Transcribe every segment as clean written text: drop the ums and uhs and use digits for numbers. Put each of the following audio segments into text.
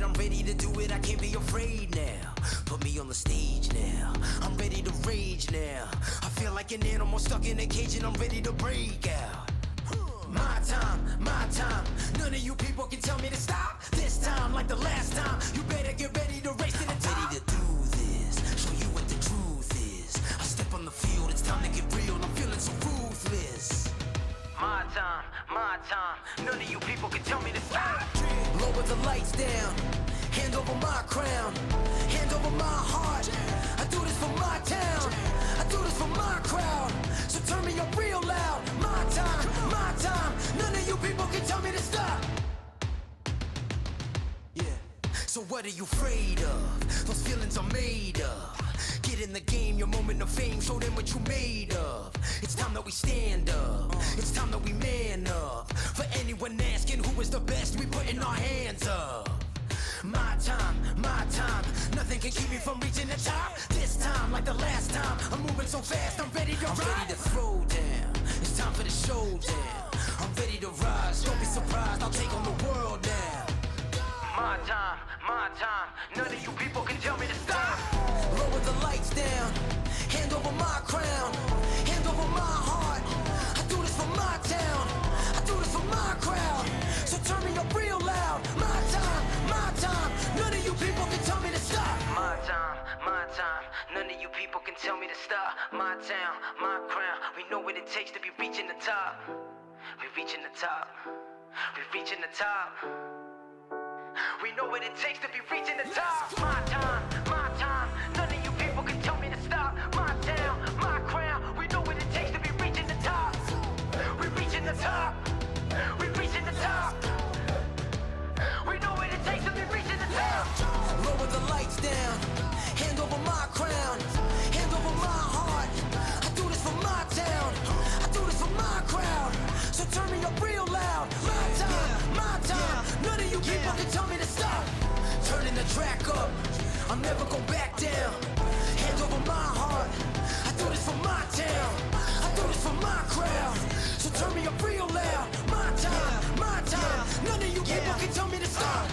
it, I'm ready to do it, I can't be afraid now. Put me on the stage now, I'm ready to rage now. I feel like an animal stuck in a cage and I'm ready to break out. My time, none of you people can tell me to stop. This time, like the last time, you better get ready to race to the top. I'm ready to do this, show you what the truth is. I step on the field, it's time to get real, I'm feeling so ruthless. My time, none of you people can tell me to stop. Lower the lights down, hand over my crown, hand over my heart. I do this for my town, I do this for my crowd. So turn me up real loud. My time, none of you people can tell me to stop. Yeah. So what are you afraid of? Those feelings are made of. Get in the game, your moment of fame, show them what you made of. It's time that we stand up, it's time that we man up. For anyone asking who is the best, we putting our hands up. My time, nothing can keep me from reaching the top. This time, like the last time, I'm moving so fast, I'm ready to ride. I'm ready to throw down, it's time for the showdown. I'm ready to rise, don't be surprised, I'll take on the world now. My time, none of you people can tell me to stop. Lower the lights down, hand over my crown, hand over my heart. I do this for my town, I do this for my crowd. So turn me up real loud. My time, none of you people can tell me to stop. My time, none of you people can tell me to stop. My town, my crown, we know what it takes to be reaching the top. We're reaching the top, we're reaching the top. We know what it takes to be reaching the top. My time, none of you people can tell me to stop. My town, my crown, we know what it takes to be reaching the top. We're reaching the top, we're reaching the top. We know what it takes to be reaching the top. Lower the lights down, hand over my crown, hand over my heart. I do this for my town, I do this for my crowd. So turn me up real loud. My time, none of you people can tell me to stop. Turning the track up, I'll never go back down. Hand over my heart, I do this for my town, I do this for my crowd. So turn me up real loud. My time, none of you people can tell me to stop.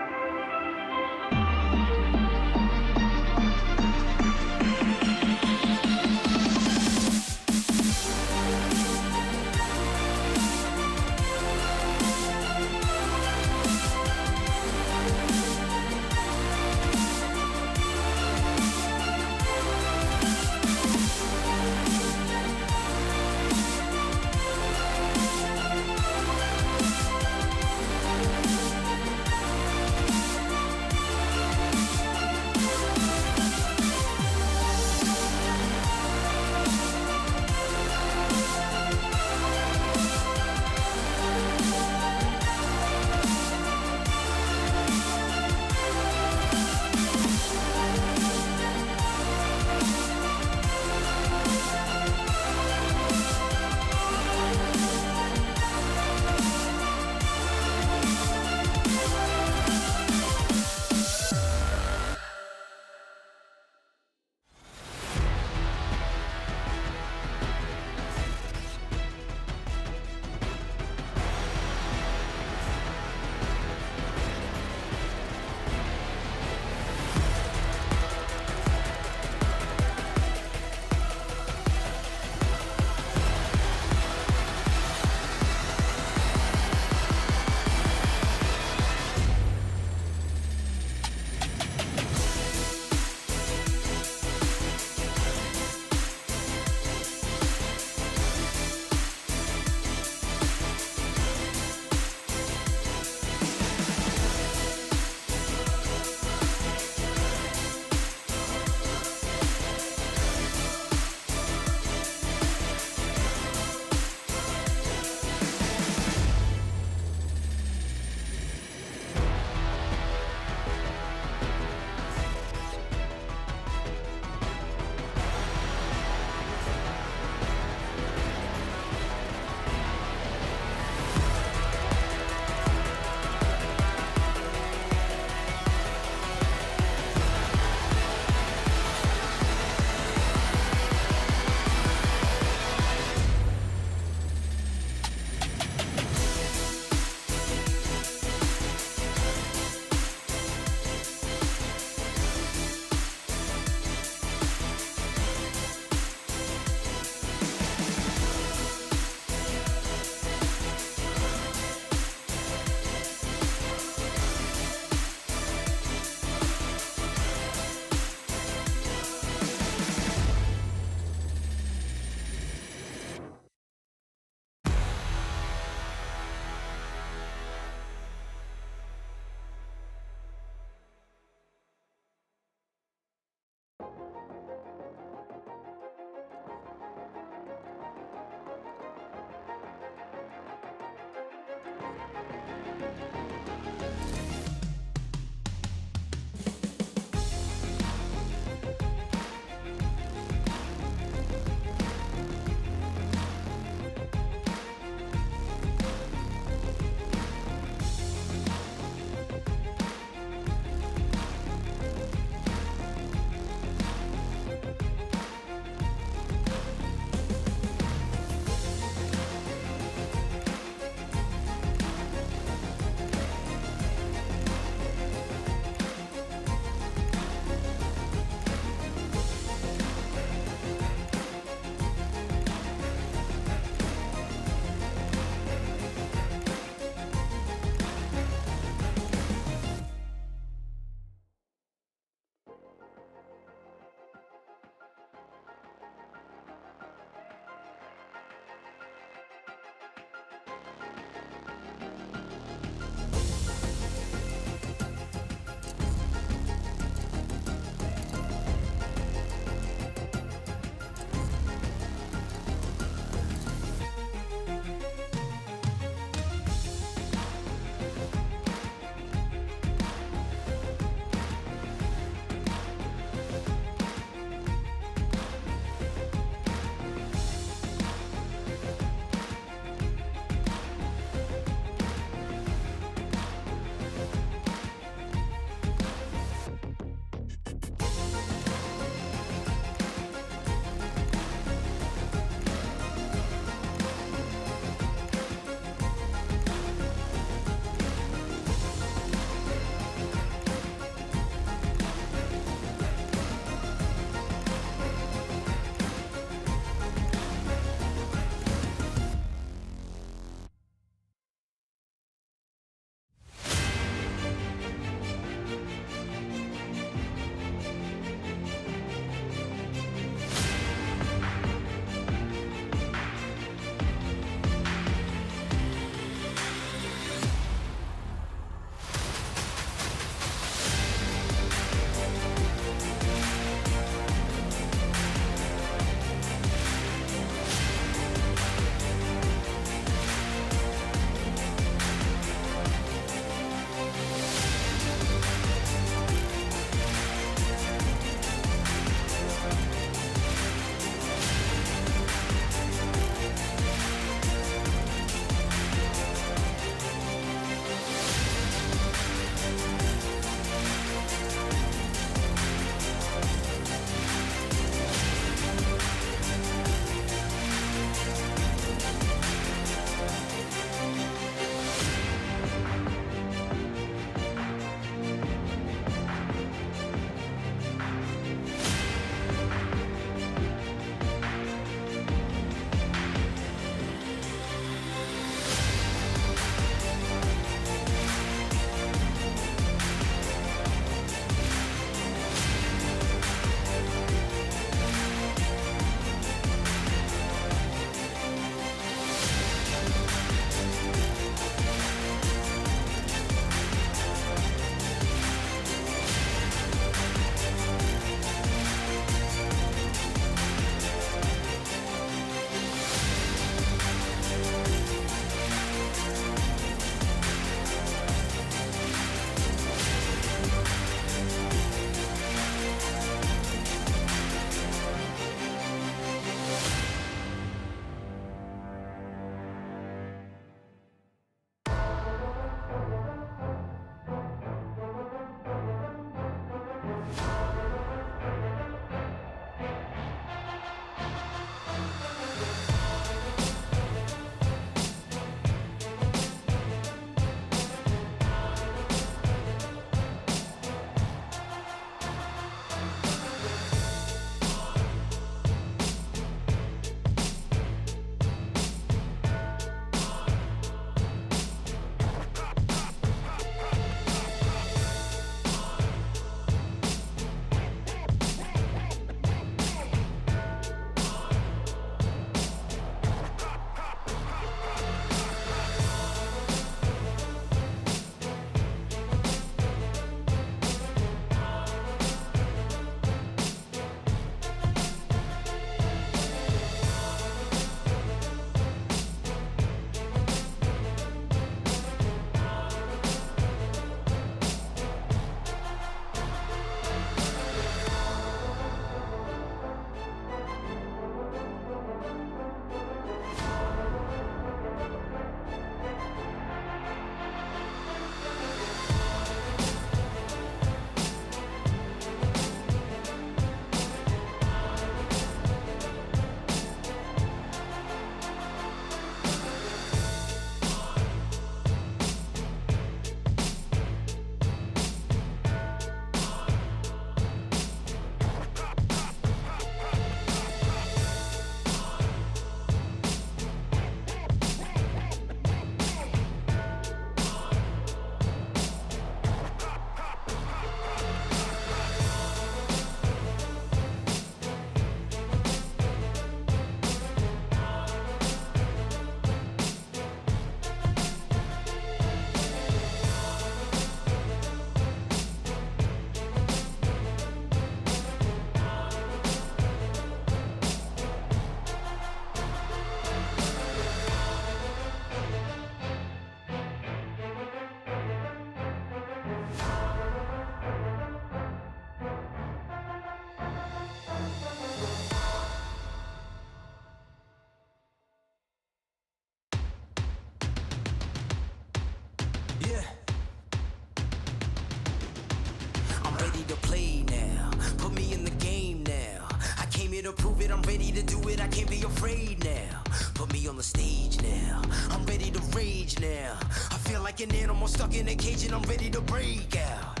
ready to prove it, I'm ready to do it, I can't be afraid now. Put me on the stage now, I'm ready to rage now. I feel like an animal stuck in a cage and I'm ready to break out.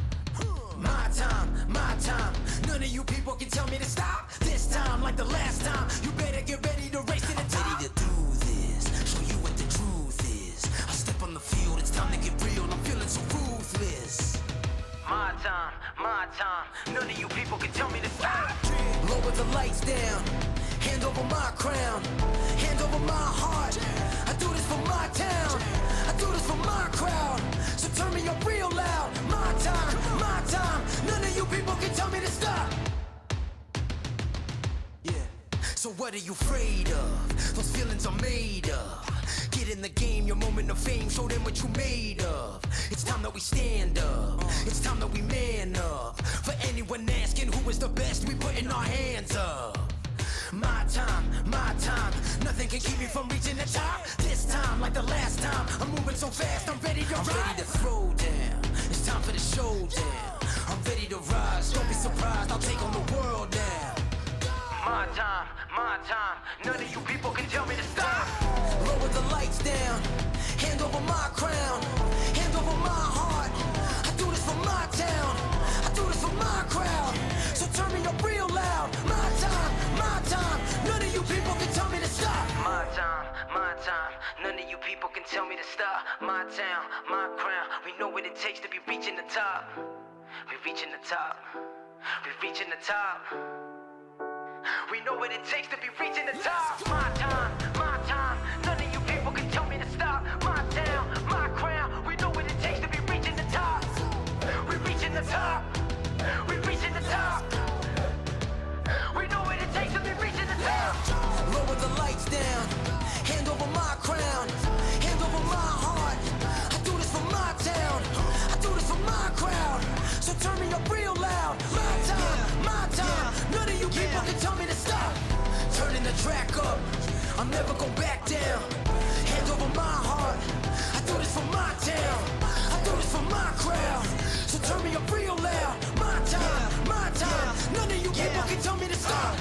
My time, none of you people can tell me to stop. This time, like the last time, you better get ready to race to the top. I'm ready to do this, show you what the truth is. I step on the field, it's time to get real, I'm feeling so ruthless. My time, none of you people can tell me to stop. Lower the lights down, hand over my crown, hand over my heart. I do this for my town, I do this for my crowd. So turn me up real loud. My time, none of you people can tell me to stop. Yeah. So what are you afraid of? Those feelings are made up. Get in the game, your moment of fame, show them what you made of. It's time that we stand up, it's time that we man up. For anyone asking who is the best, we putting our hands up. My time, nothing can keep me from reaching the top. This time, like the last time, I'm moving so fast, I'm ready to throw down. It's time for the showdown. I'm ready to rise, don't be surprised, I'll take on the world now. My time, none of you people can tell me to stop. Lower the lights down, hand over my crown, hand over my heart. I do this for my town, I do this for my crowd. So turn me up real loud. My time, none of you people can tell me to stop. My time, none of you people can tell me to stop. My town, my crown, we know what it takes to be reaching the top. We reaching the top, we reaching the top. We know what it takes to be reaching the top. My time, none of you people can tell me to stop. My town, my crown, we know what it takes to be reaching the top. We reaching the top, we reaching the top. We know what it takes to be reaching the top. Lower the lights down, hand over my crown, hand over my heart. I do this for my town, I do this for my crowd. So turn me up real loud. My time, none of you people can tell me to stop. Turning the track up, I'm never going back down. Hand over my heart, I do this for my town, I do this for my crowd. So turn me up real loud. My time, none of you people can tell me to stop.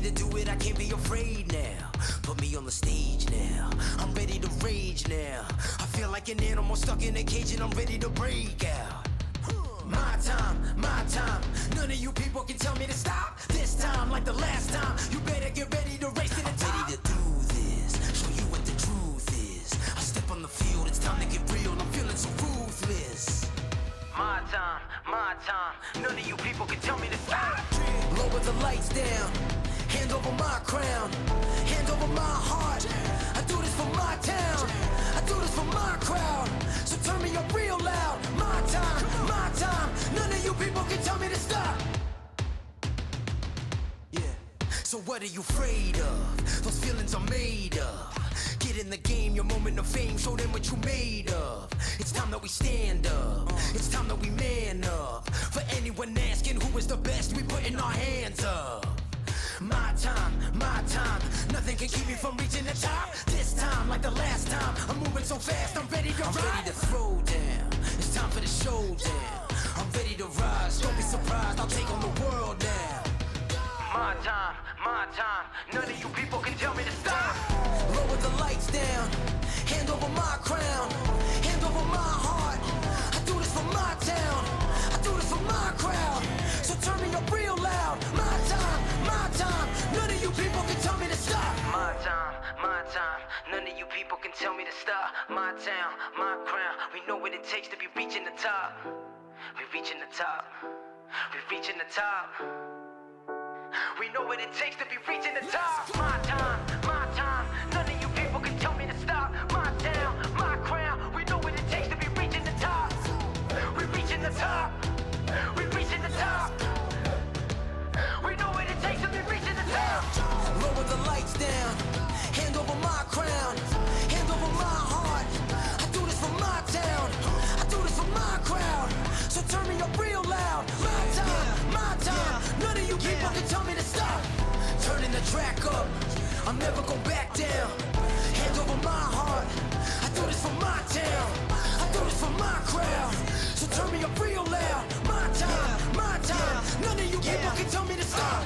to do it, I can't be afraid now. Put me on the stage now, I'm ready to rage now. I feel like an animal stuck in a cage and I'm ready to break out. My time, none of you people can tell me to stop. This time, like the last time, you better get ready to race to the top. I'm ready to do this, show you what the truth is. I step on the field, it's time to get real, I'm feeling so ruthless. My time, none of you people can tell me to stop. Lower the lights down, hand over my crown, hand over my heart. I do this for my town, I do this for my crowd. So turn me up real loud. My time, none of you people can tell me to stop. Yeah. So what are you afraid of? Those feelings are made up. Get in the game, your moment of fame, show them what you made of. It's time that we stand up, it's time that we man up. For anyone asking who is the best, we putting our hands up. My time, nothing can keep me from reaching the top. This time, like the last time, I'm moving so fast, I'm ready to ride. I'm ready to throw down, it's time for the showdown. I'm ready to rise, don't be surprised, I'll take on the world now. My time, none of you people can tell me to stop. Lower the lights down, hand over my crown, hand over my heart. I do this for my town, I do this for my crowd. So turn me up real loud. My time, none of you people can tell me to stop. My time, none of you people can tell me to stop. My town, my crown, we know what it takes to be reaching the top. We're reaching the top, we're reaching the top. We know what it takes to be reaching the top. My time, none of you people can tell me to stop. My town, my crown, we know what it takes to be reaching the top. We're reaching the top, we're reaching the top. We know what it takes to be reaching the top. Lower the lights down, hand over my crown, hand over my heart. I do this for my town, I do this for my crowd. So turn me up real loud. My time, none of you people can tell me to stop. Turning the track up, I'm never going back down. Hand over my heart, I do this for my town, I do this for my crowd. So turn me up real loud. My time, none of you people can tell me to stop.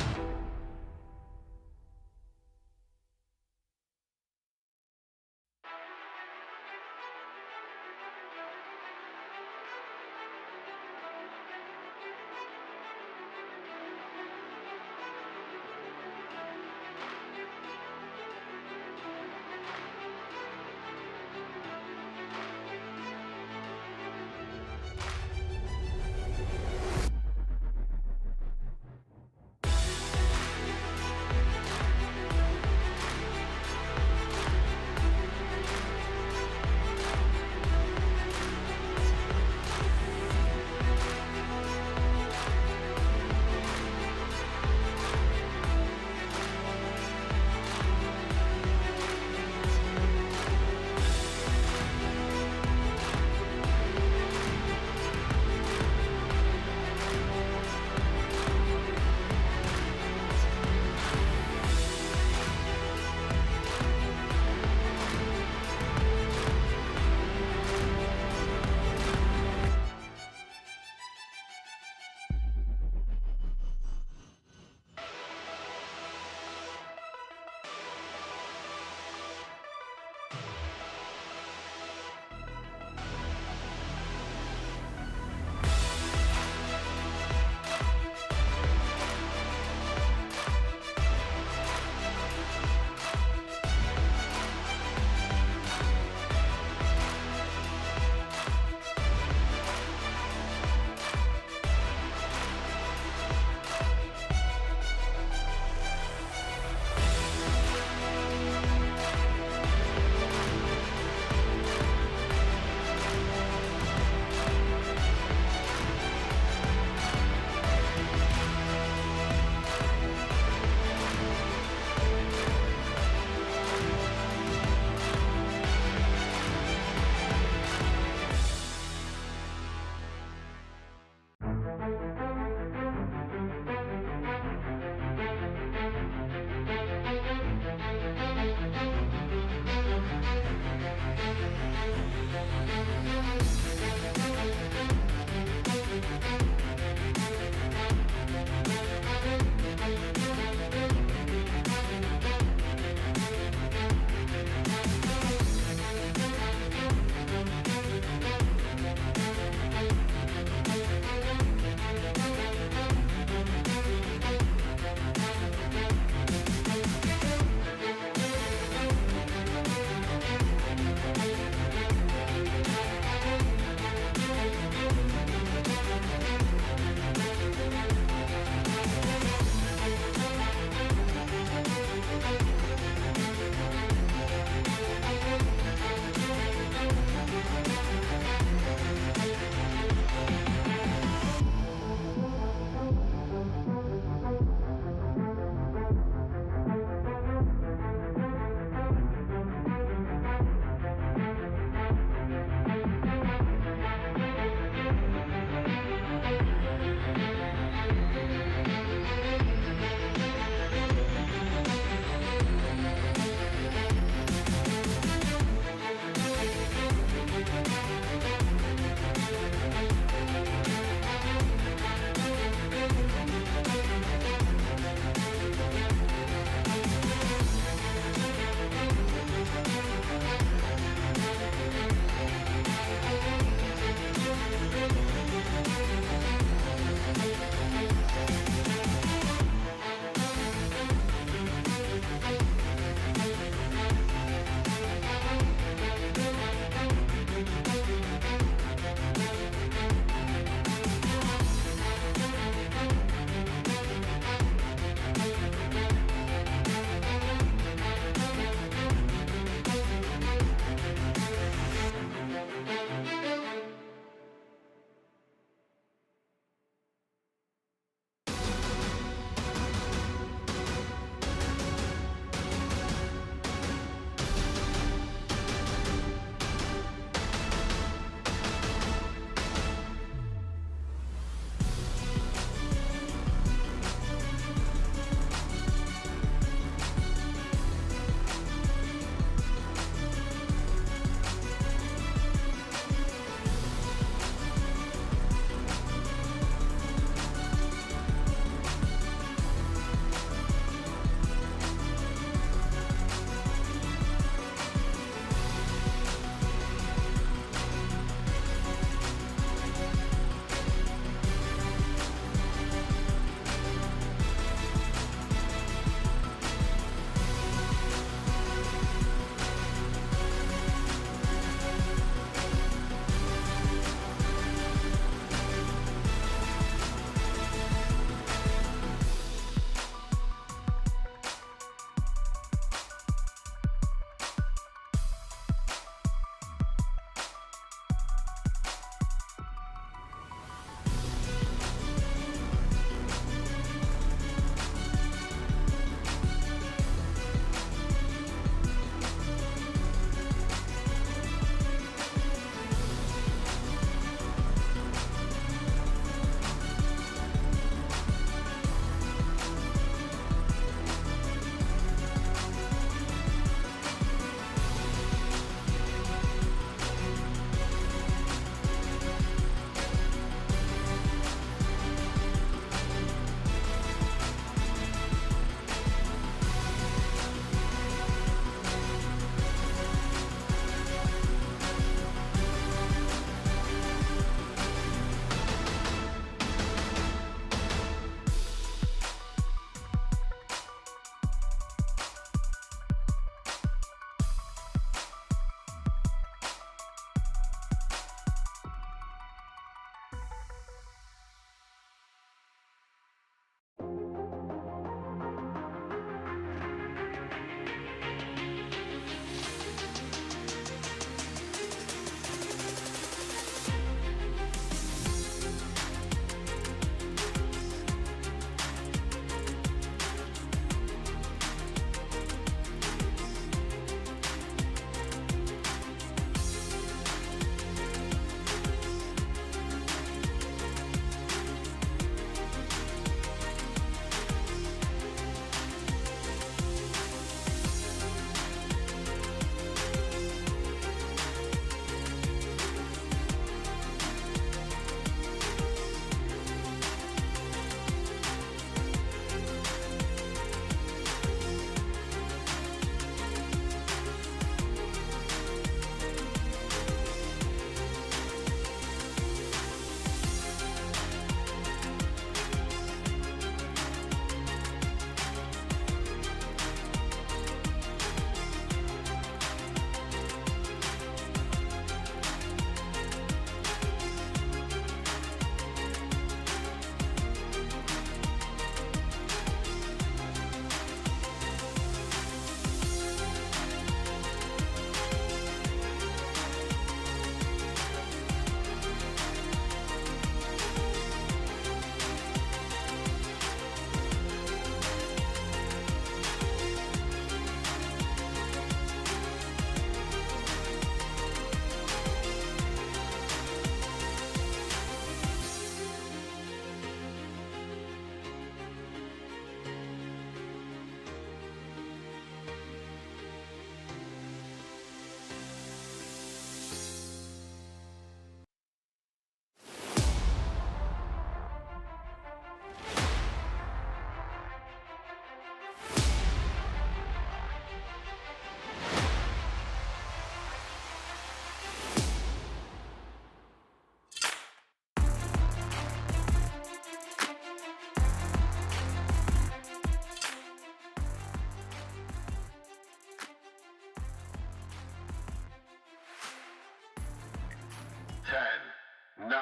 9,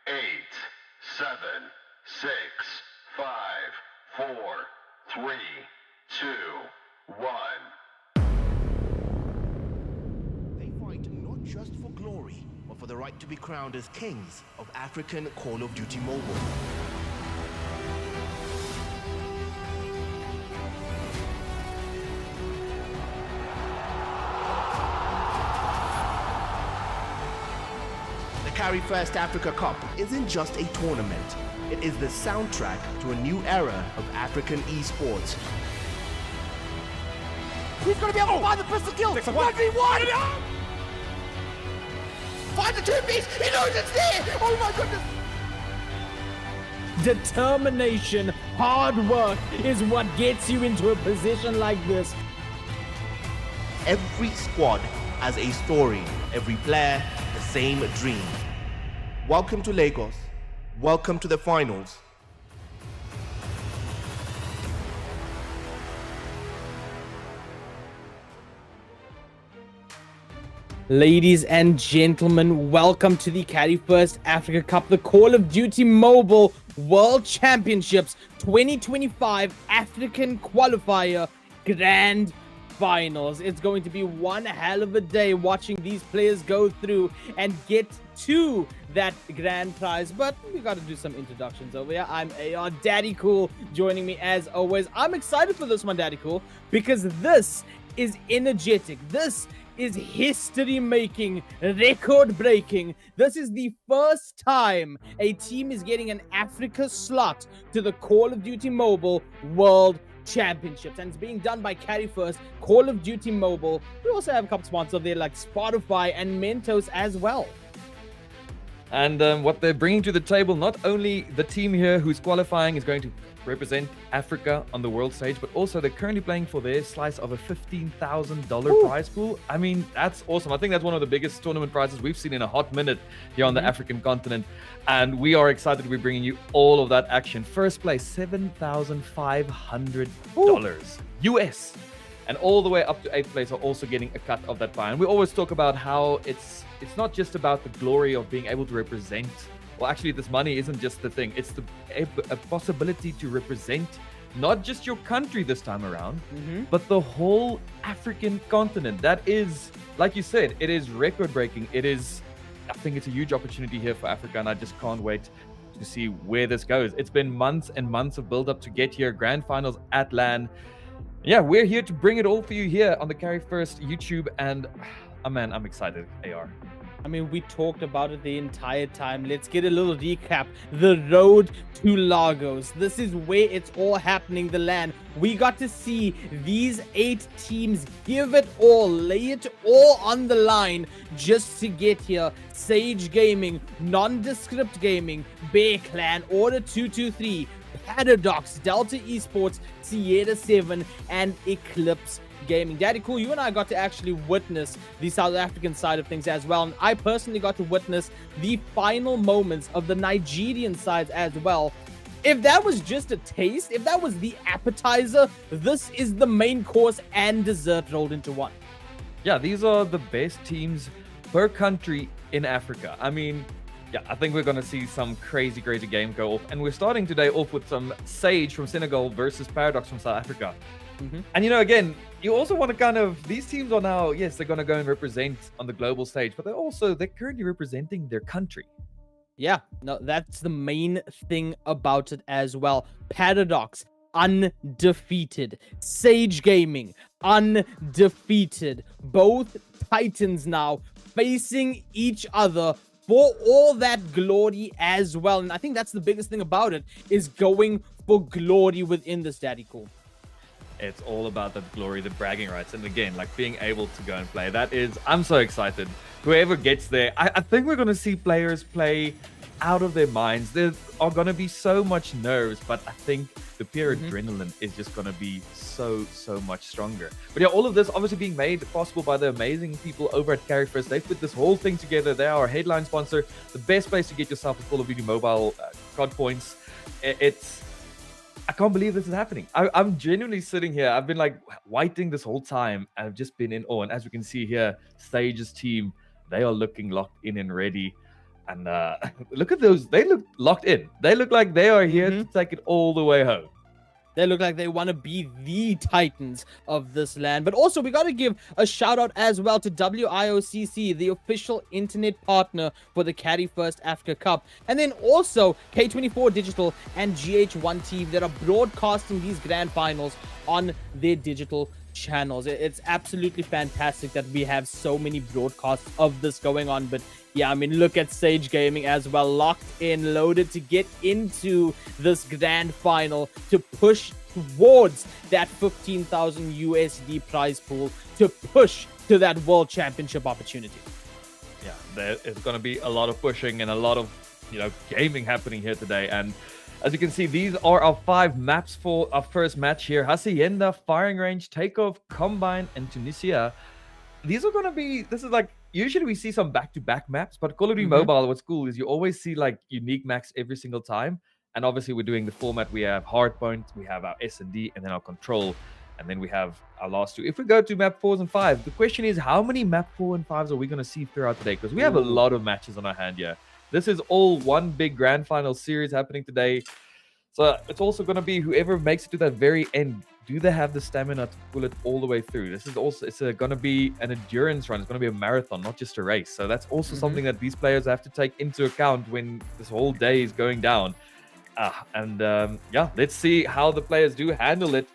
8, 7, 6, 5, 4, 3, 2, 1. They fight not just for glory, but for the right to be crowned as kings of African Call of Duty Mobile. The Carry1st Africa Cup isn't just a tournament. It is the soundtrack to a new era of African esports. He's going to be able to find the pistol kill. 1v1. Find the two-piece. He knows it's there. Oh my goodness. Determination, hard work is what gets you into a position like this. Every squad has a story. Every player, the same dream. Welcome to Lagos. Welcome to the finals. Ladies and gentlemen, welcome to the Carry1st Africa Cup, the Call of Duty Mobile World Championships 2025 African Qualifier Grand Finals. It's going to be one hell of a day watching these players go through and get to that grand prize, but we got to do some introductions over here. I'm AR, Daddy Cool, joining me as always. I'm excited for this one, Daddy Cool, because this is energetic. This is history-making, record-breaking. This is the first time a team is getting an Africa slot to the Call of Duty Mobile World Championships, and it's being done by Carry1st, Call of Duty Mobile. We also have a couple sponsors there like Spotify and Mentos as well. And what they're bringing to the table, not only the team here who's qualifying is going to represent Africa on the world stage, but also they're currently playing for their slice of a $15,000 prize pool. I mean, that's awesome. I think that's one of the biggest tournament prizes we've seen in a hot minute here on the African continent. And we are excited to be bringing you all of that action. First place, $7,500 US. And all the way up to 8th place are also getting a cut of that pie. And we always talk about how it's not just about the glory of being able to represent. Well, actually, this money isn't just the thing. It's a possibility to represent not just your country this time around, but the whole African continent. That is, like you said, it is record-breaking. I think it's a huge opportunity here for Africa, and I just can't wait to see where this goes. It's been months and months of build-up to get here. Grand finals at LAN. Yeah, we're here to bring it all for you here on the Carry1st YouTube, and man, I'm excited, AR. I mean, we talked about it the entire time. Let's get a little recap. The road to Lagos. This is where it's all happening, the LAN. We got to see these 8 teams give it all, lay it all on the line just to get here. Sage Gaming, Nondescript Gaming, Bear Clan, Order 223, Paradox, Delta Esports, Sierra 7, and Eclipse Gaming. Daddy Cool, you and I got to actually witness the South African side of things as well, and I personally got to witness the final moments of the Nigerian sides as well. If that was just a taste, if that was the appetizer, this is the main course and dessert rolled into one. Yeah, these are the best teams per country in Africa. I mean, yeah, I think we're going to see some crazy game go off. And we're starting today off with some Sage from Senegal versus Paradox from South Africa. And, you know, again, you also want to these teams are now, yes, they're going to go and represent on the global stage, but they're currently representing their country. Yeah, no, that's the main thing about it as well. Paradox, undefeated. Sage Gaming, undefeated. Both Titans now facing each other for all that glory as well. And I think that's the biggest thing about it, is going for glory within this, Daddy Cool. It's all about the glory, the bragging rights, and again, like being able to go and play. I'm so excited. Whoever gets there, I think we're going to see players play out of their minds. There are going to be so much nerves, but I think the pure adrenaline is just going to be so much stronger. But yeah, all of this obviously being made possible by the amazing people over at Carry1st. They put this whole thing together. They are our headline sponsor, the best place to get yourself a Call of Duty Mobile COD points. I can't believe this is happening. I'm genuinely sitting here. I've been like waiting this whole time. I've just been in awe. And as we can see here, Sage's team, they are looking locked in and ready. And look at those. They look locked in. They look like they are here to take it all the way home. They look like they want to be the titans of this land. But also, we got to give a shout out as well to WIOCC, the official internet partner for the Carry1st Africa Cup. And then also K24 Digital and GH1 TV that are broadcasting these grand finals on their digital channels. It's absolutely fantastic that we have so many broadcasts of this going on. But yeah, I mean, look at Sage Gaming as well, locked in, loaded to get into this grand final to push towards that 15,000 USD prize pool, to push to that world championship opportunity. Yeah, there is going to be a lot of pushing and a lot of, gaming happening here today. And as you can see, these are our 5 maps for our first match here. Hacienda, Firing Range, Takeoff, Combine, and Tunisia. These are going to be, this is like, usually we see some back-to-back maps, but Call of Duty Mobile, what's cool is you always see like unique maps every single time. And obviously we're doing the format. We have Hardpoint, we have our S&D, and then our Control. And then we have our last 2. If we go to map 4s and 5s, the question is how many map 4 and 5s are we going to see throughout the day? Because we have a lot of matches on our hand here. This is all one big grand final series happening today. So it's also going to be whoever makes it to that very end. Do they have the stamina to pull it all the way through? This is also, it's going to be an endurance run. It's going to be a marathon, not just a race. So that's also something that these players have to take into account when this whole day is going down. Yeah, let's see how the players do handle it.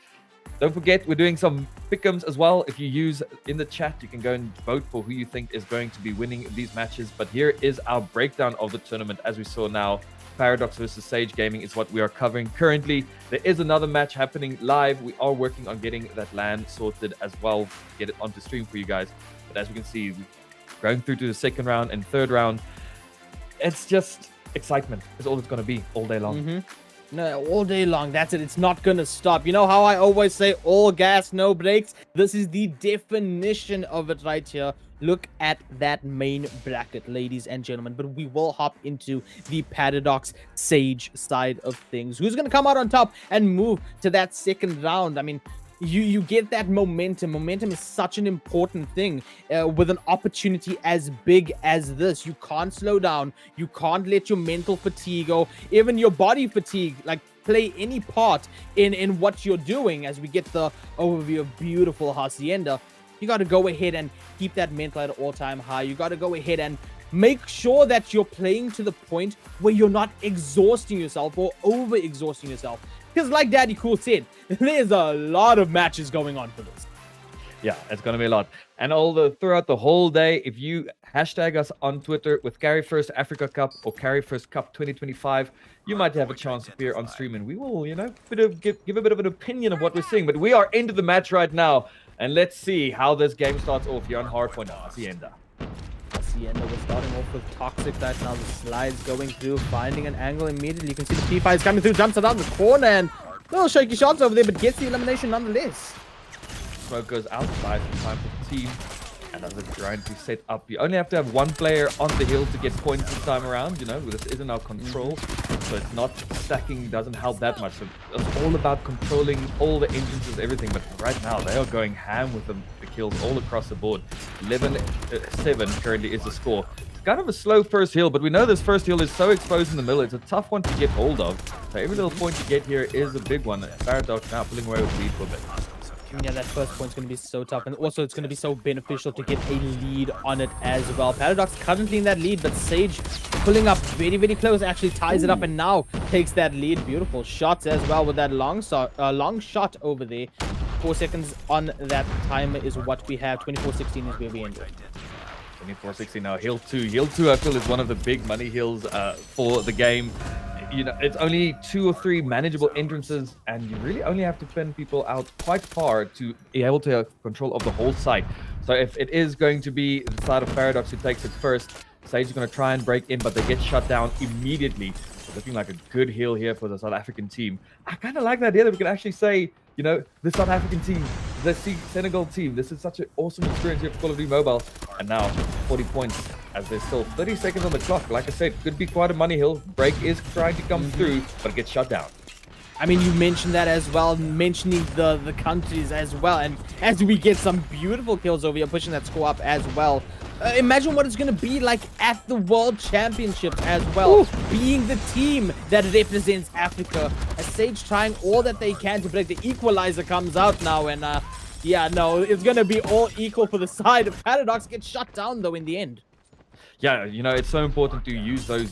Don't forget, we're doing some pick'ems as well. If you use in the chat, you can go and vote for who you think is going to be winning these matches. But here is our breakdown of the tournament. As we saw now, Paradox versus Sage Gaming is what we are covering currently. There is another match happening live. We are working on getting that LAN sorted as well, get it onto stream for you guys. But as we can see, going through to the second round and third round, it's just excitement is all it's going to be all day long. No, all day long. That's it. It's not going to stop. You know how I always say all gas, no brakes? This is the definition of it right here. Look at that main bracket, ladies and gentlemen. But we will hop into the Paradox Sage side of things. Who's going to come out on top and move to that second round? I mean, you get that momentum. Momentum is such an important thing with an opportunity as big as this. You can't slow down. You can't let your mental fatigue or even your body fatigue like play any part in what you're doing. As we get the overview of beautiful Hacienda, you got to go ahead and keep that mental at an all-time high. You got to go ahead and make sure that you're playing to the point where you're not exhausting yourself or over-exhausting yourself. Because like Daddy Cool said, there's a lot of matches going on for this. Yeah, it's going to be a lot. And throughout the whole day, if you hashtag us on Twitter with Carry1st Africa Cup or Carry1st Cup 2025, you might have a chance to appear on stream. And we will, give a bit of an opinion of what we're seeing. But we are into the match right now. And let's see how this game starts off here on Hardpoint Hacienda. Hacienda, we're starting off with Toxic right now. The slides going through, finding an angle immediately. You can see the P5 is coming through, jumps around the corner, and little shaky shots over there, but gets the elimination nonetheless. Smoke goes outside in time for the team. Another grind to set up. You only have to have one player on the hill to get points this time around. This isn't our control, so it's not stacking, doesn't help that much. So it's all about controlling all the entrances, everything. But right now, they are going ham with the kills all across the board. 11-7 currently is the score. It's kind of a slow first hill, but we know this first hill is so exposed in the middle. It's a tough one to get hold of. So every little point you get here is a big one. Paradox now pulling away with lead for a bit. Yeah, that first point's going to be so tough, and also it's going to be so beneficial to get a lead on it as well. Paradox currently in that lead, but Sage pulling up very, very close, actually ties it up and now takes that lead. Beautiful shots as well with that long shot over there. 4 seconds on that timer is what we have. 24-16 is where we end it. 24-16 now. Hill 2. Hill 2, I feel, is one of the big money hills for the game. It's only 2 or 3 manageable entrances, and you really only have to pin people out quite far to be able to have control of the whole site. So if it is going to be the side of Paradox who takes it first, Sage is going to try and break in, but they get shut down immediately. So looking like a good heal here for the South African team. I kind of like the idea that we can actually say, the South African team, the Senegal team, this is such an awesome experience here for Call of Duty Mobile. And now 40 points as there's still 30 seconds on the clock. Like I said, could be quite a money hill. Break is trying to come through, but it gets shut down. I mean, you mentioned that as well, mentioning the countries as well. And as we get some beautiful kills over here, pushing that score up as well. imagine what it's going to be like at the World Championships as well. Being the team that represents Africa. As Sage trying all that they can to break. The equalizer comes out now, and yeah, no, it's going to be all equal for the side of Paradox. Gets shut down, though, in the end. Yeah, you know, it's so important to use those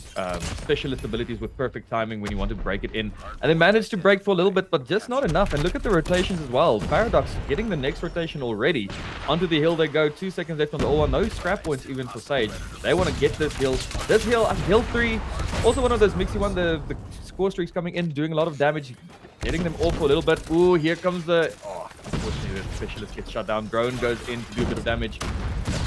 specialist abilities with perfect timing when you want to break it in. And they managed to break for a little bit, but just not enough. And look at the rotations as well. Paradox getting the next rotation already. Onto the hill they go. 2 seconds left on the all-one. No scrap points even for Sage. They want to get this hill. This hill, hill 3, also one of those mixy one. The score streaks coming in, doing a lot of damage. Getting them off for a little bit. Ooh, here comes the... Oh, unfortunately, the specialist gets shut down. Drone goes in to do a bit of damage.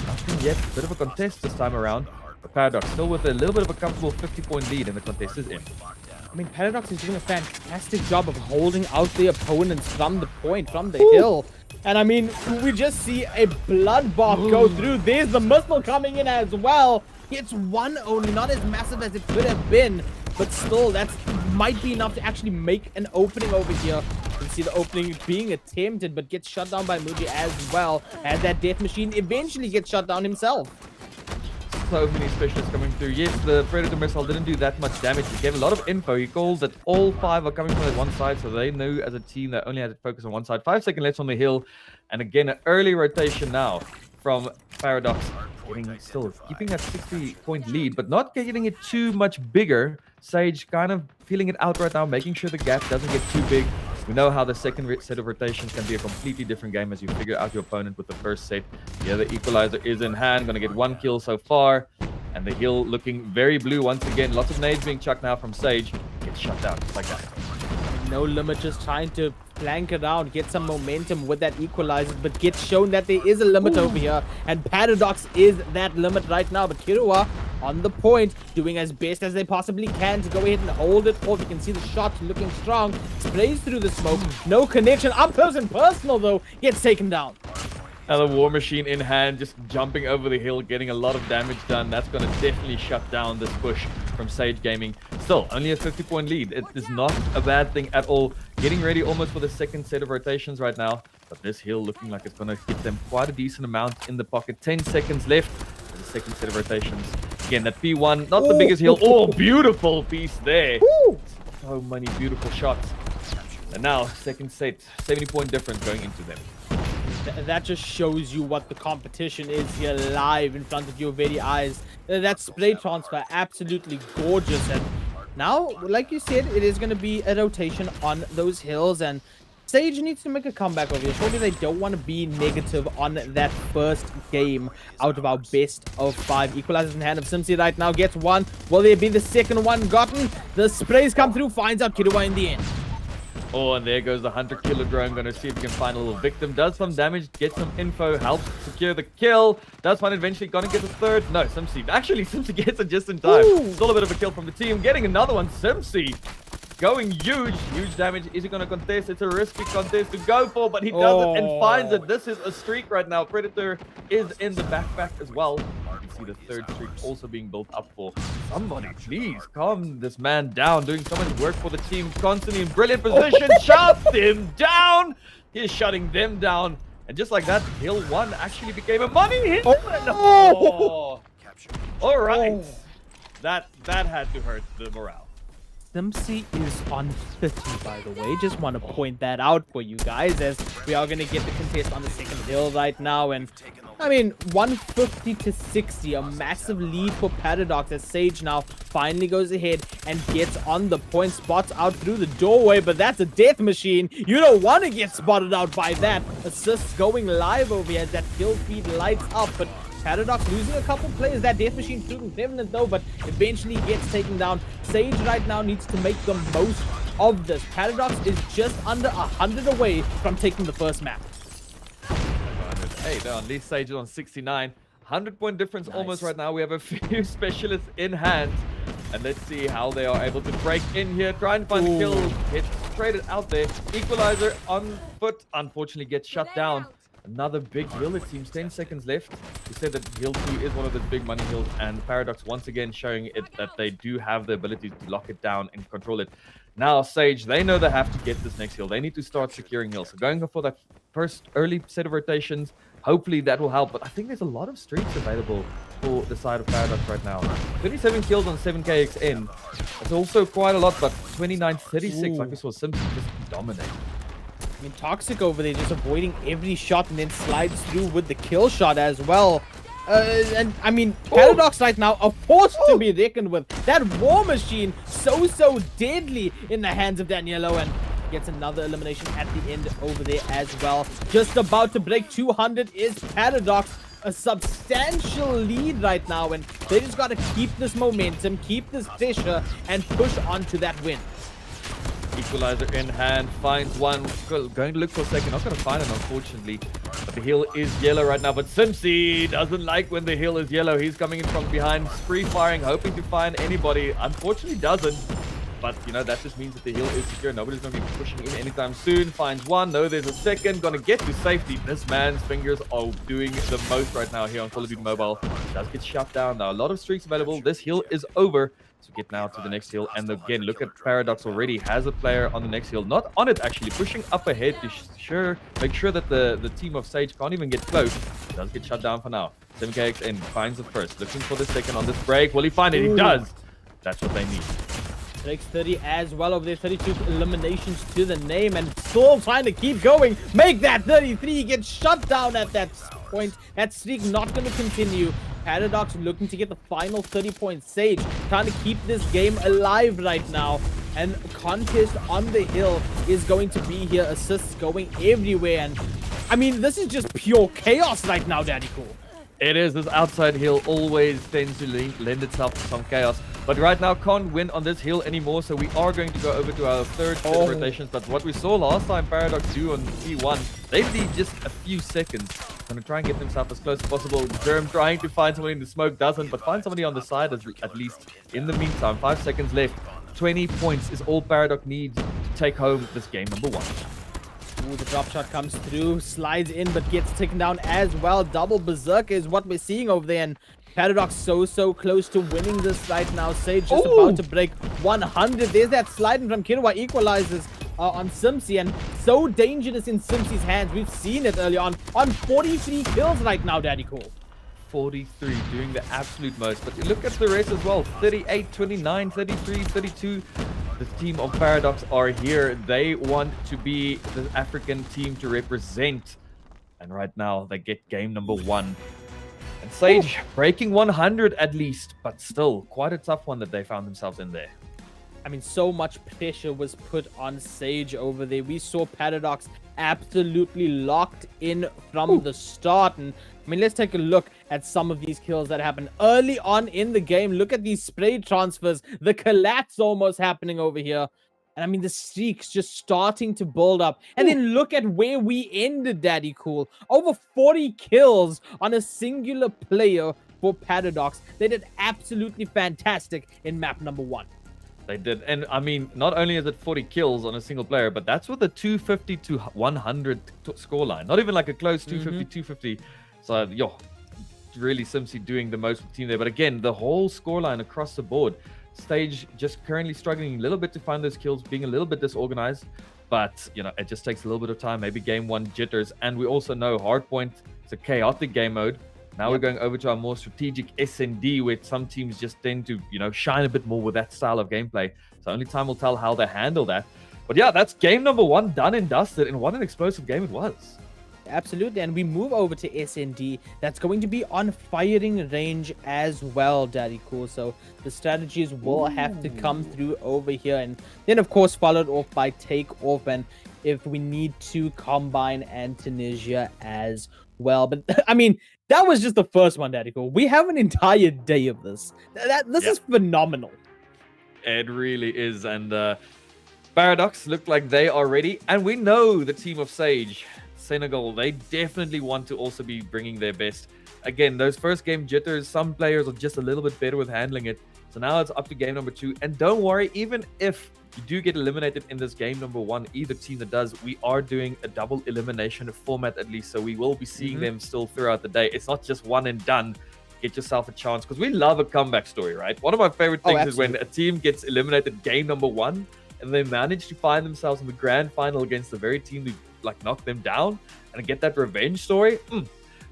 Nothing yet. Bit of a contest this time around. But Paradox still with a little bit of a comfortable 50-point lead, and the contest is in. I mean, Paradox is doing a fantastic job of holding out the opponents from the point, from the hill. And I mean, we just see a bloodbath go through. There's the missile coming in as well. It's one only, not as massive as it could have been. But still, that might be enough to actually make an opening over here. You can see the opening being attempted, but gets shut down by Muji as well. And that death machine eventually gets shut down himself. So many specialists coming through. Yes, the Predator missile didn't do that much damage. He gave a lot of info. He called that all 5 are coming from that one side, so they knew as a team that only had to focus on one side. 5 seconds left on the hill. And again, an early rotation now from Paradox. Still keeping that 60-point lead, but not getting it too much bigger. Sage kind of feeling it out right now, making sure the gap doesn't get too big. We know how the second set of rotations can be a completely different game as you figure out your opponent with the first set. The other equalizer is in hand, going to get 1 kill so far. And the hill looking very blue once again. Lots of nades being chucked now from Sage. Gets shut down just like that. No limit, just trying to flank it out, get some momentum with that equalizer, but gets shown that there is a limit over here, and Paradox is that limit right now. But Kirua on the point, doing as best as they possibly can to go ahead and hold it off. You can see the shot looking strong, sprays through the smoke, no connection, up close and personal though, gets taken down. Now the War Machine in hand, just jumping over the hill, getting a lot of damage done. That's going to definitely shut down this push from Sage Gaming. Still, only a 50-point lead. It is not a bad thing at all. Getting ready almost for the second set of rotations right now. But this hill looking like it's going to hit them quite a decent amount in the pocket. 10 seconds left for the second set of rotations. Again, that P1, not the biggest hill. Oh, beautiful piece there. So many beautiful shots. And now, second set, 70-point difference going into them. That just shows you what the competition is here live in front of your very eyes. That spray transfer, absolutely gorgeous. And now, like you said, it is going to be a rotation on those hills. And Sage needs to make a comeback over here. Surely they don't want to be negative on that first game out of our best of 5. Equalizers in hand of Simsi right now. Gets 1. Will there be the second one gotten? The sprays come through. Finds out Kirua in the end. Oh, and there goes the 100-killer drone. Going to see if he can find a little victim. Does some damage, gets some info, helps secure the kill. Does find eventually going to get the third. No, Simsi. Actually, Simsi gets it just in time. Still a bit of a kill from the team. Getting another one. Simsi going huge damage. Is he going to contest? It's a risky contest to go for, but he does it and finds it. This is a streak right now. Predator is in the backpack as well. You can see the third streak also being built up for somebody. Please calm this man down. Doing so much work for the team. Constantly in brilliant position. Shut them down. He's shutting them down. And just like that, Hill 1 actually became a money hit. Oh. All right. That had to hurt the morale. Simsi is on 30, by the way. Just want to point that out for you guys, as we are going to get the contest on the second hill right now. And I mean, 150 to 60, a massive lead for Paradox, as Sage now finally goes ahead and gets on the point, spots out through the doorway, but that's a death machine. You don't want to get spotted out by that. Assists going live over here as that kill feed lights up, but Paradox losing a couple players. That death machine proving prevalent though, but eventually gets taken down. Sage right now needs to make the most of this. Paradox is just under 100 away from taking the first map. Hey, they're on least Sage is on 69. 100-point difference almost right now. We have a few specialists in hand. And let's see how they are able to break in here. Try and find the kill. Gets traded out there. Equalizer on foot. Unfortunately gets shut down. Another big hill, it seems. 10 seconds left. We said that hill 2 is one of the big money hills, and Paradox once again showing it that they do have the ability to lock it down and control it. Now, Sage, they know they have to get this next hill. They need to start securing hills. So going for that first early set of rotations, Hopefully that will help. But I think there's a lot of streaks available for the side of Paradox right now. 27 kills on 7KXN. It's also quite a lot, but 29-36, like we saw Simpson just dominate. I mean, Toxic over there just avoiding every shot and then slides through with the kill shot as well. And I mean, Paradox right now are forced to be reckoned with. That War Machine so deadly in the hands of Daniello, and gets another elimination at the end over there as well. Just about to break 200 is Paradox. A substantial lead right now, and they just got to keep this momentum, keep this pressure, and push on to that win. Equalizer in hand, finds one, going to look for a second, not going to find it unfortunately, but the hill is yellow right now. But Simpsy doesn't like when the hill is yellow. He's coming in from behind, spree firing, hoping to find anybody. Unfortunately doesn't, but you know, that just means that the hill is secure. Nobody's going to be pushing in anytime soon. Finds one, no, there's a second, going to get to safety. This man's fingers are doing the most right now here on Call of Duty Mobile. Does get shut down now. A lot of streaks available. This hill is over. So get now to the next hill, and again, look at Paradox already has a player on the next hill, not on it actually, pushing up ahead to make sure that the team of Sage can't even get close. Does get shut down for now. 7KXN finds the first, looking for the second on this break. Will he find it? He does. That's what they need. Breaks 30 as well over there, 32 eliminations to the name, and still trying to keep going. Make that 33, get shut down at that point. That streak not going to continue. Paradox looking to get the final 30 points. Sage trying to keep this game alive right now. And contest on the hill is going to be here. Assists going everywhere. And I mean, this is just pure chaos right now, Daddy Cool. It is. This outside hill always tends to lend itself to some chaos. But right now, can't win on this hill anymore. So we are going to go over to our third set of rotations. But what we saw last time Paradox do on T1, they need just a few seconds. Going to try and get themselves as close as possible. Germ trying to find somebody in the smoke, doesn't. But find somebody on the side at least. In the meantime, 5 seconds left. 20 points is all Paradox needs to take home this game number 1. Ooh, the drop shot comes through, slides in, but gets taken down as well. Double berserker is what we're seeing over there, and Paradox so close to winning this right now. Sage just about to break 100. There's that sliding from Kirwa, equalizes on Simpsy, and so dangerous in Simpsy's hands. We've seen it early on 43 kills right now, Daddy Cool. 43, doing the absolute most. But look at the rest as well. 38, 29, 33, 32. The team of Paradox are here. They want to be the African team to represent. And right now, they get game number 1. And Sage breaking 100 at least, but still quite a tough one that they found themselves in there. I mean, so much pressure was put on Sage over there. We saw Paradox absolutely locked in from the start. And I mean, let's take a look at some of these kills that happened early on in the game. Look at these spray transfers, the collapse almost happening over here. And I mean, the streaks just starting to build up. And then look at where we ended, Daddy Cool. Over 40 kills on a singular player for Paradox. They did absolutely fantastic in map number 1. They did. And I mean, not only is it 40 kills on a single player, but that's with a 250 to 100 scoreline. Not even like a close 250, 250. So, yo, really Simpsy doing the most with the team there. But again, the whole scoreline across the board. Stage just currently struggling a little bit to find those kills, being a little bit disorganized. But, you know, it just takes a little bit of time. Maybe game 1 jitters. And we also know Hardpoint is a chaotic game mode. Now we're going over to our more strategic S&D, where some teams just tend to, you know, shine a bit more with that style of gameplay. So only time will tell how they handle that. But yeah, that's game number 1 done and dusted, and what an explosive game it was. Absolutely, and we move over to S&D. That's going to be on firing range as well, Daddy Cool. So the strategies will have to come through over here, and then of course followed off by takeoff, and if we need to, combine and Tunisia as well. But I mean, that was just the first one, Daddy Cool. We have an entire day of this. This is phenomenal. It really is, and Paradox look like they are ready, and we know the team of Sage, Senegal, they definitely want to also be bringing their best. Again, those first game jitters, some players are just a little bit better with handling it. So now it's up to game number 2. And don't worry, even if you do get eliminated in this game number 1, either team that does, we are doing a double elimination format at least. So we will be seeing them still throughout the day. It's not just one and done. Get yourself a chance, because we love a comeback story, right? One of my favorite things is when a team gets eliminated game number 1 and they manage to find themselves in the grand final against the very team who like knock them down and get that revenge story.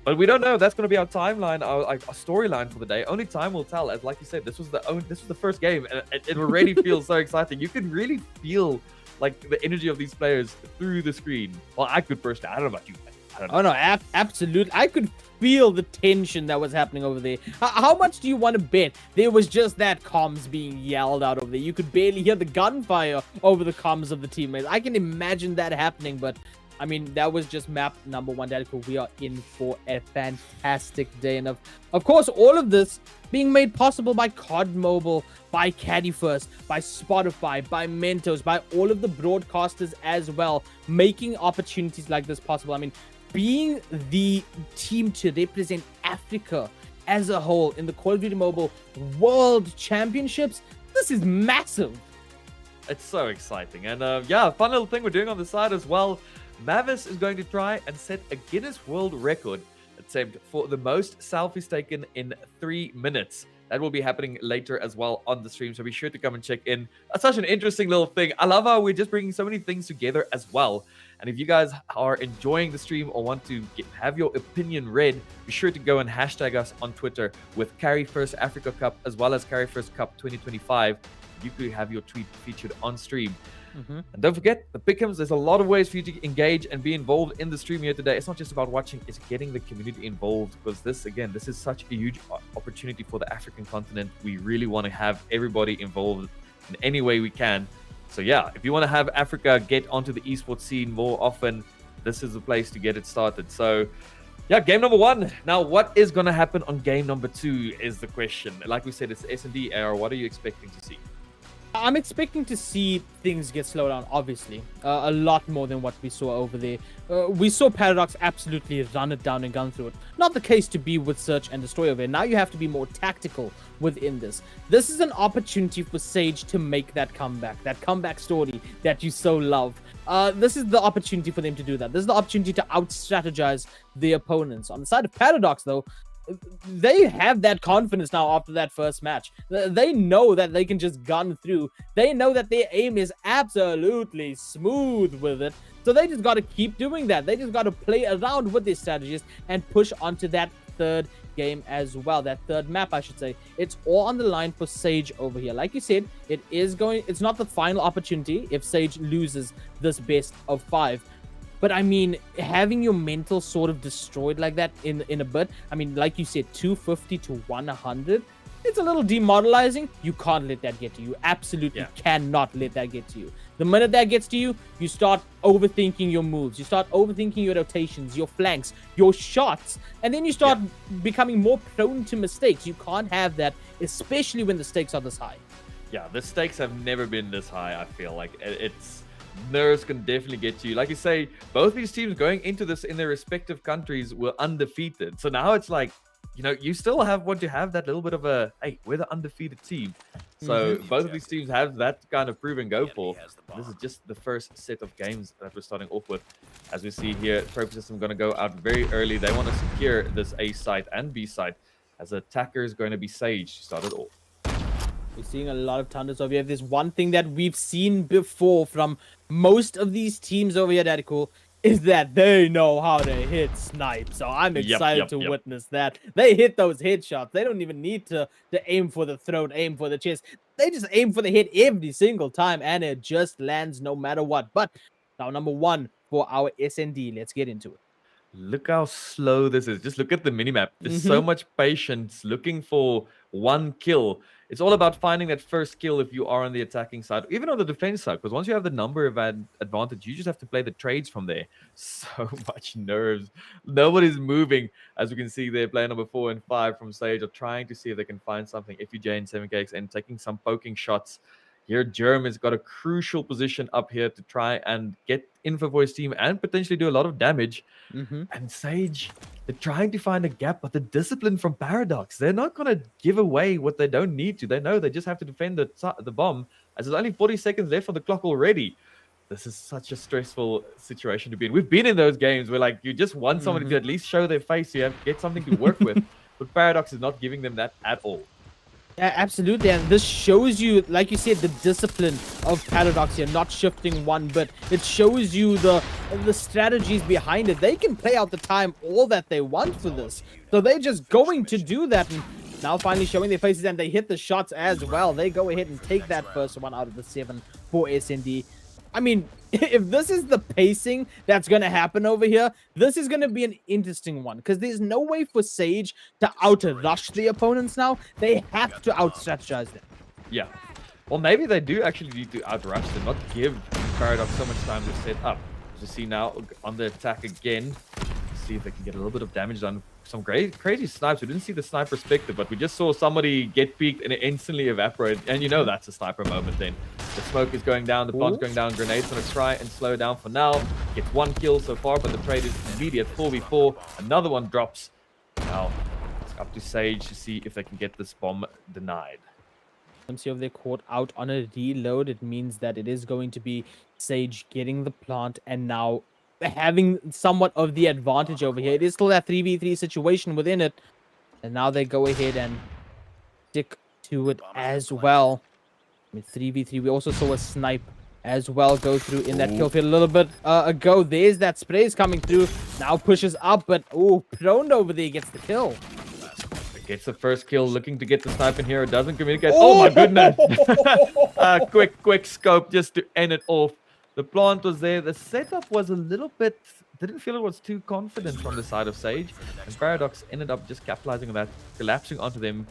But we don't know. That's going to be our timeline, our storyline for the day. Only time will tell. As like you said, this was the first game, and it already feels so exciting. You can really feel like the energy of these players through the screen. Well, I could personally. I don't know about you. I don't know. Oh no, absolutely. I could feel the tension that was happening over there. How much do you want to bet there was just that comms being yelled out over there? You could barely hear the gunfire over the comms of the teammates. I can imagine that happening, but I mean, that was just map number 1, Daddy. We are in for a fantastic day. And of course, all of this being made possible by COD Mobile, by Carry1st, by Spotify, by Mentos, by all of the broadcasters as well, making opportunities like this possible. I mean, being the team to represent Africa as a whole in the Call of Duty Mobile World Championships, this is massive. It's so exciting. And yeah, fun little thing we're doing on the side as well. Mavis is going to try and set a Guinness World Record attempt for the most selfies taken in 3 minutes. That will be happening later as well on the stream, so be sure to come and check in. That's such an interesting little thing. I love how we're just bringing so many things together as well. And if you guys are enjoying the stream or want to have your opinion read, be sure to go and hashtag us on Twitter with Carry1st Africa Cup as well as Carry1st Cup 2025. You could have your tweet featured on stream. And don't forget, the pick'ems, there's a lot of ways for you to engage and be involved in the stream here today. It's not just about watching, it's getting the community involved, because this is such a huge opportunity for the African continent. We really want to have everybody involved in any way we can. So yeah, if you want to have Africa get onto the esports scene more often, this is the place to get it started. So yeah, game number 1. Now, what is going to happen on game number 2 is the question. Like we said, it's the S&D era. What are you expecting to see? I'm expecting to see things get slowed down, obviously. A lot more than what we saw over there. We saw Paradox absolutely run it down and gun through it. Not the case to be with Search and Destroy over there. Now you have to be more tactical within this. This is an opportunity for Sage to make that comeback story that you so love. This is the opportunity for them to do that. This is the opportunity to out-strategize the opponents. On the side of Paradox, though, they have that confidence now after that first match. They know that they can just gun through. They know that their aim is absolutely smooth with it. So they just got to keep doing that. They just got to play around with their strategies and push onto that third game as well. That third map, I should say. It's all on the line for Sage over here. Like you said, it's not the final opportunity if Sage loses this best of 5. But I mean, having your mental sort of destroyed like that in a bit, I mean, like you said, 250 to 100, it's a little demoralizing. You can't let that get to you. Absolutely cannot let that get to you. The minute that gets to you, you start overthinking your moves. You start overthinking your rotations, your flanks, your shots, and then you start becoming more prone to mistakes. You can't have that, especially when the stakes are this high. Yeah, the stakes have never been this high, I feel like. Nerves can definitely get to you. Like you say, both these teams going into this in their respective countries were undefeated. So now it's like, you know, you still want to have that little bit of a, hey, we're the undefeated team. So both of these teams have that kind of prove and go for. This is just the first set of games that we're starting off with. As we see here, Trophy System going to go out very early. They want to secure this A site and B site, as attacker is going to be Sage to start it off. We're seeing a lot of Thunders over here. There's one thing that we've seen before from most of these teams over here, Daddy Cool, is that they know how to hit snipe. So I'm excited to witness that. They hit those headshots. They don't even need to aim for the throat, aim for the chest. They just aim for the hit every single time, and it just lands no matter what. But now number 1 for our SND. Let's get into it. Look how slow this is. Just look at the minimap. There's so much patience looking for one kill. It's all about finding that first kill if you are on the attacking side, even on the defense side, because once you have the number of advantage, you just have to play the trades from there. So much nerves. Nobody's moving. As we can see there, player number 4 and 5 from Sage are trying to see if they can find something. FUJ and 7KX and taking some poking shots. Here, Germ has got a crucial position up here to try and get info for his team and potentially do a lot of damage. And Sage, they're trying to find a gap, but the discipline from Paradox, they're not going to give away what they don't need to. They know they just have to defend the bomb, as there's only 40 seconds left on the clock already. This is such a stressful situation to be in. We've been in those games where, like, you just want somebody to at least show their face, so you get something to work with. But Paradox is not giving them that at all. Yeah, absolutely, and this shows you, like you said, the discipline of Paradox here, not shifting one bit. It shows you the strategies behind it. They can play out the time all that they want for this, so they're just going to do that. And now finally showing their faces, and they hit the shots as well. They go ahead and take that first one out of the 7 for SND. I mean, if this is the pacing that's going to happen over here, this is going to be an interesting one, because there's no way for Sage to out-rush the opponents now. They have to out-strategize them. Yeah. Well, maybe they do actually need to outrush them, not give Paradox so much time to set up. As you see now on the attack again, see if they can get a little bit of damage done. Some great, crazy snipes. We didn't see the sniper perspective, but we just saw somebody get peeked and it instantly evaporated. And you know that's a sniper moment then. The smoke is going down, the plant's going down, Grenade's going to try and slow down for now. Gets 1 kill so far, but the trade is immediate. 4v4. Another one drops. Now, it's up to Sage to see if they can get this bomb denied. See if they're caught out on a reload. It means that it is going to be Sage getting the plant and now having somewhat of the advantage over here. It is still that 3v3 situation within it. And now they go ahead and stick to it as well. I mean, 3v3. We also saw a snipe as well go through in that kill field a little bit ago. There's that sprays coming through. Now pushes up, but prone over there gets the kill. Gets the first kill, looking to get the snipe in here. Doesn't communicate. Oh my goodness! Quick scope just to end it off. The plant was there. The setup was a little bit... Didn't feel it was too confident from the side of Sage. And Paradox ended up just capitalizing on that, collapsing onto them,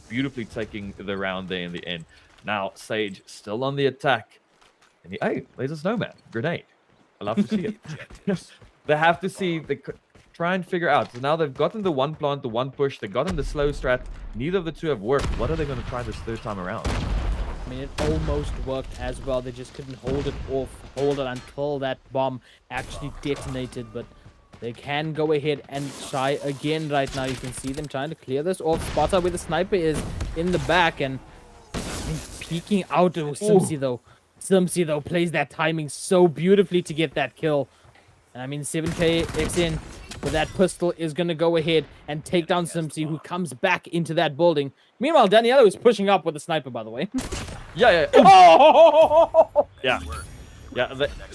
beautifully taking the round there in the end. Now, Sage still on the attack. And hey, there's a snowman. Grenade. I love to see it. They have to see... Try and figure out. So now they've gotten the 1 plant, the 1 push. They've gotten the slow strat. Neither of the 2 have worked. What are they going to try this 3rd time around? I mean, it almost worked as well. They just couldn't hold it until that bomb actually detonated. But they can go ahead and try again right now. You can see them trying to clear this off. Spotter where the sniper is in the back and peeking out. Simsy though plays that timing so beautifully to get that kill. And I mean, 7K XN with that pistol is going to go ahead and take down Simsy, who comes back into that building. Meanwhile, Daniela is pushing up with the sniper, by the way. Yeah. Oh! Yeah,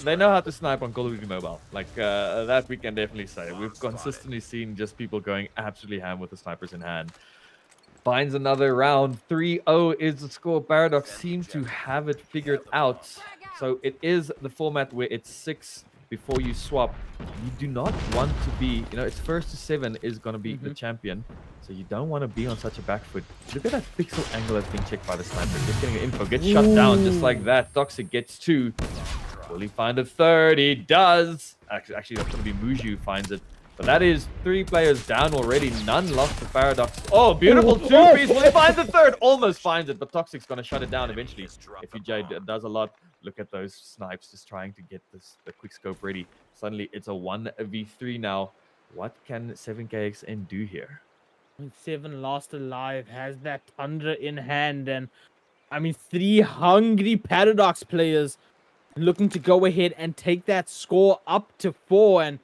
they know how to snipe on Call of Duty Mobile. Like, that we can definitely say. We've consistently seen just people going absolutely ham with the snipers in hand. Finds another round. 3-0 is the score. Paradox seems to have it figured out. So it is the format where it's 6 before you swap. You do not want to be, it's 1st to 7 is going to be the champion. So you don't want to be on such a back foot. Look at that pixel angle that's being checked by the sniper. Just getting info. Gets shut down just like that. Toxic gets 2. Will he find a 3rd? He does. Actually, that's going to be Muju who finds it. But that is 3 players down already. None lost to Paradox. Oh, beautiful 2-piece. Will he find the 3rd? Almost finds it, but Toxic's going to shut it down eventually. FUJ does a lot. Look at those snipes just trying to get the quick scope ready. Suddenly, it's a 1v3 now. What can 7KXN do here? 7 last alive, has that Tundra in hand, and I mean, 3 hungry Paradox players looking to go ahead and take that score up to 4. And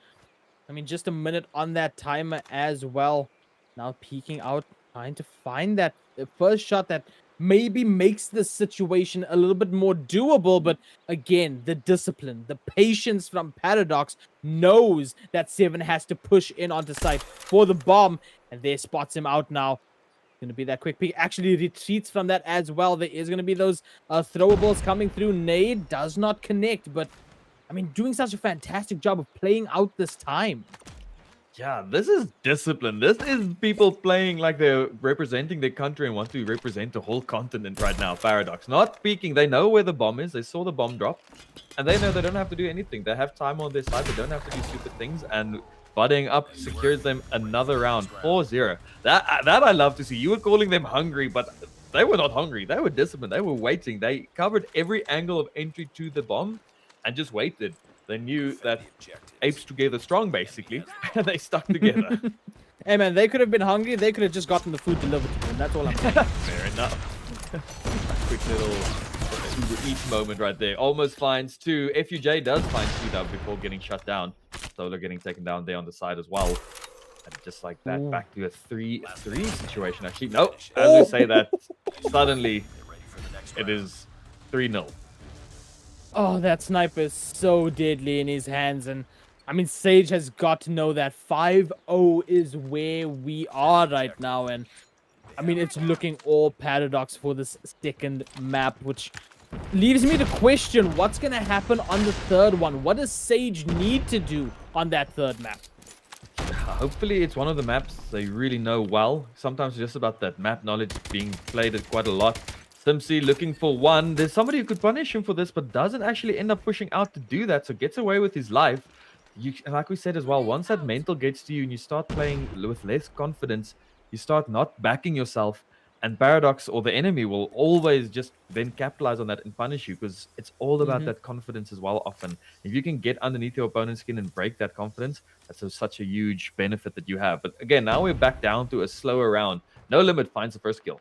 I mean, just a minute on that timer as well. Now peeking out, trying to find that first shot that maybe makes the situation a little bit more doable. But again, the discipline, the patience from Paradox knows that 7 has to push in onto site for the bomb. And there spots him out now. Going to be that quick peek. Actually retreats from that as well. There is going to be those throwables coming through. Nade does not connect, but I mean, doing such a fantastic job of playing out this time. Yeah, this is discipline. This is people playing like they're representing their country and want to represent the whole continent right now. Paradox. Not peeking. They know where the bomb is. They saw the bomb drop. And they know they don't have to do anything. They have time on their side. They don't have to do stupid things. And buddying up secures them another round. 4-0. That I love to see. You were calling them hungry, but they were not hungry. They were disciplined. They were waiting. They covered every angle of entry to the bomb and just waited. They knew that apes together strong, basically, and they stuck together. Hey, man, they could have been hungry. They could have just gotten the food delivered to them. That's all I'm saying. Fair enough. Quick little Uber Eats moment right there. Almost finds 2. FUJ does find 2 though before getting shut down. Solar getting taken down there on the side as well. And just like that, back to a 3-3 situation. Actually, no, as we say that, suddenly it is 3-0. Oh, that sniper is so deadly in his hands. And I mean, Sage has got to know that 5-0 is where we are right now. And I mean, it's looking all Paradox for this second map, which leaves me to question what's going to happen on the third one. What does Sage need to do on that third map? Hopefully it's one of the maps they really know well. Sometimes it's just about that map knowledge being played at quite a lot. Simsi looking for one. There's somebody who could punish him for this, but doesn't actually end up pushing out to do that, so gets away with his life. And like we said as well, once that mental gets to you and you start playing with less confidence, you start not backing yourself, and Paradox or the enemy will always just then capitalize on that and punish you, because it's all about that confidence as well often. If you can get underneath your opponent's skin and break that confidence, that's such a huge benefit that you have. But again, now we're back down to a slower round. No Limit finds the first kill.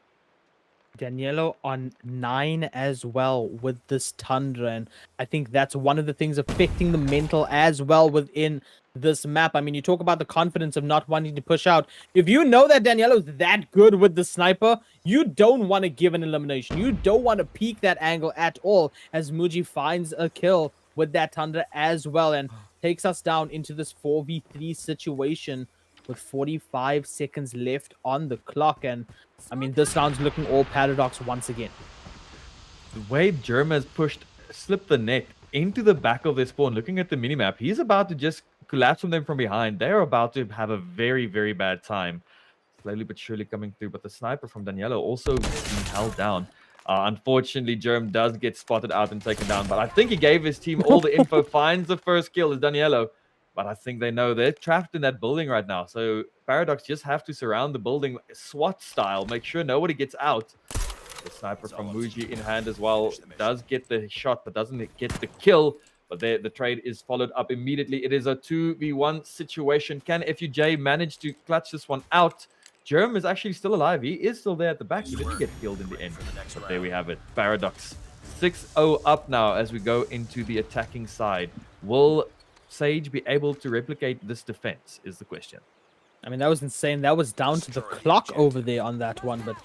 Daniello on 9 as well with this Tundra, and I think that's one of the things affecting the mental as well within this map. I mean, you talk about the confidence of not wanting to push out. If you know that Daniello's that good with the sniper, you don't want to give an elimination. You don't want to peek that angle at all, as Muji finds a kill with that Tundra as well and takes us down into this 4v3 situation with 45 seconds left on the clock. And I mean, this round's looking all Paradox once again. The way Germ has slipped the net into the back of their spawn, looking at the minimap, he's about to just collapse from them from behind. They're about to have a very, very bad time. Slowly but surely coming through, but the sniper from Daniello also being held down. Unfortunately, Germ does get spotted out and taken down, but I think he gave his team all the info, finds the first kill as Daniello. But I think they know they're trapped in that building right now. So Paradox just have to surround the building SWAT style, make sure nobody gets out. The sniper from Muji in hand as well does get the shot, but doesn't get the kill. But the trade is followed up immediately. It is a 2v1 situation. Can FUJ manage to clutch this one out? Germ is actually still alive. He is still there at the back. He didn't get killed in the end. But there we have it. Paradox 6-0 up now as we go into the attacking side. Will Sage be able to replicate this defense is the question. I mean, that was insane. That was down to the clock over there on that one. But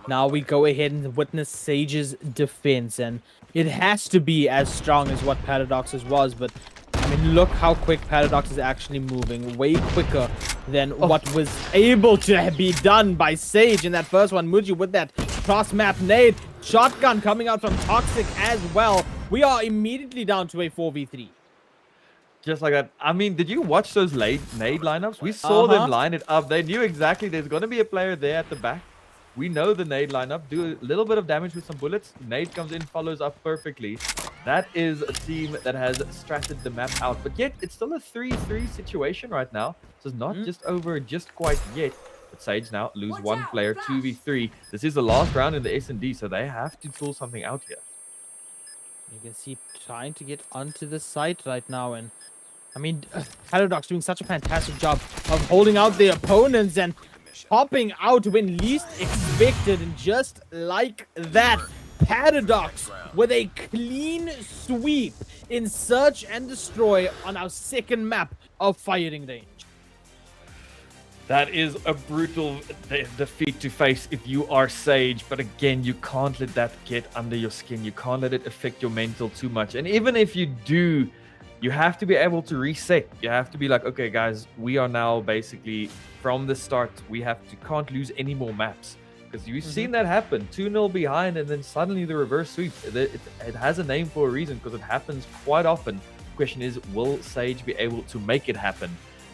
now we go ahead and witness Sage's defense. And it has to be as strong as what Paradox's was. But I mean, look how quick Paradox is actually moving. Way quicker than what was able to be done by Sage in that first one. Muji with that cross-map nade. Shotgun coming out from Toxic as well. We are immediately down to a 4v3. Just like that. I mean, did you watch those nade lineups? We saw them line it up. They knew exactly there's going to be a player there at the back. We know the nade lineup. Do a little bit of damage with some bullets. Nade comes in, follows up perfectly. That is a team that has stratted the map out. But yet, it's still a 3-3 situation right now. So it's not just over just quite yet. But Sage now lose one player, 2v3. This is the last round in the S&D, so they have to pull something out here. You can see trying to get onto the site right now, and I mean, Paradox doing such a fantastic job of holding out their opponents and popping out when least expected. And just like that, Paradox with a clean sweep in Search and Destroy on our second map of Firing Range. That is a brutal defeat to face if you are Sage. But again, you can't let that get under your skin. You can't let it affect your mental too much. And even if you do, you have to be able to reset. You have to be like, okay, guys, we are now basically from the start. Can't lose any more maps. Because you've seen that happen. 2-0 behind and then suddenly the reverse sweep. It has a name for a reason because it happens quite often. The question is, will Sage be able to make it happen?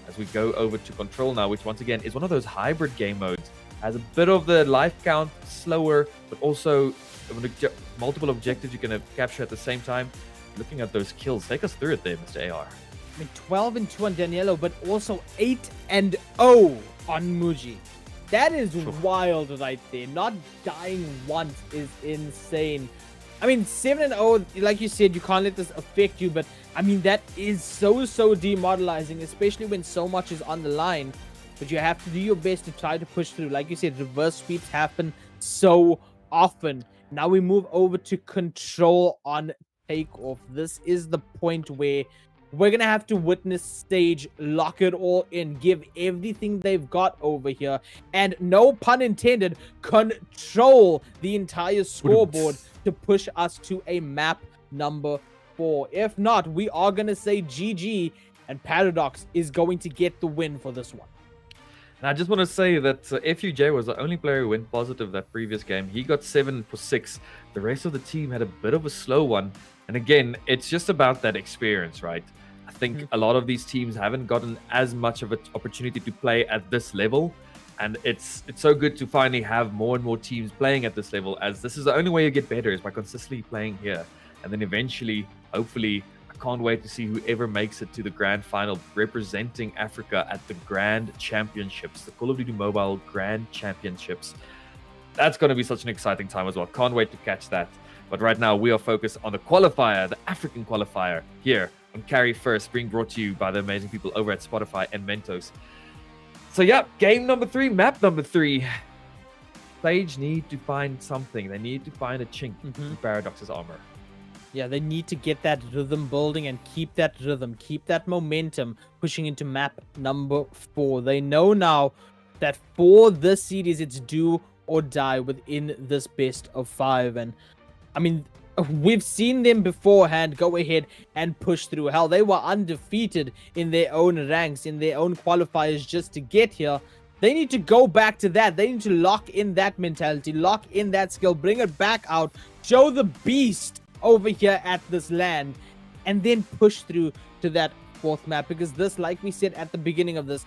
As we go over to Control now, which once again is one of those hybrid game modes. Has a bit of the life count slower, but also multiple objectives you can capture at the same time. Looking at those kills, take us through it there, Mr. AR. I mean, 12-2 on Daniello, but also 8-0 on Muji. That is wild right there. Not dying once is insane. I mean, 7-0, like you said, you can't let this affect you, but I mean, that is so demoralizing, especially when so much is on the line. But you have to do your best to try to push through. Like you said, reverse sweeps happen so often. Now we move over to Control on Takeoff. This is the point where we're going to have to witness Stage lock it all in, give everything they've got over here, and no pun intended, control the entire scoreboard to push us to a map number 4. If not, we are going to say GG, and Paradox is going to get the win for this one. And I just want to say that FUJ was the only player who went positive that previous game. He got 7 for 6. The rest of the team had a bit of a slow one. And again, it's just about that experience, right? I think a lot of these teams haven't gotten as much of an opportunity to play at this level. And it's so good to finally have more and more teams playing at this level, as this is the only way you get better, is by consistently playing here. And then eventually, hopefully, I can't wait to see whoever makes it to the grand final representing Africa at the Grand Championships, the Call of Duty Mobile Grand Championships. That's going to be such an exciting time as well. Can't wait to catch that. But right now, we are focused on the qualifier, the African qualifier, here on Carry1st, being brought to you by the amazing people over at Spotify and Mentos. So yeah, game number 3, map number 3. Sage need to find something. They need to find a chink in Paradox's armor. Yeah, they need to get that rhythm building and keep that rhythm, keep that momentum pushing into map number 4. They know now that for this series, it's do or die within this best of 5. And I mean, we've seen them beforehand go ahead and push through. Hell, they were undefeated in their own ranks, in their own qualifiers just to get here. They need to go back to that. They need to lock in that mentality, lock in that skill, bring it back out, show the beast over here at this land, and then push through to that 4th map, because this, like we said at the beginning of this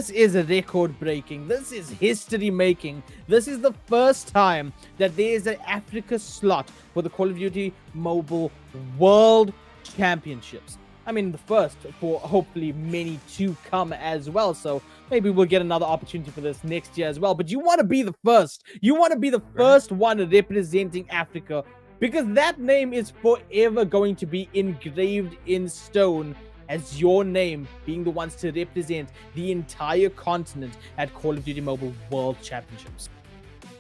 is a record breaking, this is history making. This is the first time that there is an Africa slot for the Call of Duty Mobile World Championships. I mean, the first for hopefully many to come as well. So maybe we'll get another opportunity for this next year as well. But you want to be the first. You want to be the first one representing Africa, because that name is forever going to be engraved in stone as your name being the ones to represent the entire continent at Call of Duty Mobile World Championships.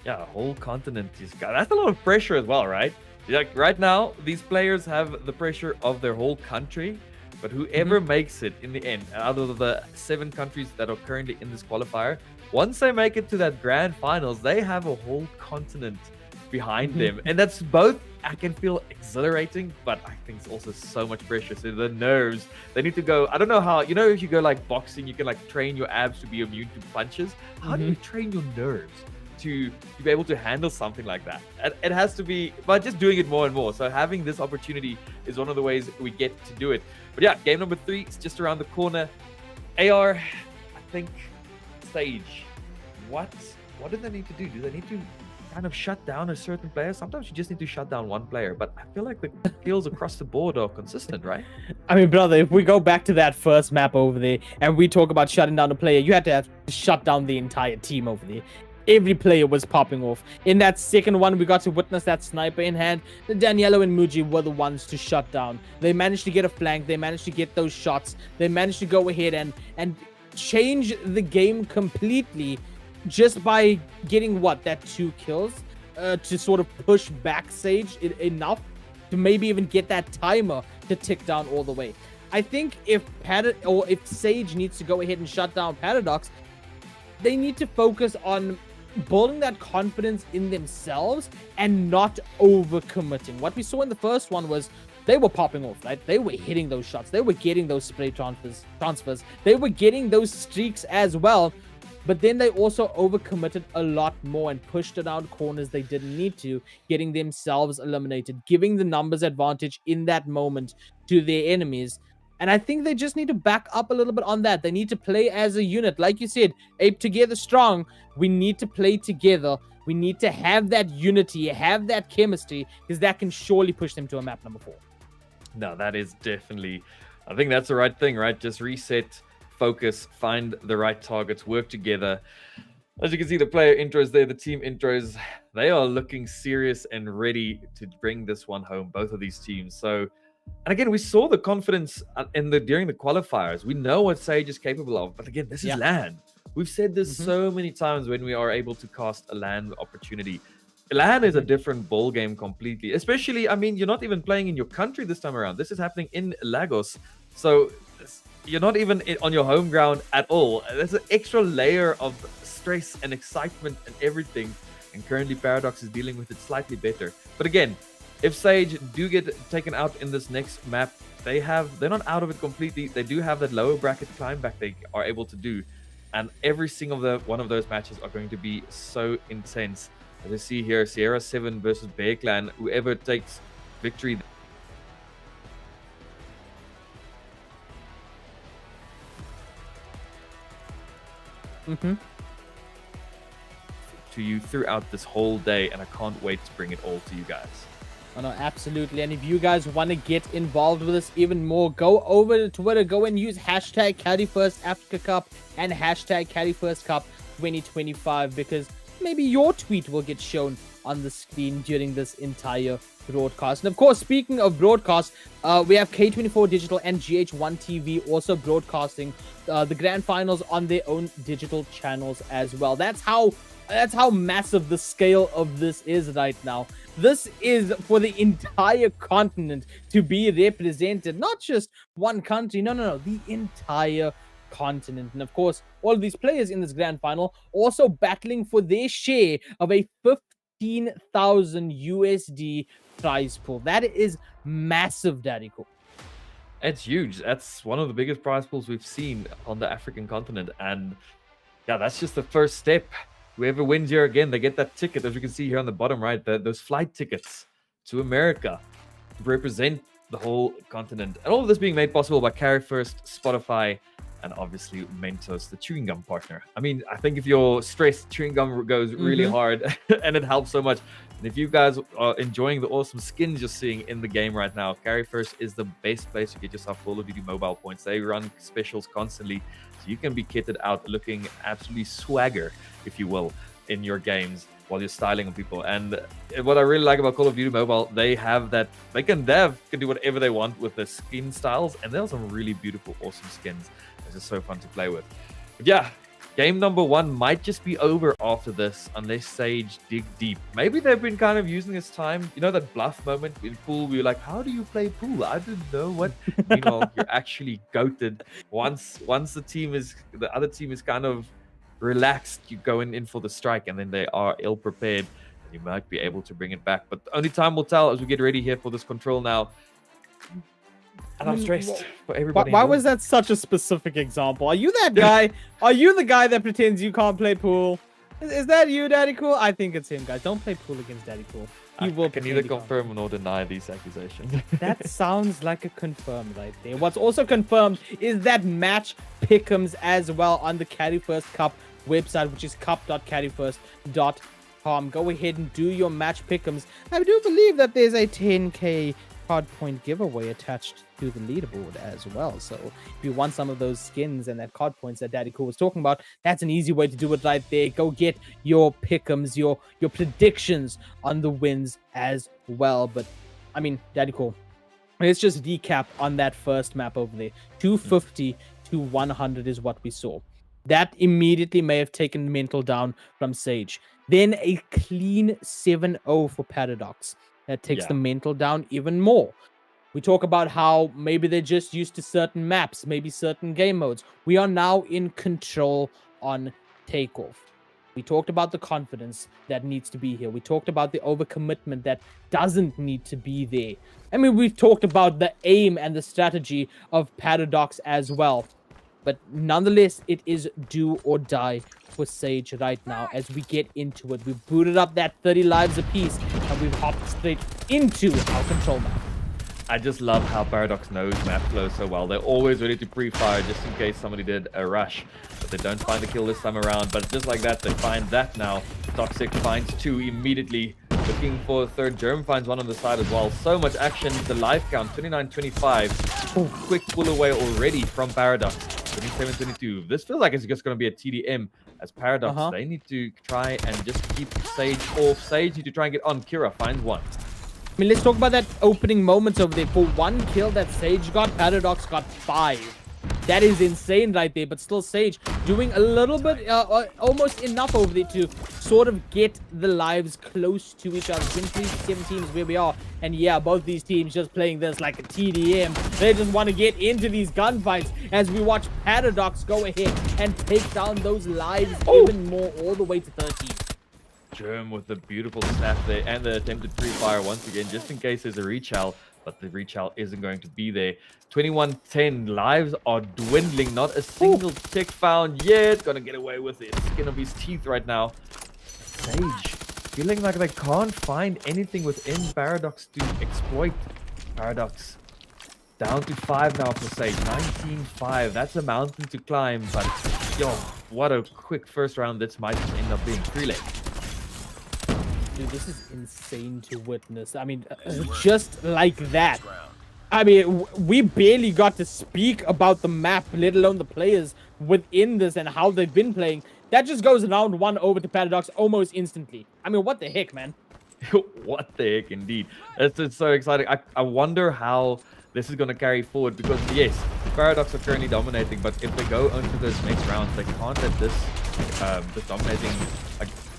Yeah, a whole continent is got. That's a lot of pressure as well, right? Like right now, these players have the pressure of their whole country, but whoever makes it in the end, out of the 7 countries that are currently in this qualifier, once they make it to that grand finals, they have a whole continent behind them, and that's both, I can feel, exhilarating, but I think it's also so much pressure. So the nerves, they need to go. I don't know how, you know, if you go like boxing, you can like train your abs to be immune to punches. How do you train your nerves to be able to handle something like that? It has to be by just doing it more and more. So having this opportunity is one of the ways we get to do it. But yeah, game number 3 is just around the corner. AR, I think, Stage, what do they need to do? Do they need to kind of shut down a certain player? Sometimes you just need to shut down one player, but I feel like the skills across the board are consistent, right? I mean, brother, if we go back to that first map over there and we talk about shutting down a player, you had to have to shut down the entire team over there. Every player was popping off. In that second one, we got to witness that sniper in hand. Daniello and Muji were the ones to shut down. They managed to get a flank. They managed to get those shots. They managed to go ahead and change the game completely, just by getting that 2 kills to sort of push back Sage enough to maybe even get that timer to tick down all the way. I think if Sage needs to go ahead and shut down Paradox, they need to focus on building that confidence in themselves and not overcommitting. What we saw in the first one was they were popping off, right? They were hitting those shots. They were getting those spray transfers. They were getting those streaks as well. But then they also overcommitted a lot more and pushed around corners they didn't need to, getting themselves eliminated, giving the numbers advantage in that moment to their enemies. And I think they just need to back up a little bit on that. They need to play as a unit. Like you said, ape together strong. We need to play together. We need to have that unity, have that chemistry, because that can surely push them to a map number 4. No, that is definitely, I think that's the right thing, right? Just reset, focus, find the right targets, work together. As you can see, the player intros there, the team intros, they are looking serious and ready to bring this one home, both of these teams. So, and again, we saw the confidence during the qualifiers. We know what Sage is capable of, but again, this is LAN. We've said this so many times when we are able to cast a LAN opportunity. LAN is a different ball game completely, especially, I mean, you're not even playing in your country this time around. This is happening in Lagos. So you're not even on your home ground at all. There's an extra layer of stress and excitement and everything. And currently Paradox is dealing with it slightly better. But again, if Sage do get taken out in this next map, they're not out of it completely. They do have that lower bracket climb back they are able to do. And every single one of those matches are going to be so intense. As you see here, Sierra 7 versus Bear Clan. Whoever takes victory to you throughout this whole day, and I can't wait to bring it all to you guys. Oh, no, absolutely. And if you guys want to get involved with us even more, go over to Twitter, go and use hashtag Carry1st Africa Cup and hashtag Carry1st Cup 2025, because maybe your tweet will get shown on the screen during this entire broadcast. And of course, speaking of broadcast, we have K24 Digital and GH1 TV also broadcasting the grand finals on their own digital channels as well. That's how massive the scale of this is right now. This is for the entire continent to be represented, not just one country. No, the entire continent. And of course, all of these players in this grand final also battling for their share of a 15,000 USD prize pool. That is massive, Daddy Cool. It's huge. That's one of the biggest prize pools we've seen on the African continent. And yeah, that's just the first step. Whoever wins here again, they get that ticket, as you can see here on the bottom right, those flight tickets to America to represent the whole continent. And all of this being made possible by Carry1st, Spotify, and obviously Mentos, the chewing gum partner. I mean, I think if you're stressed, chewing gum goes really hard and it helps so much. And if you guys are enjoying the awesome skins you're seeing in the game right now, Carry1st is the best place to get yourself Call of Duty mobile points. They run specials constantly, so you can be kitted out looking absolutely swagger, if you will, in your games while you're styling on people. And what I really like about Call of Duty Mobile, they have that, they can do whatever they want with the skin styles, and there are some really beautiful, awesome skins. It's just so fun to play with. But yeah, game number 1 might just be over after this, unless Sage dig deep. Maybe they've been kind of using this time, you know, that bluff moment in pool, we were like, how do you play pool? I didn't know what, you know, you're actually goated. Once the other team is kind of relaxed, you go in for the strike, and then they are ill prepared. You might be able to bring it back, but only time will tell as we get ready here for this control now. And I'm stressed for everybody. Why was that such a specific example? Are you that guy? Are you the guy that pretends you can't play pool? Is that you, Daddy Cool? I think it's him, guys. Don't play pool against Daddy Cool. I can neither confirm nor deny these accusations. That sounds like a confirmed right there. What's also confirmed is that match pick'ems as well on the Carry1st Cup website, which is cup.carry1st.com. Go ahead and do your match pick'ems. I do believe that there's a 10k card point giveaway attached to the leaderboard as well. So if you want some of those skins and that card points that Daddy Cool was talking about, that's an easy way to do it right there. Go get your pick'ems, your predictions on the wins as well. But I mean, Daddy Cool, let's just recap on that first map over there. 250 to 100 is what we saw. That immediately may have taken mental down from Sage. Then a clean 7-0 for Paradox. That takes the mental down even more. We talk about how maybe they're just used to certain maps, maybe certain game modes. We are now in control on takeoff. We talked about the confidence that needs to be here. We talked about the overcommitment that doesn't need to be there. I mean, we've talked about the aim and the strategy of Paradox as well. But nonetheless, it is do or die for Sage right now as we get into it. We've booted up that 30 lives apiece, and we've hopped straight into our control map. I just love how Paradox knows map flow so well. They're always ready to pre-fire just in case somebody did a rush. But they don't find the kill this time around. But just like that, they find that now. Toxic finds 2 immediately. Looking for a third. Germ finds 1 on the side as well. So much action. The life count, 29-25. Oh, quick pull away already from Paradox. 27-22. This feels like it's just going to be a TDM as Paradox. They need to try and just keep Sage off. Sage need to try and get on. Kira finds 1. I mean, let's talk about that opening moments over there. For 1 kill that Sage got, Paradox got 5. That is insane right there, but still Sage doing a little bit, almost enough over there to sort of get the lives close to each other. 17 is where we are, and yeah, both these teams just playing this like a TDM. They just want to get into these gunfights as we watch Paradox go ahead and take down those lives even more, all the way to 13. Germ with the beautiful snap there and the attempted free fire once again, just in case there's a rechal, but the rechal isn't going to be there. 21-10, lives are dwindling, not a single tick found yet. Gonna get away with it, skin of his teeth right now. Sage feeling like they can't find anything within Paradox to exploit. Paradox down to 5 now for Sage, 19-5. That's a mountain to climb, but yo, what a quick first round. This might just end up being 3-leg. Dude, this is insane to witness. I mean, just like that. I mean, we barely got to speak about the map, let alone the players within this and how they've been playing. That just goes round 1 over to Paradox almost instantly. I mean, what the heck, man? What the heck, indeed. It's so exciting. I wonder how this is going to carry forward, because, yes, Paradox are currently dominating, but if they go into those next rounds, they can't let this dominating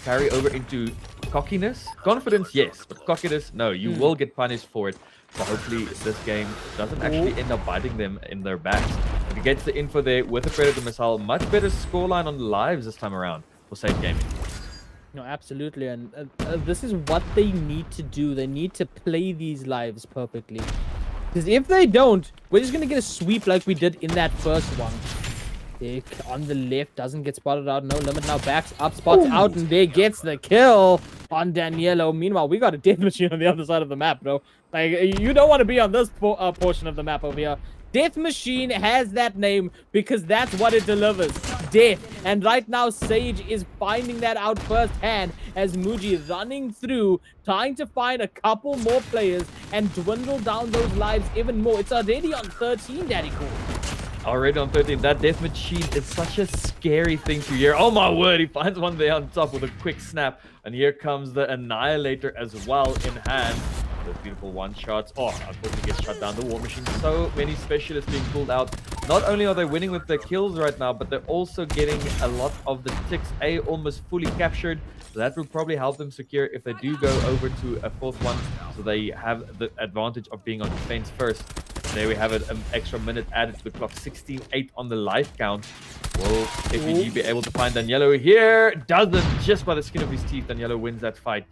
carry over into cockiness. Confidence, yes, but cockiness, no. You will get punished for it. So hopefully this game doesn't actually end up biting them in their backs. But he gets the info there with a Predator missile. Much better scoreline on the lives this time around for Sage Gaming. No, absolutely. And this is what they need to do. They need to play these lives perfectly. Because if they don't, we're just going to get a sweep like we did in that first one. Dick on the left doesn't get spotted out. No limit now. Backs up, spots out, and there gets the kill on Danielo. Meanwhile, we got a death machine on the other side of the map, bro. Like, you don't want to be on this portion of the map over here. Death Machine has that name because that's what it delivers. Death. And right now, Sage is finding that out firsthand as Muji running through, trying to find a couple more players and dwindle down those lives even more. It's already on 13, Daddy Cool. Already on 13. That Death Machine is such a scary thing to hear. Oh my word, he finds one there on top with a quick snap. And here comes the Annihilator as well in hand. Those beautiful one-shots. Oh, unfortunately gets shut down. The War Machine. So many specialists being pulled out. Not only are they winning with their kills right now, but they're also getting a lot of the ticks A almost fully captured. So that will probably help them secure if they do go over to a 4th one. So they have the advantage of being on defense first. There we have it, an extra minute added to the clock. 16-8 on the life count. Will FPG be able to find Danielo here? Doesn't, just by the skin of his teeth. Danielo wins that fight.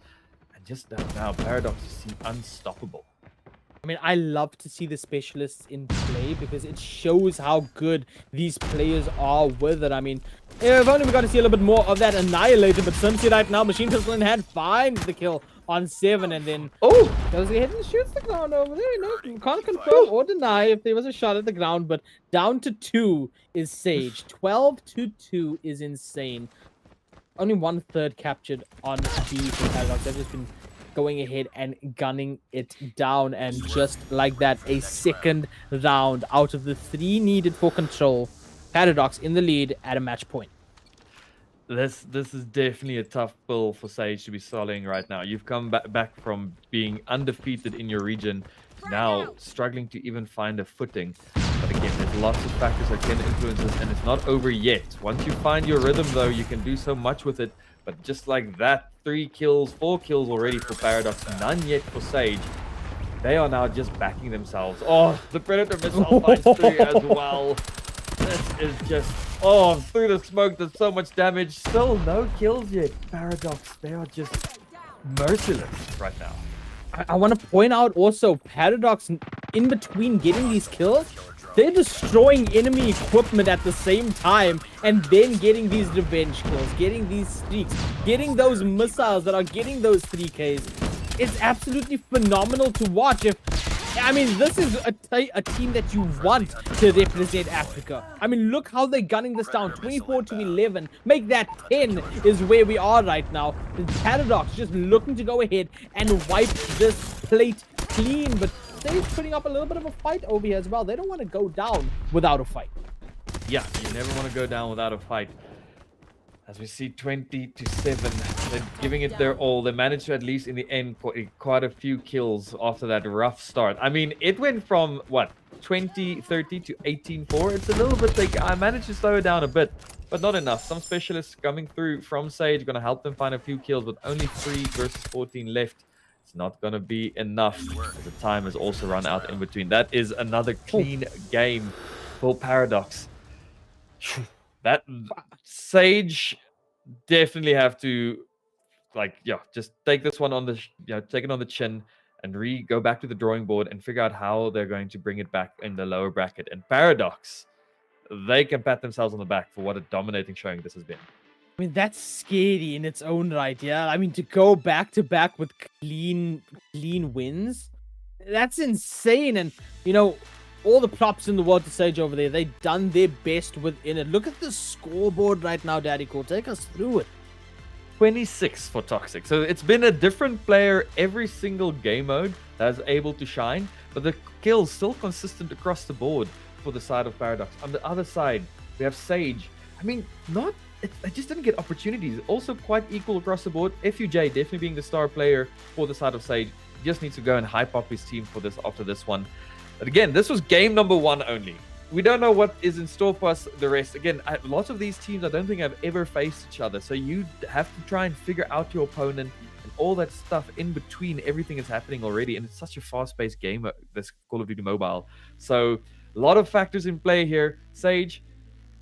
And just now, Paradox seem unstoppable. I mean, I love to see the specialists in play because it shows how good these players are with it. I mean, if only we got to see a little bit more of that Annihilator, but Simpsy right now, machine pistol in hand, finds the kill on 7, and then goes ahead and shoots the ground over there. You know, can't confirm or deny if there was a shot at the ground, but down to 2 is Sage. 12-2 is insane. Only 1/3 captured on B for Paradox. They've just been going ahead and gunning it down, and just like that, a second round out of the 3 needed for control. Paradox in the lead at a match point. This is definitely a tough pill for Sage to be swallowing right now. You've come back from being undefeated in your region, now struggling to even find a footing. But again, there's lots of factors that can influence this, and it's not over yet. Once you find your rhythm, though, you can do so much with it. But just like that, 3 kills, 4 kills already for Paradox, none yet for Sage. They are now just backing themselves. Oh, the Predator missile finds 3 as well. This is just, through the smoke, there's so much damage. Still no kills yet. Paradox, they are just merciless right now. I want to point out also, Paradox, in between getting these kills, they're destroying enemy equipment at the same time, and then getting these revenge kills, getting these streaks, getting those missiles that are getting those 3Ks. It's absolutely phenomenal to watch. I mean, this is a team that you want to represent Africa. I mean, look how they're gunning this down. 24-11. Make that 10 is where we are right now. The Paradox just looking to go ahead and wipe this plate clean. But they're putting up a little bit of a fight over here as well. They don't want to go down without a fight. Yeah, you never want to go down without a fight. As we see 20-7, they're giving it their all. They managed to at least in the end quite a few kills after that rough start. I mean, it went from what 20-30 to 18-4. It's a little bit I managed to slow it down a bit, but not enough. Some specialists coming through from Sage going to help them find a few kills, but only 3 versus 14 left. It's not going to be enough as the time has also run out in between. That is another clean game for Paradox. That Sage definitely have to just take this one on the take it on the chin and go back to the drawing board and figure out how they're going to bring it back in the lower bracket. And Paradox, they can pat themselves on the back for what a dominating showing this has been. I mean, that's scary in its own right, yeah. I mean, to go back to back with clean wins, that's insane. And all the props in the world to Sage over there. They've done their best within it. Look at the scoreboard right now, Daddy Cool. Take us through it. 26 for Toxic. So it's been a different player every single game mode that's able to shine, but the kills still consistent across the board for the side of Paradox. On the other side, we have Sage. I mean, they just didn't get opportunities. Also quite equal across the board. FUJ definitely being the star player for the side of Sage. He just needs to go and hype up his team for this after this one. But again, this was game number 1 only. We don't know what is in store for us the rest. Again, lots of these teams I don't think have ever faced each other. So you have to try and figure out your opponent and all that stuff in between. Everything is happening already. And it's such a fast-paced game, this Call of Duty Mobile. So a lot of factors in play here. Sage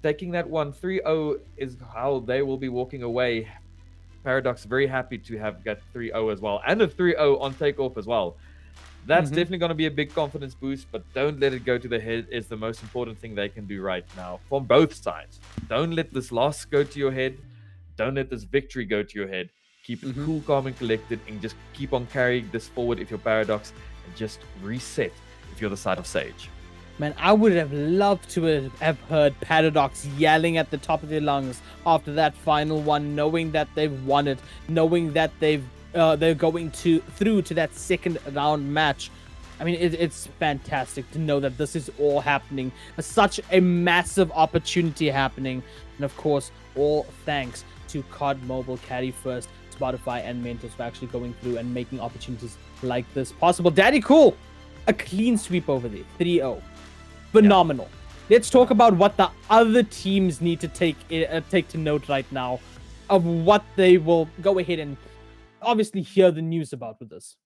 taking that one 3-0 is how they will be walking away. Paradox very happy to have got 3-0 as well. And a 3-0 on takeoff as well. That's definitely going to be a big confidence boost, but don't let it go to the head is the most important thing they can do right now from both sides. Don't let this loss go to your head. Don't let this victory go to your head. Keep it cool, calm, and collected, and just keep on carrying this forward if you're Paradox, and just reset if you're the side of Sage. Man, I would have loved to have heard Paradox yelling at the top of their lungs after that final one, knowing that they've won it, knowing that they're going through to that second round match. I mean, it's fantastic to know that this is all happening. Such a massive opportunity happening. And of course, all thanks to COD Mobile, Carry1st, Spotify, and Mentors for actually going through and making opportunities like this possible. Daddy Cool, a clean sweep over there, 3-0. Phenomenal. Yeah. Let's talk about what the other teams need to take to note right now of what they will go ahead and obviously hear the news about with this.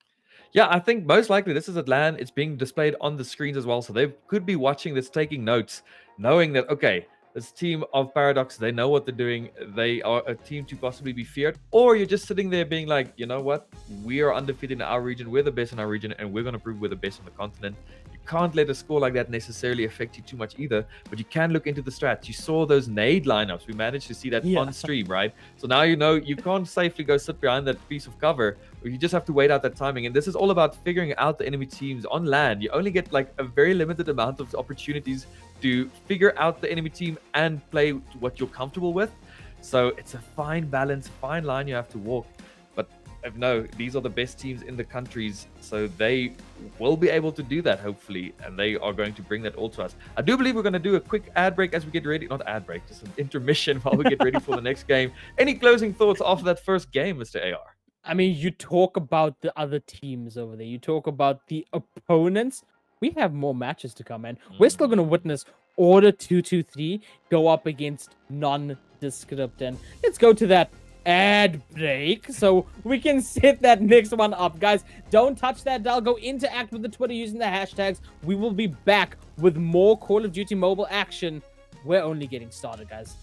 Yeah, I think most likely this is at LAN. It's being displayed on the screens as well. So they could be watching this, taking notes, knowing that, okay, this team of Paradox, they know what they're doing. They are a team to possibly be feared. Or you're just sitting there being like, you know what? We are undefeated in our region. We're the best in our region, and we're going to prove we're the best on the continent. You can't let a score like that necessarily affect you too much either, but you can look into the strats. You saw those nade lineups. We managed to see that on stream, right? So now you know you can't safely go sit behind that piece of cover. You just have to wait out that timing. And this is all about figuring out the enemy teams on land. You only get like a very limited amount of opportunities to figure out the enemy team and play what you're comfortable with. So it's a fine balance, fine line you have to walk. But no, these are the best teams in the countries, so they will be able to do that, hopefully, and they are going to bring that all to us. I do believe we're going to do a quick ad break as we get ready. Not ad break, just an intermission while we get ready for the next game. Any closing thoughts after that first game, Mr. AR? I mean, you talk about the other teams over there. You talk about the opponents. We have more matches to come, and we're still going to witness Order 223 go up against Nondescript. And let's go to that ad break so we can set that next one up. Guys, don't touch that dial. Go interact with the Twitter using the hashtags. We will be back with more Call of Duty Mobile action. We're only getting started, guys.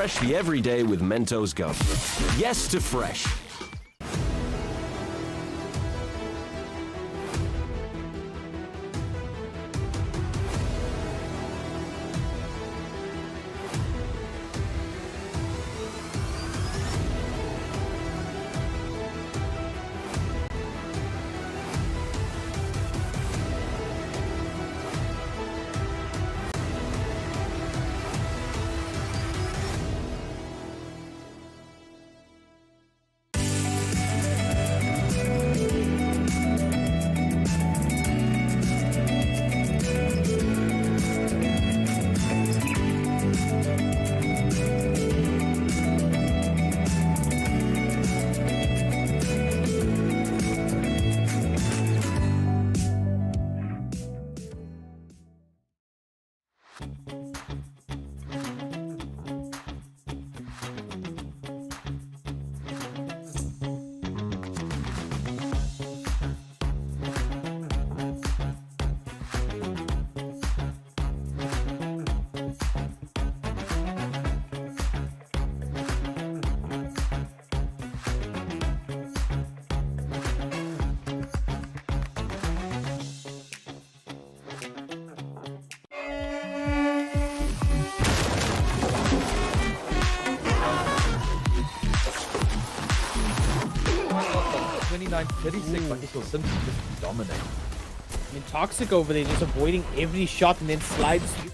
Refresh the everyday with Mentos Gum. Yes to fresh. Michael Simpson just dominate. I mean, Toxic over there just avoiding every shot and then slides through.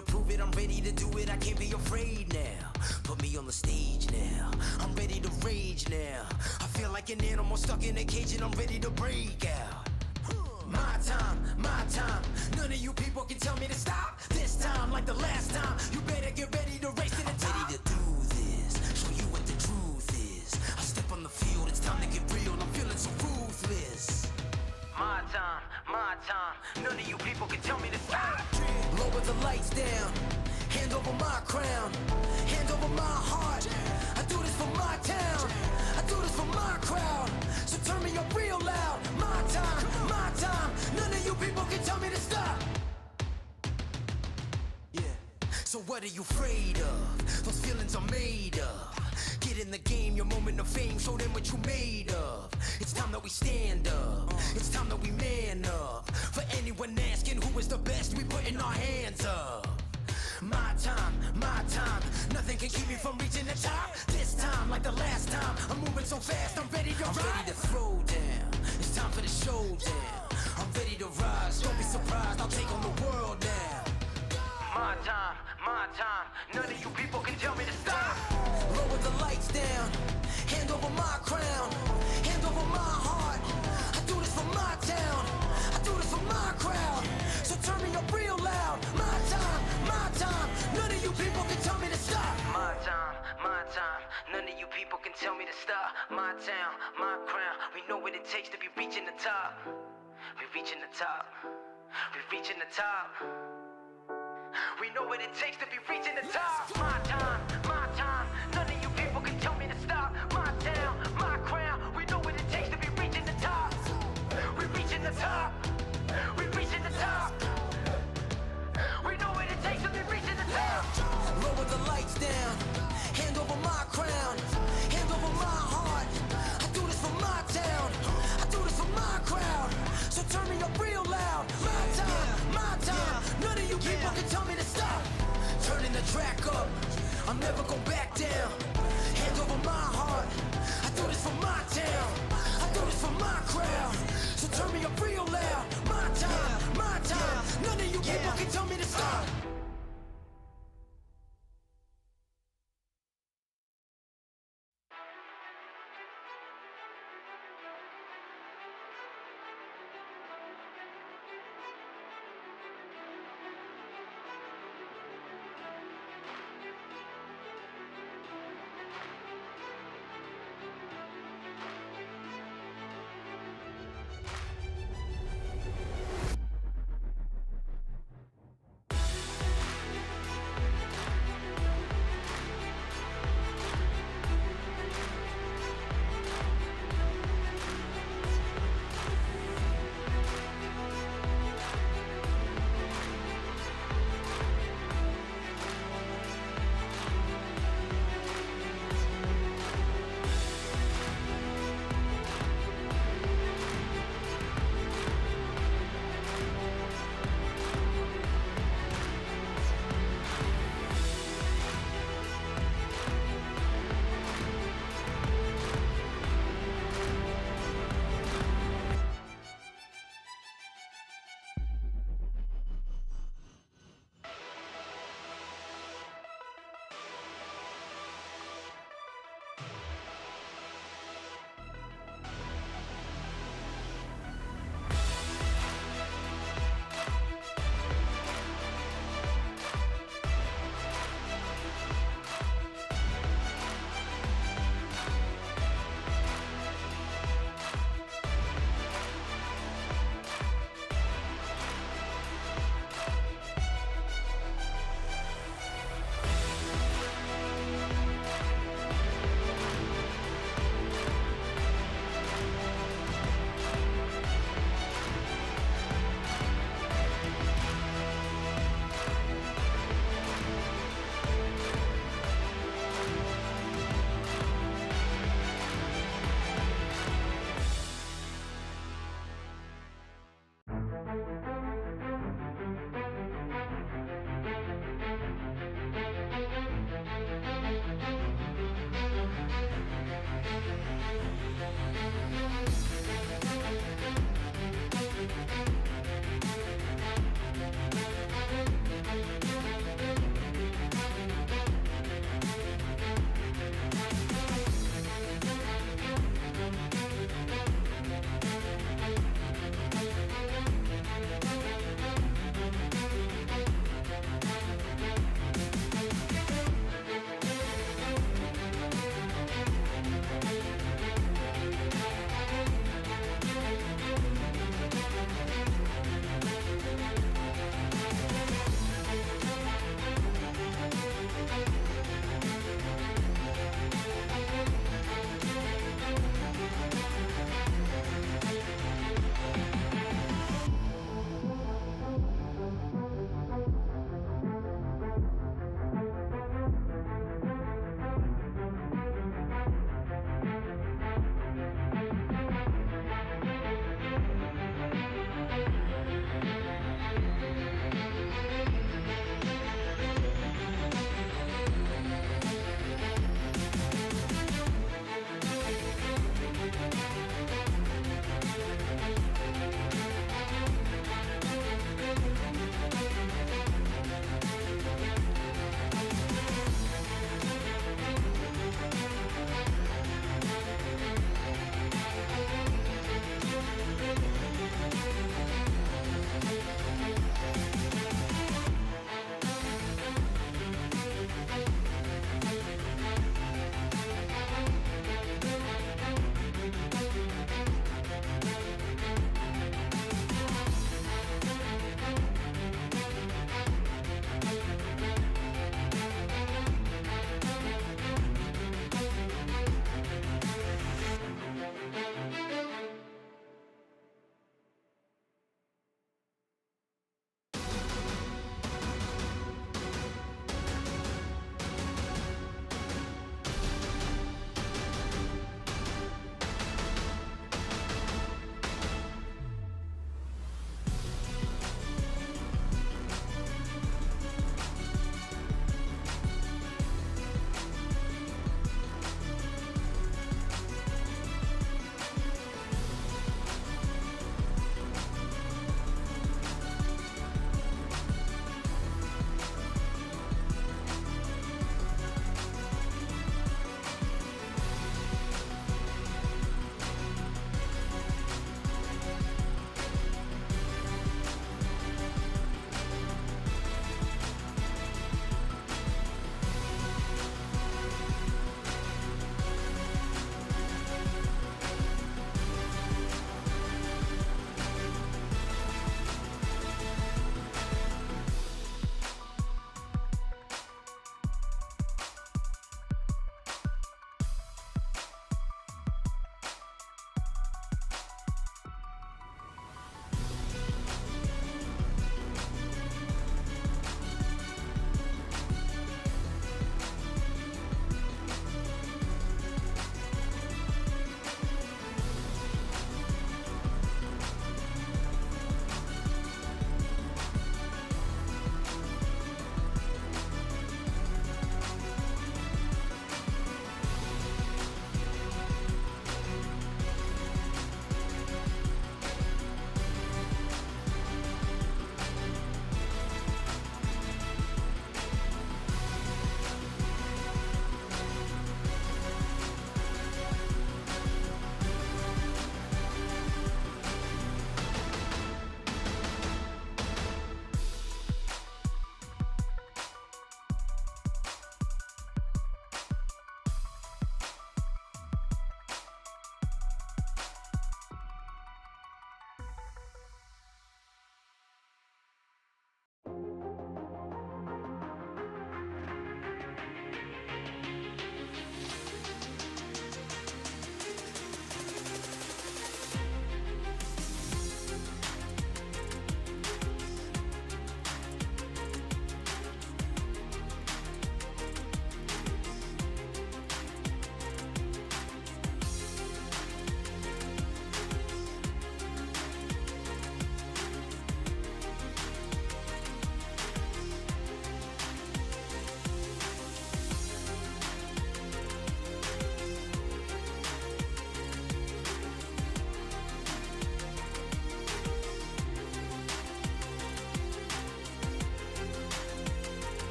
to prove it, I'm ready to do it, I can't be afraid now. Put me on the stage now, I'm ready to rage now. I feel like an animal stuck in a cage and I'm ready to break out. My time, none of you people can tell me to stop. This time, like the last time, you better get ready to race to the top. I'm ready to do this, show you what the truth is. I step on the field, it's time to get real, I'm feeling so ruthless. My time, none of you people can tell me to stop. Lower the lights down, hand over my crown, hand over my heart. I do this for my town, I do this for my crowd. So turn me up real loud. My time, none of you people can tell me to stop. Yeah. So what are you afraid of? Those feelings are made of. Get in the game, your moment of fame, show them what you made of. It's time that we stand up, it's time that we man up. For anyone asking who is the best, we putting our hands up. My time, nothing can keep me from reaching the top. This time, like the last time, I'm moving so fast, I'm ready to ride. I'm ready to throw down, it's time for the showdown. I'm ready to rise, don't be surprised, I'll take on the world now. My time, none of you people can tell me to stop. Lower the lights down, hand over my crown, hand over my heart. I do this for my town, I do this for my crowd. So turn me up real loud. My time, none of you people can tell me to stop. My time, none of you people can tell me to stop. My town, my crown, we know what it takes to be reaching the top. We reaching the top, we reaching the top. We know what it takes to be reaching the top. My time, none of you people can tell me to stop. My town, my crown, we know what it takes to be reaching the top. We reaching the top, we reaching the top. We know what it takes to be reaching the top. Lower the lights down, hand over my crown, hand over my heart. I do this for my town, I do this for my crowd. So turn me up real loud. My time, none of you people can tell me to stop. Turning the track up, I'm never going back down. Hand over my heart, I do this for my town, I do this for my crowd. So turn me up real loud. My time, none of you people can tell me to stop.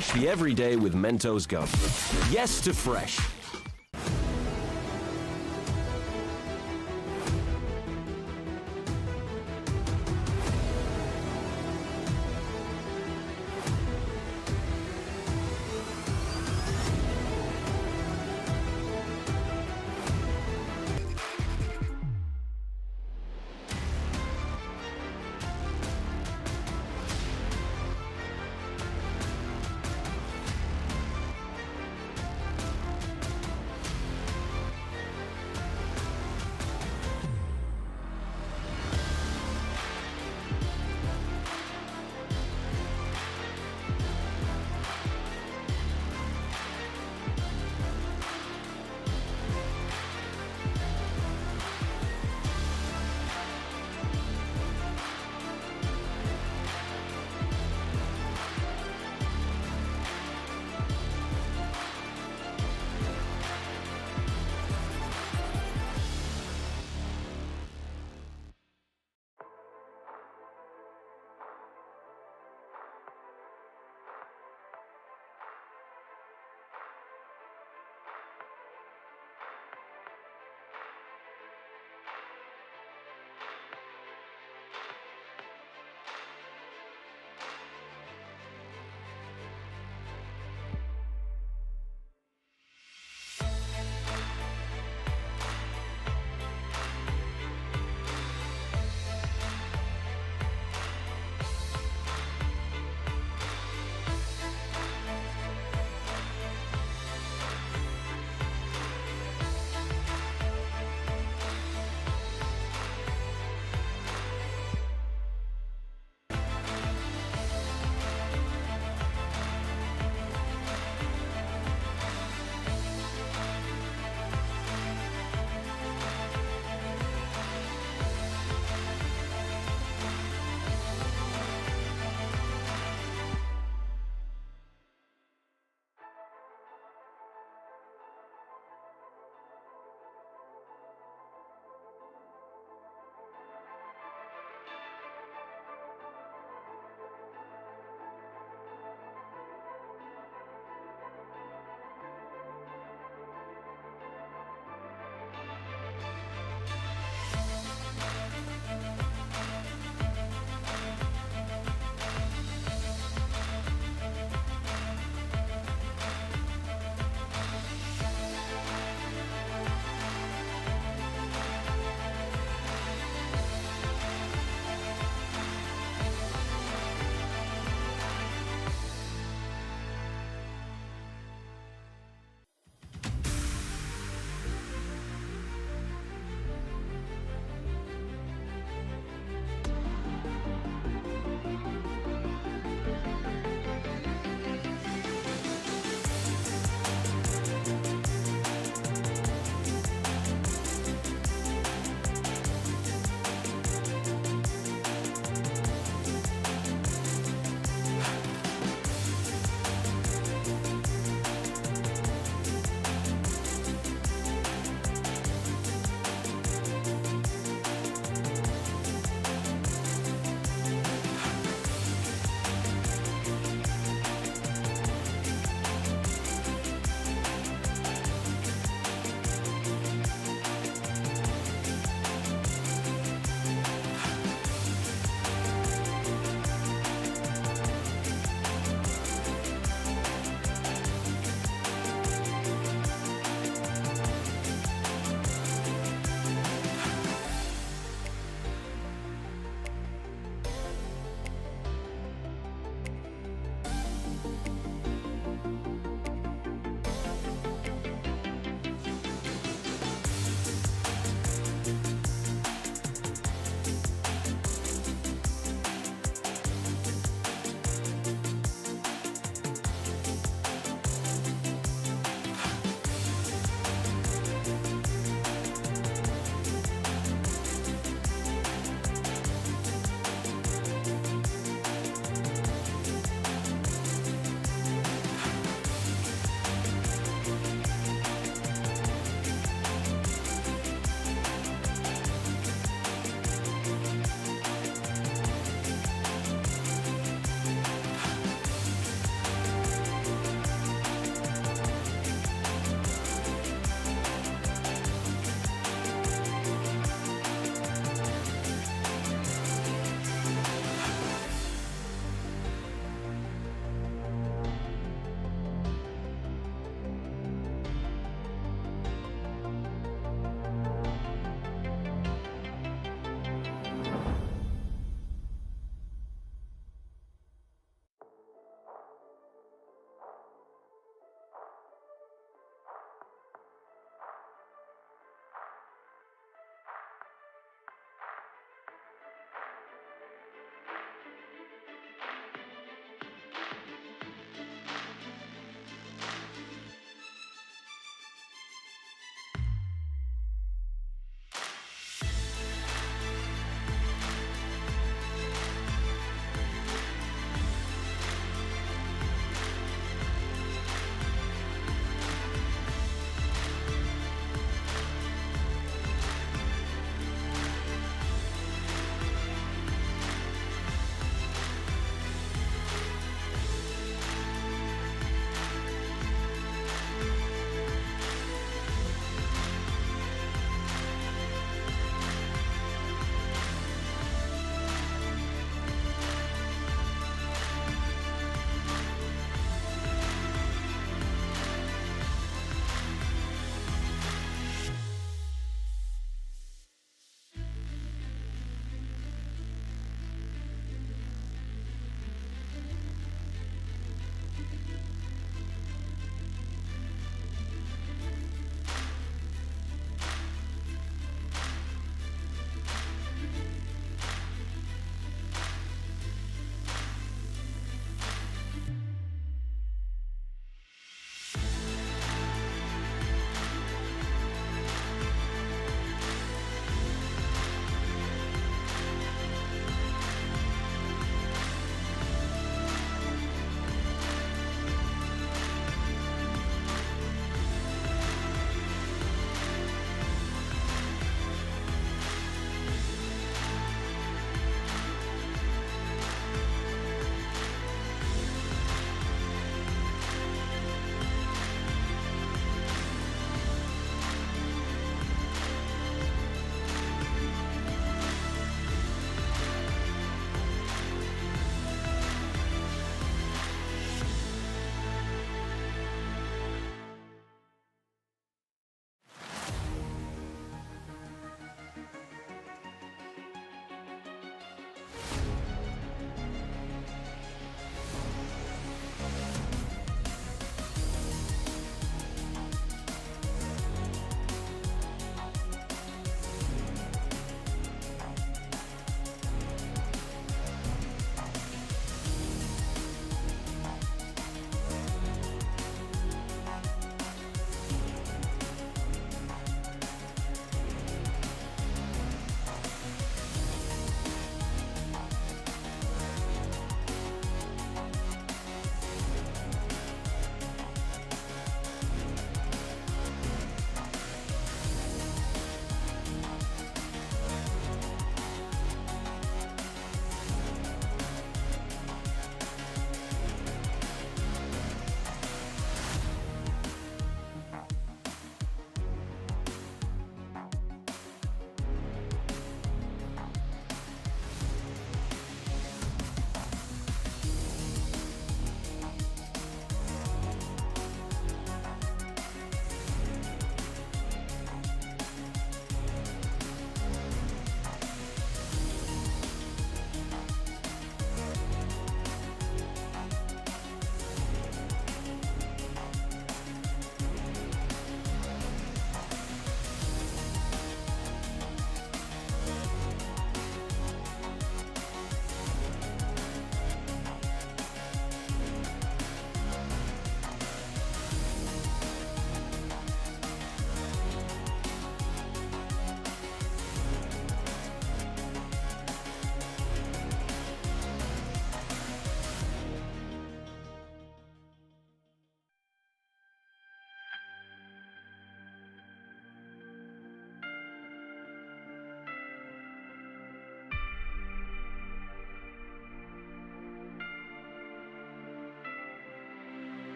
freshly every day with Mentos Gum. Yes to fresh.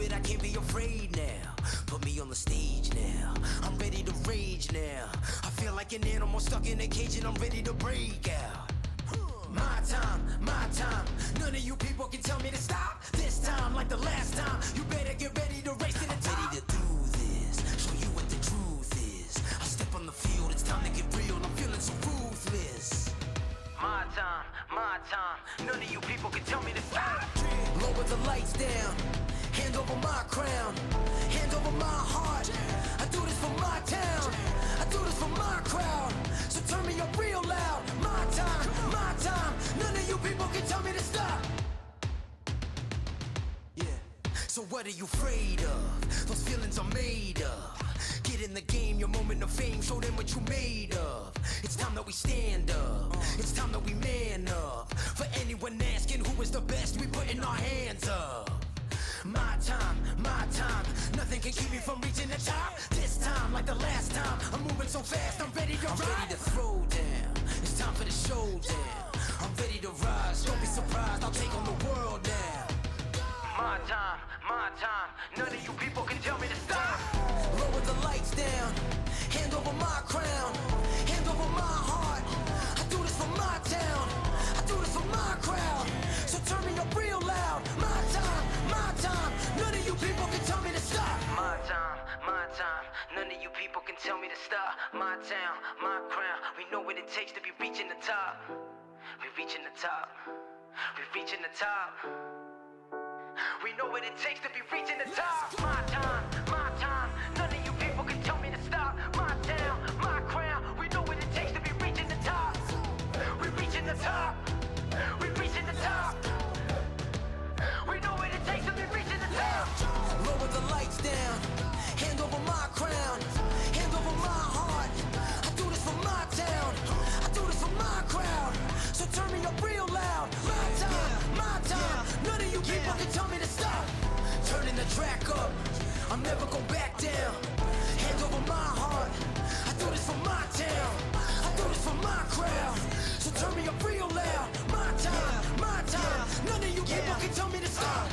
that I can't be afraid now. Put me on the stage now. I'm ready to rage now. I feel like an animal stuck in a cage and I'm ready to break out. My time, my time. None of you people can tell me to stop. This time, like the last time, you better get ready to race to the top. I'm ready to do this, show you what the truth is. I step on the field, it's time to get real. I'm feeling so ruthless. My time. None of you people can tell me to stop. Lower the lights down. Hand over my crown. Hand over my heart. I do this for my town. I do this for my crowd. So turn me up real loud. My time. None of you people can tell me to stop. Yeah. So what are you afraid of? Those feelings are made up. Get in the game, your moment of fame. Show them what you made of. It's time that we stand up. It's time that we man up. For anyone asking who is the best, we putting our hands up. My time. Nothing can keep me from reaching the top. This time, like the last time, I'm moving so fast, I'm ready to ride. I'm ready to throw down. It's time for the showdown. I'm ready to rise. Don't be surprised, I'll take on the world now. My time. None of you people can tell me to stop. Lower the lights down. Hand over my crown. Hand over my heart. I do this for my town. I do this for my crowd. So turn me up real loud. My time. None of you people can tell me to stop. My time. None of you people can tell me to stop. My town, my crown. We know what it takes to be reaching the top. We're reaching the top. We're reaching the top. We know what it takes to be reaching the top. My time. None of you people can tell me to stop. My town, my crown. We know what it takes to be reaching the top. We're reaching the top. We're reaching the top. We know what it takes to be reaching the top. Lower the lights down. Hand over my crown. Hand over my heart. I do this for my town. I do this for my crowd. So turn me up real loud. My time. None of you people can tell me to stop. Turning the track up. I'm never going back down. Hand over my heart. I do this for my town. I do this for my crowd. So turn me up real loud. My time. None of you people can tell me to stop.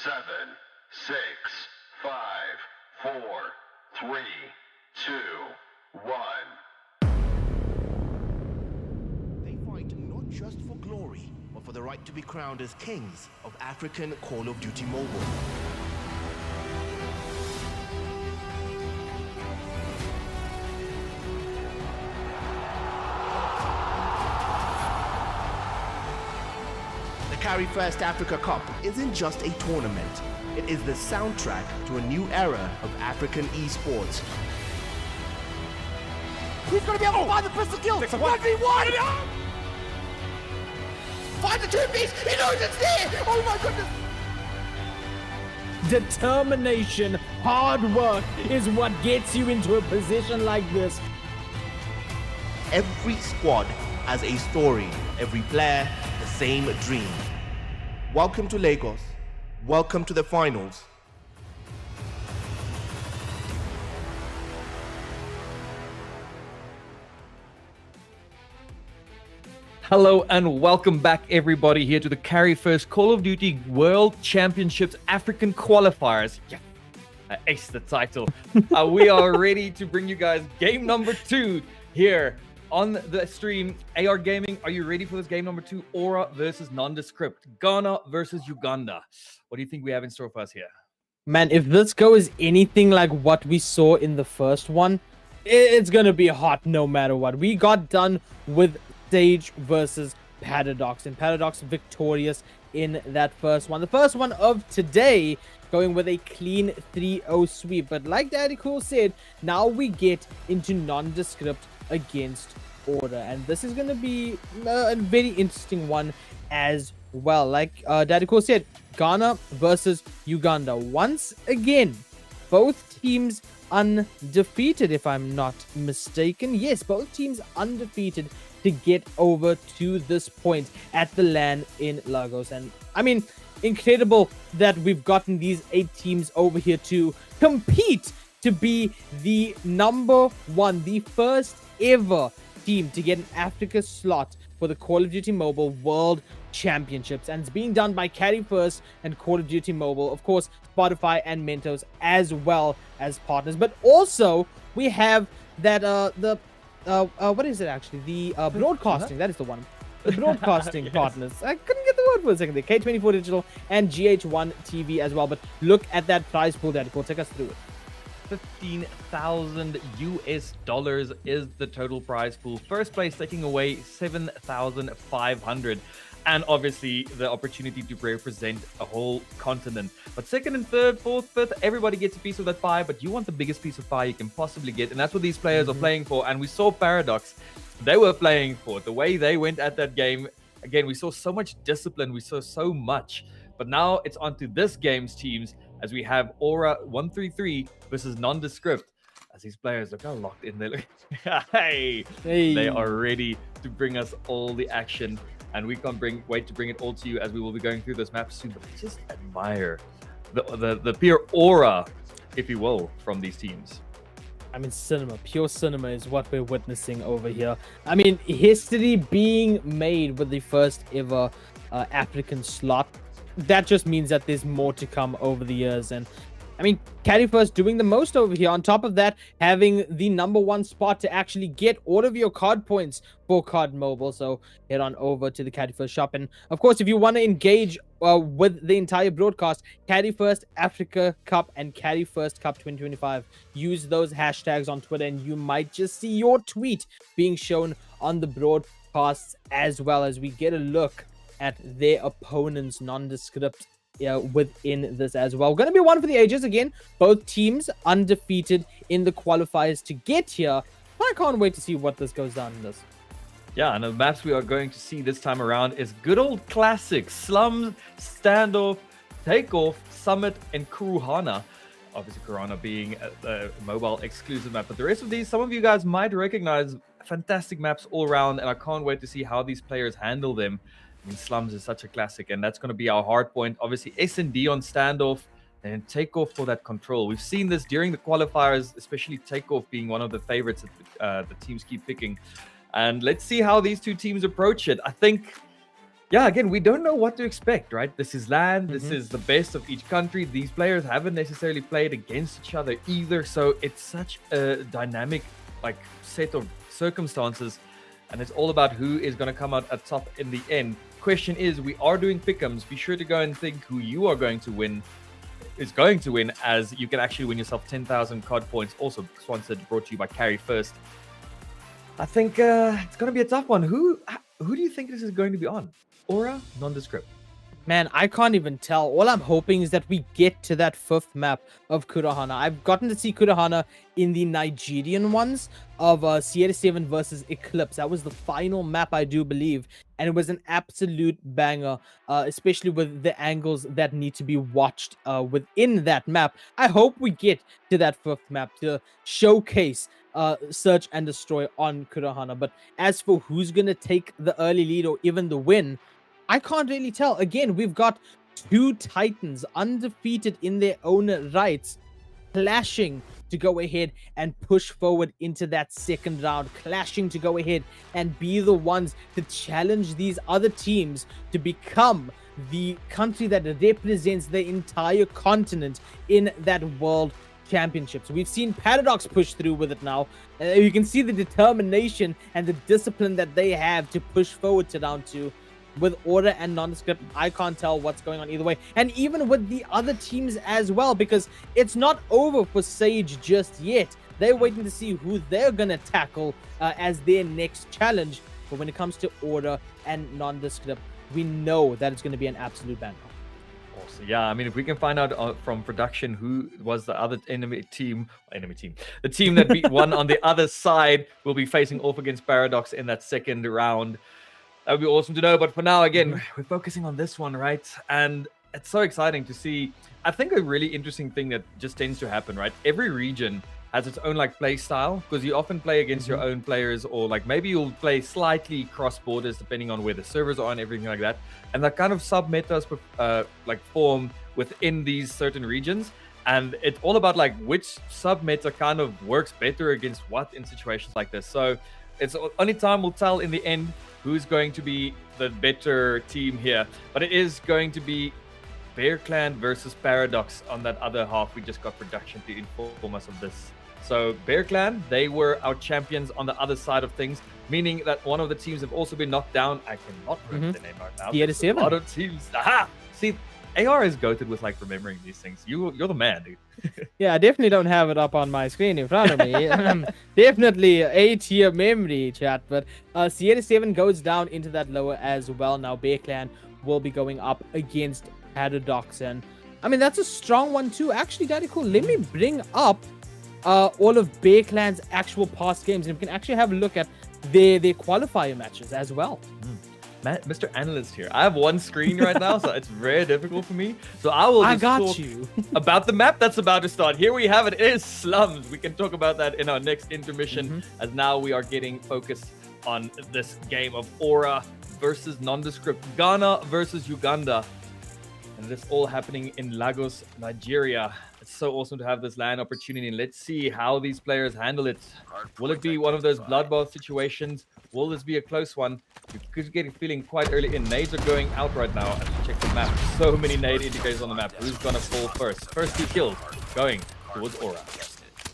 7, 6, 5, 4, 3, 2, 1. They fight not just for glory, but for the right to be crowned as kings of African Call of Duty Mobile. The Carry1st Africa Cup isn't just a tournament. It is the soundtrack to a new era of African esports. He's going to be able to find the pistol kill. 1v1. Find the two-piece. He knows it's there. Oh my goodness. Determination, hard work is what gets you into a position like this. Every squad has a story, every player the same dream. Welcome to Lagos. Welcome to the finals. Hello and welcome back everybody here to the Carry1st Call of Duty World Championships African Qualifiers. Yeah, I aced the title. We are ready to bring you guys game number 2 here on the stream. AR Gaming, are you ready for this game number 2? Aura versus Nondescript. Ghana versus Uganda. What do you think we have in store for us here? Man, if this goes anything like what we saw in the first one, it's gonna be hot no matter what. We got done with Stage versus Paradox, and Paradox victorious in that first one. The first one of today going with a clean 3-0 sweep. But like Daddy Cool said, now we get into Nondescript against Order, and this is going to be a very interesting one as well. Like Daddy Cool said, Ghana versus Uganda. Once again, both teams undefeated, if I'm not mistaken. Yes, both teams undefeated to get over to this point at the LAN in Lagos. And I mean, incredible that we've gotten these 8 teams over here to compete to be the number 1, the first ever team to get an Africa slot for the Call of Duty Mobile World Championships. And it's being done by Carry1st and Call of Duty Mobile, of course, Spotify and Mentos as well as partners. But also we have that what is it actually? The broadcasting, that is the one. The broadcasting partners. I couldn't get the word for a second there. K24 Digital and GH1 TV as well. But look at that prize pool, Daddy Cool. Take us through it. $15,000 is the total prize pool. First place taking away 7,500. And obviously the opportunity to represent a whole continent. But second and third, fourth, fifth, everybody gets a piece of that pie, but you want the biggest piece of pie you can possibly get. And that's what these players are playing for. And we saw Paradox. They were playing for it. The way they went at that game, again, we saw so much discipline. We saw so much. But now it's on to this game's teams as we have Aura 133 versus Nondescript. As these players look how locked in they look. Hey, they are ready to bring us all the action. And we can't wait to bring it all to you as we will be going through this map soon. But just admire the pure aura, if you will, from these teams. I mean, cinema, pure cinema is what we're witnessing over here. I mean, history being made with the first ever African slot. That just means that there's more to come over the years. And I mean, Carry1st doing the most over here. On top of that, having the number 1 spot to actually get all of your card points for COD Mobile. So head on over to the Carry1st shop. And of course, if you want to engage with the entire broadcast, Carry1st Africa Cup and Carry1st Cup 2025, use those hashtags on Twitter and you might just see your tweet being shown on the broadcasts as well, as we get a look at their opponent's Nondescript within this as well. Going to be one for the ages again. Both teams undefeated in the qualifiers to get here. I can't wait to see what this goes down in this. Yeah, and the maps we are going to see this time around is good old classics: Slums, Standoff, Takeoff, Summit, and Kuruhana. Obviously, Kuruhana being a mobile exclusive map. But the rest of these, some of you guys might recognize. Fantastic maps all around, and I can't wait to see how these players handle them. I mean, Slums is such a classic, and that's going to be our hard point. Obviously, S&D on Standoff, and Takeoff for that control. We've seen this during the qualifiers, especially Takeoff being one of the favorites that the teams keep picking. And let's see how these two teams approach it. I think yeah, again, we don't know what to expect, right? This is LAN. This is the best of each country. These players haven't necessarily played against each other either. So it's such a dynamic, like, set of circumstances. And it's all about who is going to come out at top in the end. Question is, we are doing pick'ems. Be sure to go and think who you are going to win, as you can actually win yourself 10,000 COD points. Also brought to you by Carry1st. I think it's going to be a tough one. Who do you think this is going to be on? Aura, nondescript. Man, I can't even tell. All I'm hoping is that we get to that 5th map of Kurahana. I've gotten to see Kurahana in the Nigerian ones of Sierra 7 versus Eclipse. That was the final map, I do believe. And it was an absolute banger, especially with the angles that need to be watched within that map. I hope we get to that 5th map to showcase Search and Destroy on Kurahana. But as for who's going to take the early lead or even the win, I can't really tell. Again, we've got 2 Titans undefeated in their own rights, clashing to go ahead and push forward into that 2nd round, clashing to go ahead and be the ones to challenge these other teams to become the country that represents the entire continent in that world championships. We've seen Paradox push through with it now. You can see the determination and the discipline that they have to push forward to round 2. With Order and Nondescript, I can't tell what's going on either way. And even with the other teams as well, because it's not over for Sage just yet. They're waiting to see who they're going to tackle as their next challenge. But when it comes to Order and Nondescript, we know that it's going to be an absolute banger. Awesome. Yeah, I mean, if we can find out from production who was the other enemy team, the team that beat one on the other side, will be facing off against Paradox in that 2nd round. That would be awesome to know. But for now, again, we're focusing on this one, right? And it's so exciting to see. I think a really interesting thing that just tends to happen, right? Every region has its own like play style, because you often play against your own players, or like maybe you'll play slightly cross borders depending on where the servers are and everything like that. And that kind of sub metas like form within these certain regions. And it's all about like which sub meta kind of works better against what in situations like this. So it's only time will tell in the end who's going to be the better team here. But it is going to be Bear Clan versus Paradox on that other half. We just got production to inform us of this. So Bear Clan, they were our champions on the other side of things, meaning that one of the teams have also been knocked down. I cannot remember the name right now. Sierra 7. A lot of teams. Aha! See, AR is goated with like remembering these things. You're the man, dude. Yeah, I definitely don't have it up on my screen in front of me. Definitely A-tier memory, chat. But Sierra 7 goes down into that lower as well. Now Bear Clan will be going up against Paradox. And I mean, that's a strong one too. Actually, Daddy Cool, let me bring up all of Bear Clan's actual past games. And we can actually have a look at their qualifier matches as well. Mr. Analyst here. I have one screen right now, so it's very difficult for me. So I will just talk about the map that's about to start. Here we have it. It is Slums. We can talk about that in our next intermission, as now we are getting focused on this game of Aura versus Nondescript, Ghana versus Uganda. And this all happening in Lagos, Nigeria. It's so awesome to have this LAN opportunity. And let's see how these players handle it. Will it be one of those bloodbath situations? Will this be a close one? You could get a feeling quite early in. Nades are going out right now as we check the map. So many nade indicators on the map. Who's gonna fall first? First 2 kills going towards Aura.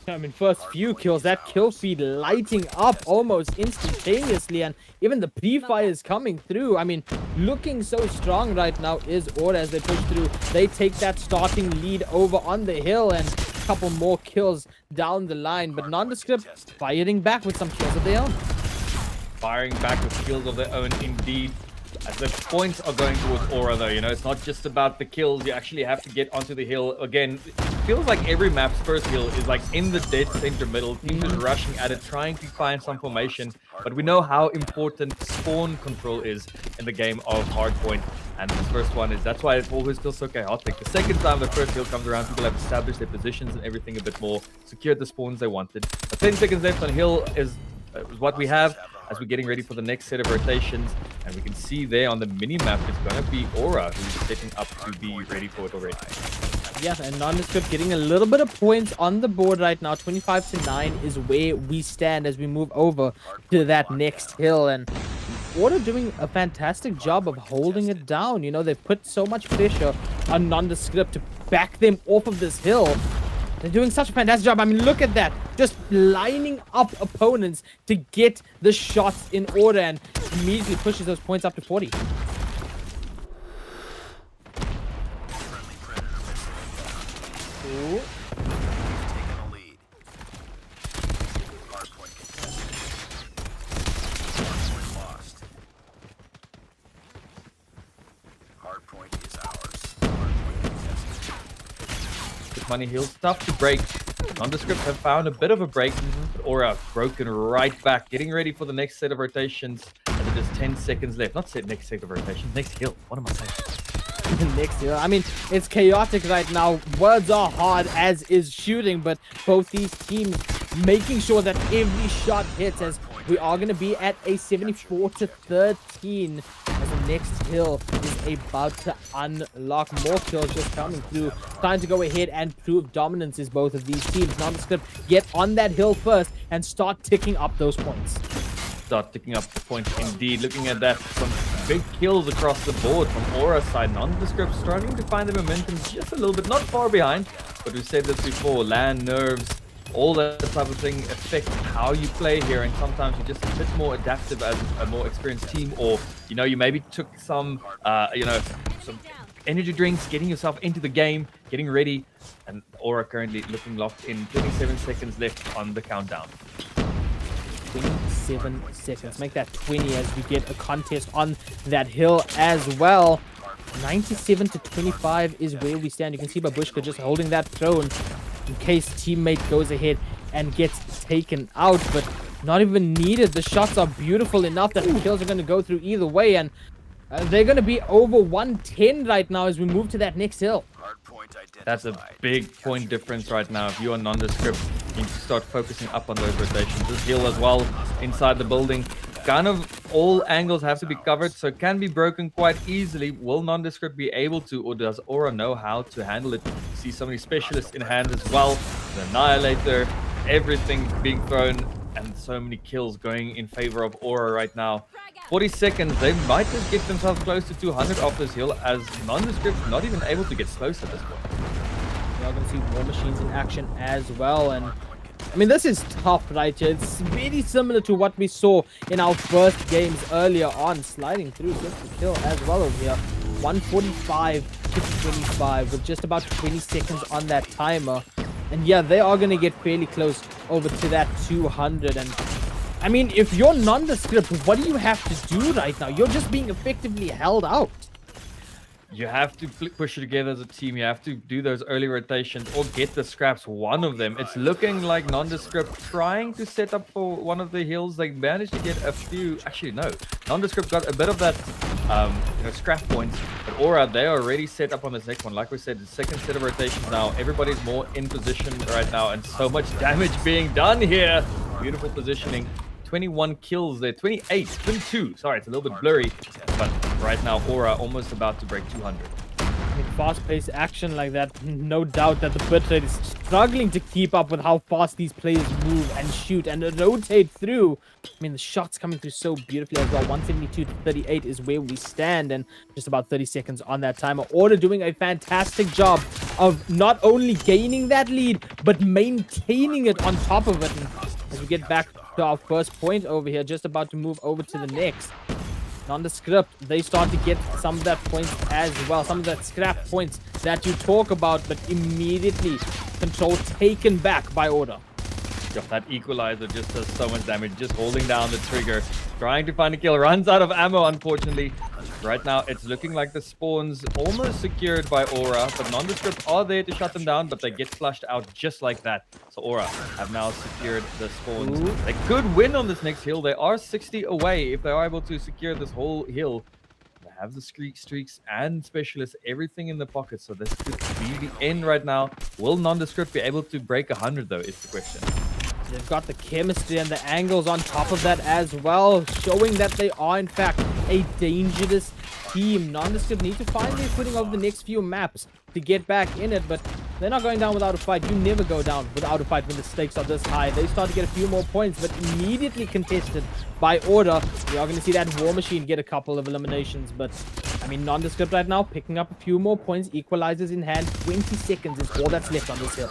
I mean, first few kills, that kill feed lighting up almost instantaneously, and even the pre-fire is coming through. I mean, looking so strong right now is Aura as they push through. They take that starting lead over on the hill, and a couple more kills down the line. But Nondescript firing back with some kills of their own. Firing back with kills of their own, indeed. As the points are going towards Aura, though, you know, it's not just about the kills. You actually have to get onto the hill. Again, it feels like every map's first hill is like in the dead center middle. Teams are rushing at it, trying to find some formation. But we know how important spawn control is in the game of Hardpoint. And this first one is, that's why it always feels so chaotic. The second time the first hill comes around, people have established their positions and everything a bit more, secured the spawns they wanted. But 10 seconds left on hill is what we have as we're getting ready for the next set of rotations. And we can see there on the mini-map, it's going to be Aura who's setting up to be ready for it already. Yeah, and Nondescript getting a little bit of points on the board right now. 25-9 is where we stand as we move over to that next hill. And Order doing a fantastic job of holding it down. You know, they've put so much pressure on Nondescript to back them off of this hill. They're doing such a fantastic job. I mean, look at that. Just lining up opponents to get the shots in order and immediately pushes those points up to 40. Ooh. Money heals tough to break. Nondescript have found a bit of a break, but Aura broken right back, getting ready for the next set of rotations. And there's 10 seconds left. Not next set of rotations, next hill. What am I saying? Next hill. I mean, it's chaotic right now. Words are hard, as is shooting, but both these teams making sure that every shot hits, as we are going to be at a 74-13 as the next hill is about to unlock. More kills just coming through. Time to go ahead and prove dominance is both of these teams. Nondescript get on that hill first and start ticking up those points. Start ticking up the points indeed. Looking at that, some big kills across the board from Aura's side. Nondescript struggling to find the momentum just a little bit, not far behind, but we said this before, land, nerves, all that type of thing affects how you play here, and sometimes you're just a bit more adaptive as a more experienced team, or you know, you maybe took some some energy drinks, getting yourself into the game, getting ready, and Aura currently looking locked in. 27 seconds left on the countdown. 27 seconds. Make that 20 as we get a contest on that hill as well. 97-25 is where we stand. You can see Babushka just holding that throne in case teammate goes ahead and gets taken out, but not even needed. The shots are beautiful enough that the kills are going to go through either way, and they're going to be over 110 right now as we move to that next hill. That's a big point difference right now. If you are Nondescript, you need to start focusing up on those rotations. This hill as well inside the building, kind of all angles have to be covered, so it can be broken quite easily. Will Nondescript be able to, or does Aura know how to handle it? See so many specialists in hand as well. The Annihilator, everything being thrown, and so many kills going in favor of Aura right now. 40 seconds, they might just get themselves close to 200 off this hill, as Nondescript not even able to get close at this point. We are going to see War Machines in action as well, and I mean, this is tough right here. It's very similar to what we saw in our first games earlier on, sliding through just to kill as well over here. 145-25 with just about 20 seconds on that timer. And yeah, they are going to get fairly close over to that 200. And I mean, if you're Nondescript, what do you have to do right now? You're just being effectively held out. You have to push it together as a team. You have to do those early rotations or get the scraps, one of them. It's looking like Nondescript trying to set up for one of the hills. They managed to get a few. Actually, no. Nondescript got a bit of that scrap points. But Aura, they are already set up on this next one. Like we said, the second set of rotations now. Everybody's more in position right now, and so much damage being done here. Beautiful positioning. 21 kills there, 22. Sorry, it's a little bit blurry, but right now Aura almost about to break 200. I mean, fast-paced action like that, no doubt that the bitrate is struggling to keep up with how fast these players move and shoot and rotate through. I mean, the shots coming through so beautifully as well. 172-38 is where we stand, and just about 30 seconds on that timer. Order doing a fantastic job of not only gaining that lead, but maintaining it on top of it. And as we get back to our first point over here, just about to move over to the next. Nondescript, they start to get some of that points as well, some of that scrap points that you talk about, but immediately control taken back by Order. Yep, that equalizer just does so much damage, just holding down the trigger, trying to find a kill, runs out of ammo unfortunately. Right now it's looking like the spawn's almost secured by Aura, but Nondescript are there to shut them down, but they get flushed out just like that. So Aura have now secured the spawns. Ooh. They could win on this next hill. They are 60 away if they are able to secure this whole hill. They have the streaks and specialists, everything in the pocket, so this could be the end right now. Will Nondescript be able to break 100 though is the question. They've got the chemistry and the angles on top of that as well, showing that they are in fact a dangerous team. Nondescript need to find their footing over the next few maps to get back in it, but They're not going down without a fight. You never go down without a fight when the stakes are this high. They start to get a few more points, but immediately contested by Order. We are going to see that War Machine get a couple of eliminations, but I mean, Nondescript right now picking up a few more points. Equalizers in hand. 20 seconds is all that's left on this hill.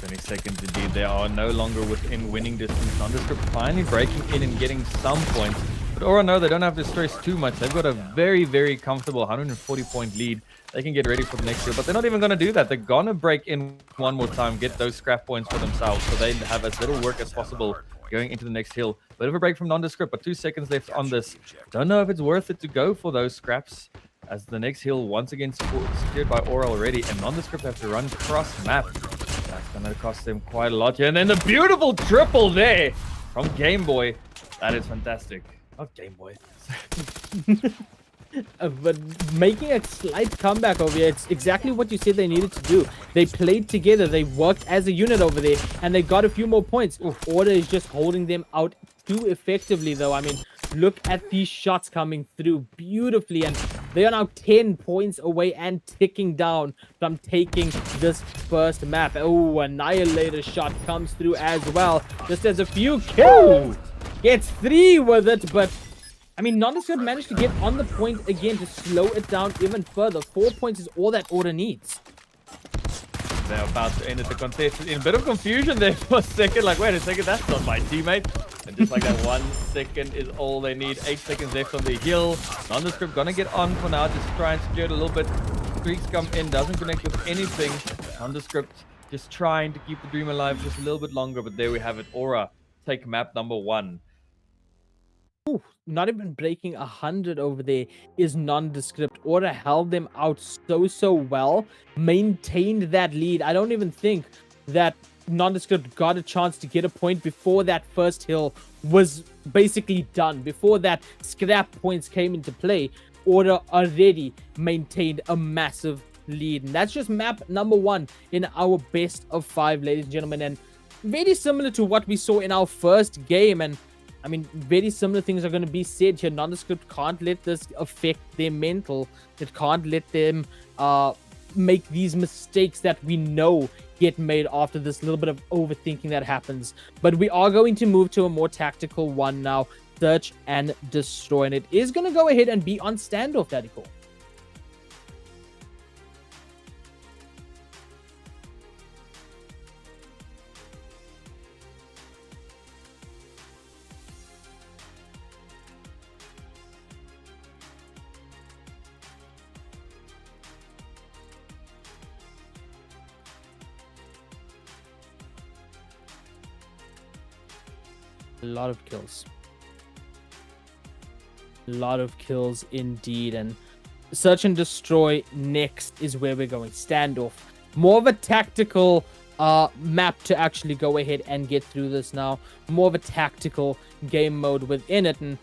20 seconds indeed. They are no longer within winning distance. Nondescript finally breaking in and getting some points. But Aura, no, they don't have to stress too much. They've got a very, very comfortable 140-point lead. They can get ready for the next hill, but they're not even going to do that. They're going to break in one more time, get those scrap points for themselves, so they have as little work as possible going into the next hill. Bit of a break from Nondescript, but 2 seconds left on this. Don't know if it's worth it to go for those scraps, as the next hill once again secured by Aura already, and Nondescript have to run cross map. That's going to cost them quite a lot here. And then the beautiful triple there from Game Boy. That is fantastic. Not Game Boy. But making a slight comeback over here, it's exactly what you said they needed to do. They played together, they worked as a unit over there, and they got a few more points. Order is just holding them out too effectively, though. I mean, look at these shots coming through beautifully, and they are now 10 points away and ticking down from taking this first map. Oh, Annihilator shot comes through as well, just as a few kills. Gets 3 with it, but I mean, Nondescript managed to get on the point again to slow it down even further. 4 points is all that Order needs. They're about to end the contest in a bit of confusion there for a second. Like, wait a second, that's not my teammate. And just like that, 1 second is all they need. 8 seconds left on the hill. Nondescript gonna get on for now. Just try and secure it a little bit. Streaks come in, doesn't connect with anything. Nondescript just trying to keep the dream alive just a little bit longer. But there we have it. Aura take map number 1. Ooh, not even breaking 100 over there is Nondescript. Order held them out so well, maintained that lead. I don't even think that Nondescript got a chance to get a point before that first hill was basically done. Before that scrap points came into play, Order already maintained a massive lead. And that's just map number 1 in our best of 5, ladies and gentlemen. And very similar to what we saw in our first game. And I mean, very similar things are going to be said here. Nondescript can't let this affect their mental. It can't let them make these mistakes that we know get made after this little bit of overthinking that happens. But we are going to move to a more tactical one now. Search and destroy. And it is going to go ahead and be on standoff, Daddy Cole. A lot of kills. A lot of kills indeed. And search and destroy next is where we're going. Standoff. More of a tactical map to actually go ahead and get through this now. More of a tactical game mode within it. And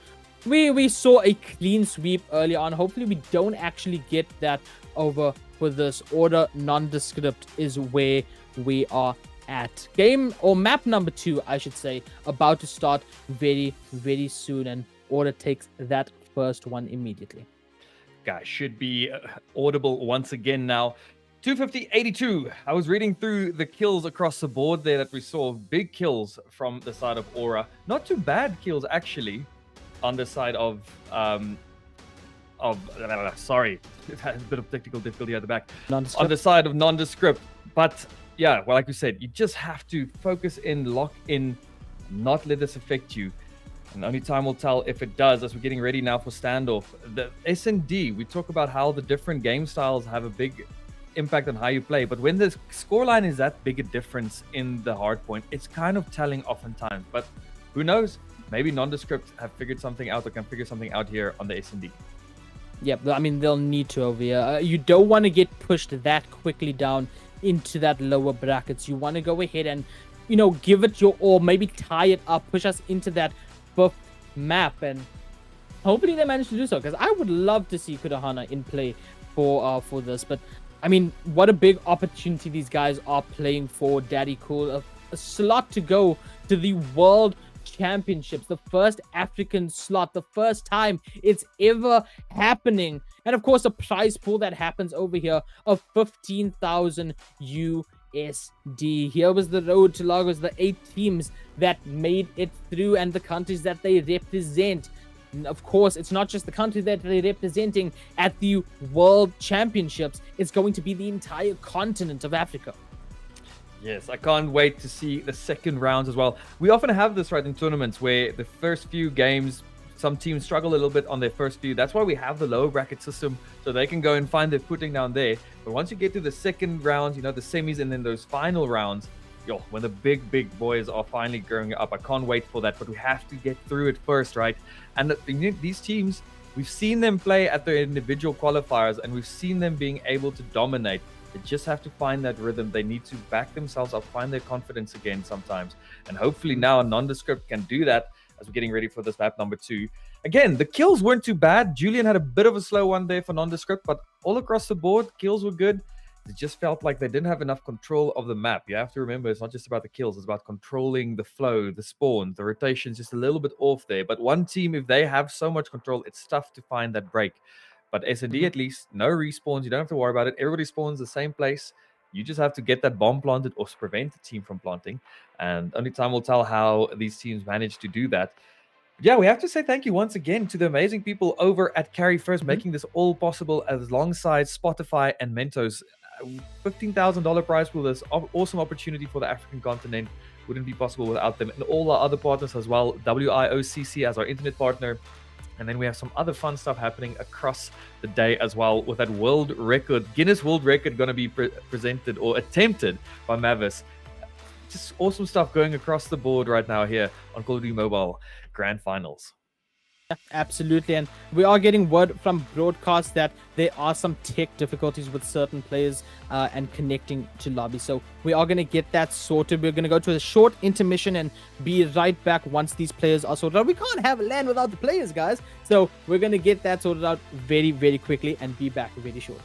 we saw a clean sweep early on. Hopefully we don't actually get that over for this. Order Nondescript is where we are at. Game or map number 2, I should say, about to start very soon, and Order takes that first one immediately. Guys, should be audible once again now. 250-82. I was reading through the kills across the board there that we saw. Big kills from the side of Aura. Not too bad kills, actually, on the side of sorry, it had a bit of technical difficulty at the back. On the side of Nondescript. But yeah, well, like we said, you just have to focus in, lock in, not let this affect you. And only time will tell if it does, as we're getting ready now for standoff. The S&D, we talk about how the different game styles have a big impact on how you play. But when the scoreline is that big a difference in the hardpoint, it's kind of telling oftentimes. But who knows? Maybe Nondescript have figured something out or can figure something out here on the S&D. Yeah, I mean, they'll need to over here. You don't want to get pushed that quickly down into that lower brackets. You want to go ahead and, you know, give it your all, maybe tie it up, push us into that buff map, and hopefully they manage to do so, because I would love to see Kudahana in play for this. But I mean, what a big opportunity these guys are playing for. Daddy Cool, a slot to go to the World Championships, the first African slot, the first time it's ever happening. And of course, a prize pool that happens over here of 15,000 USD. Here was the road to Lagos, the 8 teams that made it through and the countries that they represent. And of course, it's not just the country that they're representing at the World Championships. It's going to be the entire continent of Africa. Yes, I can't wait to see the second rounds as well. We often have this, right, in tournaments where the first few games, some teams struggle a little bit on their first few. That's why we have the lower bracket system, so they can go and find their footing down there. But once you get to the second rounds, the semis and then those final rounds, when the big boys are finally growing up, I can't wait for that. But we have to get through it first, right? And these teams, we've seen them play at their individual qualifiers, and we've seen them being able to dominate. They just have to find that rhythm. They need to back themselves up, find their confidence again sometimes. And hopefully now Nondescript can do that as we're getting ready for this map number 2. Again, the kills weren't too bad. Julian had a bit of a slow one there for Nondescript, but all across the board, kills were good. It just felt like they didn't have enough control of the map. You have to remember, it's not just about the kills. It's about controlling the flow, the spawns, the rotations, just a little bit off there. But one team, if they have so much control, it's tough to find that break. But S&D, at least, no respawns. You don't have to worry about it. Everybody spawns the same place. You just have to get that bomb planted or prevent the team from planting. And only time will tell how these teams manage to do that. But yeah, we have to say thank you once again to the amazing people over at Carry1st, making this all possible alongside Spotify and Mentos. $15,000 prize pool, this awesome opportunity for the African continent. Wouldn't be possible without them. And all our other partners as well. WIOCC as our internet partner. And then we have some other fun stuff happening across the day as well, with that world record, Guinness World Record, going to be presented or attempted by Mavis. Just awesome stuff going across the board right now here on Call of Duty Mobile Grand Finals. Absolutely, and we are getting word from broadcast that there are some tech difficulties with certain players and connecting to lobby. So we are going to get that sorted. We're going to go to a short intermission and be right back once these players are sorted out. We can't have a LAN without the players, guys. So we're going to get that sorted out very, very quickly and be back very shortly.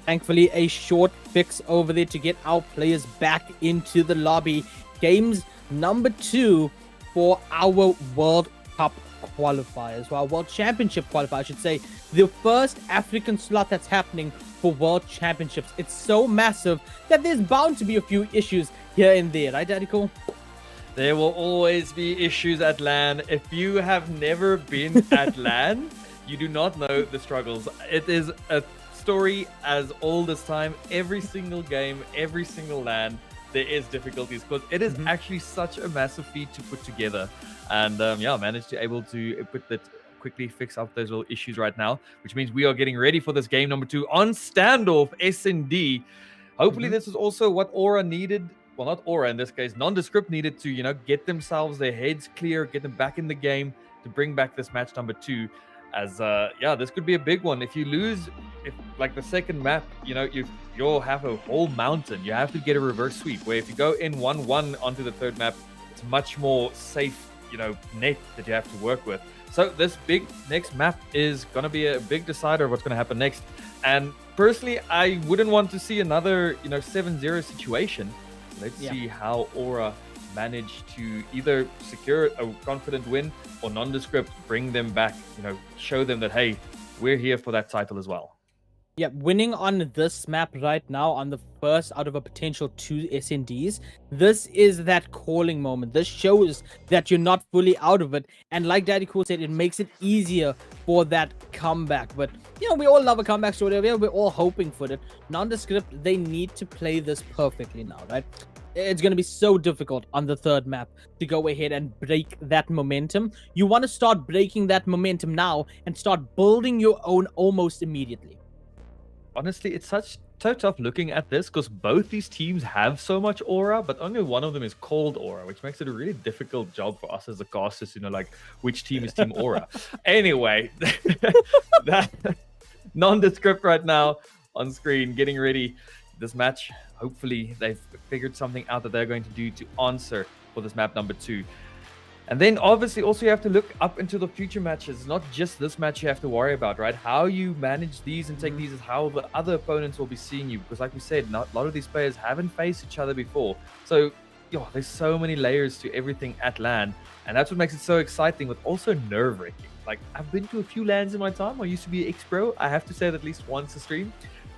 Thankfully, a short fix over there to get our players back into the lobby. Games number 2 for our World Cup qualifiers, well, World Championship qualifier, I should say. The first African slot that's happening for World Championships. It's so massive that there's bound to be a few issues here and there, right, Daddy Cool? There will always be issues at LAN. If you have never been at LAN, you do not know the struggles. It is a story as old as time. Every single game, every single LAN, there is difficulties because it is actually such a massive feat to put together. And yeah, managed to able to quickly fix up those little issues right now, which means we are getting ready for this game number 2 on standoff S&D. Hopefully this is also what Aura needed. Well, not Aura in this case, Nondescript needed to, you know, get themselves their heads clear, get them back in the game to bring back this match number 2. As yeah, this could be a big one. If you lose, if like the second map, you know, you'll have a whole mountain. You have to get a reverse sweep. Where if you go in 1-1 onto the third map, it's much more safe, you know, net that you have to work with. So this big next map is gonna be a big decider of what's gonna happen next. And personally, I wouldn't want to see another, you know, 7-0 situation. Let's see how Aura manage to either secure a confident win or Nondescript bring them back, you know, show them that, hey, we're here for that title as well. Yeah, winning on this map right now on the first out of a potential 2 SNDs, this is that calling moment. This shows that you're not fully out of it. And like Daddy Cool said, it makes it easier for that comeback. But, you know, we all love a comeback story. We're all hoping for it. Nondescript, they need to play this perfectly now, right? It's going to be so difficult on the third map to go ahead and break that momentum. You want to start breaking that momentum now and start building your own almost immediately. Honestly, it's so tough looking at this because both these teams have so much aura, but only one of them is called aura, which makes it a really difficult job for us as the casters, you know, like which team is team aura. Anyway, that Nondescript right now on screen, getting ready this match. Hopefully they've figured something out that they're going to do to answer for this map number 2. And then obviously also you have to look up into the future matches. Not just this match you have to worry about, right? How you manage these and take these is how the other opponents will be seeing you. Because like we said, a lot of these players haven't faced each other before. So there's so many layers to everything at LAN. And that's what makes it so exciting, but also nerve-wracking. Like, I've been to a few LANs in my time. I used to be an X-Pro. I have to say that at least once a stream.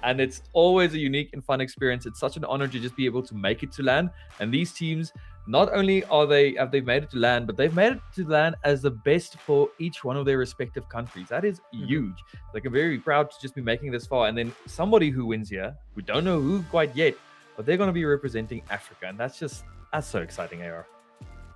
And it's always a unique and fun experience. It's such an honor to just be able to make it to LAN. And these teams, not only have they made it to LAN, but they've made it to LAN as the best for each one of their respective countries. That is huge. Like, I'm very proud to just be making this far. And then somebody who wins here, we don't know who quite yet, but they're going to be representing Africa. And that's so exciting, AR.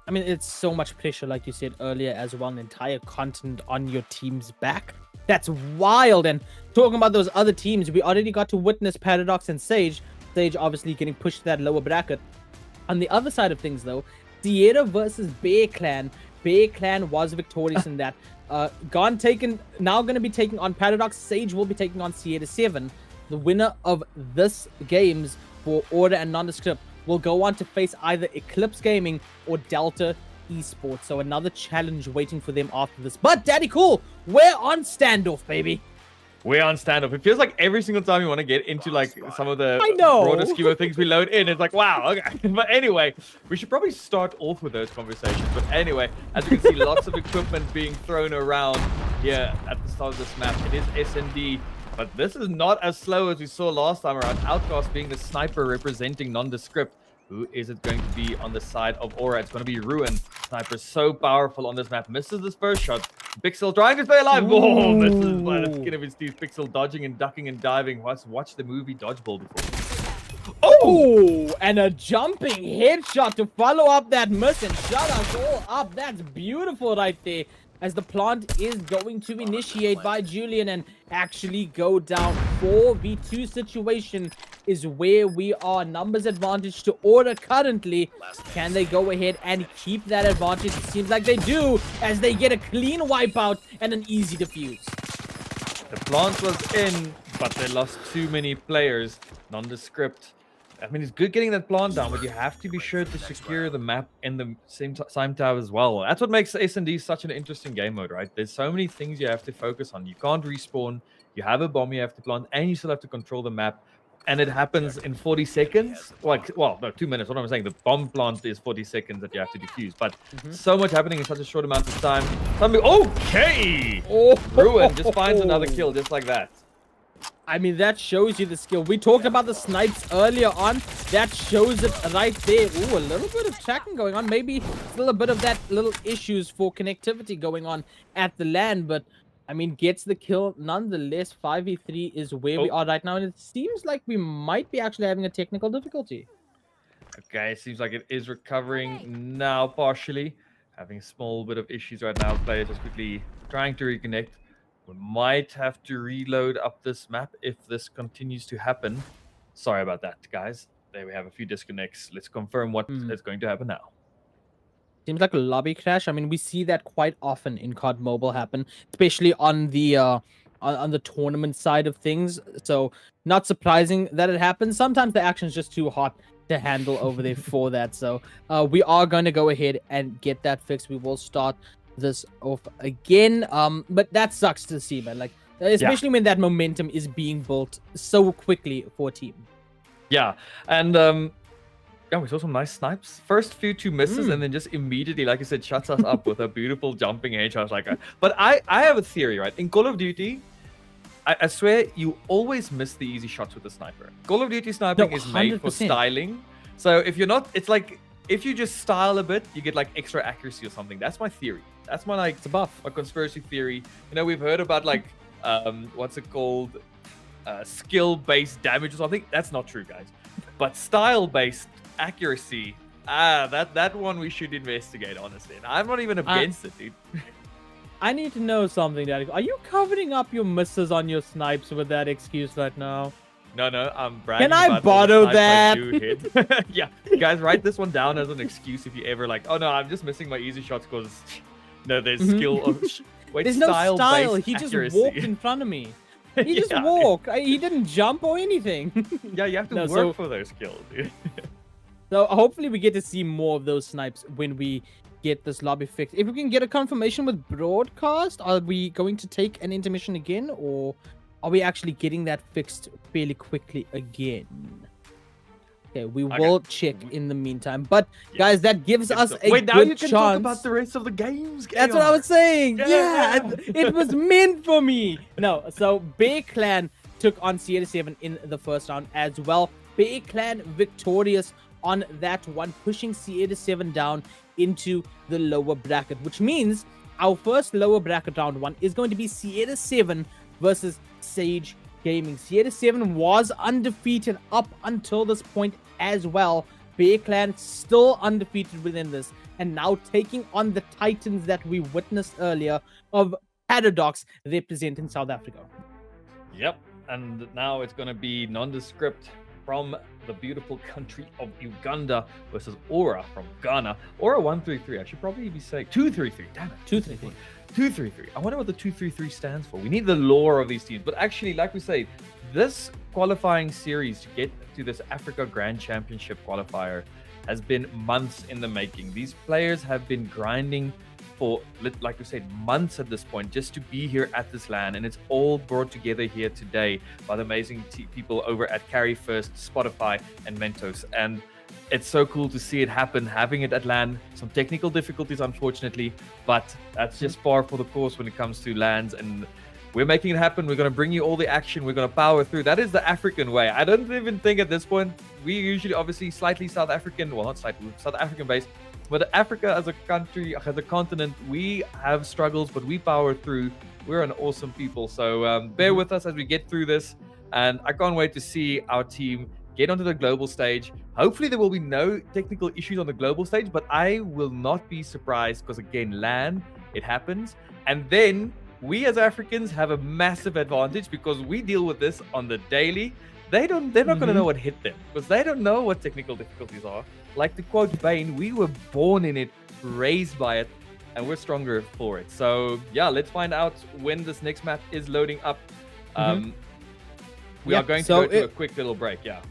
I mean, it's so much pressure, like you said earlier, as well, an entire continent on your team's back. That's wild. And talking about those other teams, we already got to witness Paradox and Sage. Sage obviously getting pushed to that lower bracket. On the other side of things, though, Sierra versus Bear Clan. Bear Clan was victorious in that. Now going to be taking on Paradox. Sage will be taking on Sierra 7. The winner of this games for Order and Nondescript will go on to face either Eclipse Gaming or Delta Esports. So another challenge waiting for them after this. But Daddy Cool, we're on standoff, baby. We're on standoff. It feels like every single time you want to get into like some of the broader broader scheme of things we load in, it's like, wow, okay. But anyway, we should probably start off with those conversations. But anyway, as you can see, lots of equipment being thrown around here at the start of this match. It is S&D, but this is not as slow as we saw last time around. Outcast being the sniper representing Nondescript. Who is it going to be on the side of Aura? It's going to be Ruin. Sniper so powerful on this map. Misses this first shot. Pixel trying to stay alive. Oh, this is by the skin of his teeth. Pixel dodging and ducking and diving. Watch the movie Dodgeball before. Oh, and a jumping headshot to follow up that miss and shut us all up. That's beautiful right there. As the plant is going to initiate by Julian and actually go down. 4v2 situation is where we are. Numbers advantage to Order currently. Can they go ahead and keep that advantage? It seems like they do, as they get a clean wipeout and an easy defuse. The plant was in, but they lost too many players. Nondescript. I mean, it's good getting that plant down, but you have to be sure to secure the map in the same time as well. That's what makes S&D such an interesting game mode, right? There's so many things you have to focus on. You can't respawn. You have a bomb you have to plant, and you still have to control the map. And it happens in 40 seconds. Well, no, 2 minutes. What I'm saying, the bomb plant is 40 seconds that you have to defuse. But so much happening in such a short amount of time. Okay! Ruin just finds another kill just like that. I mean, that shows you the skill. We talked about the snipes earlier on. That shows it right there. Ooh, a little bit of tracking going on. Maybe still a bit of that little issues for connectivity going on at the LAN. But, I mean, gets the kill. Nonetheless, 5v3 is where we are right now. And it seems like we might be actually having a technical difficulty. Okay, it seems like it is recovering now partially. Having a small bit of issues right now. Players just quickly trying to reconnect. We might have to reload up this map if this continues to happen. Sorry about that, guys. There we have a few disconnects. Let's confirm what is going to happen now. Seems like a lobby crash. I mean, we see that quite often in COD Mobile happen, especially on the tournament side of things. So not surprising that it happens. Sometimes the action's just too hot to handle over there for that. So we are going to go ahead and get that fixed. We will start this off again, but that sucks to see, man. Like, especially when that momentum is being built so quickly for a team. Yeah, and yeah, we saw some nice snipes. First few 2 misses, and then just immediately, like I said, shuts us up with a beautiful jumping headshot. Like, but I have a theory, right? In Call of Duty, I swear you always miss the easy shots with the sniper. Call of Duty sniping is made for styling. So if you're not, it's like if you just style a bit, you get like extra accuracy or something. That's my theory. That's my it's a buff, a conspiracy theory. You know, we've heard about like what's it called, skill-based damage or something. That's not true, guys. But style-based accuracy, that one we should investigate, honestly. And I'm not even against it, dude. I need to know something, Daddy. Are you covering up your misses on your snipes with that excuse right now? No, I'm bragging. Can I borrow that? Yeah, guys, write this one down as an excuse if you ever like, oh no, I'm just missing my easy shots because no, there's skill. Wait, there's no style. He just walked in front of me. He just walked. He didn't jump or anything. Yeah, you have to work for those skills, dude. So hopefully we get to see more of those snipes when we get this lobby fixed. If we can get a confirmation with broadcast, are we going to take an intermission again, or are we actually getting that fixed fairly quickly again? Okay, we will check in the meantime. But guys, that gives us a Wait, now good you can chance. talk about the rest of the games. That's what I was saying. Yeah, it was meant for me. No, so Bear Clan took on Sierra 7 in the first round as well. Bear Clan victorious on that one, pushing Sierra 7 down into the lower bracket, which means our first lower bracket round one is going to be Sierra 7 versus Sage Gaming. Sierra 7 was undefeated up until this point as well. Bear Clan still undefeated within this, and now taking on the Titans that we witnessed earlier of Paradox representing South Africa. Yep, and now it's going to be nondescript from the beautiful country of Uganda versus Aura from Ghana. Aura 133. I should probably be saying 233. Damn it. 233. 233. I wonder what the 233 stands for. We need the lore of these teams. But actually, like we say, this qualifying series to get to this Africa Grand Championship qualifier has been months in the making. These players have been grinding for, like we said, months at this point just to be here at this LAN, and it's all brought together here today by the amazing people over at Carry1st, Spotify, and Mentos. And it's so cool to see it happen, having it at LAN. Some technical difficulties, unfortunately, but that's just par for the course when it comes to LANs, and we're making it happen. We're going to bring you all the action. We're going to power through. That is the African way. I don't even think at this point, we usually obviously slightly South African, well, not slightly, South African based, but Africa as a country, as a continent, we have struggles, but we power through. We're an awesome people. So bear with us as we get through this. And I can't wait to see our team get onto the global stage. Hopefully there will be no technical issues on the global stage, but I will not be surprised because, again, LAN, it happens. And then we as Africans have a massive advantage because we deal with this on the daily. They're not going to know what hit them because they don't know what technical difficulties are. Like to quote Bane, we were born in it, raised by it, and we're stronger for it. So yeah, let's find out when this next map is loading up. We are going to go to a quick little break. Yeah.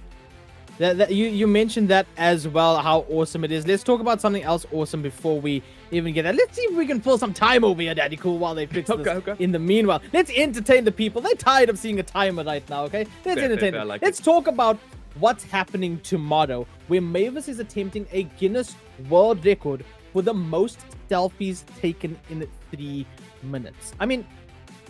You mentioned that as well, how awesome it is. Let's talk about something else awesome before we even get that. Let's see if we can pull some time over here, Daddy Cool, while they fix this. Okay. In the meanwhile, let's entertain the people. They're tired of seeing a timer right now, okay? Let's entertain them. Let's talk about what's happening tomorrow, where Mavis is attempting a Guinness World Record for the most selfies taken in 3 minutes. I mean,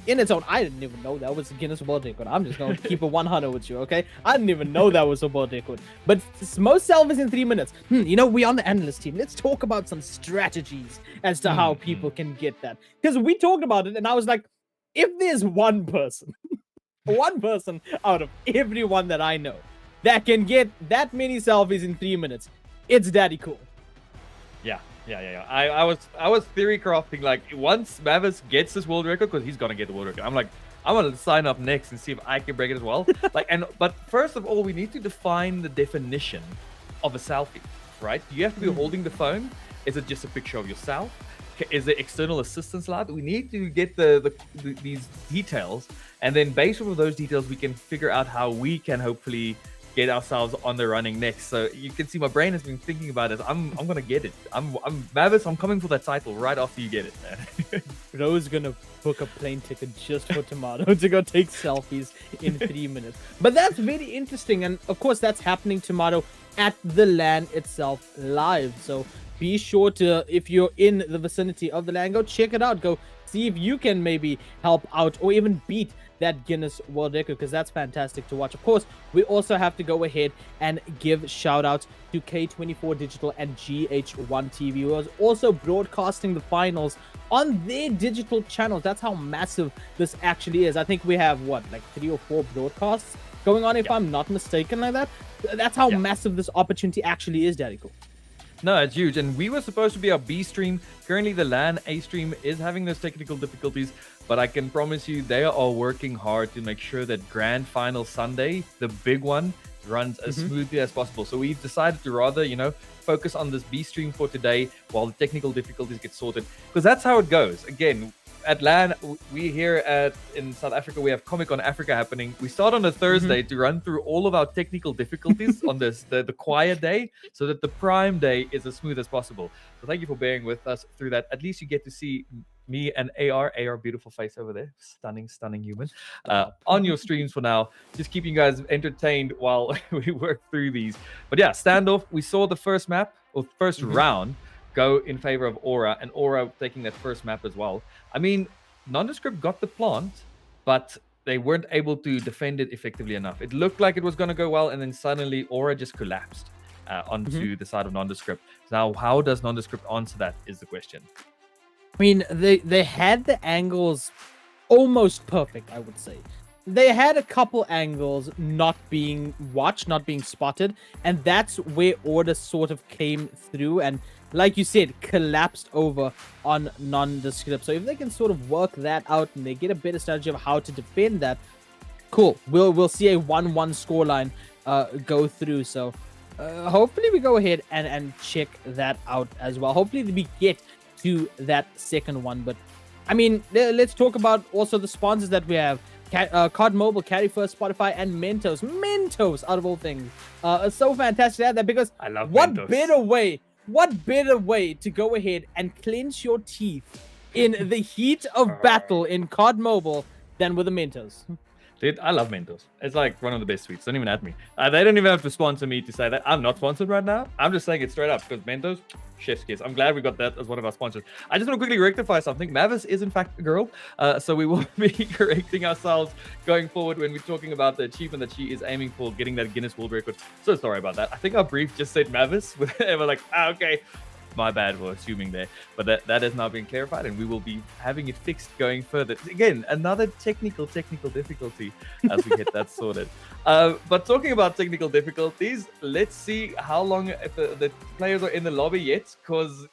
in its own, I didn't even know that was a Guinness World Record. I'm just going to keep it 100 with you, okay? I didn't even know that was a world record. But most selfies in 3 minutes. You know, we're on the analyst team. Let's talk about some strategies as to how people can get that. Because we talked about it, and I was like, if there's one person, one person out of everyone that I know that can get that many selfies in 3 minutes, it's Daddy Cool. Yeah. I was theory crafting, like, once Mavis gets this world record, because he's gonna get the world record. I'm like, I'm gonna sign up next and see if I can break it as well. But first of all, we need to define the definition of a selfie, right? Do you have to be holding the phone? Is it just a picture of yourself? Is there external assistance allowed? We need to get these details, and then based off of those details, we can figure out how we can hopefully get ourselves on the running next. So you can see my brain has been thinking about it. I'm gonna get it. I'm Mavis, I'm coming for that title right after you get it, man. Bro's gonna book a plane ticket just for tomorrow to go take selfies in 3 minutes. But that's very interesting, and of course that's happening tomorrow at the LAN itself live. So be sure to, if you're in the vicinity of the LAN, go check it out. Go see if you can maybe help out or even beat that Guinness World Record, because that's fantastic to watch. Of course, we also have to go ahead and give shout outs to K24 Digital and GH1 TV, who is also broadcasting the finals on their digital channels. That's how massive this actually is. I think we have what, like 3 or 4 broadcasts going on, if I'm not mistaken, like that. That's how massive this opportunity actually is, Daddy Cool. No, it's huge. And we were supposed to be our B stream. Currently, the LAN A stream is having those technical difficulties, but I can promise you they are working hard to make sure that Grand Final Sunday, the big one, runs as smoothly as possible. So we've decided to rather, focus on this B stream for today while the technical difficulties get sorted, because that's how it goes. Again, at LAN, we here in South Africa, we have Comic Con Africa happening. We start on a Thursday to run through all of our technical difficulties on the quiet day, so that the prime day is as smooth as possible. So thank you for bearing with us through that. At least you get to see me and AR, beautiful face over there, stunning human, on your streams for now, just keeping you guys entertained while we work through these. But yeah, standoff, we saw the first map, or first round, go in favor of Aura, and Aura taking that first map as well. I mean, Nondescript got the plant, but they weren't able to defend it effectively enough. It looked like it was going to go well, and then suddenly Aura just collapsed onto the side of Nondescript. Now, how does Nondescript answer that is the question. I mean, they had the angles almost perfect, I would say. They had a couple angles not being watched, not being spotted, and that's where Order sort of came through and, like you said, collapsed over on Nondescript. So if they can sort of work that out and they get a better strategy of how to defend that, cool. We'll see a 1-1 scoreline go through. So hopefully we go ahead and check that out as well. Hopefully we get to that second one. But I mean, let's talk about also the sponsors that we have. COD Mobile, Carry1st, Spotify, and Mentos. Mentos, out of all things. It's so fantastic to have that, because I love what Mentos. What better way to go ahead and clench your teeth in the heat of battle in COD Mobile than with the Mentos? Dude, I love Mentos. It's like one of the best sweets. Don't even at me. They don't even have to sponsor me to say that. I'm not sponsored right now. I'm just saying it straight up, because Mentos, chef's kiss. I'm glad we got that as one of our sponsors. I just want to quickly rectify something. Mavis is in fact a girl, so we will be correcting ourselves going forward when we're talking about the achievement that she is aiming for, getting that Guinness World Record. So sorry about that. I think our brief just said Mavis. We're like, okay. My bad for assuming there, but that has now been clarified, and we will be having it fixed going further. Again, another technical difficulty as we get that sorted. But talking about technical difficulties, let's see how long the players are in the lobby yet, because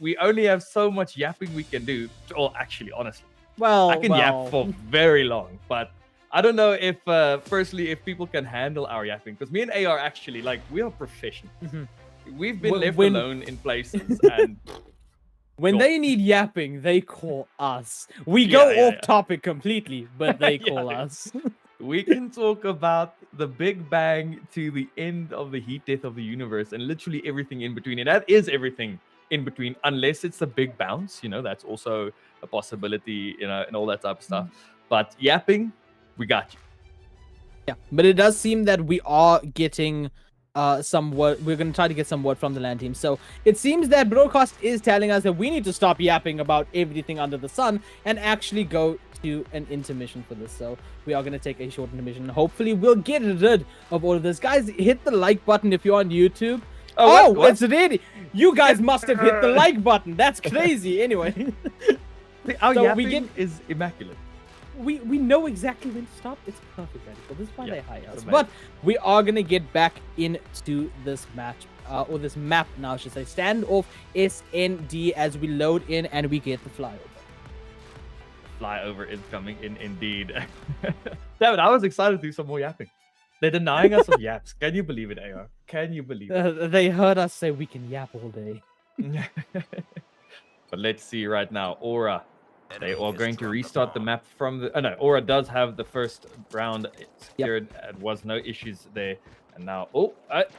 we only have so much yapping we can do. Or actually, honestly, I can yap for very long, but I don't know if firstly if people can handle our yapping, because me and AR actually, like, we are professionals. We've been left alone in places, and when they need yapping, they call us. We go off topic completely, but they call us. We can talk about the Big Bang to the end of the heat death of the universe and literally everything in between. And that is everything in between, unless it's the big bounce. That's also a possibility, and all that type of stuff. But yapping, we got you. Yeah, but it does seem that we are getting some word. We're going to try to get some word from the land team. So it seems that broadcast is telling us that we need to stop yapping about everything under the sun and actually go to an intermission for this. So we are going to take a short intermission. Hopefully we'll get rid of all of this. Guys, hit the like button if you're on YouTube. What? It's ready. You guys must have hit the like button. That's crazy. Anyway. Our So yapping is immaculate. We know exactly when to stop. It's perfect, Radical. This is why they hire us. amazing. But we are going to get back into this match, or this map now, I should say. Standoff SND as we load in and we get the flyover. Flyover is coming in indeed. Damn it, I was excited to do some more yapping. They're denying us of yaps. Can you believe it, AR? Can you believe it? They heard us say we can yap all day. But let's see right now. Aura. They are going to restart the map from the... Oh, no. Aura does have the first round secured. Yep. It was no issues there. And now... Up. It's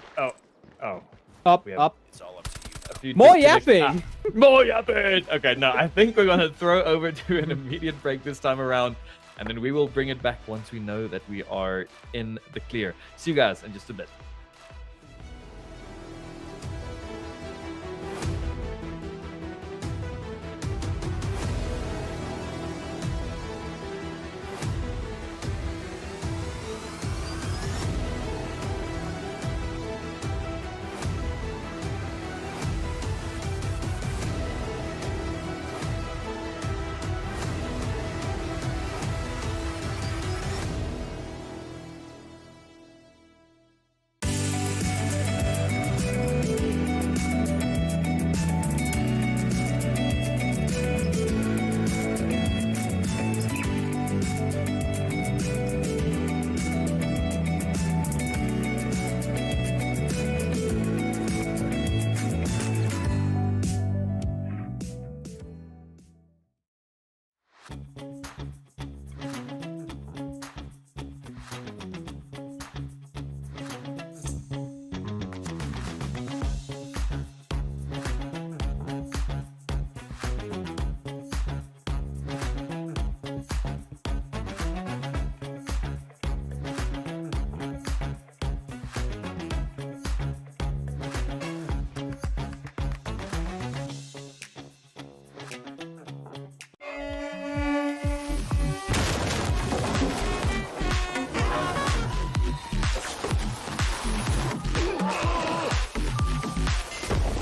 all up to you. More yapping! More yapping! Okay, no, I think we're going to throw over to an immediate break this time around. And then we will bring it back once we know that we are in the clear. See you guys in just a bit.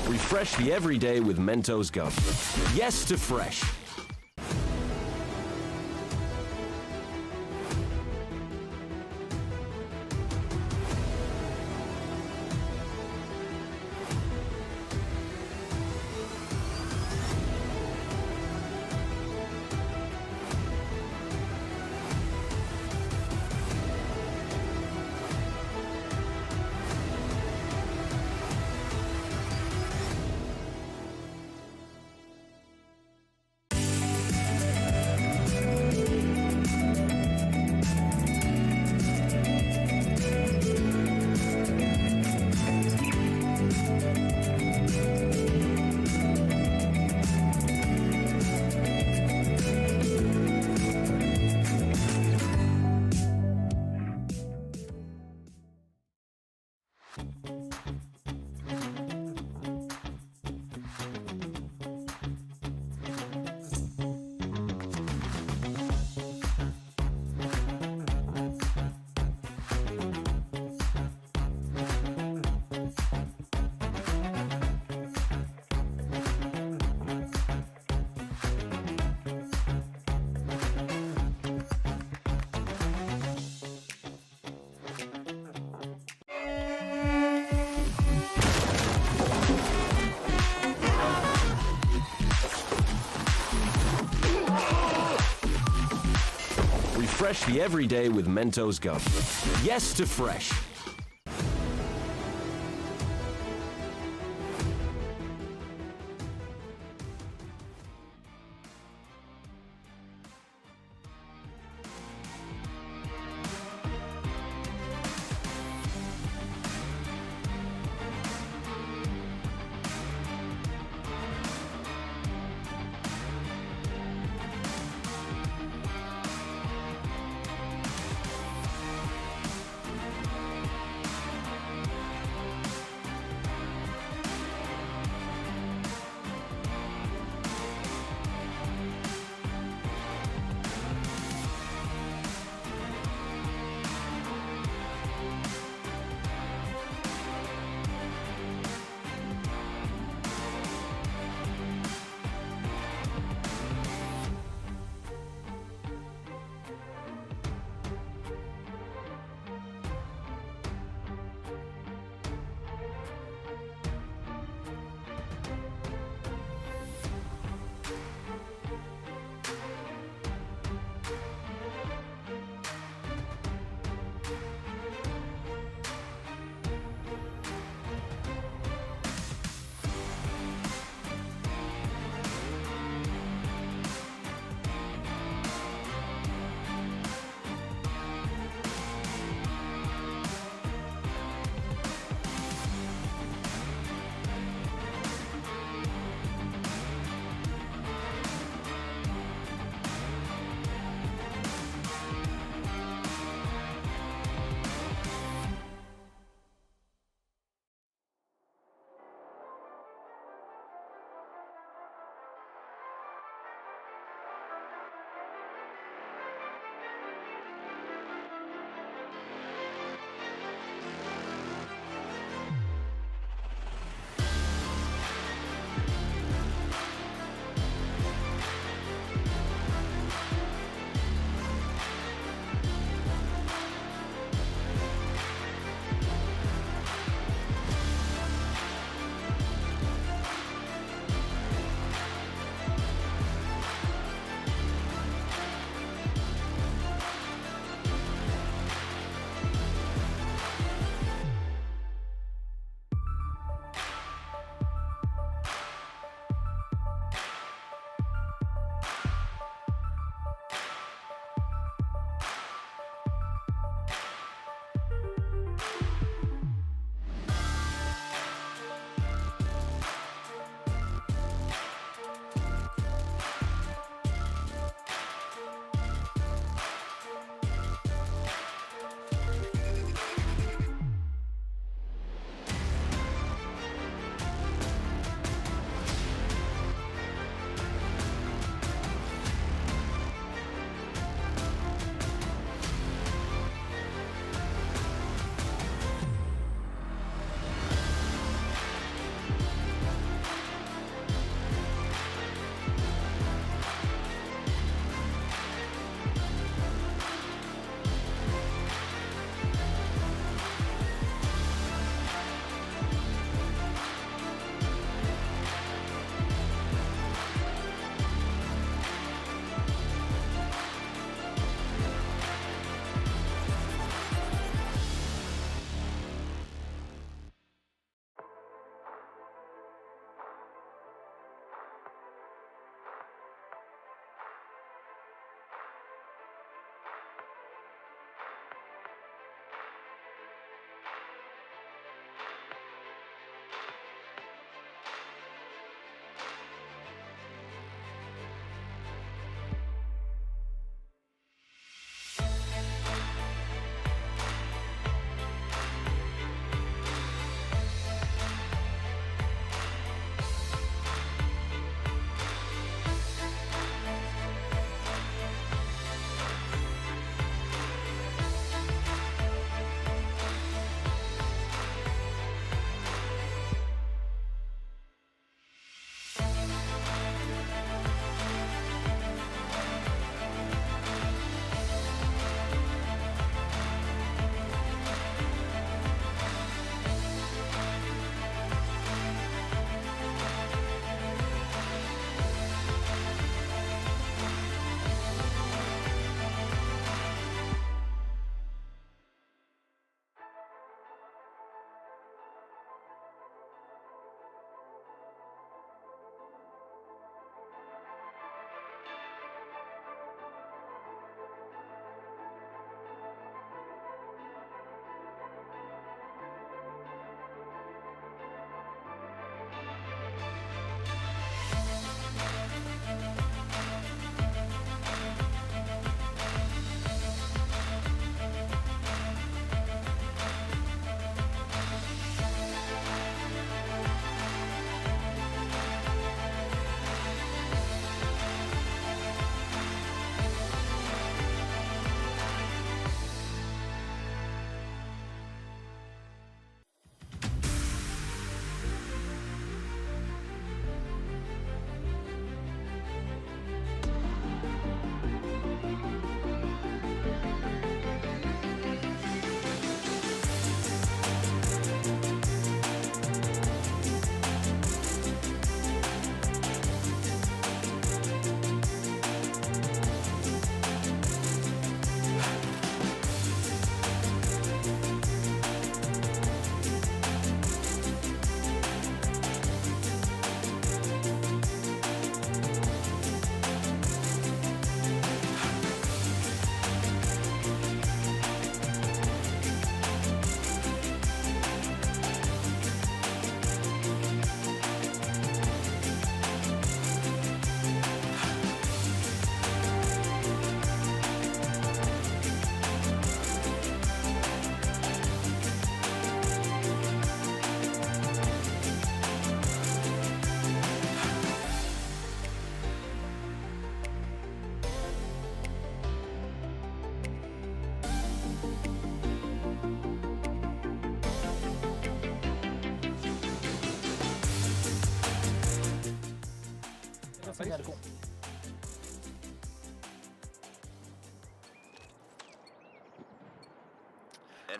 Refresh the everyday with Mentos Gum. Yes to fresh. Refresh the everyday with Mentos Gum. Yes to fresh.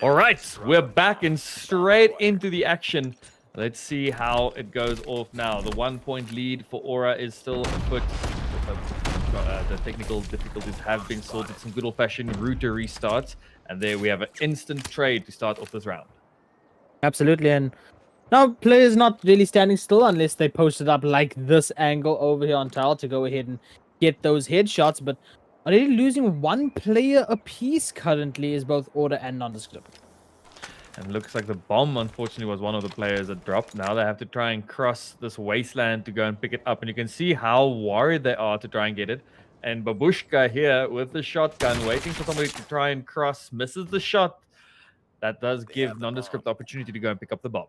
All right, we're back and straight into the action. Let's see how it goes off now. The 1-point lead for Aura is still afoot. The technical difficulties have been sorted. Some good old-fashioned router restarts. And there we have an instant trade to start off this round. Absolutely, and now players not really standing still unless they post it up like this angle over here on tile to go ahead and get those headshots, but already losing one player apiece currently is both Order and Nondescript. And looks like the bomb, unfortunately, was one of the players that dropped. Now they have to try and cross this wasteland to go and pick it up. And you can see how worried they are to try and get it. And Babushka here with the shotgun, waiting for somebody to try and cross, misses the shot. That does give Nondescript the opportunity to go and pick up the bomb.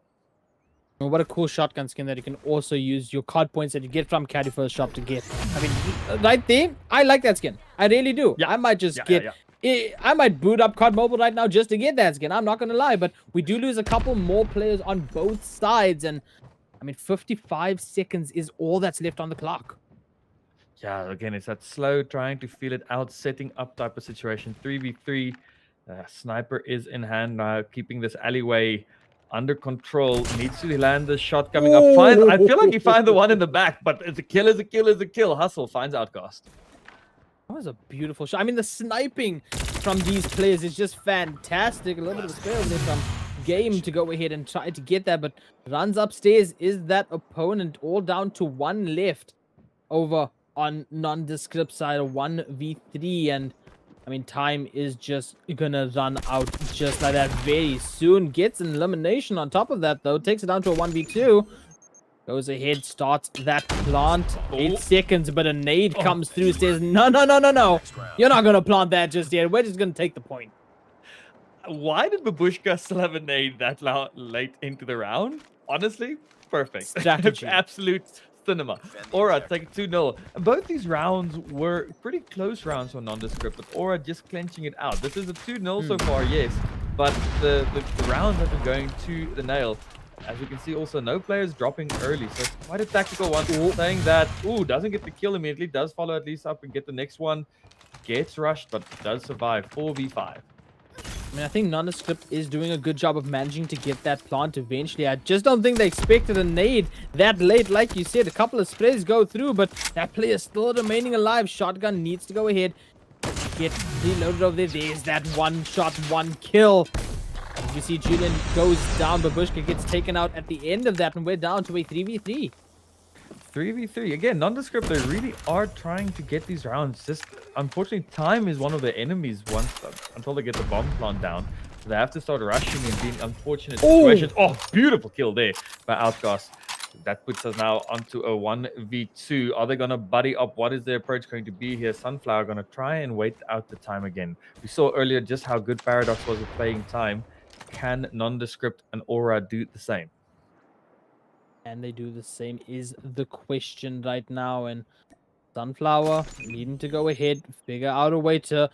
And what a cool shotgun skin that you can also use your card points that you get from Carry1st shop to get. I mean, right there, I like that skin. I really do. Yeah. I might just I might boot up COD Mobile right now just to get that skin. I'm not going to lie, but we do lose a couple more players on both sides. And, I mean, 55 seconds is all that's left on the clock. Yeah, again, it's that slow, trying to feel it out, setting up type of situation. 3v3. Sniper is in hand now, keeping this alleyway under control. Needs to land the shot coming up. I feel like he found the one in the back, but it's a kill, is a kill, is a kill. Hustle finds Outcast. That was a beautiful shot. I mean, the sniping from these players is just fantastic. A little bit of a spare there from Game to go ahead and try to get that, but runs upstairs. Is that opponent all down to one left over on Nondescript side of 1v3? And I mean, time is just gonna run out just like that very soon. Gets an elimination on top of that, though. Takes it down to a 1v2. Goes ahead, starts that plant. 8 seconds, but a nade comes through. Says, no. You're not gonna plant that just yet. We're just gonna take the point. Why did Babushka still have a nade that late into the round? Honestly, perfect. Strategy. Absolute cinema. Aura take 2-0. Both these rounds were pretty close rounds for Nondescript, but Aura just clenching it out. This is a 2-0 so far, yes, but the rounds have been going to the nail. As you can see, also no players dropping early, so it's quite a tactical one. Saying that, doesn't get the kill immediately, does follow at least up and get the next one. Gets rushed, but does survive. 4v5. I mean, I think Nondescript is doing a good job of managing to get that plant eventually. I just don't think they expected a nade that late. Like you said, a couple of sprays go through, but that player still remaining alive. Shotgun needs to go ahead. Get reloaded over there. There's that one shot, one kill. As you see, Julian goes down. Babushka gets taken out at the end of that, and we're down to a 3v3. 3v3. Again, Nondescript, they really are trying to get these rounds. Just, unfortunately, time is one of the enemies until they get the bomb plant down. So they have to start rushing and being unfortunate situations. Oh, beautiful kill there by Outcast. That puts us now onto a 1v2. Are they going to buddy up? What is their approach going to be here? Sunflower going to try and wait out the time again. We saw earlier just how good Paradox was at playing time. Can Nondescript and Aura do the same? And they do the same is the question right now. And Sunflower needing to go ahead, figure out a way to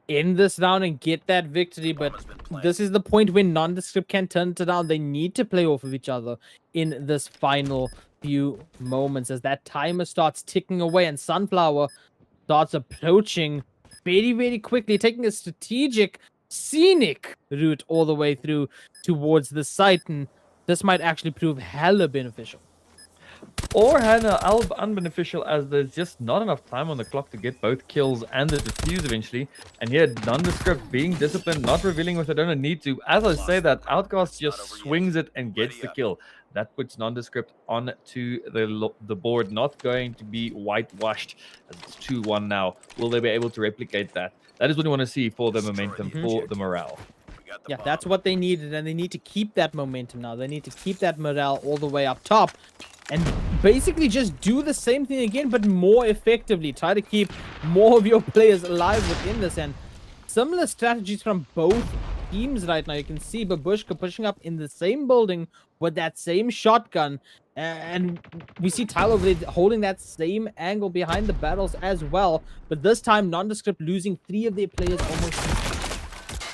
end this round and get that victory. But this is the point when Nondescript can turn it around. They need to play off of each other in this final few moments as that timer starts ticking away and Sunflower starts approaching very, very quickly, taking a strategic, scenic route all the way through towards the site. And this might actually prove hella beneficial. Or hella unbeneficial, as there's just not enough time on the clock to get both kills and the defuse eventually. And here, Nondescript being disciplined, not revealing what they don't need to. As I say that, Outcast just swings it and gets the kill. That puts Nondescript onto the board, not going to be whitewashed, as it's 2-1 now. Will they be able to replicate that? That is what we want to see for the momentum, for the morale. Yeah, that's what they needed, and they need to keep that momentum now. They need to keep that morale all the way up top and basically just do the same thing again, but more effectively. Try to keep more of your players alive within this, and similar strategies from both teams right now. You can see Babushka pushing up in the same building with that same shotgun, and we see Tyler over there holding that same angle behind the barrels as well, but this time Nondescript losing 3 of their players almost.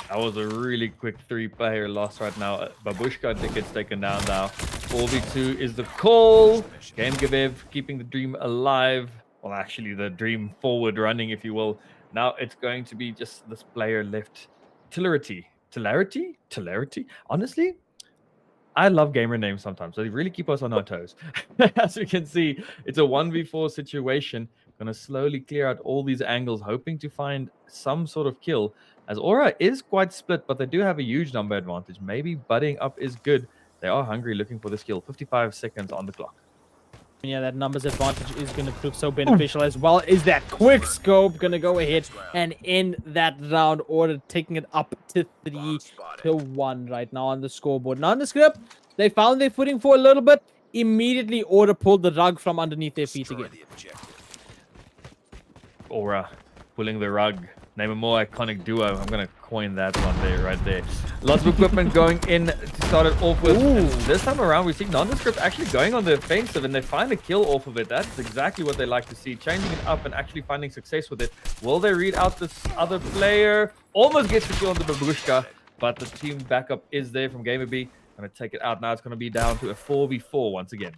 That was a really quick 3-player loss right now. Babushka gets taken down now. 4v2 is the call. Game Gaviv keeping the dream alive. well, actually, the dream forward running, if you will. Now it's going to be just this player left. Tillarity. Honestly, I love gamer names sometimes. They really keep us on our toes. As you can see, it's a 1v4 situation. Gonna slowly clear out all these angles, hoping to find some sort of kill. As Aura is quite split, but they do have a huge number advantage. Maybe butting up is good. They are hungry, looking for this kill. 55 seconds on the clock. Yeah, that numbers advantage is going to prove so beneficial, as well is that quick scope going to go ahead and end that round, order taking it up to 3-1 right now on the scoreboard. Nondescript, they found their footing for a little bit. Immediately, order pulled the rug from underneath their feet again. Aura pulling the rug. Name a more iconic duo. I'm going to coin that one there, right there. Lots of equipment going in to start it off with. This time around, we see Nondescript actually going on the offensive, and they find a kill off of it. That's exactly what they like to see. Changing it up and actually finding success with it. Will they read out this other player? Almost gets the kill on the Babushka, but the team backup is there from Gamer B. Going to take it out. Now it's going to be down to a 4v4 once again.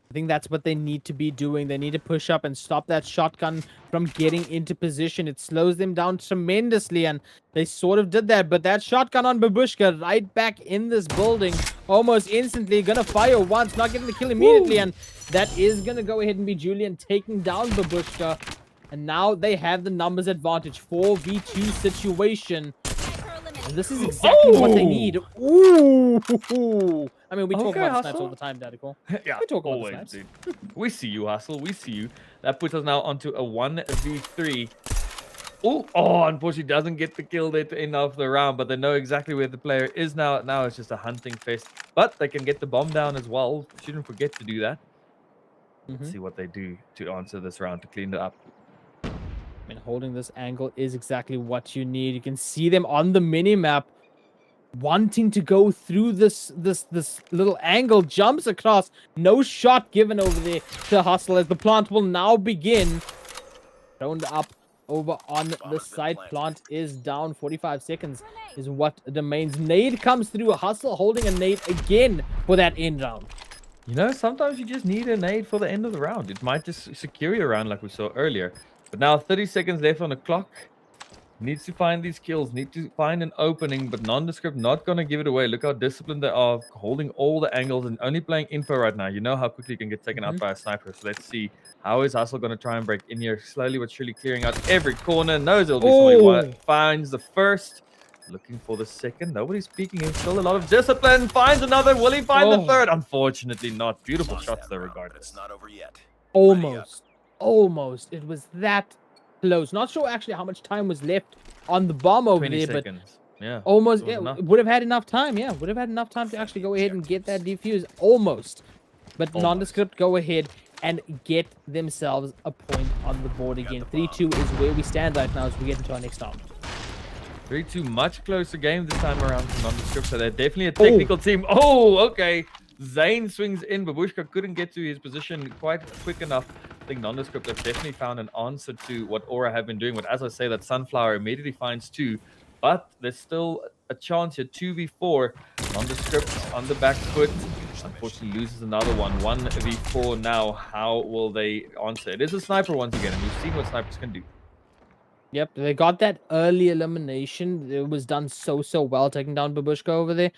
I think that's what they need to be doing. They need to push up and stop that shotgun from getting into position. It slows them down tremendously, and they sort of did that. But that shotgun on Babushka right back in this building almost instantly. Gonna fire once, not getting the kill immediately. And that is gonna go ahead and be Julian taking down Babushka. And now they have the numbers advantage. 4v2 situation. And this is exactly what they need. Ooh! I mean, we talk about the snipes all the time, Daddy-Cole. Yeah, we talk about always, the snipes. dude. We see you, Hustle. We see you. That puts us now onto a 1v3. Oh, unfortunately, doesn't get the kill there to end off the round, but they know exactly where the player is now. Now it's just a hunting fest, but they can get the bomb down as well. Shouldn't forget to do that. Let's see what they do to answer this round to clean it up. I mean, holding this angle is exactly what you need. You can see them on the mini-map wanting to go through this little angle, jumps across. No shot given over there to Hustle, as the plant will now begin. Thrown up over on the side. Plant is down. 45 seconds is what remains. Nade comes through. Hustle holding a nade again for that end round. You know, sometimes you just need a nade for the end of the round. It might just secure you around like we saw earlier. But now 30 seconds left on the clock. Needs to find these kills. Need to find an opening, but Nondescript not going to give it away. Look how disciplined they are, holding all the angles and only playing info right now. You know how quickly you can get taken out by a sniper. So let's see. How is Hustle going to try and break in here? Slowly but surely clearing out every corner. Knows it'll be somebody. Finds the first. Looking for the second. Nobody's speaking. There's still a lot of discipline. Finds another. Will he find the third? Unfortunately not. Beautiful shots though, regardless. It's not over yet. Almost. It was that close. Not sure actually how much time was left on the bomb over 20 there, seconds. Yeah. Almost. Yeah, would have had enough time. Yeah, would have had enough time to actually go ahead and get that defuse. Almost. But Nondescript go ahead and get themselves a point on the board again. 3-2 is where we stand right now as we get into our next round. 3-2, much closer game this time around from Nondescript, so they're definitely a technical team. Oh, okay. Zane swings in. Babushka couldn't get to his position quite quick enough. I think Nondescript have definitely found an answer to what Aura have been doing. But as I say, that Sunflower immediately finds two. But there's still a chance here. 2v4. Nondescript on the back foot. Unfortunately loses another one. 1v4 now. How will they answer? It is a sniper once again, and we've seen what snipers can do. Yep, they got that early elimination. It was done so well, taking down Babushka over there.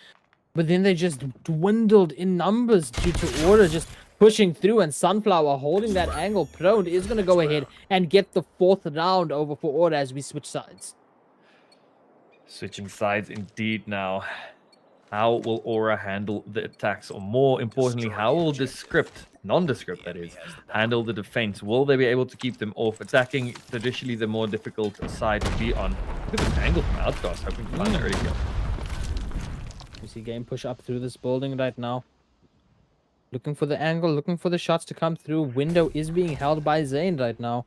But then they just dwindled in numbers due to Order just pushing through, and Sunflower holding that angle prone is going to go ahead and get the fourth round over for Order as we switch sides. Switching sides indeed now. How will Aura handle the attacks? Or more importantly, how will Nondescript that is, handle the defense? Will they be able to keep them off? Attacking traditionally the more difficult side to be on. Look at this angle from Outcast, hoping to find that early kill. We see game push up through this building right now. Looking for the angle, looking for the shots to come through. Window is being held by Zane right now.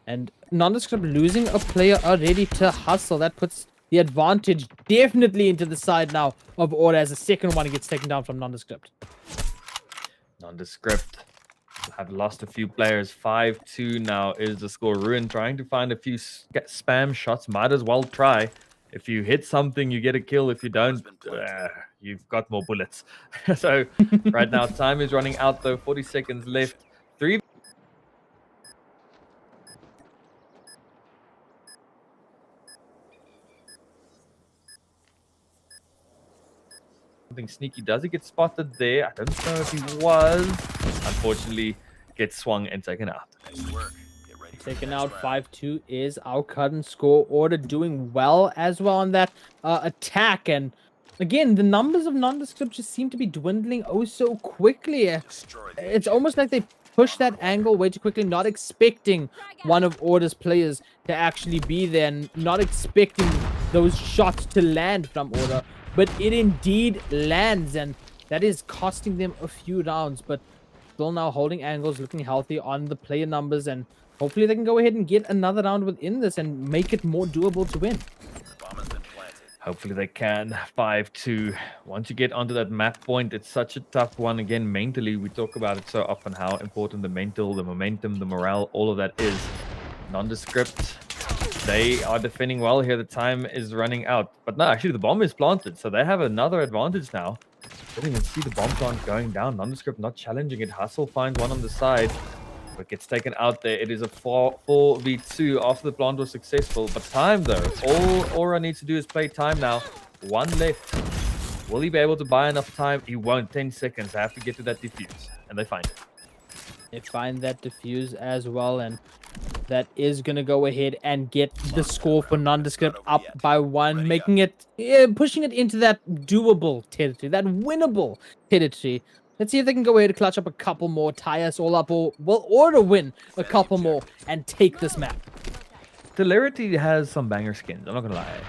And Nondescript losing a player already to Hustle. That puts the advantage definitely into the side now of Order as the second one gets taken down from Nondescript. Nondescript have lost a few players. 5-2 now is the score. Ruin trying to find a few spam shots. Might as well try. If you hit something, you get a kill. If you don't, you've got more bullets. So right now, time is running out though. 40 seconds left. 3 getting sneaky. Does he get spotted there? I don't know if he was. Unfortunately, gets swung and taken out. Taken out 5-2 is our current score. Order doing well as well on that attack. And again, the numbers of nondescript just seem to be dwindling oh so quickly. It's almost like they push that angle way too quickly, not expecting one of Order's players to actually be there and not expecting those shots to land from Order. But it indeed lands, and that is costing them a few rounds. But still now holding angles, looking healthy on the player numbers, and hopefully they can go ahead and get another round within this and make it more doable to win. Hopefully they can. 5-2. Once you get onto that map point, it's such a tough one. Again, mentally, we talk about it so often, how important the mental, the momentum, the morale, all of that is. Nondescript, they are defending well here. The time is running out. But no, actually, the bomb is planted, so they have another advantage now. Didn't even see the bomb plant going down. Nondescript not challenging it. Hustle finds one on the side, but gets taken out there. It is a 4v2 after the plant was successful. But time, though. All Aura needs to do is play time now. One left. Will he be able to buy enough time? He won't. 10 seconds. They have to get to that defuse. And they find it. They find that defuse as well, and that is going to go ahead and get the score for nondescript up by 1, making it, pushing it into that doable territory, that winnable territory. Let's see if they can go ahead and clutch up a couple more, tie us all up, or will Order win a couple more and take this map. Celerity has some banger skins, I'm not gonna lie.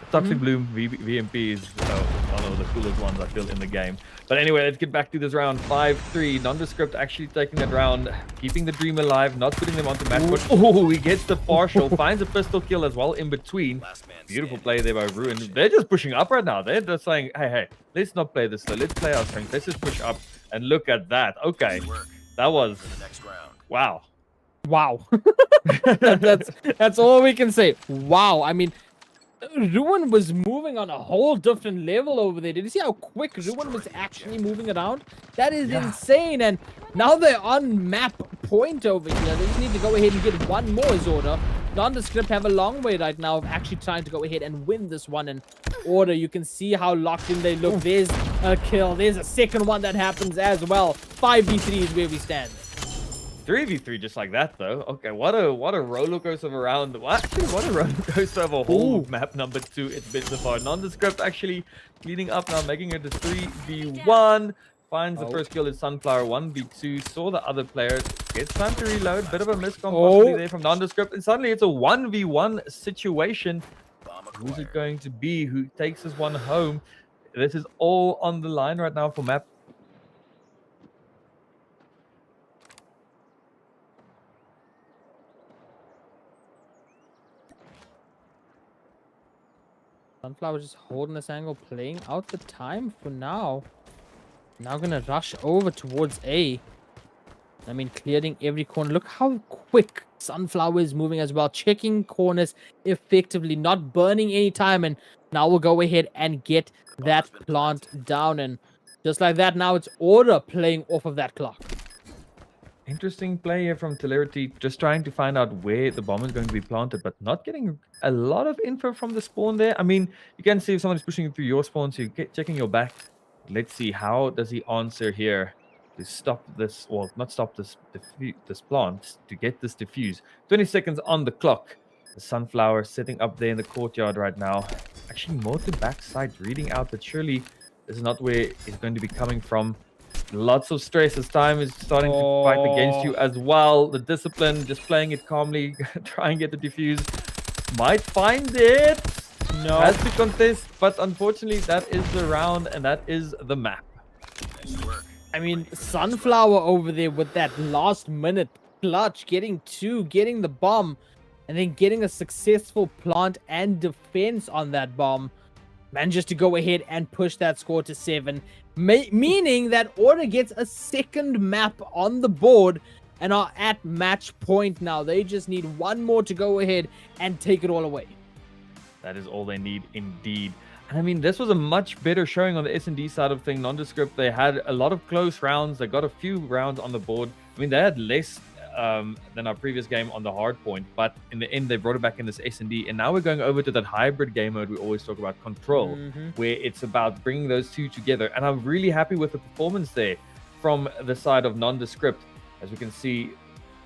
The Toxic Bloom VMP is one of the coolest ones I feel in the game. But anyway, let's get back to this round. 5-3. Nondescript actually taking that round, keeping the dream alive, not putting them onto match point. Oh, he gets the partial, finds a pistol kill as well in between. Beautiful play there by Ruin. They're just pushing up right now. They're just saying, hey, let's not play this slow. Let's play our strength. Let's just push up. And look at that. Okay, that was wow. Wow. that's all we can say. Wow. I mean, Ruin was moving on a whole different level over there. Did you see how quick Ruin was actually moving around? That is insane. And now they're on map point over here. They just need to go ahead and get one more as Order. Nondescript have a long way right now of actually trying to go ahead and win this one. And Order, you can see how locked in they look. There's a kill. There's a second one that happens as well. 5v3 is where we stand. 3v3 just like that, though. Okay, what a roller coaster of a round. Actually, what a roller coaster of a whole map number 2 it's been so far. Nondescript actually cleaning up now, making it a 3v1. Finds the first kill in Sunflower. 1v2. Saw the other players. Gets time to reload. Bit of a miscom possibly there from Nondescript. And suddenly it's a 1v1 situation. Who's it going to be? Who takes this one home? This is all on the line right now for map. Sunflower just holding this angle, playing out the time for now. Now gonna rush over towards A. I mean, clearing every corner. Look how quick Sunflower is moving as well. Checking corners effectively, not burning any time. And now we'll go ahead and get that plant down. And just like that, now it's Order playing off of that clock. Interesting play here from Celerity, just trying to find out where the bomb is going to be planted, but not getting a lot of info from the spawn there. I mean, you can see if someone is pushing through your spawn, so you're checking your back. Let's see, how does he answer here to stop this, well, not stop this plant, to get this diffuse. 20 seconds on the clock. The Sunflower sitting up there in the courtyard right now. Actually, more to backside, reading out that surely this is not where it's going to be coming from. Lots of stress as time is starting to fight against you as well. The discipline, just playing it calmly, try and get the defuse. Might find it. No. Has to contest, but unfortunately that is the round and that is the map. I mean, Sunflower over there with that last minute clutch, getting the bomb, and then getting a successful plant and defense on that bomb. Manages to go ahead and push that score to 7. Meaning that Order gets a second map on the board and are at match point now. They just need one more to go ahead and take it all away. That is all they need indeed. And I mean, this was a much better showing on the S&D side of things. Nondescript, they had a lot of close rounds. They got a few rounds on the board. I mean, they had less than our previous game on the hard point, but in the end they brought it back in this S&D, and now we're going over to that hybrid game mode we always talk about, control, where it's about bringing those two together. And I'm really happy with the performance there from the side of Nondescript. As we can see,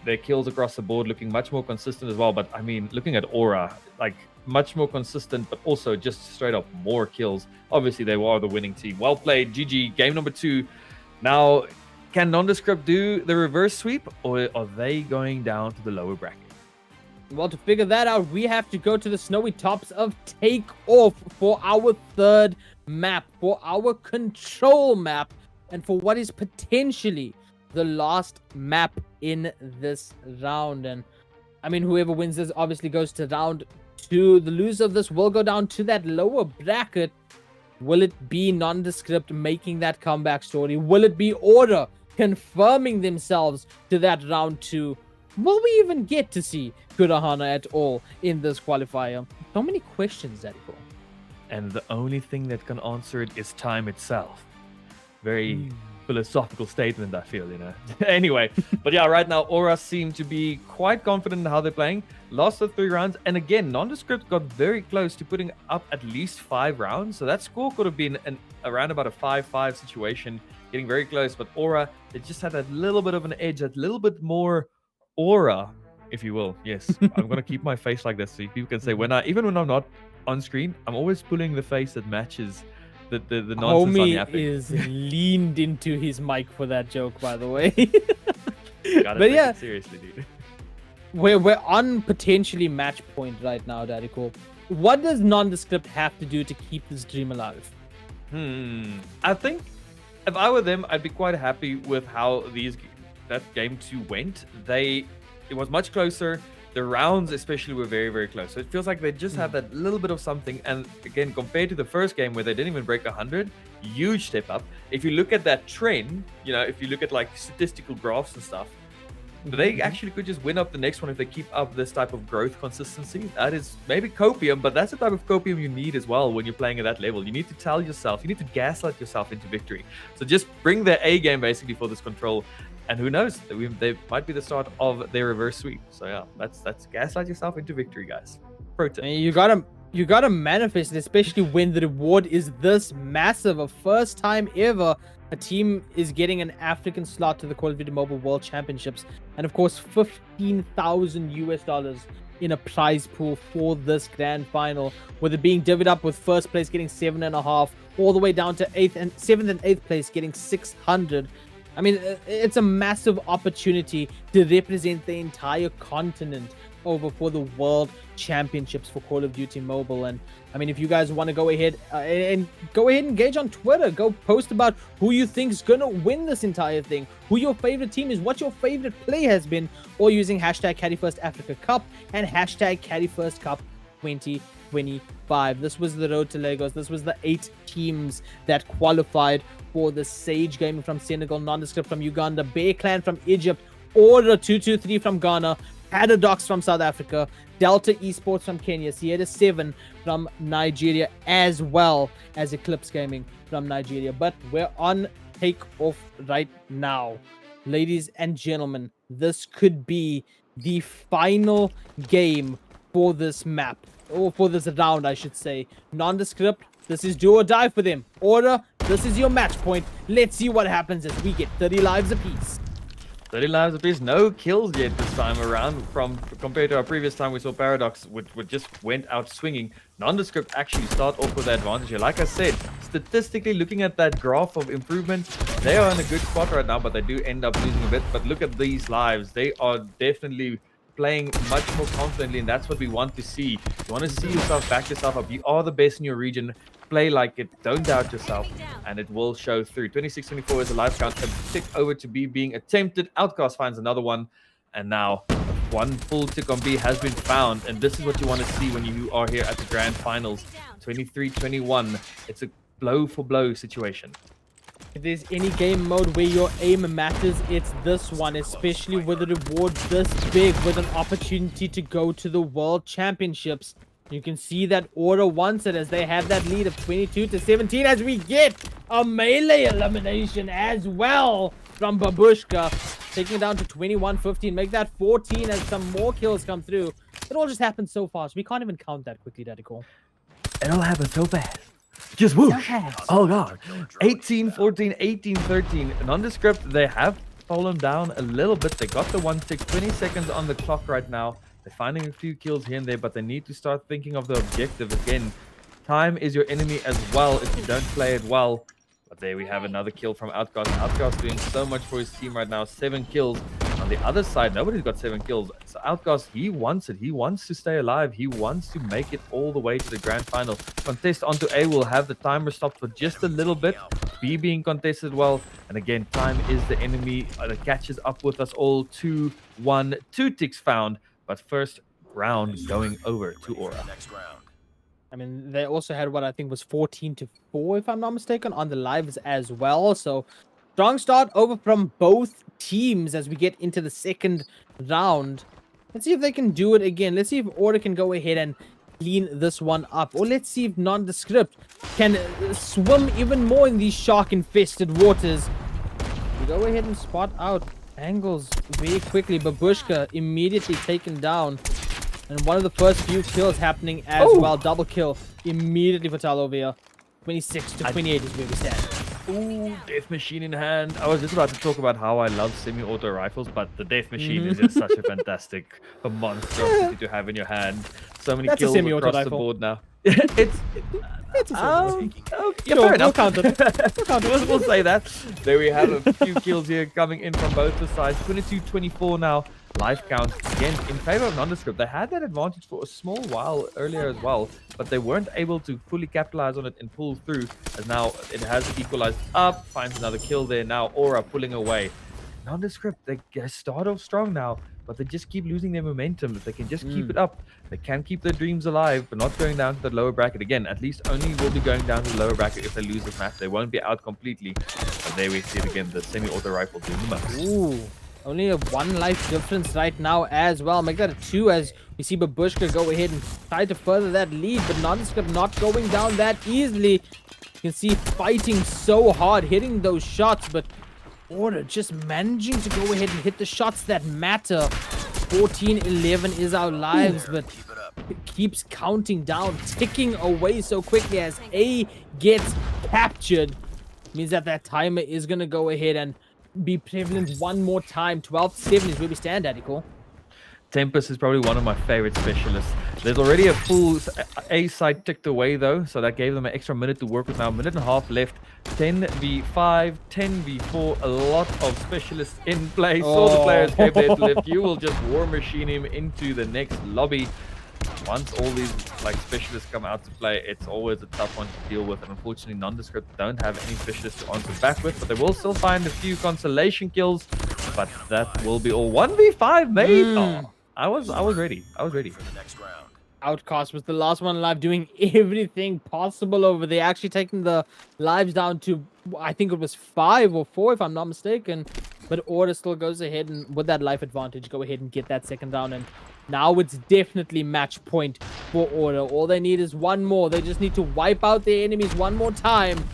their kills across the board looking much more consistent as well. But I mean, looking at Aura, like much more consistent, but also just straight up more kills. Obviously, they were the winning team. Well played, GG. Game number 2. Now, can Nondescript do the reverse sweep, or are they going down to the lower bracket? Well, to figure that out, we have to go to the snowy tops of Takeoff for our third map, for our control map, and for what is potentially the last map in this round. And I mean, whoever wins this obviously goes to round 2. The loser of this will go down to that lower bracket. Will it be Nondescript making that comeback story? Will it be Order confirming themselves to that round 2? Will we even get to see Kurahana at all in this qualifier? So many questions, Daddy-Ko. And the only thing that can answer it is time itself. Very philosophical statement, I feel, you know. Anyway, but yeah, right now Aura seem to be quite confident in how they're playing. Lost the 3 rounds, and again, Nondescript got very close to putting up at least 5 rounds, so that score could have been around about a 5-5 situation, getting very close. But Aura, they just had that little bit of an edge, that little bit more aura, if you will. Yes, I'm gonna keep my face like this so people can say even when I'm not on screen, I'm always pulling the face that matches the nonsense I'm yapping. Is leaned into his mic for that joke, by the way. Gotta take it seriously, dude. We're on potentially match point right now, Daddy-Ko. What does Nondescript have to do to keep this dream alive? I think if I were them, I'd be quite happy with how that game 2 went. It was much closer. The rounds especially were very, very close. So it feels like they just have that little bit of something. And again, compared to the first game where they didn't even break 100, huge step up. If you look at that trend, you know, if you look at like statistical graphs and stuff, they actually could just win up the next one if they keep up this type of growth consistency. That is maybe copium, but that's the type of copium you need as well when you're playing at that level. You need to tell yourself, you need to gaslight yourself into victory. So just bring their A game basically for this control. And who knows, they might be the start of their reverse sweep. So yeah, that's gaslight yourself into victory, guys. Pro tip. You gotta manifest it, especially when the reward is this massive. A first time ever a team is getting an African slot to the Call of Duty Mobile World Championships, and of course $15,000 in a prize pool for this grand final, with it being divvied up with first place getting 7.5, all the way down to 7th and 8th place getting 600. I mean, it's a massive opportunity to represent the entire continent over for the World Championships for Call of Duty Mobile. And I mean, if you guys want to go ahead and engage on Twitter, go post about who you think is going to win this entire thing, who your favorite team is, what your favorite play has been, or using hashtag Carry1st Africa Cup and hashtag Carry1st Cup 2025. This was the road to Lagos. This was the 8 teams that qualified for the Sage Gaming from Senegal, Nondescript from Uganda, Bear Clan from Egypt, Order 223 from Ghana, Paradox from South Africa, Delta Esports from Kenya, Sierra 7 from Nigeria, as well as Eclipse Gaming from Nigeria. But we're on Takeoff right now. Ladies and gentlemen, this could be the final game for this map, or for this round, I should say. Nondescript, this is do or die for them. Order, this is your match point. Let's see what happens as we get 30 lives apiece. 30 lives apiece, no kills yet this time around. Compared to our previous time, we saw Paradox, which just went out swinging. Nondescript actually start off with the advantage here. Like I said, statistically looking at that graph of improvement, they are in a good spot right now, but they do end up losing a bit. But look at these lives. They are definitely playing much more confidently, and that's what we want to see. You want to see yourself back yourself up. You are the best in your region. Play like it. Don't doubt yourself, and it will show through. 26-24 is a life count. A tick over to B being attempted. Outcast finds another one, and now one full tick on B has been found, and this is what you want to see when you are here at the grand finals. 23-21. It's a blow for blow situation. If there's any game mode where your aim matters, it's this one, especially with a reward this big, with an opportunity to go to the World Championships. You can see that Order wants it as they have that lead of 22-17 as we get a melee elimination as well from Babushka. taking it down to 21-15. Make that 14 as some more kills come through. It all just happened so fast. We can't even count that quickly, Daddy Cole. It all happened so fast. Just whoosh. Oh god. 18-14, 18-13. Nondescript, they have fallen down a little bit. They got the 1-6, 20 seconds on the clock right now. They're finding a few kills here and there, but they need to start thinking of the objective again. Time is your enemy as well if you don't play it well. But there we have another kill from Outcast. Outcast doing so much for his team right now. 7 kills. On the other side, nobody's got 7 kills. So Outcast, he wants it. He wants to stay alive. He wants to make it all the way to the grand final. Contest onto A will have the timer stopped for just a little bit. B being contested well. And again, time is the enemy that catches up with us all. 2-1, 2 ticks found. But first round going over to Aura. I mean, they also had what I think was 14-4, if I'm not mistaken, on the lives as well. So, strong start over from both teams as we get into the second round. Let's see if they can do it again. Let's see if Order can go ahead and clean this one up. Or let's see if Nondescript can swim even more in these shark-infested waters. We go ahead and spot out angles very quickly. Babushka immediately taken down. And one of the first few kills happening as well. Double kill immediately for Tal over here. 26-28 is where we stand. Ooh, Death Machine in hand. I was just about to talk about how I love semi-auto rifles, but the Death Machine is just such a fantastic monstrosity to have in your hand. So many kills across the board now. It's a semi-auto. Yeah, fair enough. We'll count it. We'll say that. There we have a few kills here coming in from both the sides. 22-24 now. Life count again in favor of Nondescript. They had that advantage for a small while earlier as well, but they weren't able to fully capitalize on it and pull through, as now it has equalized up. Finds another kill there. Now Aura pulling away. Nondescript, they start off strong now, but they just keep losing their momentum. If they can just keep it up, they can keep their dreams alive, but not going down to the lower bracket again. At least only will be going down to the lower bracket if they lose this match. They won't be out completely. But there we see it again, the semi-auto rifle doing the most. Ooh. Only a 1 life difference right now as well. Make that a 2 as we see Babushka go ahead and try to further that lead, but Nondescript not going down that easily. You can see fighting so hard, hitting those shots, but Order just managing to go ahead and hit the shots that matter. 14-11 is our lives, but it keeps counting down, ticking away so quickly as A gets captured. Means that timer is going to go ahead and be prevalent one more time. 12-7 is where we stand, Daddy Cole. Tempest is probably one of my favorite specialists. There's already a full A side ticked away though, so that gave them an extra minute to work with now. 1.5 minutes left. 10v5, 10v4, a lot of specialists in play. All the players gave their lift. You will just war machine him into the next lobby. Once all these specialists come out to play, it's always a tough one to deal with, and unfortunately Nondescript don't have any specialists to answer back with, but they will still find a few consolation kills, but that will be all. 1v5 mate. Oh, I was ready for the next round. Outcast was the last one alive, doing everything possible over there, actually taking the lives down to, I think it was 5 or 4 if I'm not mistaken, but Order still goes ahead and with that life advantage go ahead and get that second down. And now it's definitely match point for Order. All they need is one more. They just need to wipe out their enemies one more time.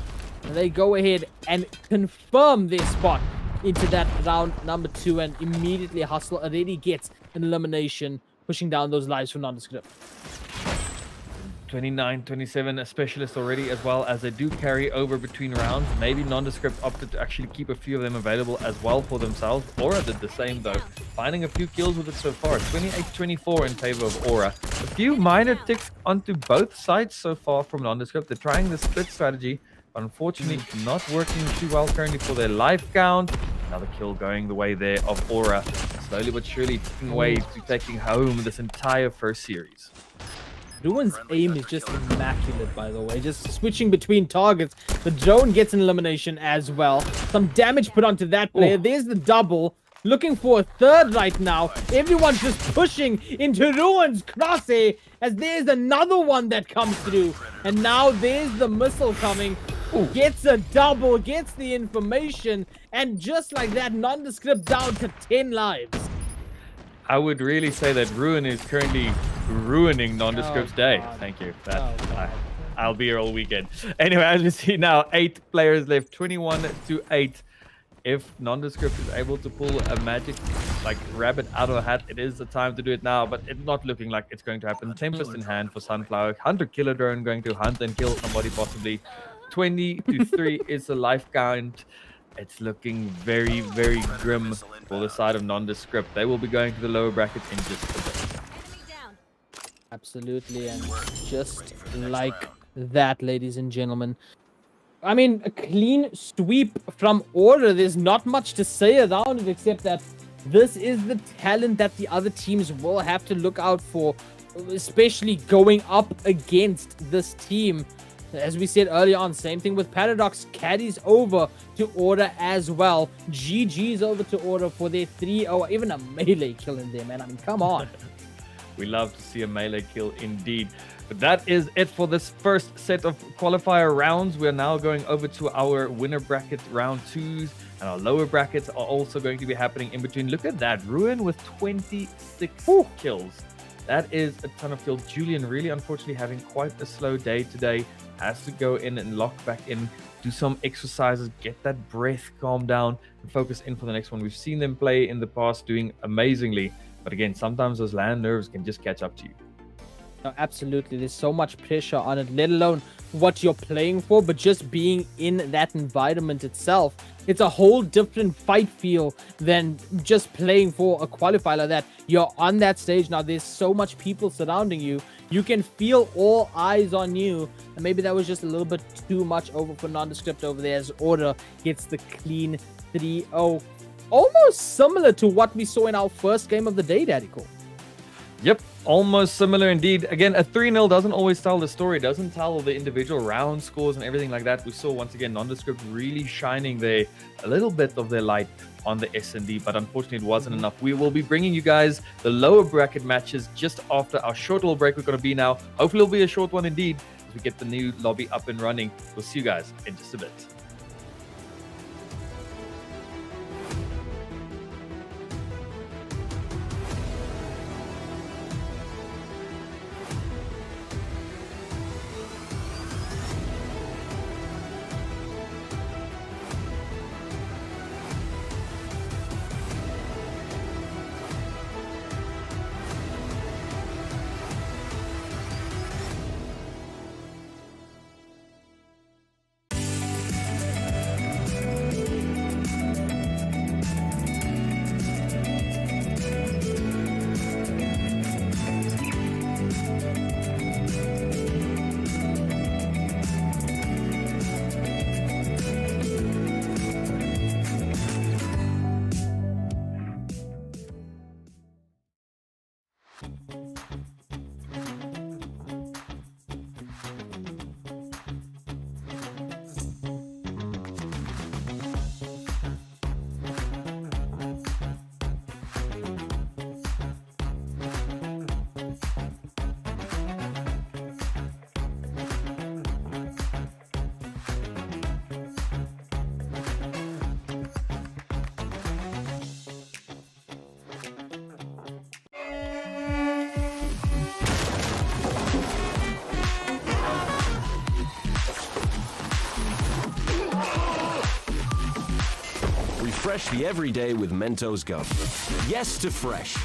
And they go ahead and confirm their spot into that round number 2. And immediately Hustle already gets an elimination, pushing down those lives from Nondescript. 29-27, a specialist already, as well as they do carry over between rounds. Maybe Nondescript opted to actually keep a few of them available as well for themselves. Aura did the same though, finding a few kills with it so far. 28-24 in favor of Aura. A few minor ticks onto both sides so far from Nondescript. They're trying the split strategy, but unfortunately not working too well currently for their life count. Another kill going the way there of Aura. Slowly but surely ticking away to taking home this entire first series. Ruin's aim is just immaculate, by the way. Just switching between targets. The drone gets an elimination as well. Some damage put onto that player. There's the double. Looking for a third right now. Everyone's just pushing into Ruin's crosshair as there's another one that comes through. And now there's the missile coming. Gets a double, gets the information, and just like that, Nondescript down to 10 lives. I would really say that Ruin is currently ruining Nondescript's day. God. Thank you. I'll be here all weekend. Anyway, as we see now, 8 players left, 21-8. if Nondescript is able to pull a magic like rabbit out of a hat, it is the time to do it now, but it's not looking like it's going to happen. Tempest in hand for Sunflower. Hunter Killer Drone going to hunt and kill somebody possibly. 20 to 3 is the life count. It's looking very, very grim for the side of Nondescript. They will be going to the lower bracket in just a bit. Absolutely, and just like that, ladies and gentlemen. I mean, a clean sweep from Order. There's not much to say around it except that this is the talent that the other teams will have to look out for, especially going up against this team. As we said earlier on, same thing with Paradox. Caddy's over to Order as well. GG's over to Order for their 3-0. Even a melee kill in there, man. I mean, come on. We love to see a melee kill indeed. But that is it for this first set of qualifier rounds. We are now going over to our winner bracket round 2s, and our lower brackets are also going to be happening in between. Look at that, Ruin with 26 kills. That is a ton of kills. Julian really unfortunately having quite a slow day today. Has to go in and lock back in, do some exercises, get that breath calm down, and focus in for the next one. We've seen them play in the past doing amazingly. But again, sometimes those land nerves can just catch up to you. No, absolutely. There's so much pressure on it, let alone what you're playing for, but just being in that environment itself. It's a whole different fight feel than just playing for a qualifier like that. You're on that stage now. There's so much people surrounding you. You can feel all eyes on you. And maybe that was just a little bit too much over for Nondescript over there as Order gets the clean 3-0. Almost similar to what we saw in our first game of the day, Daddy Cole. Yep, almost similar indeed. Again, a 3-0 doesn't always tell the story, doesn't tell the individual round scores and everything like that. We saw once again Nondescript really shining there, a little bit of their light on the S&D, but unfortunately it wasn't enough. We will be bringing you guys the lower bracket matches just after our short little break we're going to be now. Hopefully it'll be a short one indeed as we get the new lobby up and running. We'll see you guys in just a bit. Refresh the everyday with Mentos Gum. Yes to fresh.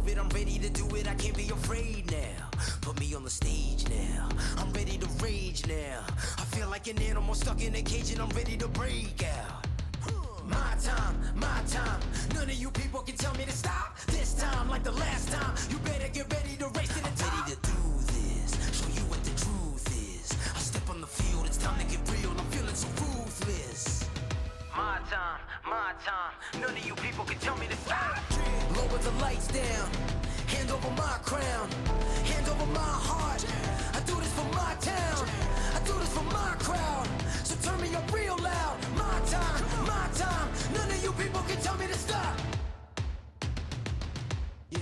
prove it, I'm ready to do it, I can't be afraid now. Put me on the stage now, I'm ready to rage now. I feel like an animal stuck in a cage and I'm ready to break out. My time, none of you people can tell me to stop. This time, like the last time, you better get ready to race to the top. I'm ready to do this, show you what the truth is. I step on the field, it's time to get real, I'm feeling so ruthless. My time, none of you people can tell me to stop. Lower the lights down, hand over my crown, hand over my heart. I do this for my town, I do this for my crowd. So turn me up real loud. My time, none of you people can tell me to stop. Yeah.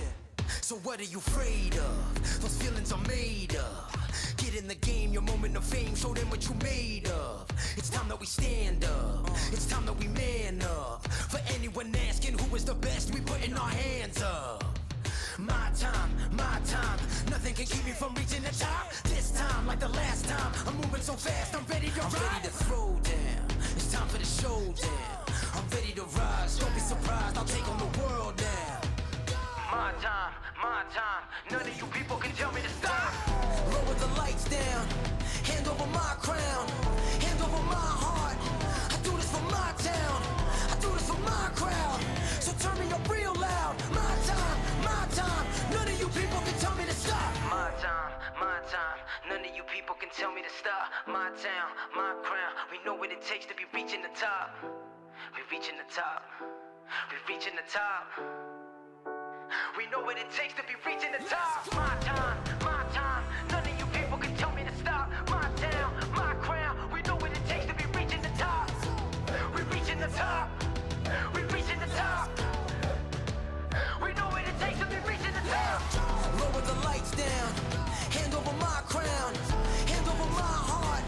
So what are you afraid of? Those feelings are made up. Get in the game, your moment of fame, show them what you made of. It's time that we stand up, it's time that we man up. For anyone asking who is the best, we putting our hands up. My time, nothing can keep me from reaching the top. This time, like the last time, I'm moving so fast, I'm ready to ride. I'm ready to throw down, it's time for the showdown. I'm ready to rise, don't be surprised, I'll take on the world now. My time, none of you people can tell me to stop. Lower the lights down, hand over my crown, hand over my heart. I do this for my town, I do this for my crowd. So turn me up real loud. My time, none of you people can tell me to stop. My time, none of you people can tell me to stop. My town, my crown, we know what it takes to be reaching the top. We're reaching the top, we're reaching the top. We know what it takes to be reaching the top. My time, none of you people can tell me to stop. My town, my crown, we know what it takes to be reaching the top. We're reaching the top, we're reaching the top. We know what it takes to be reaching the top. Lower the lights down, hand over my crown, hand over my heart.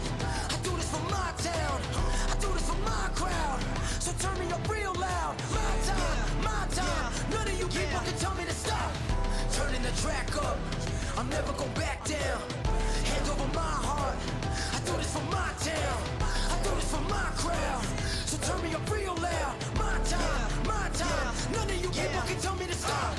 I do this for my town, I do this for my crowd. So turn me up real loud. My time, none of you people can tell me to stop. Turning the track up, I'm never going back down. Hand over my heart, I do this for my town, I do this for my crowd. So turn me up real loud. My time, none of you people can tell me to stop.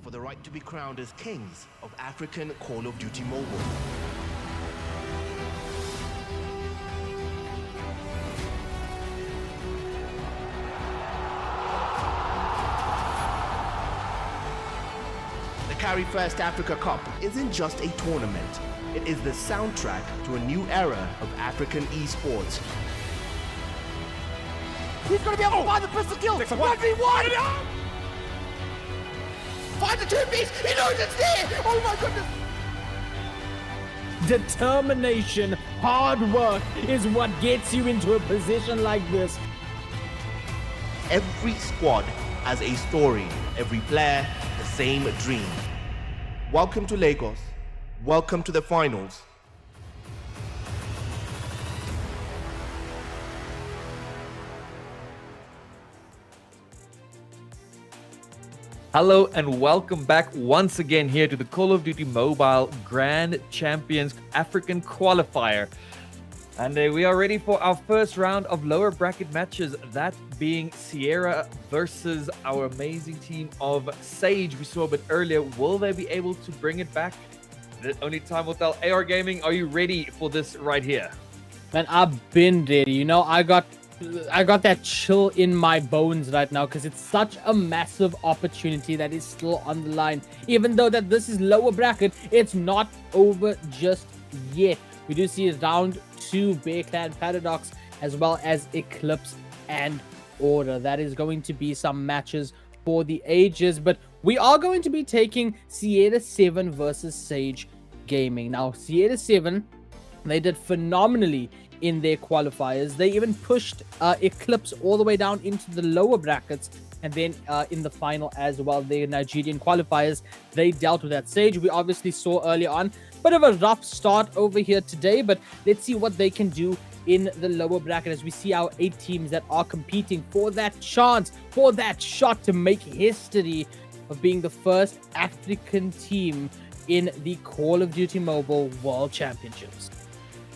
For the right to be crowned as kings of African Call of Duty Mobile. Carry1st Africa Cup isn't just a tournament. It is the soundtrack to a new era of African esports. He's going to be able to find the pistol kill. 1v1. Find the two-piece. He knows it's there. Oh my goodness. Determination, hard work is what gets you into a position like this. Every squad has a story, every player the same dream. Welcome to Lagos. Welcome to the finals. Hello and welcome back once again here to the Call of Duty Mobile Grand Champions African Qualifier. And we are ready for our first round of lower bracket matches, that being Sierra versus our amazing team of Sage we saw a bit earlier. Will they be able to bring it back? Only time will tell. AR Gaming, are you ready for this right here? Man, I've been ready. You know, I got that chill in my bones right now because it's such a massive opportunity that is still on the line. Even though that this is lower bracket, it's not over just yet. We do see round 2 Bear Clan Paradox as well as Eclipse and Order. That is going to be some matches for the ages, but we are going to be taking Sierra 7 versus Sage Gaming. Now, Sierra 7, they did phenomenally in their qualifiers. They even pushed Eclipse all the way down into the lower brackets, and then in the final as well, the Nigerian qualifiers, they dealt with that. Sage, we obviously saw earlier on, bit of a rough start over here today, but let's see what they can do in the lower bracket as we see our 8 teams that are competing for that chance, for that shot to make history of being the first African team in the Call of Duty Mobile World Championships.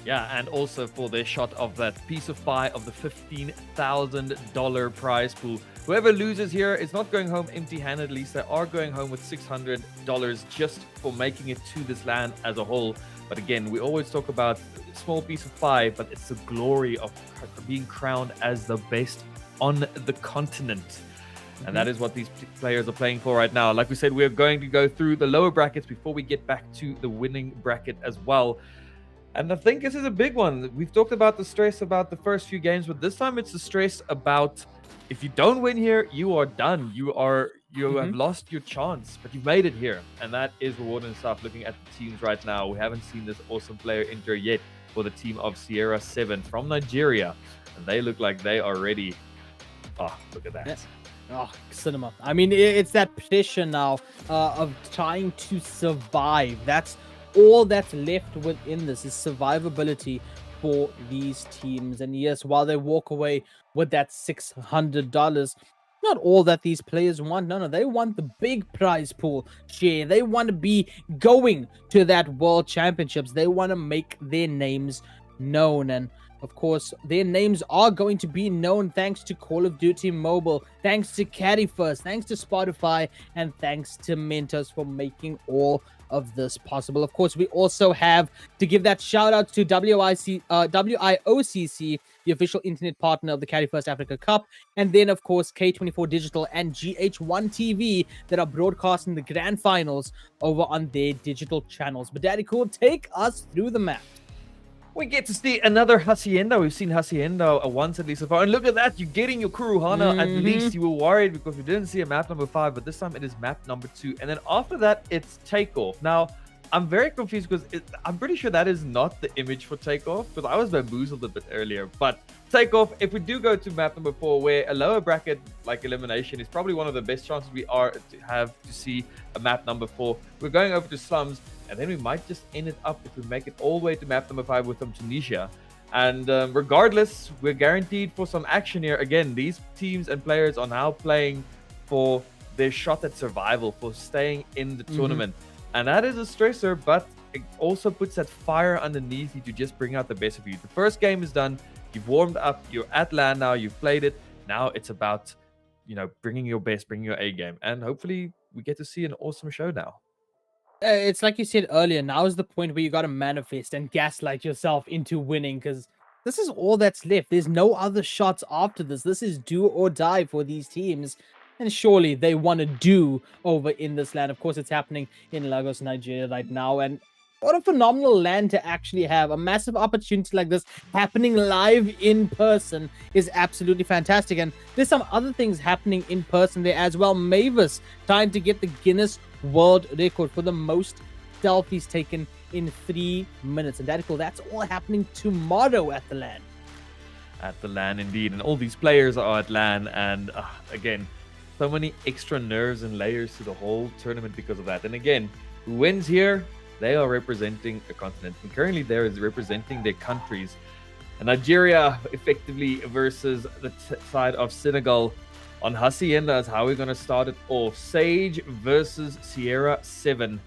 Yeah, and also for their shot of that piece of pie of the $15,000 prize pool. Whoever loses here is not going home empty-handed. At least they are going home with $600 just for making it to this land as a whole. But again, we always talk about a small piece of pie, but it's the glory of being crowned as the best on the continent. And that is what these players are playing for right now. Like we said, we're going to go through the lower brackets before we get back to the winning bracket as well. And I think this is a big one. We've talked about the stress about the first few games, but this time it's the stress about if you don't win here, you are done. You have lost your chance, but you've made it here. And that is rewarding stuff. Looking at the teams right now, we haven't seen this awesome player enter yet for the team of Sierra 7 from Nigeria. And they look like they are ready. Oh, look at that. Yeah. Oh, cinema. I mean, it's that pressure now of trying to survive. That's all that's left within this is survivability for these teams. And yes, while they walk away with that $600, not all that these players want. No, they want the big prize pool share. They want to be going to that World Championships. They want to make their names known. And of course, their names are going to be known thanks to Call of Duty Mobile, thanks to Carry1st, thanks to Spotify, and thanks to Mentos for making all of this possible. Of course, we also have to give that shout out to WIOCC, the official internet partner of the Carry1st Africa Cup, and then of course K24 Digital and GH1 TV that are broadcasting the grand finals over on their digital channels. But Daddy Cool, take us through the map. We get to see another Hacienda. We've seen Hacienda once at least so far. And look at that. You're getting your Kuruhana. At least you were worried because we didn't see a map number 5. But this time it is map number 2. And then after that, it's Takeoff. Now, I'm very confused because I'm pretty sure that is not the image for Takeoff. Because I was bamboozled a bit earlier. But Takeoff, if we do go to map number 4, where a lower bracket like elimination is probably one of the best chances we are to have to see a map number 4. We're going over to Slums. And then we might just end it up if we make it all the way to map number 5 with Tunisia. And regardless, we're guaranteed for some action here. Again, these teams and players are now playing for their shot at survival, for staying in the tournament. And that is a stressor, but it also puts that fire underneath you to just bring out the best of you. The first game is done. You've warmed up. You're at land now. You've played it. Now it's about, bringing your best, bringing your A game. And hopefully we get to see an awesome show now. It's like you said earlier, now is the point where you got to manifest and gaslight yourself into winning, because this is all that's left. There's no other shots after this. This is do or die for these teams. and surely they want to do over in this land. Of course, it's happening in Lagos, Nigeria right now, and what a phenomenal land to actually have. A massive opportunity like this happening live in person is absolutely fantastic. And there's some other things happening in person there as well. Mavis trying to get the Guinness World Record for the most selfies taken in 3 minutes. And that's all happening tomorrow at the LAN. At the LAN, indeed. And all these players are at LAN. And again, so many extra nerves and layers to the whole tournament because of that. And again, who wins here? They are representing a continent. And currently, there is representing their countries. And Nigeria, effectively, versus the side of Senegal. On Hacienda is how we're going to start it off. Sage versus Sierra 7.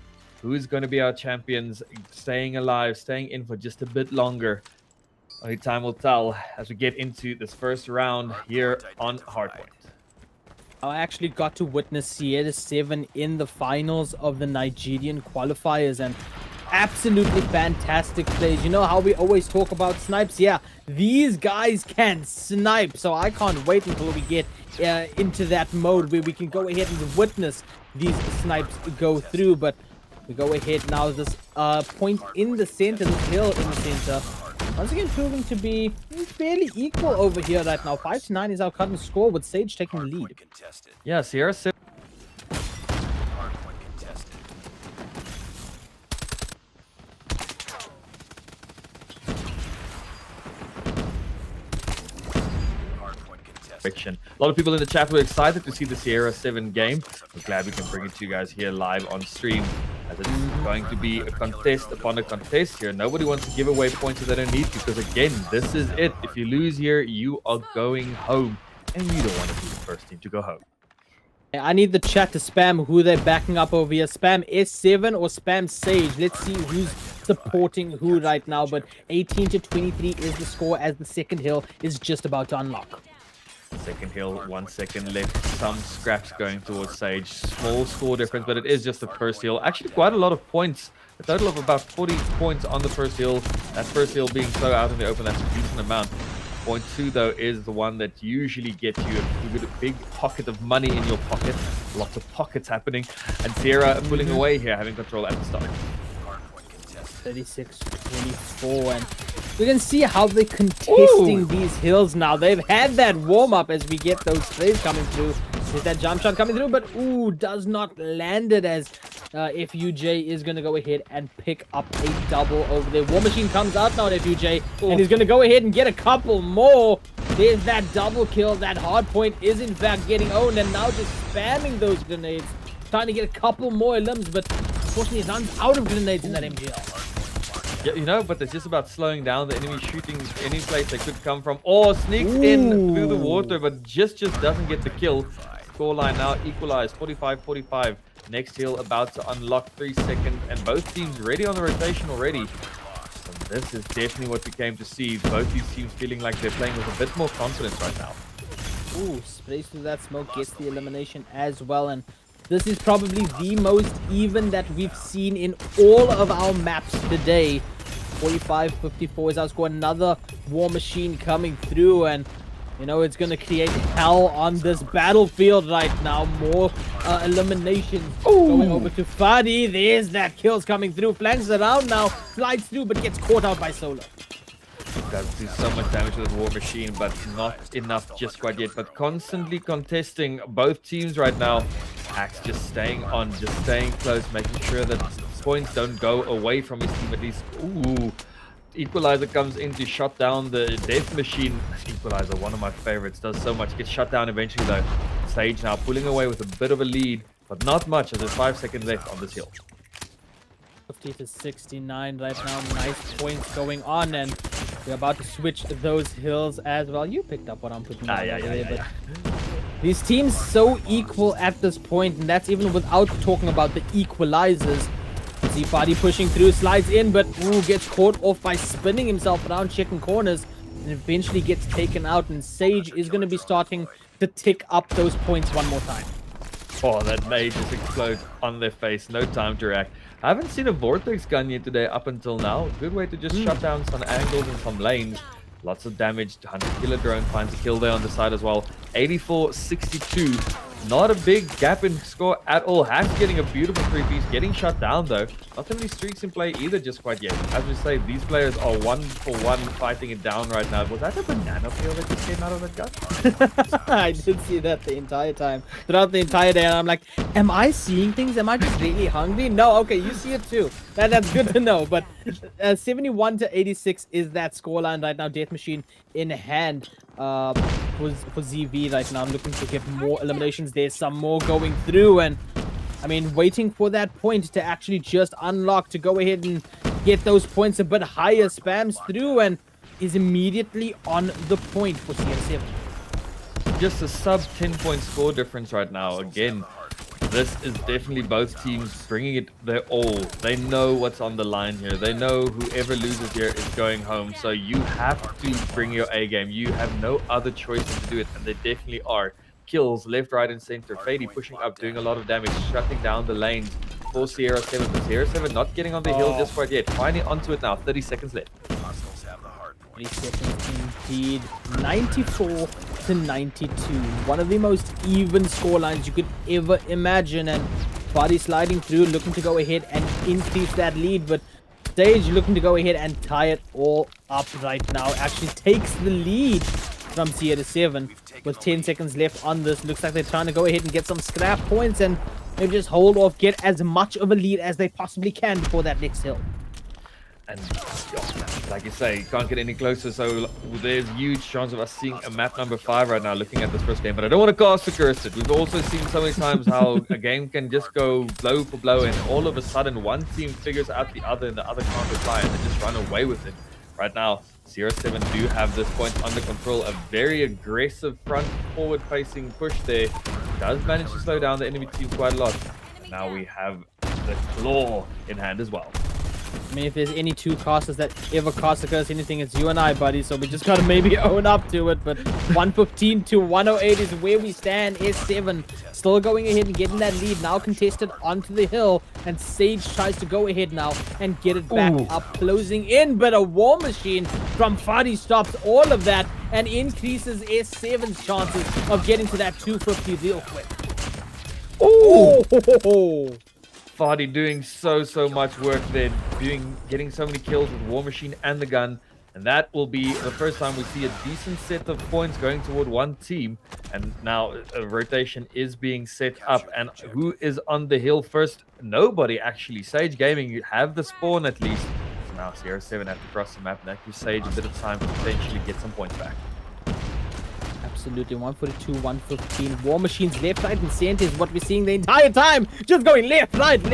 Who is going to be our champions? Staying alive, staying in for just a bit longer. Only time will tell as we get into this first round here on Hardpoint. I actually got to witness Sierra 7 in the finals of the Nigerian qualifiers, and absolutely fantastic plays. You know how we always talk about snipes? Yeah, these guys can snipe, so I can't wait until we get into that mode where we can go ahead and witness these snipes go through. But we go ahead now, this point in the center, this hill in the center, once again proving to be fairly equal over here right now. 5-9 is our current score, with Sage taking the lead. Yeah, Sierra 7. A lot of people in the chat were excited to see the Sierra 7 game. We're glad we can bring it to you guys here live on stream, as it's going to be a contest upon a contest here. Nobody wants to give away points that they don't need, because again, this is it. If you lose here, you are going home, and you don't want to be the first team to go home. I need the chat to spam who they're backing up over here. Spam S7 or spam Sage. Let's see who's supporting who right now. But 18-23 is the score, as the second hill is just about to unlock. Second hill, 1 second left. Some scraps going towards Sage. Small score difference, but it is just the first hill. Actually, quite a lot of points. A total of about 40 points on the first hill. That first hill being so out in the open, that's a decent amount. Point 2, though, is the one that usually gets you a big pocket of money in your pocket. Lots of pockets happening. And Sierra pulling away here, having control at the start. 36-24, and we can see how they're contesting these hills now. They've had that warm-up as we get those plays coming through. There's that jump shot coming through, but does not land it, as FUJ is going to go ahead and pick up a double over there. War Machine comes out now at FUJ, and he's going to go ahead and get a couple more. There's that double kill. That hard point is in fact getting owned, and now just spamming those grenades, trying to get a couple more limbs, but unfortunately he runs out of grenades in that MGL. Yeah, you know, but it's just about slowing down the enemy shooting any place they could come from, or sneaks in through the water, but just doesn't get the kill. Scoreline now equalized, 45-45. Next hill about to unlock, 3 seconds, and both teams ready on the rotation already. So this is definitely what we came to see. Both these teams feeling like they're playing with a bit more confidence right now. Sprays through that smoke, gets the elimination as well, and this is probably the most even that we've seen in all of our maps today. 45-54 is our score. Another War Machine coming through, and you know, it's going to create hell on this battlefield right now. More eliminations going over to Fadi. There's that kills coming through. Flanks around now. Slides through, but gets caught out by Solo. Does do so much damage with the War Machine, but not enough just quite yet. But constantly contesting both teams right now. Axe just staying on, just staying close, making sure that points don't go away from his team at least. Equalizer comes in to shut down the Death Machine. Equalizer, one of my favorites, does so much. Gets shut down eventually though. Sage now pulling away with a bit of a lead, but not much, as there's 5 seconds left on this hill. 50-69 right now. Nice points going on, and we're about to switch those hills as well. You picked up what I'm putting down there. These teams so equal at this point, and that's even without talking about the equalizers. See Fadi pushing through, slides in, but gets caught off by spinning himself around, checking corners, and eventually gets taken out. And Sage is going to be starting to tick up those points one more time. Oh, that nade just explodes on their face. No time to react. I haven't seen a Vortex gun yet today up until now. Good way to just shut down some angles and some lanes. Lots of damage. 100 killer drone finds a kill there on the side as well. 84-62 Not a big gap in score at all. Hacks getting a beautiful 3-piece, getting shut down though. Not too many streaks in play either just quite yet. As we say, these players are 1-for-1 fighting it down right now. Was that a banana peel that just came out of that gut? I did see that the entire time, throughout the entire day, and I'm like, am I seeing things? Am I just really hungry? No, okay, you see it too. That's good to know. But 71-86 is that scoreline right now. Death Machine in hand for ZV right now. I'm looking to get more eliminations. There's some more going through, and I mean, waiting for that point to actually just unlock, to go ahead and get those points a bit higher. Spams through and is immediately on the point for CR7. Just a sub 10-point score difference right now. Again, this is definitely both teams bringing it their all. They know what's on the line here. They know whoever loses here is going home. So you have to bring your A game. You have no other choice to do it, and they definitely are. Kills left, right, and center. Fady pushing up, doing a lot of damage, shutting down the lanes for Sierra7. But Sierra7 not getting on the hill just quite yet. Finally onto it now. 30 seconds left. 30 seconds indeed. 94-92. One of the most even scorelines you could ever imagine. And Body sliding through, looking to go ahead and increase that lead. But Sage looking to go ahead and tie it all up right now. Actually takes the lead from CR7 with 10 seconds left on this. Looks like they're trying to go ahead and get some scrap points and maybe just hold off, get as much of a lead as they possibly can before that next hill. And like you say, can't get any closer, so there's huge chance of us seeing a map number 5 right now looking at this first game. But I don't want to cast for Cursed. We've also seen so many times how a game can just go blow for blow, and all of a sudden one team figures out the other and the other can't reply, and they just run away with it. Right now, CR7 do have this point under control. A very aggressive front forward facing push there. Does manage to slow down the enemy team quite a lot. Now we have the claw in hand as well. I mean, if there's any two casters that ever cast against anything, it's you and I, buddy. So we just gotta maybe own up to it. But 115-108 is where we stand. S7 still going ahead and getting that lead. Now contested onto the hill. And Sage tries to go ahead now and get it back up, closing in. But a War Machine from Fadi stops all of that and increases S7's chances of getting to that 250 real quick. Oh! Fadi doing so much work there, getting so many kills with War Machine and the gun, and that will be the first time we see a decent set of points going toward one team. And now a rotation is being set up, and who is on the hill first? Nobody actually. Sage Gaming, you have the spawn at least. So now CR7 have to cross the map, and that gives Sage a bit of time to potentially get some points back. Absolutely, 142, 115. War Machines left, right, and center is what we're seeing the entire time. Just going left, right,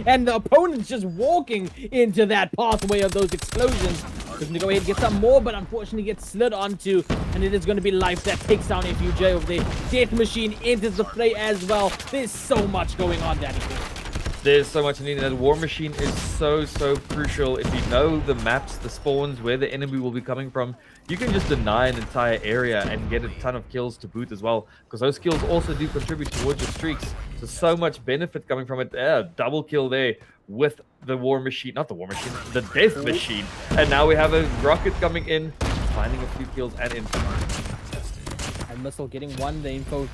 and the opponent's just walking into that pathway of those explosions. Looking to go ahead and get some more, but unfortunately gets slid onto, and it is going to be Life that takes down FUJ over there. Death Machine enters the fray as well. There's so much going on, Danny. There's so much needed. That War Machine is so crucial. If you know the maps, the spawns, where the enemy will be coming from, you can just deny an entire area and get a ton of kills to boot as well, because those kills also do contribute towards your streaks. So much benefit coming from it. Double kill there with the War Machine, not the War Machine, the Death Machine. And now we have a rocket coming in, finding a few kills and info. And Missile getting one, the info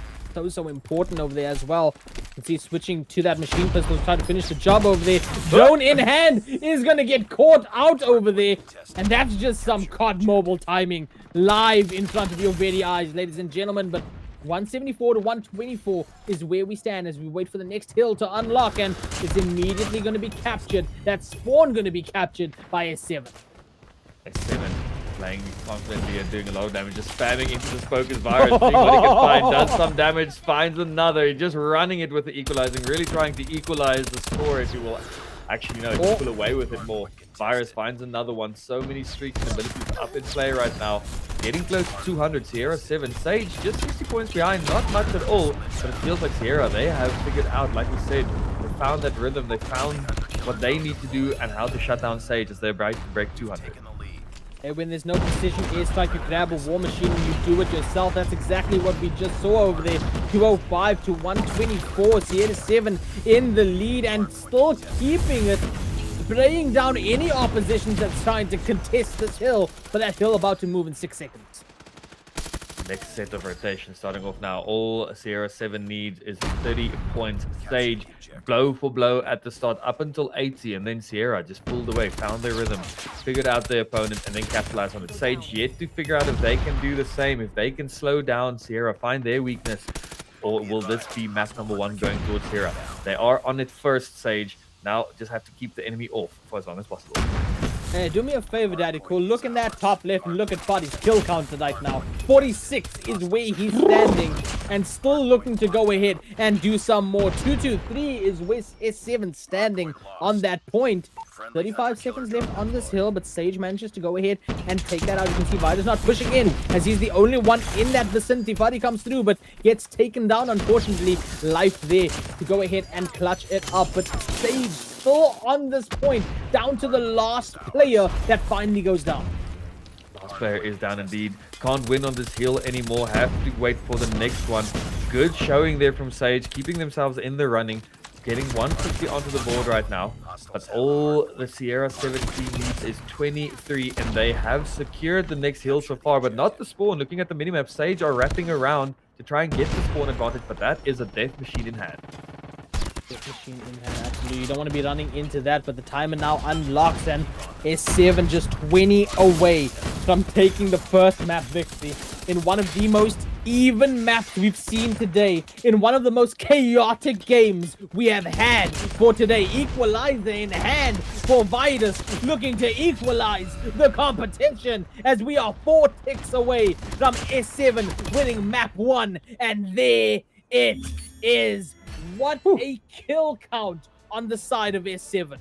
so important over there as well. You can see switching to that machine pistol to try to finish the job over there. Drone in hand is going to get caught out over there. And that's just some COD mobile timing live in front of your very eyes, ladies and gentlemen. But 174-124 is where we stand as we wait for the next hill to unlock. And it's immediately going to be captured. That spawn going to be captured by S7. S7 playing confidently and doing a lot of damage, just spamming into the Spoker's virus, seeing what he can find, does some damage, finds another, just running it with the equalizing, really trying to equalize the score, if you will. Actually, no, just pull away with it more. Virus finds another one. So many streaks and abilities up in play right now. Getting close to 200. Sierra 7. Sage just 60 points behind. Not much at all. But it feels like Sierra, they have figured out, like we said, they found that rhythm. They found what they need to do and how to shut down Sage as they're about to break 200. And when there's no precision airstrike, you grab a War Machine and you do it yourself. That's exactly what we just saw over there. 205-124. Sierra 7 in the lead and still keeping it, spraying down any opposition that's trying to contest this hill. But that hill about to move in 6 seconds. Next set of rotation starting off now. All Sierra 7 needs is 30 points. Sage, blow for blow at the start up until 80, and then Sierra just pulled away, found their rhythm, figured out their opponent, and then capitalized on it. Sage yet to figure out if they can do the same, if they can slow down Sierra, find their weakness, or will this be map number 1 going towards Sierra? They are on it first, Sage. Now just have to keep the enemy off for as long as possible. Hey, do me a favor, Daddy Cool. Look in that top left and look at Body's kill counter right now. 46 is where he's standing and still looking to go ahead and do some more. 223 is where S7 standing on that point. 35 seconds left on this hill, but Sage manages to go ahead and take that out. You can see Vida's not pushing in as he's the only one in that vicinity. Vadi comes through, but gets taken down, unfortunately. Life there to go ahead and clutch it up, but Sage still on this point, down to the last player that finally goes down. Last player is down indeed. Can't win on this hill anymore. Have to wait for the next one. Good showing there from Sage, keeping themselves in the running. Getting 150 onto the board right now. But all the Sierra 17 needs is 23, and they have secured the next hill so far, but not the spawn. Looking at the minimap, Sage are wrapping around to try and get the spawn advantage, but that is a death machine in hand. Machine in hand, absolutely. You don't want to be running into that, but the timer now unlocks, and S7 just 20 away from taking the first map victory in one of the most even maps we've seen today, in one of the most chaotic games we have had for today. Equalizer in hand for Vidas, looking to equalize the competition as we are 4 ticks away from S7 winning map 1, and there it is. What a kill count on the side of S7.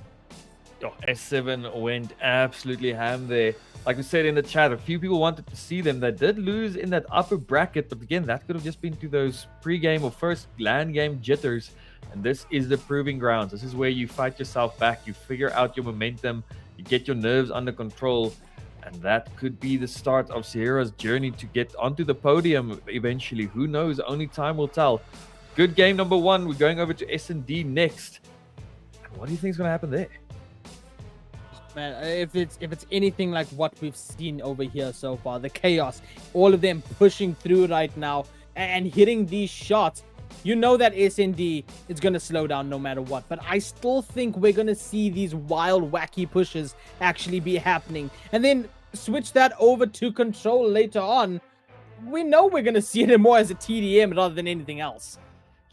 Oh, S7 went absolutely ham there. Like we said in the chat, a few people wanted to see them. They did lose in that upper bracket, but again, that could have just been to those pre-game or first LAN game jitters. And this is the proving grounds. This is where you fight yourself back. You figure out your momentum. You get your nerves under control. And that could be the start of Sierra's journey to get onto the podium eventually. Who knows? Only time will tell. Good game number 1. We're going over to S&D next. And what do you think is going to happen there? Man, if it's anything like what we've seen over here so far, the chaos, all of them pushing through right now and hitting these shots, you know that SND is going to slow down no matter what. But I still think we're going to see these wild, wacky pushes actually be happening. And then switch that over to control later on. We know we're going to see it more as a TDM rather than anything else.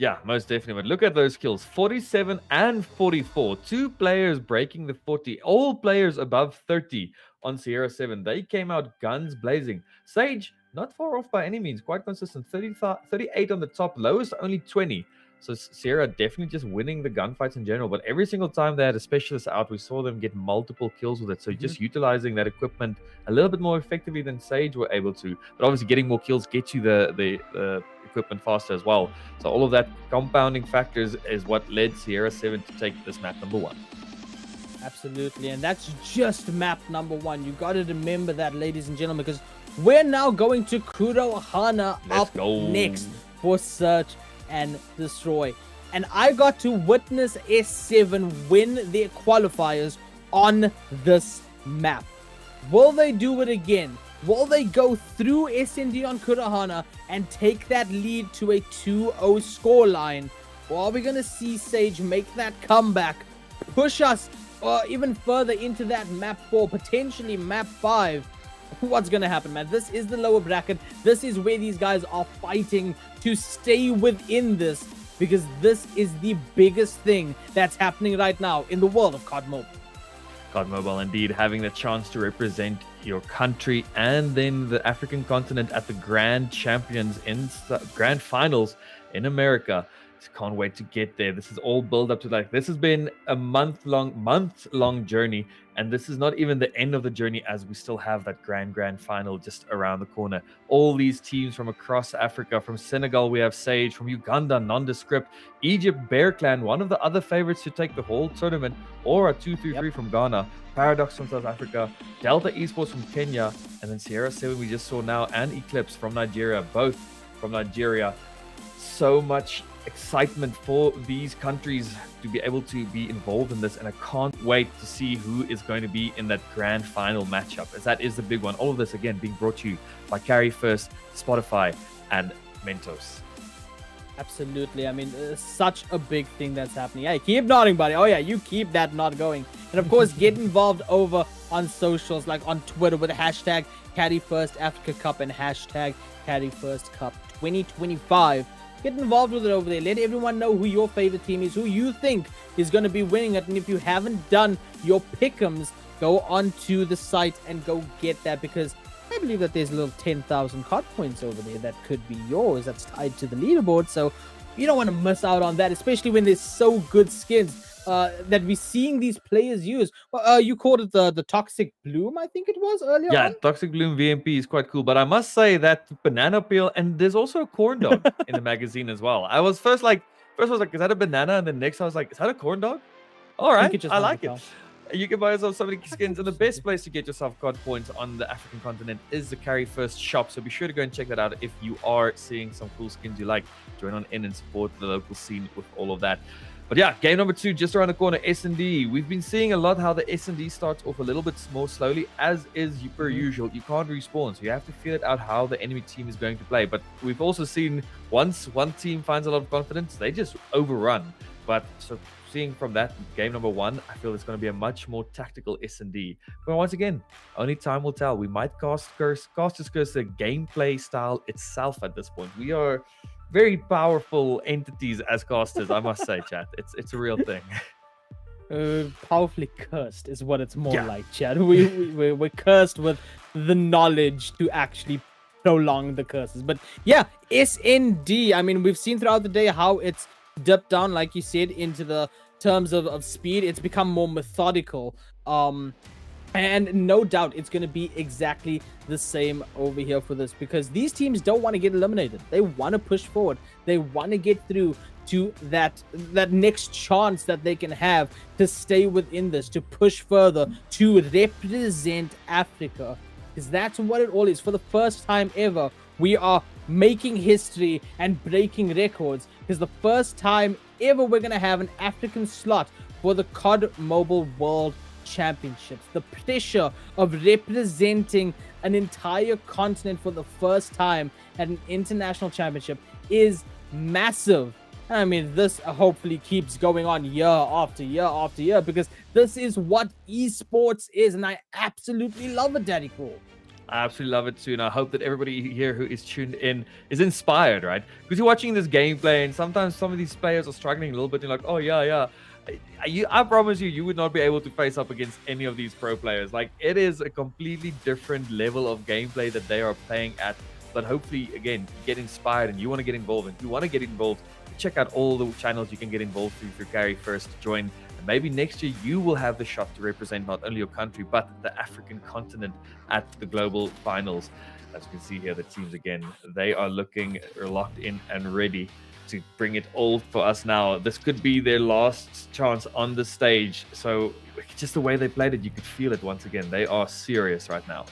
Yeah, most definitely. But look at those kills. 47 and 44. 2 players breaking the 40. All players above 30 on Sierra 7. They came out guns blazing. Sage, not far off by any means. Quite consistent. 38 on the top. Lowest, only 20. So Sierra definitely just winning the gunfights in general. But every single time they had a specialist out, we saw them get multiple kills with it. So just utilizing that equipment a little bit more effectively than Sage were able to. But obviously getting more kills gets you the equipment faster as well. So all of that compounding factors is what led Sierra 7 to take this map number 1. Absolutely, and that's just map number 1. You got to remember that, ladies and gentlemen, because we're now going to Kurohana up next for Search and Destroy. And I got to witness S7 win their qualifiers on this map. Will they do it again? Will they go through SND on Kurohana and take that lead to a 2-0 scoreline? Or are we going to see Sage make that comeback, push us even further into that map 4, potentially map 5? What's going to happen, man? This is the lower bracket. This is where these guys are fighting to stay within this, because this is the biggest thing that's happening right now in the world of COD Mobile. COD Mobile, indeed, having the chance to represent your country and then the African continent at the Grand Champions in Grand Finals in America. Just can't wait to get there. This is all build up to like, this has been a month-long journey, and this is not even the end of the journey, as we still have that grand final just around the corner. All these teams from across Africa, from Senegal we have Sage, from Uganda Nondescript, Egypt Bear Clan, one of the other favorites to take the whole tournament, or a 2-3-3 from Ghana, Paradox from South Africa, Delta Esports from Kenya, and then Sierra 7 we just saw now, and Eclipse from Nigeria, both from Nigeria. So much excitement for these countries to be able to be involved in this, and I can't wait to see who is going to be in that grand final matchup, as that is the big one. All of this again being brought to you by Carry1st, Spotify, and Mentos. Absolutely. I mean, such a big thing that's happening. Hey, keep nodding, buddy. Oh, yeah, you keep that nod going. And of course, get involved over on socials, like on Twitter with the hashtag Carry1st Africa Cup and hashtag Carry1st Cup 2025. Get involved with it over there. Let everyone know who your favorite team is, who you think is going to be winning it. And if you haven't done your pick'ems, go onto the site and go get that, because I believe that there's a little 10,000 card points over there that could be yours, that's tied to the leaderboard. So you don't want to miss out on that, especially when there's so good skins that we're seeing these players use. You called it the Toxic Bloom, I think it was earlier Yeah, on. Toxic Bloom VMP is quite cool, but I must say that banana peel, and there's also a corn dog in the magazine as well. I was first like, is that a banana? And then next I was like, is that a corn dog? All right, I like it. You can buy yourself so many skins, and the best place to get yourself card points on the African continent is the Carry1st shop. So be sure to go and check that out if you are seeing some cool skins you like. Join on in and support the local scene with all of that. But yeah, game number 2 just around the corner, S&D. We've been seeing a lot how the S&D starts off a little bit more slowly, as is per usual. You can't respawn, so you have to feel it out how the enemy team is going to play. But we've also seen once one team finds a lot of confidence, they just overrun. But so seeing from that game number 1, I feel it's going to be a much more tactical S&D. But once again, only time will tell. We might cast Casters Curse the gameplay style itself at this point. We are very powerful entities as casters, I must say, chat. It's a real thing. Powerfully cursed is what it's more like, chat. We're cursed with the knowledge to actually prolong the curses. But yeah, S&D. I mean, we've seen throughout the day how it's dipped down, like you said, into the terms of speed. It's become more methodical, and no doubt it's going to be exactly the same over here for this, because these teams don't want to get eliminated. They want to push forward. They want to get through to that next chance that they can have to stay within this, to push further, to represent Africa, because that's what it all is. For the first time ever, we are making history and breaking records, because the first time ever we're going to have an African slot for the COD Mobile World Championships. The pressure of representing an entire continent for the first time at an international championship is massive. I mean, this hopefully keeps going on year after year after year, because this is what esports is, and I absolutely love it, Daddy Cool. I absolutely love it too, and I hope that everybody here who is tuned in is inspired, right? Because you're watching this gameplay, and sometimes some of these players are struggling a little bit. You're like, oh yeah. I promise you would not be able to face up against any of these pro players. Like, it is a completely different level of gameplay that they are playing at. But hopefully, again, you get inspired and you want to get involved. And if you want to get involved, check out all the channels you can get involved through Carry1st. Join. Maybe next year you will have the shot to represent not only your country, but the African continent at the global finals. As you can see here, the teams, again, they are locked in and ready to bring it all for us now. This could be their last chance on the stage. So just the way they played it, you could feel it once again. They are serious right now.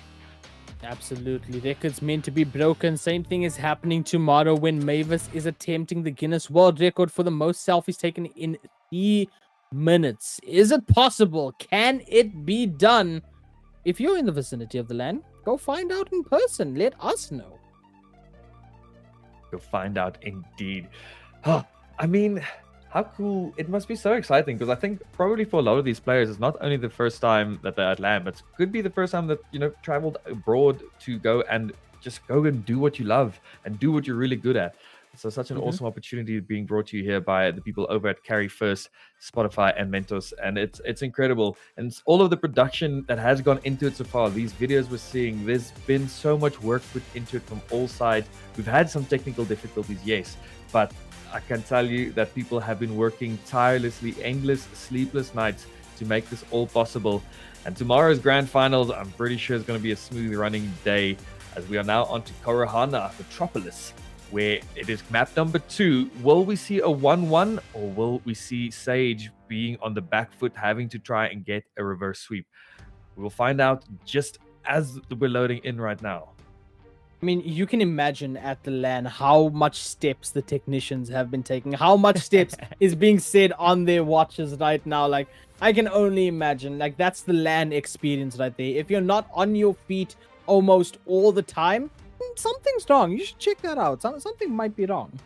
Absolutely. Records meant to be broken. Same thing is happening tomorrow when Mavis is attempting the Guinness World Record for the most selfies taken in 3 minutes. Is it possible? Can it be done? If you're in the vicinity of the land, go find out in person. Let us know. You'll find out indeed. I mean, how cool. It must be so exciting, because I think probably for a lot of these players, it's not only the first time that they're at land, but it could be the first time that, traveled abroad to go and just go and do what you love and do what you're really good at. So such an awesome opportunity being brought to you here by the people over at Carry1st, Spotify, and Mentos. And it's incredible. And it's all of the production that has gone into it so far. These videos we're seeing, there's been so much work put into it from all sides. We've had some technical difficulties, yes. But I can tell you that people have been working tirelessly, endless, sleepless nights to make this all possible. And tomorrow's grand finals, I'm pretty sure, is going to be a smooth running day, as we are now on to Korahana, Metropolis, where it is map number 2. Will we see a 1-1, or will we see Sage being on the back foot, having to try and get a reverse sweep? We will find out just as we're loading in right now. I mean, you can imagine at the LAN how much steps the technicians have been taking, how much steps is being said on their watches right now. Like, I can only imagine. Like, that's the LAN experience right there. If you're not on your feet almost all the time, something's wrong. You should check that out. Something might be wrong.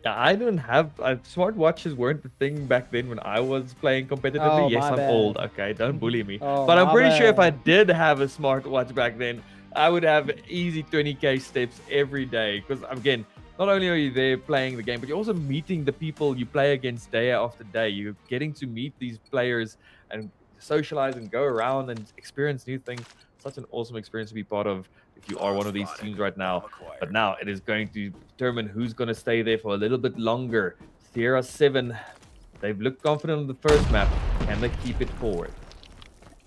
Yeah, I don't have smart watches weren't the thing back then when I was playing competitively. Oh, Yes, my I'm bad. old. Okay, don't bully me. Oh, But I'm my pretty sure if I bad. did have a smart watch back then, I would have easy 20k steps every day. Because again, not only are you there playing the game, but you're also meeting the people you play against day after day. You're getting to meet these players and socialize and go around and experience new things. Such an awesome experience to be part of if you are one of these teams right now. But now it is going to determine who's going to stay there for a little bit longer. Sierra 7, they've looked confident on the first map. Can they keep it forward?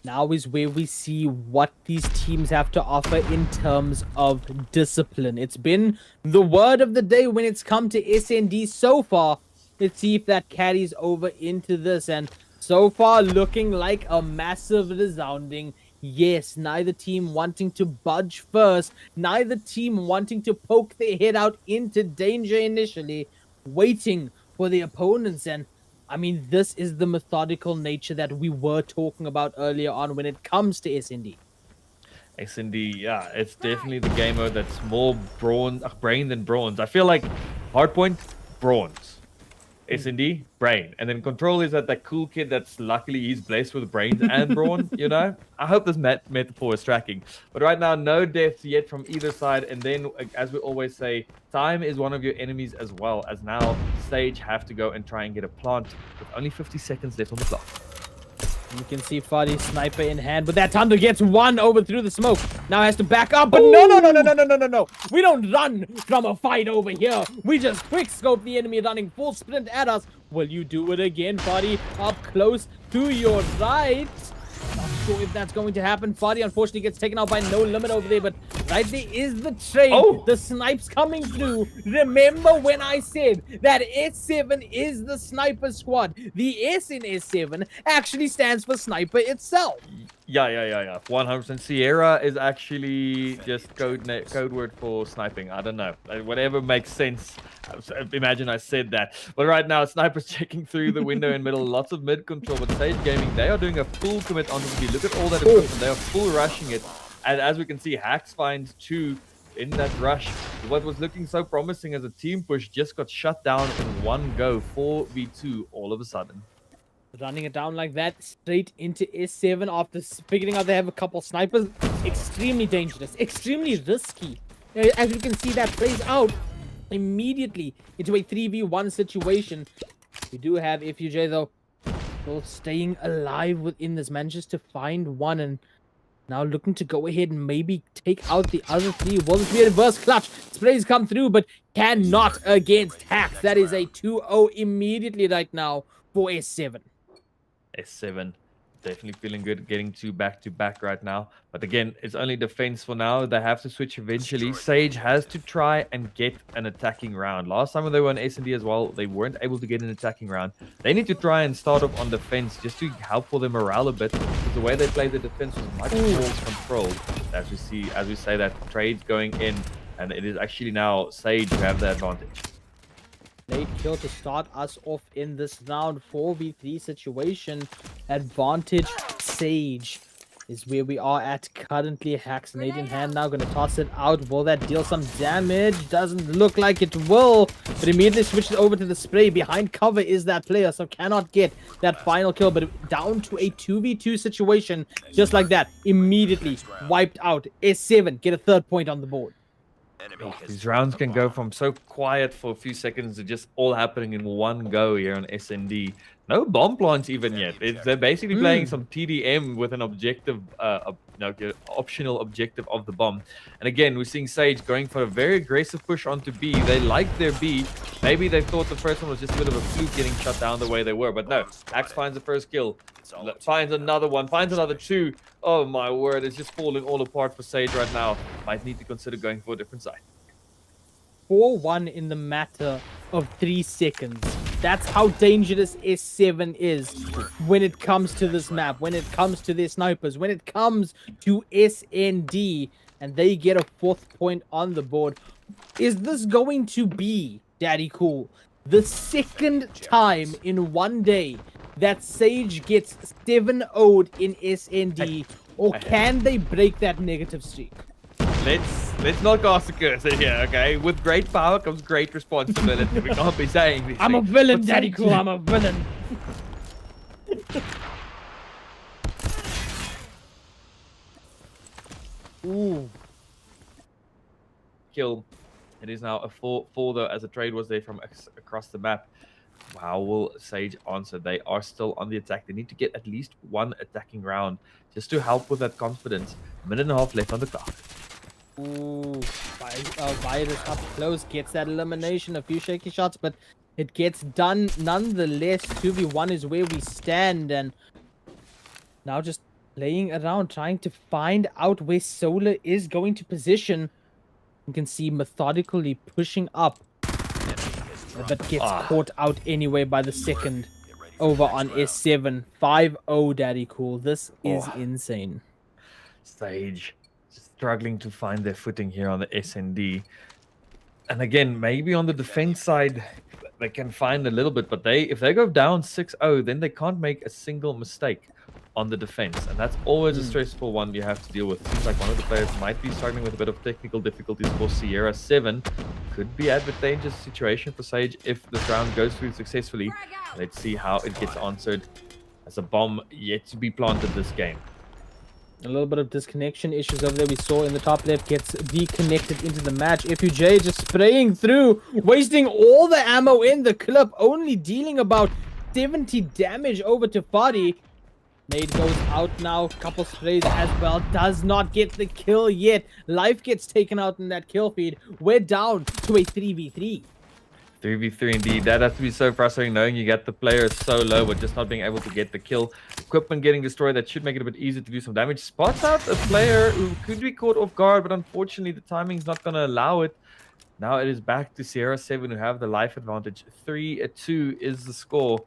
Now is where we see what these teams have to offer in terms of discipline. It's been the word of the day when it's come to SND so far. Let's see if that carries over into this. And so far, looking like a massive resounding yes. Neither team wanting to budge first. Neither team wanting to poke their head out into danger initially. Waiting for the opponents. And I mean, this is the methodical nature that we were talking about earlier on when it comes to SND. SND, yeah, it's definitely the game mode that's more brain than bronze. I feel like Hardpoint, bronze. SND, brain. And then Control is that cool kid that's luckily he's blessed with brains and brawn, you know? I hope this metaphor is tracking. But right now, no deaths yet from either side. And then, as we always say, time is one of your enemies as well. As now, Sage have to go and try and get a plant with only 50 seconds left on the clock. You can see Fadi's sniper in hand, but that Thunder gets one over through the smoke. Now has to back up, but no. We don't run from a fight over here. We just quick scope the enemy running full sprint at us. Will you do it again, Fadi? Up close to your right. Not sure if that's going to happen. Fadi unfortunately gets taken out by No Limit over there, but right there is the trade. Oh. The snipes coming through. Remember when I said that S7 is the sniper squad? The S in S7 actually stands for sniper itself. Yeah. 100%. Sierra is actually just code word for sniping. I don't know. Whatever makes sense. Imagine I said that. But right now, Sniper's checking through the window in middle. Lots of mid control. But Sage Gaming, they are doing a full commit onto the B. Look at all that equipment. They are full rushing it. And as we can see, Hax finds 2 in that rush. What was looking so promising as a team push just got shut down in one go. 4v2 all of a sudden. Running it down like that, straight into S7 after figuring out they have a couple snipers. Extremely dangerous, extremely risky. As you can see, that plays out immediately into a 3v1 situation. We do have FUJ, though, still staying alive within this. Manages to find one and now looking to go ahead and maybe take out the other 3. Will this be a reverse clutch? Sprays come through, but cannot against Hax. That is a 2-0 immediately right now for S7. S7 definitely feeling good getting 2 back-to-back right now, but again, it's only defense for now. They have to switch eventually. Sage has to try and get an attacking round. Last time when they were on S&D as well, they weren't able to get an attacking round. They need to try and start off on defense just to help for their morale a bit, because the way they played the defense was much more controlled. As we say that trades going in, and it is actually now Sage who have the advantage. Late kill to start us off in this round. 4v3 situation. Advantage Sage is where we are at currently. Hax nade in hand now. Going to toss it out. Will that deal some damage? Doesn't look like it will. But immediately switches over to the spray. Behind cover is that player, so cannot get that final kill. But down to a 2v2 situation. Just like that. Immediately wiped out. S7 get a 3rd point on the board. These rounds can go from so quiet for a few seconds to just all happening in one go here on SND. No bomb plants even yet. They're basically playing some TDM with an objective, optional objective of the bomb. And again, we're seeing Sage going for a very aggressive push onto B. They like their B. Maybe they thought the first one was just a bit of a fluke getting shut down the way they were. But no, Axe finds the first kill. Finds another one. Finds another 2. Oh my word, it's just falling all apart for Sage right now. Might need to consider going for a different side. 4-1 in the matter of 3 seconds. That's how dangerous S7 is when it comes to this map, when it comes to their snipers, when it comes to SND, and they get a 4th point on the board. Is this going to be, Daddy Cool, the 2nd time in one day that Sage gets 7-0'd in SND, or can they break that negative streak? Let's not cast a curse in here, okay? With great power comes great responsibility. We can't be saying these I'm a things. villain, But Daddy Sage- Cool, I'm a villain. Ooh. Kill. It is now a 4 though, as a trade was there from across the map. How will Sage answer? They are still on the attack. They need to get at least one attacking round just to help with that confidence. Minute and a half left on the clock. Ooh, Virus up close, gets that elimination, a few shaky shots, but it gets done nonetheless. 2v1 is where we stand, and now just playing around, trying to find out where Solar is going to position. You can see methodically pushing up, but gets caught out anyway by the second over on S7. 5-0, Daddy Cool. This is insane. Sage struggling to find their footing here on the SND. And again, maybe on the defense side, they can find a little bit, but if they go down 6-0, then they can't make a single mistake on the defense. And that's always a stressful one you have to deal with. Seems like one of the players might be struggling with a bit of technical difficulties for Sierra 7. Could be advantageous situation for Sage if this round goes through successfully. Let's see how it gets answered, as a bomb yet to be planted this game. A little bit of disconnection issues over there. We saw in the top left, gets deconnected into the match. FUJ just spraying through, wasting all the ammo in the clip, only dealing about 70 damage over to Fadi. Nade goes out now, couple sprays as well, does not get the kill yet. Life gets taken out in that kill feed. We're down to a 3v3. 3v3 indeed. That has to be so frustrating knowing you get the players so low but just not being able to get the kill. Equipment getting destroyed, that should make it a bit easier to do some damage. Spots out a player who could be caught off guard, but unfortunately the timing's not going to allow it. Now it is back to Sierra 7 who have the life advantage. 3-2 is the score.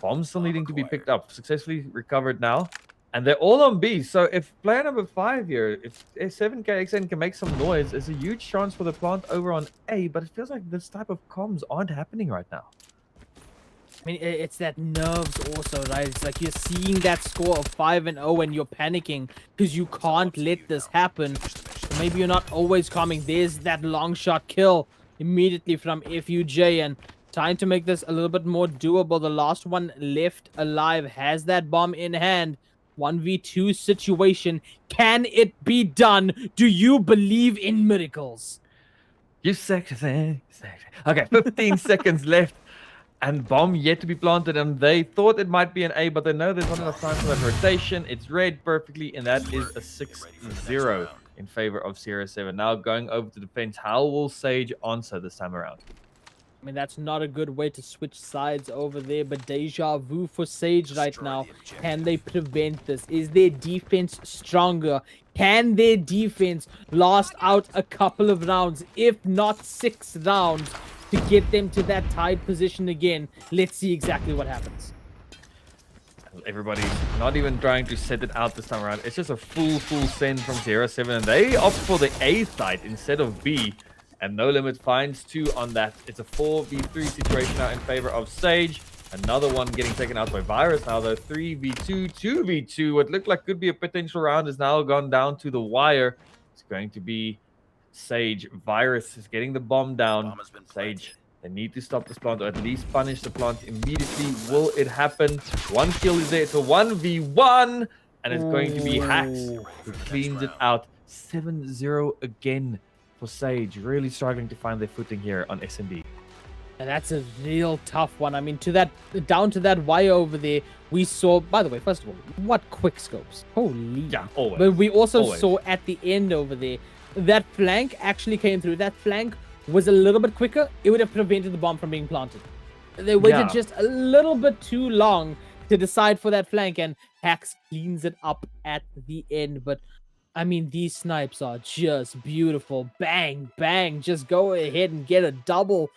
Bombs still needing to be picked up. Successfully recovered now. And they're all on B. So if player number 5 here, if 7KXN can make some noise, there's a huge chance for the plant over on A. But it feels like this type of comms aren't happening right now. I mean, it's that nerves also, right? It's like you're seeing that score of 5-0 and you're panicking because you can't let this happen. So maybe you're not always calming. There's that long shot kill immediately from FUJ, and trying to make this a little bit more doable. The last one left alive has that bomb in hand. 1v2 situation. Can it be done? Do you believe in miracles? You sexy. Okay, 15 seconds left. And bomb yet to be planted. And they thought it might be an A, but they know there's not enough time for that rotation. It's read perfectly, and that is a 6-0 in favor of Sierra 7. Now going over to defense. How will Sage answer this time around? I mean, that's not a good way to switch sides over there, but deja vu for Sage right now. Can they prevent this? Is their defense stronger? Can their defense last out a couple of rounds, if not 6 rounds, to get them to that tied position again? Let's see exactly what happens. Everybody's not even trying to set it out this time around. It's just a full send from Sierra 7, and they opt for the A side instead of B. And No Limit finds 2 on that. It's a 4v3 situation now in favor of Sage. Another one getting taken out by Virus now, though. 3v2, 2v2. What looked like could be a potential round has now gone down to the wire. It's going to be Sage. Virus is getting the bomb down. Sage, they need to stop this plant, or at least punish the plant immediately. Will it happen? One kill is there. It's a 1v1. And it's going to be Hacks who cleans it out. 7-0 again for Sage. Really struggling to find their footing here on SND. And that's a real tough one. I mean, down to that wire over there, we saw, by the way, first of all, what quick scopes. Holy. Yeah, always. But we also Always. saw at the end over there, that flank actually came through. That flank was a little bit quicker. It would have prevented the bomb from being planted. They waited just a little bit too long to decide for that flank, and Hacks cleans it up at the end. But I mean, these snipes are just beautiful. Bang, bang. Just go ahead and get a double.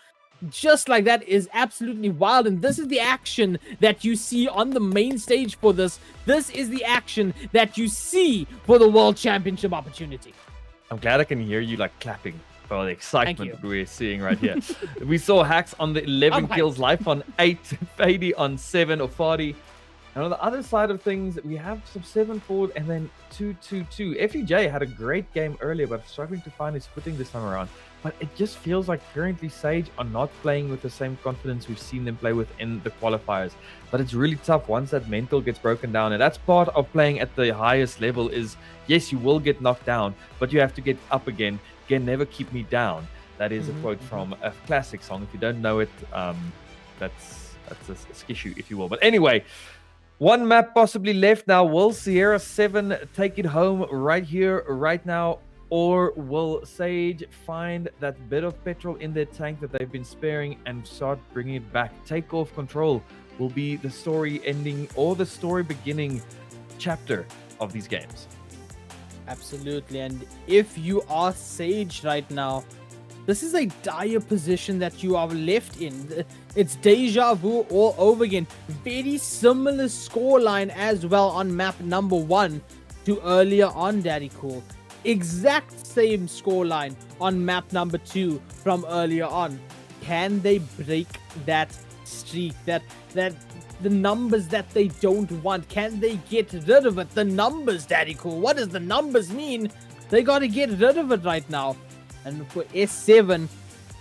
just like that is absolutely wild. And this is the action that you see on the main stage for this. This is the action that you see for the World Championship opportunity. I'm glad I can hear you like clapping for the excitement you. that we're seeing right here. We saw Hacks on the 11 kills, Life on 8, Fady on 7 or 40. And on the other side of things, we have some 7 forward and then 2-2-2. FUJ had a great game earlier, but struggling to find his footing this time around. But it just feels like currently Sage are not playing with the same confidence we've seen them play with in the qualifiers. But it's really tough once that mental gets broken down. And that's part of playing at the highest level is, yes, you will get knocked down, but you have to get up again. Again, never keep me down. That is a quote from a classic song. If you don't know it, that's a skishu, if you will. But anyway, one map possibly left now. Will Sierra 7 take it home right here, right now? Or will Sage find that bit of petrol in their tank that they've been sparing and start bringing it back? Takeoff control will be the story ending or the story beginning chapter of these games. Absolutely. And if you are Sage right now, this is a dire position that you are left in. It's deja vu all over again. Very similar scoreline as well on map number 1 to earlier on, Daddy Cool. Exact same scoreline on map number 2 from earlier on. Can they break that streak, that the numbers that they don't want? Can they get rid of it? The numbers, Daddy Cool. What does the numbers mean? They got to get rid of it right now. And for S7,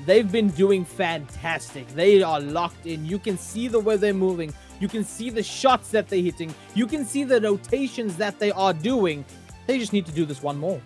they've been doing fantastic. They are locked in. You can see the way they're moving. You can see the shots that they're hitting. You can see the rotations that they are doing. They just need to do this one more.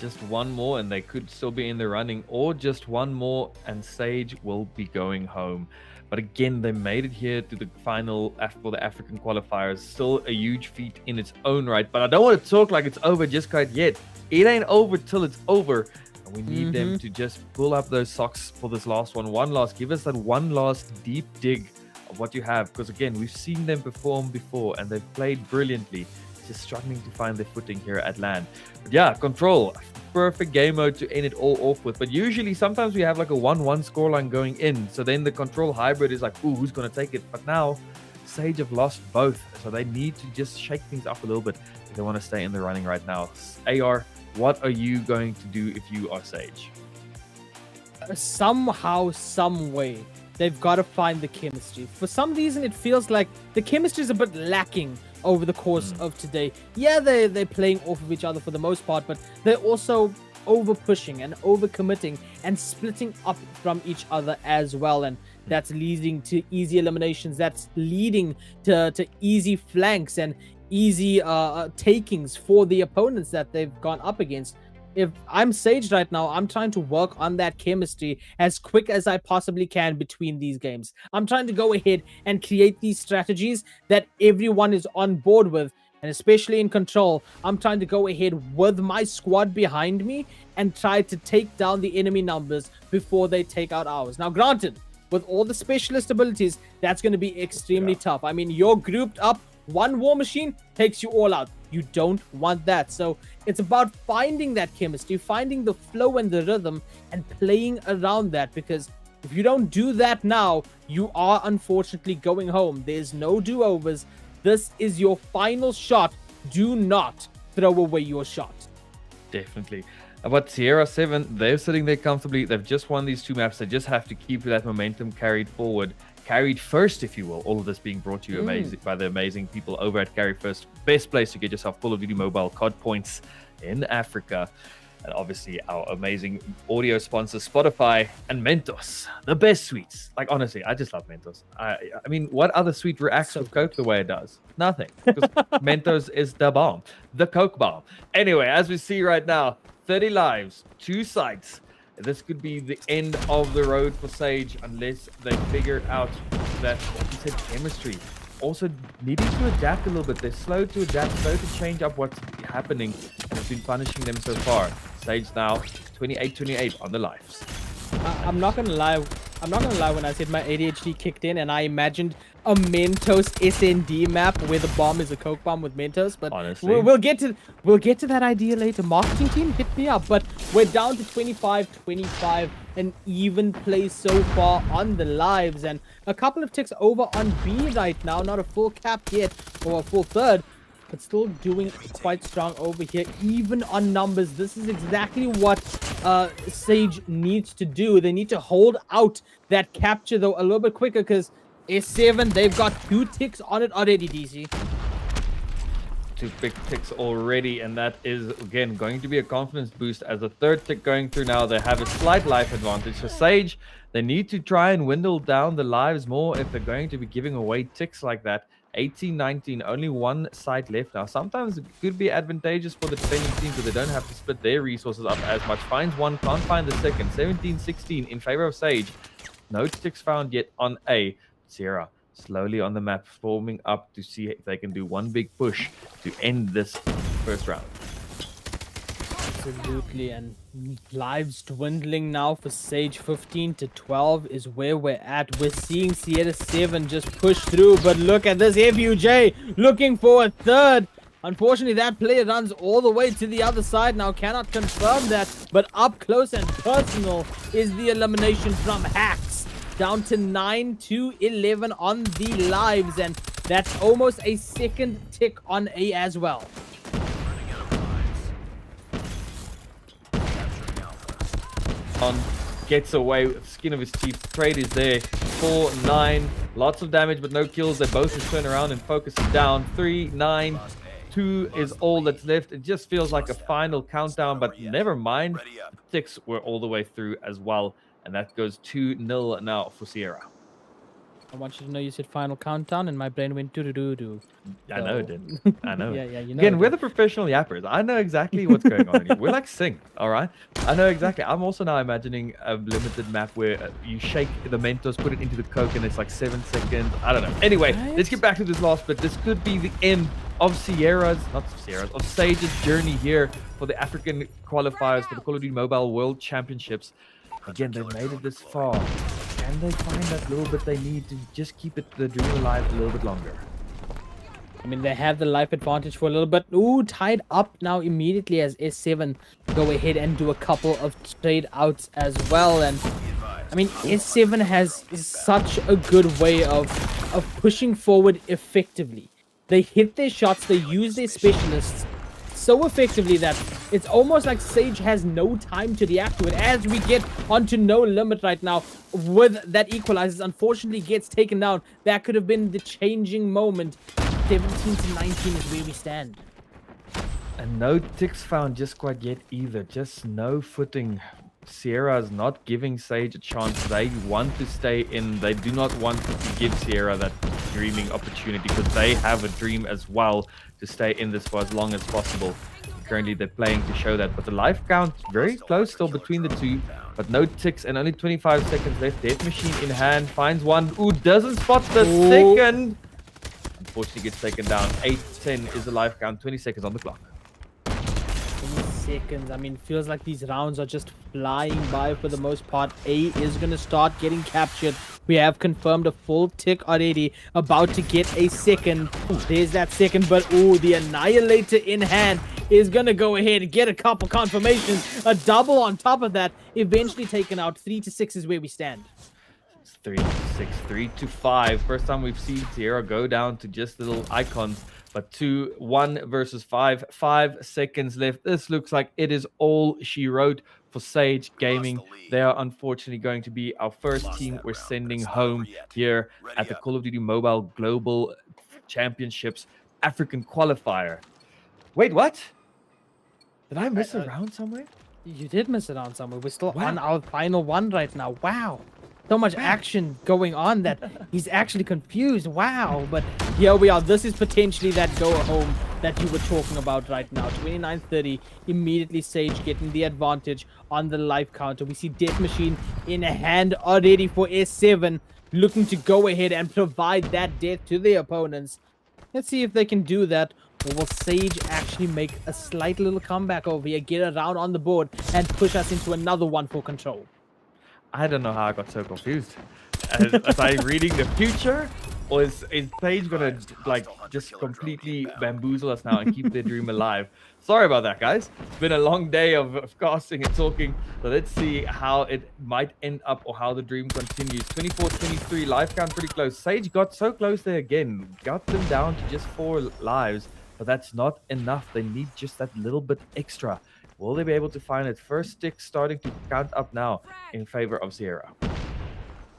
Just one more and they could still be in the running, or just one more and Sage will be going home. But again, they made it here to the final for the African qualifiers. Still a huge feat in its own right. But I don't want to talk like it's over just quite yet. It ain't over till it's over. And we need them to just pull up those socks for this last one. One last, give us that one last deep dig of what you have. Because again, we've seen them perform before and they've played brilliantly. Just struggling to find their footing here at LAN. But yeah, Control, perfect game mode to end it all off with. But usually sometimes we have like a 1-1 scoreline going in, so then the Control hybrid is like, ooh, who's going to take it? But now Sage have lost both, so they need to just shake things up a little bit if they want to stay in the running right now. AR, what are you going to do if you are Sage? Somehow, some way, they've got to find the chemistry. For some reason, it feels like the chemistry is a bit lacking over the course of today. Yeah, they're playing off of each other for the most part, but they're also over pushing and over committing and splitting up from each other as well, and that's leading to easy eliminations. That's leading to easy flanks and easy takings for the opponents that they've gone up against. If I'm Sage right now, I'm trying to work on that chemistry as quick as I possibly can between these games. I'm trying to go ahead and create these strategies that everyone is on board with. And especially in Control, I'm trying to go ahead with my squad behind me and try to take down the enemy numbers before they take out ours. Now, granted, with all the specialist abilities, that's going to be extremely tough. I mean, you're grouped up. One war machine takes you all out. You don't want that. So it's about finding that chemistry, finding the flow and the rhythm, and playing around that. Because if you don't do that now, you are unfortunately going home. There's no do-overs. This is your final shot. Do not throw away your shot. Definitely. But Sierra 7, they're sitting there comfortably. They've just won these 2 maps. They just have to keep that momentum carried forward. Carried first, if you will. All of this being brought to you by the amazing people over at Carry1st. Best place to get yourself Call of Duty Mobile COD points in Africa. And obviously our amazing audio sponsors, Spotify and Mentos. The best sweets. Like, honestly, I just love Mentos. I mean, what other sweet reacts with Coke the way it does? Nothing. Because Mentos is the bomb. The Coke bomb. Anyway, as we see right now, 30 lives, 2 sites. This could be the end of the road for Sage unless they figure out that, like you said, chemistry. Also needing to adapt a little bit. They're slow to adapt, slow to change up what's happening, and it's been punishing them so far. Sage now 28-28 on the lives. I'm not gonna lie. When I said my ADHD kicked in and I imagined a Mentos SND map where the bomb is a Coke bomb with Mentos, but honestly, we'll get to that idea later. Marketing team, hit me up. But we're down to 25-25. an even play so far on the lives, and a couple of ticks over on B right now. Not a full cap yet, or a full third, but still doing quite strong over here, even on numbers. This is exactly what Sage needs to do. They need to hold out that capture, though, a little bit quicker, because S7, they've got 2 ticks on it already, DC. 2 big ticks already, and that is, again, going to be a confidence boost. As a 3rd tick going through now, they have a slight life advantage. For Sage, they need to try and dwindle down the lives more if they're going to be giving away ticks like that. 18, 19, only 1 site left now. Sometimes it could be advantageous for the defending team because they don't have to split their resources up as much. Finds one, can't find the second. 17, 16 in favor of Sage. No ticks found yet on A. Sierra slowly on the map, forming up to see if they can do one big push to end this first round. Absolutely, and lives dwindling now for Sage. 15 to 12 is where we're at. We're seeing Sierra 7 just push through, but look at this. FUJ looking for a third. Unfortunately, that player runs all the way to the other side now. Cannot confirm that, but up close and personal is the elimination from Hacks. Down to 9 to 11 on the lives, and that's almost a 2nd tick on A as well. Gets away with skin of his teeth. Trade is there. 4, 9. Lots of damage, but no kills. They both just turn around and focus it down. 3, 9. 2 is all that's left. It just feels like a final countdown, but never mind. The ticks were all the way through as well. And that goes 2-0 now for Sierra. I want you to know you said final countdown, and my brain went do-do-do-do. I know it did. I know. Yeah, you know. Again, we're the professional yappers. I know exactly what's going on here. We're like Sing, all right? I know exactly. I'm also now imagining a limited map where you shake the Mentos, put it into the Coke, and it's like 7 seconds. I don't know. Anyway, let's get back to this last bit. This could be the end of of Sage's journey here for the African qualifiers for the Call of Duty Mobile World Championships. Again, they've made it this far. Can they find that little bit they need to just keep the dream alive a little bit longer? I mean, they have the life advantage for a little bit. Ooh, tied up now immediately as S7 go ahead and do a couple of trade outs as well. And I mean, S7 is such a good way of pushing forward effectively. They hit their shots, they use their specialists so effectively that it's almost like Sage has no time to react to it. As we get onto no limit right now with that equalizers, unfortunately gets taken down. That could have been the changing moment. 17 to 19 is where we stand. And no ticks found just quite yet either. Just no footing. Sierra is not giving Sage a chance. They want to stay in. They do not want to give Sierra that dreaming opportunity because they have a dream as well to stay in this for as long as possible. Currently, they're playing to show that. But the life count very close still between the two. But no ticks and only 25 seconds left. Death Machine in hand. Finds one. Ooh, doesn't spot the second. Unfortunately, gets taken down. 8-10 is the life count. 20 seconds on the clock. 20 seconds. I mean, feels like these rounds are just flying by for the most part. A is going to start getting captured. We have confirmed a full tick already. About to get a second. There's that second, but ooh, the Annihilator in hand is going to go ahead and get a couple confirmations. A double on top of that. Eventually taken out. 3 to 6 is where we stand. 3 to 6, 3 to 5. First time we've seen Sierra go down to just little icons. But 2, 1 versus 5. 5 seconds left. This looks like it is all she wrote for Sage Gaming. They are unfortunately going to be our first team we're sending home here at the Call of Duty Mobile Global Championships African Qualifier. Wait, what? Did I miss a round somewhere? You did miss it on somewhere. We're still on our final one right now. Wow. So much action going on that he's actually confused. Wow. But here we are. This is potentially that go home that you were talking about right now. 29-30. Immediately Sage getting the advantage on the life counter. We see Death Machine in hand already for S7. Looking to go ahead and provide that death to the opponents. Let's see if they can do that. Or will Sage actually make a slight little comeback over here, get around on the board, and push us into another one for control? I don't know how I got so confused. As I'm reading the future, Or is Sage gonna like just completely bamboozle us now and keep their dream alive? Sorry about that, guys. It's been a long day of casting and talking. So let's see how it might end up or how the dream continues. 24-23, life count pretty close. Sage got so close there again. Got them down to just 4 lives. But that's not enough. They need just that little bit extra. Will they be able to find it? First stick starting to count up now in favor of Sierra.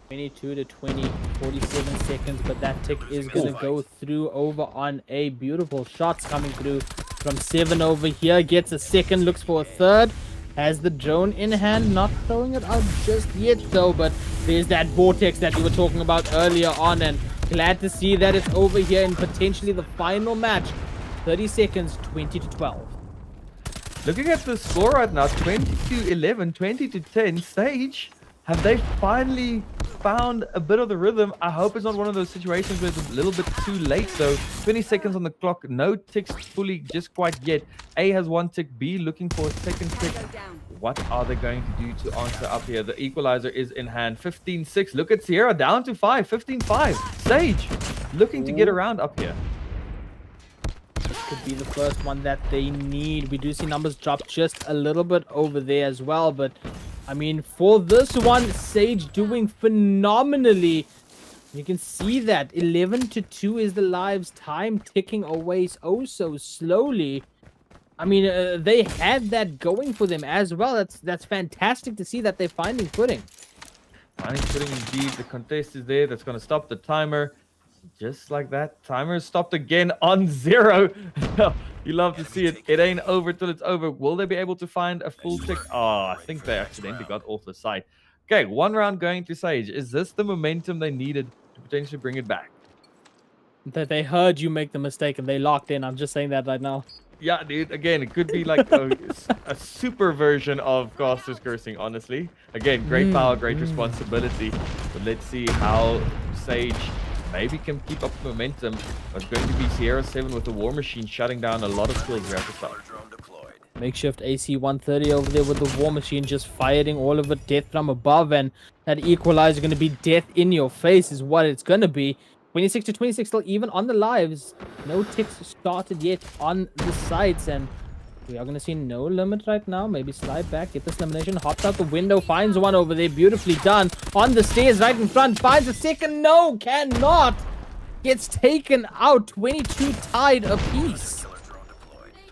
22 to 20, 47 seconds, but that tick is going to go through over on a beautiful shots coming through from 7 over here. Gets a second, looks for a third. Has the drone in hand, not throwing it out just yet though, but there's that vortex that we were talking about earlier on, and glad to see that it's over here in potentially the final match. 30 seconds, 20 to 12. Looking at the score right now, 20 to 11, 20 to 10. Sage, have they finally found a bit of the rhythm? I hope it's not one of those situations where it's a little bit too late though. 20 seconds on the clock, no ticks fully just quite yet. A has 1 tick, B looking for a second tick. What are they going to do to answer up here? The equalizer is in hand. 15-6. Look at Sierra down to 5. 15-5. Sage looking to get around up here. This could be the first one that they need. We do see numbers drop just a little bit over there as well, but I mean, for this one, Sage doing phenomenally. You can see that 11 to 2 is the lives, time ticking away oh so slowly. I mean, they had that going for them as well. That's fantastic to see that they're finding footing. Finding footing indeed. The contest is there. That's going to stop the timer. Just like that, timer is stopped again on 0. You love to see it. It ain't over till it's over. Will they be able to find a full tick? Oh, I think they accidentally got off the side. Okay, 1 round going to Sage. Is this the momentum they needed to potentially bring it back? That they heard you make the mistake and they locked in. I'm just saying that right now. Yeah, dude. Again, it could be like a super version of Casters Cursing, honestly. Again, great power, great responsibility. But let's see how Sage maybe can keep up the momentum. But it's going to be Sierra 7 with the War Machine shutting down a lot of kills here at the start. Makeshift AC-130 over there with the War Machine just firing all of it, death from above, and that equalizer going to be death in your face is what it's going to be. 26 to 26 still even on the lives. No ticks started yet on the sides, and we are going to see no limit right now. Maybe slide back, get this elimination, hops out the window, finds one over there, beautifully done. On the stairs right in front, finds a second, no, cannot. Gets taken out, 22 tied apiece.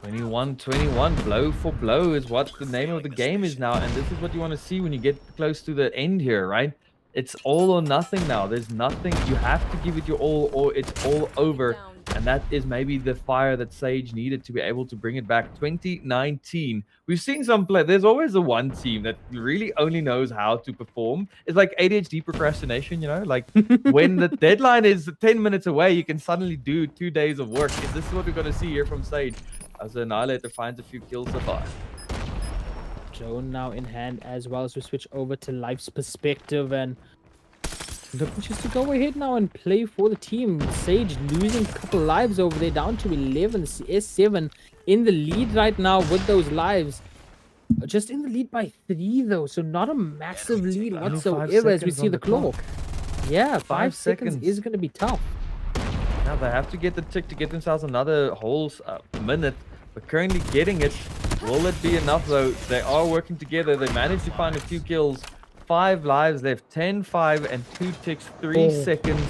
21-21, blow for blow is what the name of the game is now, and this is what you want to see when you get close to the end here, right? It's all or nothing now. There's nothing. You have to give it your all or it's all over. And that is maybe the fire that Sage needed to be able to bring it back. 2019. We've seen some play. There's always the one team that really only knows how to perform. It's like ADHD procrastination, you know? Like when the deadline is 10 minutes away, you can suddenly do 2 days of work. This is what we're going to see here from Sage as the Annihilator finds a few kills so far. Drone now in hand as well as we switch over to Life's perspective, and looking just to go ahead now and play for the team. Sage losing a couple lives over there, down to 11. S7 in the lead right now with those lives. Just in the lead by 3 though, so not a massive lead whatsoever as we see the clock. Yeah, 5 seconds is going to be tough. Now they have to get the tick to get themselves another whole minute, but currently getting it. Will it be enough though? They are working together. They managed to find a few kills. 5 lives left, 10-5 and 2 ticks, 3 seconds.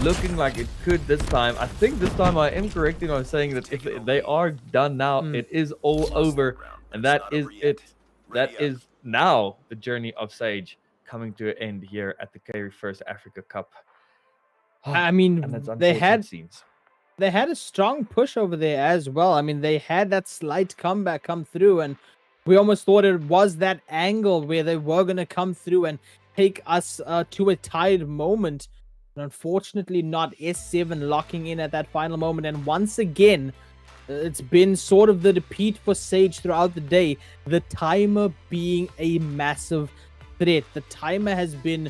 Looking like it could this time. I think this time I am correct in saying that if they are done now, it is all over. And that is it. That is now the journey of Sage coming to an end here at the Carry1st Africa Cup. I mean, they had a strong push over there as well. I mean, they had that slight comeback come through, and we almost thought it was that angle where they were going to come through and take us to a tied moment. But unfortunately not. S7 locking in at that final moment. And once again, it's been sort of the repeat for Sage throughout the day. The timer being a massive threat. The timer has been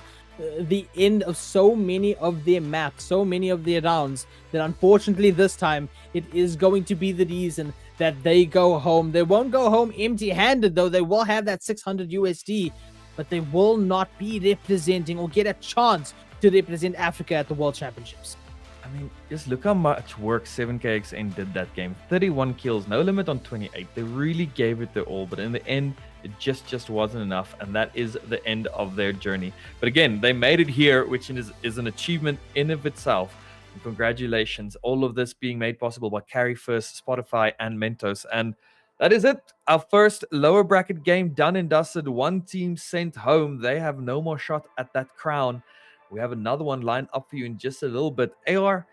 the end of so many of their maps, so many of their rounds, that unfortunately this time it is going to be the reason that they go home. They won't go home empty-handed though. They will have that 600 USD, but they will not be representing or get a chance to represent Africa at the World Championships. I mean, just look how much work 7KXN did that game. 31 kills, no limit on 28. They really gave it their all, but in the end, it just wasn't enough, and that is the end of their journey. But again, they made it here, which is an achievement in of itself. And congratulations, all of this being made possible by Carry1st, Spotify, and Mentos. And that is it. Our first lower bracket game done and dusted. One team sent home. They have no more shot at that crown. We have another one lined up for you in just a little bit. AR,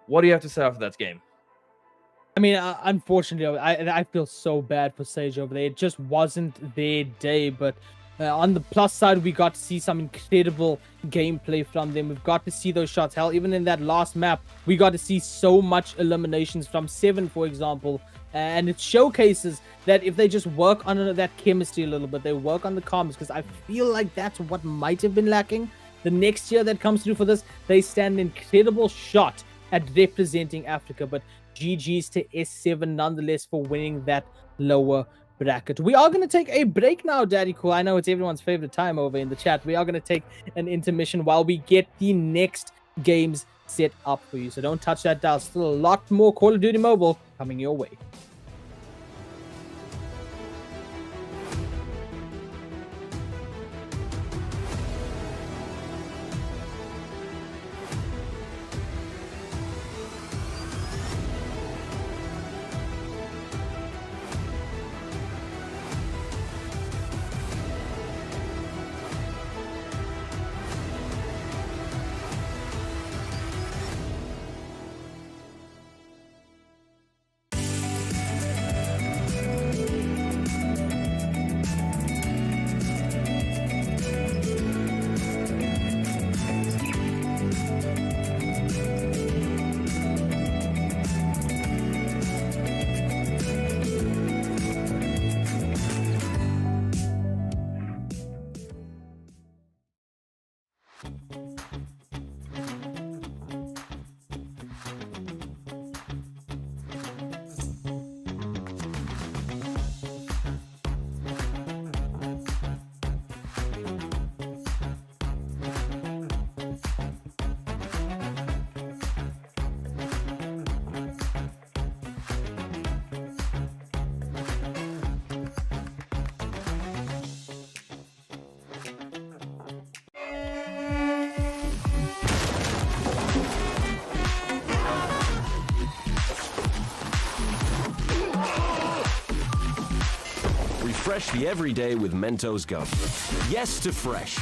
what do you have to say after that game? I mean, unfortunately, I feel so bad for Sage over there. It just wasn't their day. But on the plus side, we got to see some incredible gameplay from them. We've got to see those shots. Hell, even in that last map, we got to see so much eliminations from 7, for example. And it showcases that if they just work on that chemistry a little bit, they work on the comms, because I feel like that's what might have been lacking. The next year that comes through for this, they stand an incredible shot at representing Africa. But GG's to S7 nonetheless for winning that lower bracket. We are going to take a break now, Daddy Cool. I know it's everyone's favorite time over in the chat. We are going to take an intermission while we get the next games set up for you. So don't touch that dial. Still a lot more Call of Duty Mobile coming your way. Refresh the everyday with Mentos Gum. Yes to fresh.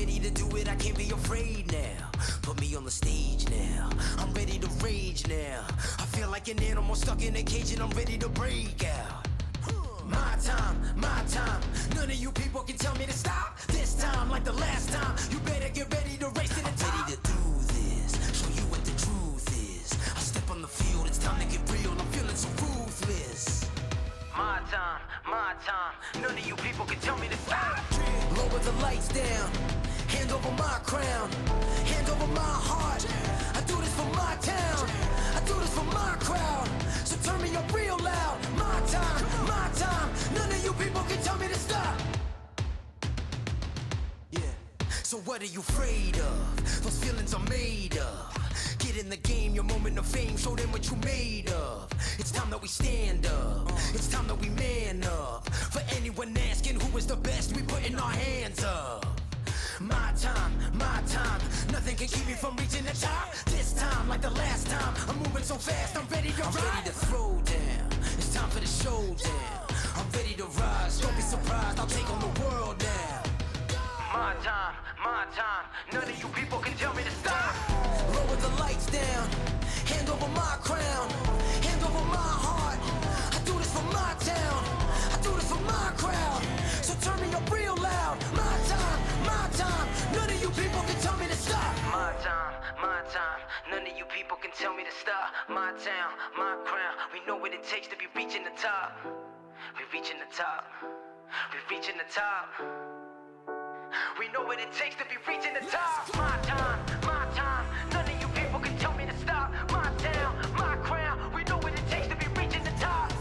ready to do it, I can't be afraid now. Put me on the stage now, I'm ready to rage now. I feel like an animal stuck in a cage and I'm ready to break out. My time, none of you people can tell me to stop. This time, like the last time, you better get ready to race to the top. I'm ready to do this, show you what the truth is. I step on the field, it's time to get real, I'm feeling so ruthless. My time, none of you people can tell me to stop. Lower the lights down, hand over my crown, hand over my heart. I do this for my town, I do this for my crowd. So turn me up real loud. My time, none of you people can tell me to stop. Yeah. So what are you afraid of? Those feelings are made of. Get in the game, your moment of fame, show them what you made of. It's time that we stand up, it's time that we man up. For anyone asking who is the best, we putting our hands up. My time, nothing can keep me from reaching the top. This time, like the last time, I'm moving so fast, I'm ready to ready to throw down. It's time for the showdown. I'm ready to rise, don't be surprised, I'll take on the world now. My time, none of you people can tell me to stop. Lower the lights down, hand over my crown, hand over my heart. I do this for my town, I do this for my crowd. So turn me up real loud. My time, none of you people can tell me to stop. My time, none of you people can tell me to stop. My town, my crown, we know what it takes to be reaching the top. We're reaching the top, we're reaching the top. We know what it takes to be reaching the top. My time, none of you people can tell me to stop. My town, my crown, we know what it takes to be reaching the top.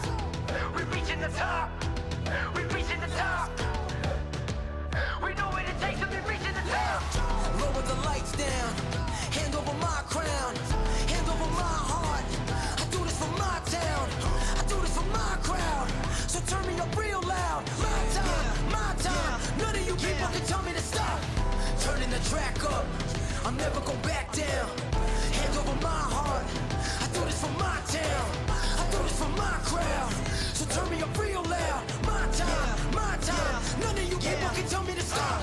We're reaching the top, we're reaching the top. We know what it takes to be reaching the top. Lower the lights down, hand over my crown, hand over my heart. I do this for my town, I do this for my crowd. So turn me up real loud. My time, none of you people can tell me to stop. Turning the track up, I'll never go back down. Hand over my heart, I do this for my town, I do this for my crowd. So turn me up real loud. My time, none of you people can tell me to stop.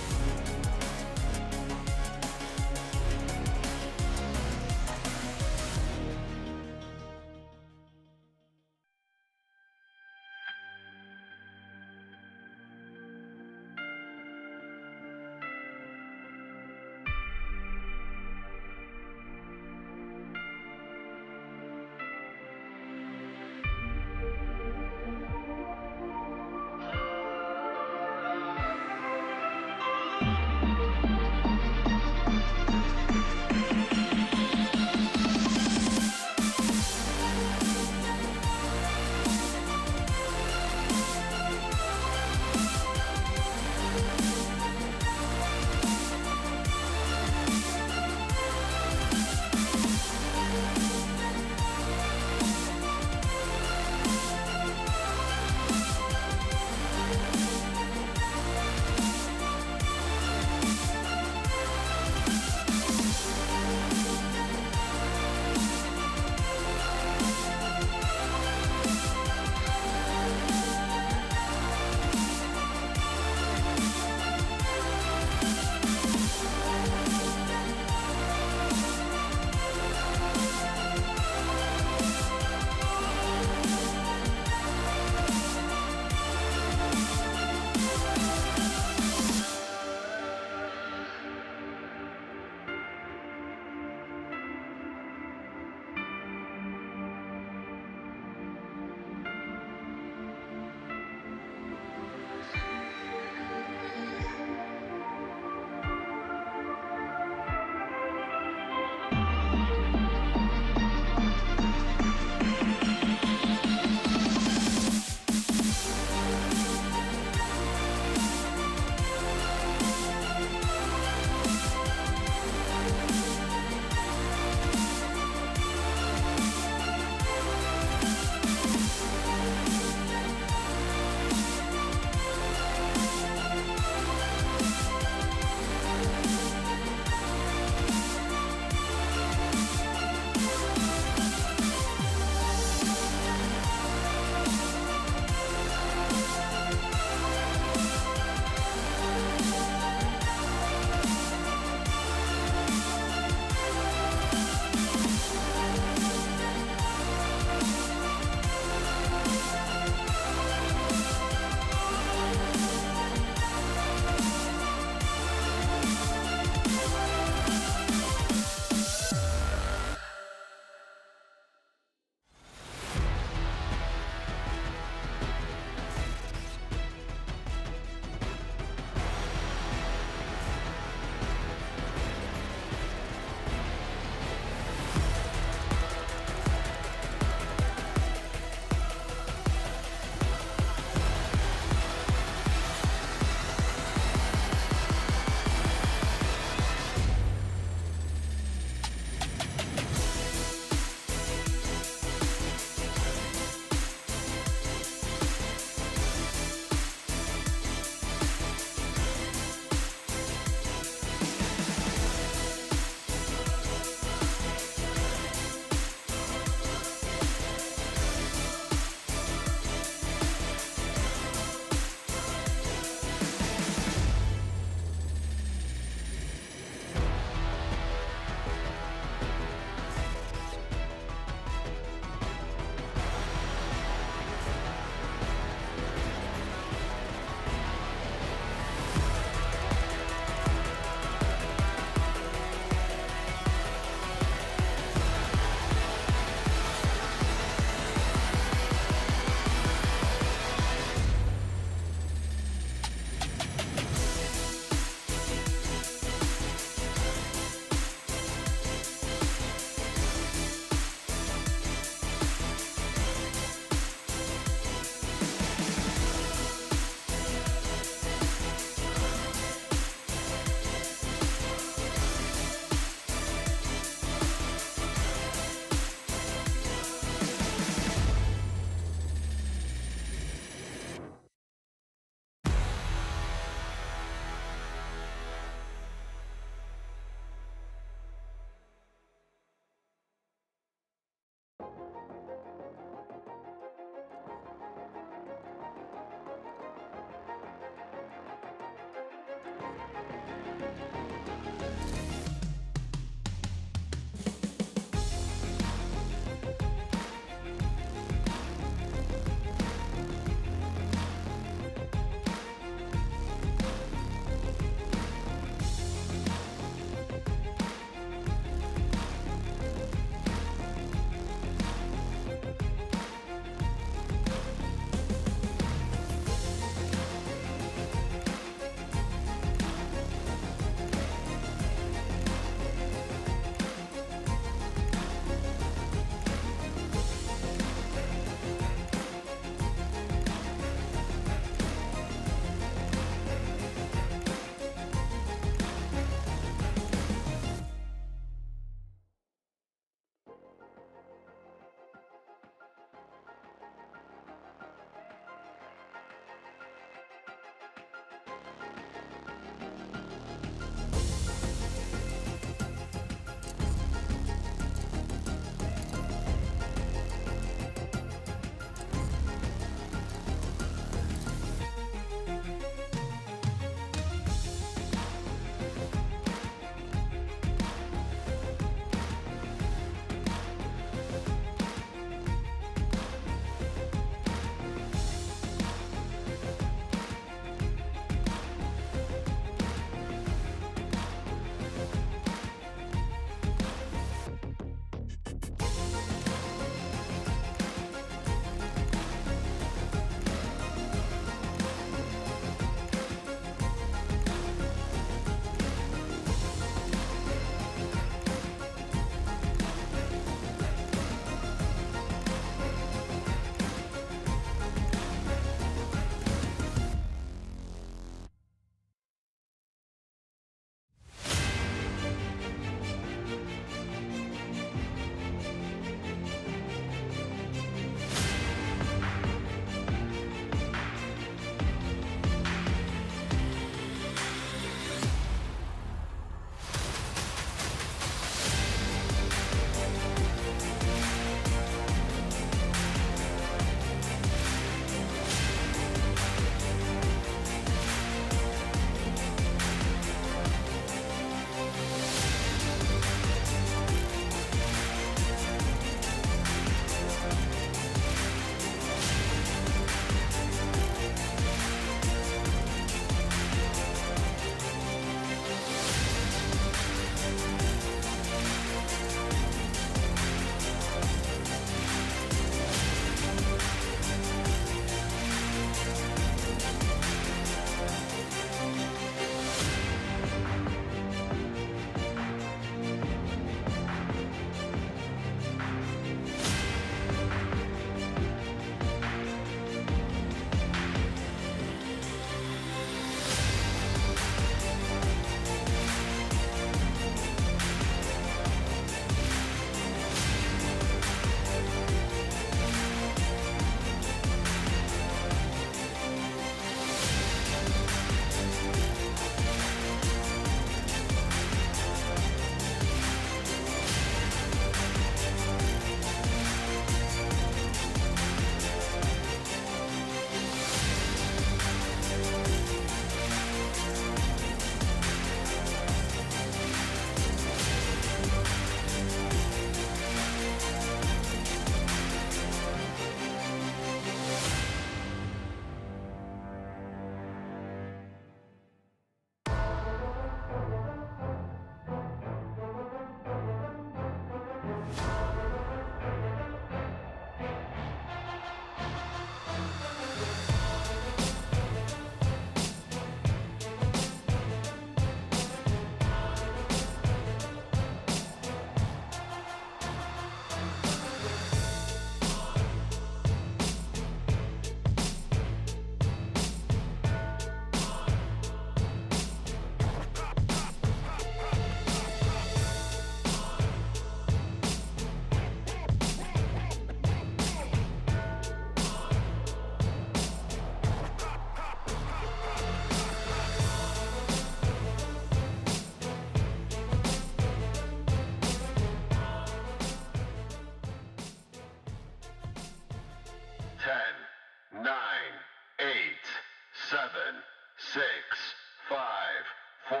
4,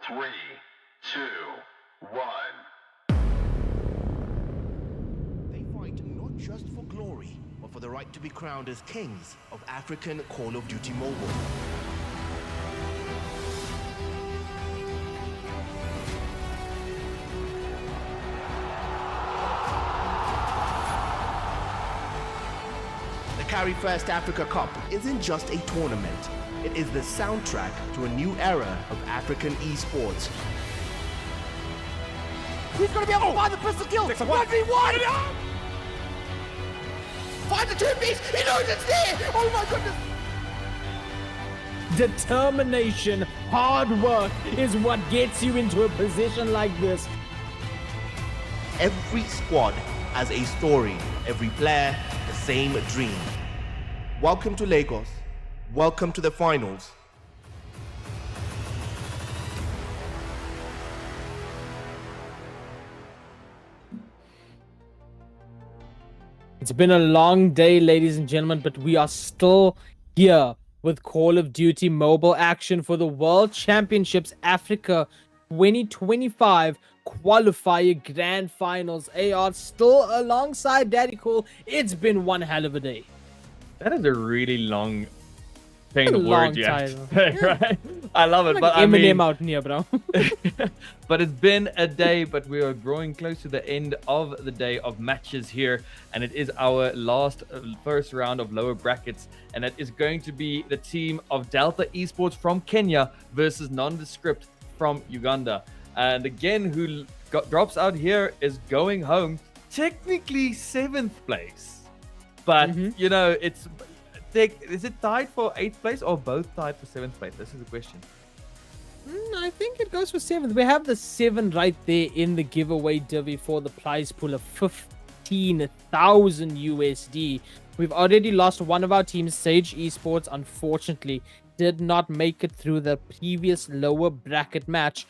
3, 2, 1. They fight not just for glory, but for the right to be crowned as kings of African Call of Duty Mobile. The Carry1st Africa Cup isn't just a tournament. It is the soundtrack to a new era of African esports. He's going to be able to find the pistol kill. 1v1. Find the two-piece. He knows it's there. Oh my goodness. Determination, hard work is what gets you into a position like this. Every squad has a story, every player the same dream. Welcome to Lagos. Welcome to the finals. It's been a long day, ladies and gentlemen, but we are still here with Call of Duty mobile action for the World Championships Africa 2025 Qualifier Grand Finals. AR still alongside Daddy Cool. It's been one hell of a day. That is a really long thing of long words you have title. to say, right? I love it, Like but I Eminem mean, out here, bro. but it's been a day, but we are drawing close to the end of the day of matches here, and it is our last first round of lower brackets, and it is going to be the team of Delta Esports from Kenya versus Nondescript from Uganda. And again, who drops out here is going home, technically 7th place. But, you know, is it tied for 8th place or both tied for 7th place? This is the question. I think it goes for 7th. We have the 7 right there in the giveaway divvy for the prize pool of 15,000 USD. We've already lost one of our teams, Sage Esports, unfortunately, did not make it through the previous lower bracket match.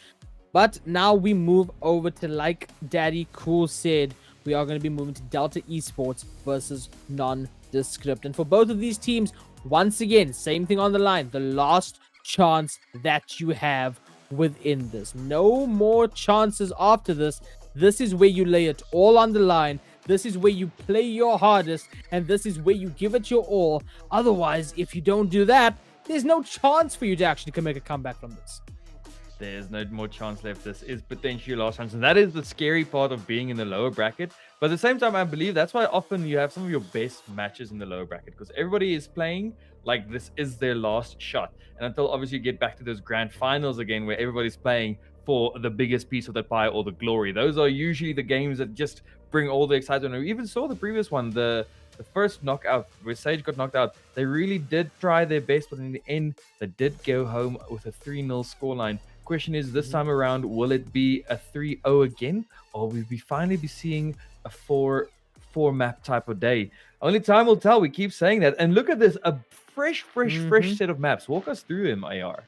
But now we move over to, like Daddy Cool said, we are going to be moving to Delta Esports versus Nondescript. And for both of these teams, once again, same thing on the line. The last chance that you have within this. No more chances after this. This is where you lay it all on the line. This is where you play your hardest. And this is where you give it your all. Otherwise, if you don't do that, there's no chance for you to actually make a comeback from this. There's no more chance left. This is potentially your last chance. And that is the scary part of being in the lower bracket. But at the same time, I believe that's why often you have some of your best matches in the lower bracket, because everybody is playing like this is their last shot. And until obviously you get back to those grand finals again, where everybody's playing for the biggest piece of the pie or the glory. Those are usually the games that just bring all the excitement. We even saw the previous one, the first knockout where Sage got knocked out. They really did try their best, but in the end, they did go home with a 3-0 scoreline. Question is, this time around, will it be a 3-0 again, or will we finally be seeing a 4 map type of day? Only time will tell. We keep saying that. And look at this, a fresh set of maps. Walk us through them, AR.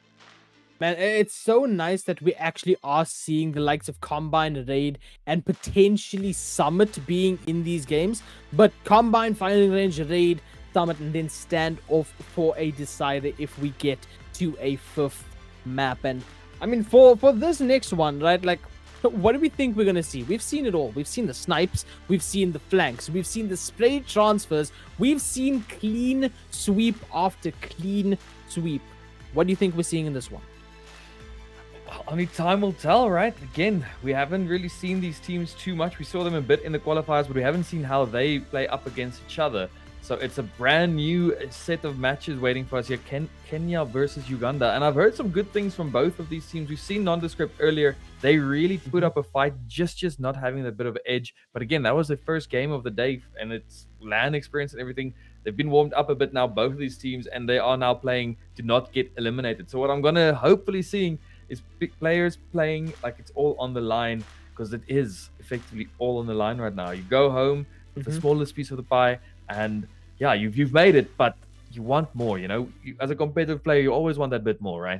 Man, it's so nice that we actually are seeing the likes of Combine, Raid, and potentially Summit being in these games. But Combine, Firing Range, Raid, Summit, and then stand off for a decider if we get to a 5th map. And I mean, for this next one, right, like, what do we think we're going to see? We've seen it all. We've seen the snipes. We've seen the flanks. We've seen the spray transfers. We've seen clean sweep after clean sweep. What do you think we're seeing in this one? Well, only time will tell, right? Again, we haven't really seen these teams too much. We saw them a bit in the qualifiers, but we haven't seen how they play up against each other. So it's a brand new set of matches waiting for us here. Kenya versus Uganda. And I've heard some good things from both of these teams. We've seen Nondescript earlier. They really put up a fight, just not having that bit of edge. But again, that was the first game of the day, and it's LAN experience and everything. They've been warmed up a bit now, both of these teams, and they are now playing to not get eliminated. So what I'm going to hopefully seeing is big players playing like it's all on the line, because it is effectively all on the line right now. You go home with the smallest piece of the pie, and yeah, you've made it, but you want more, you know? As a competitive player, you always want that bit more, right?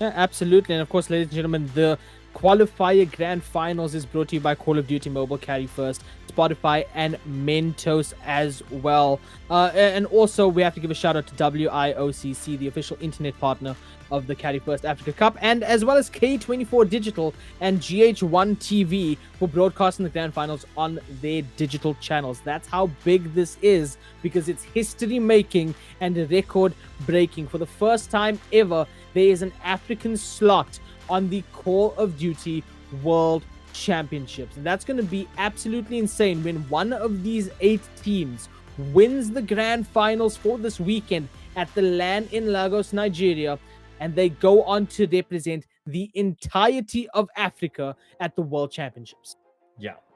Yeah, absolutely. And of course, ladies and gentlemen, the Qualifier Grand Finals is brought to you by Call of Duty Mobile, Carry1st, Spotify, and Mentos as well. And also, we have to give a shout out to WIOCC, the official internet partner of the Carry1st Africa Cup, and as well as K24 Digital and GH1 TV for broadcasting the Grand Finals on their digital channels. That's how big this is, because it's history making and record breaking. For the first time ever, there is an African slot on the Call of Duty World Championships. And that's going to be absolutely insane when one of these 8 teams wins the Grand Finals for this weekend at the LAN in Lagos, Nigeria, and they go on to represent the entirety of Africa at the World Championships.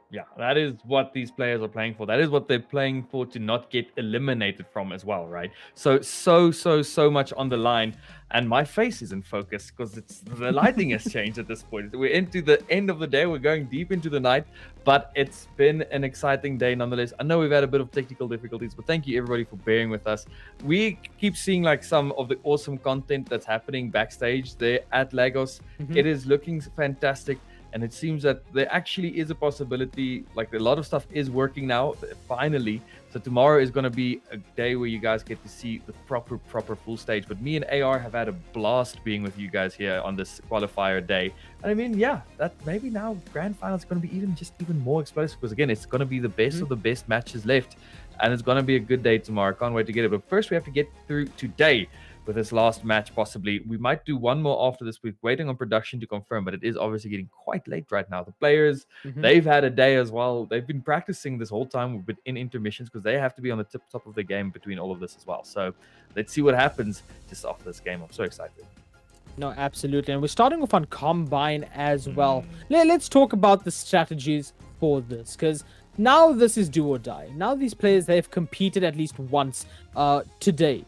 Yeah, that is what these players are playing for. That is what they're playing for, to not get eliminated from as well, right? So much on the line. And my face is in focus because the lighting has changed at this point. We're into the end of the day. We're going deep into the night, but it's been an exciting day nonetheless. I know we've had a bit of technical difficulties, but thank you everybody for bearing with us. We keep seeing like some of the awesome content that's happening backstage there at Lagos. It is looking fantastic. And it seems that there actually is a possibility, like a lot of stuff is working now, finally. So tomorrow is going to be a day where you guys get to see the proper full stage. But me and AR have had a blast being with you guys here on this qualifier day. And I mean, yeah, that maybe now Grand Final is going to be even more explosive, because again, it's going to be the best of the best matches left. And it's going to be a good day tomorrow. Can't wait to get it. But first we have to get through today with this last match, possibly. We might do one more after this. We're waiting on production to confirm, but it is obviously getting quite late right now. The players, they've had a day as well. They've been practicing this whole time in intermissions, because they have to be on the top of the game between all of this as well. So let's see what happens just after this game. I'm so excited. No, absolutely. And we're starting off on Combine as well. Let's talk about the strategies for this, because now this is do or die. Now these players, they've competed at least once today.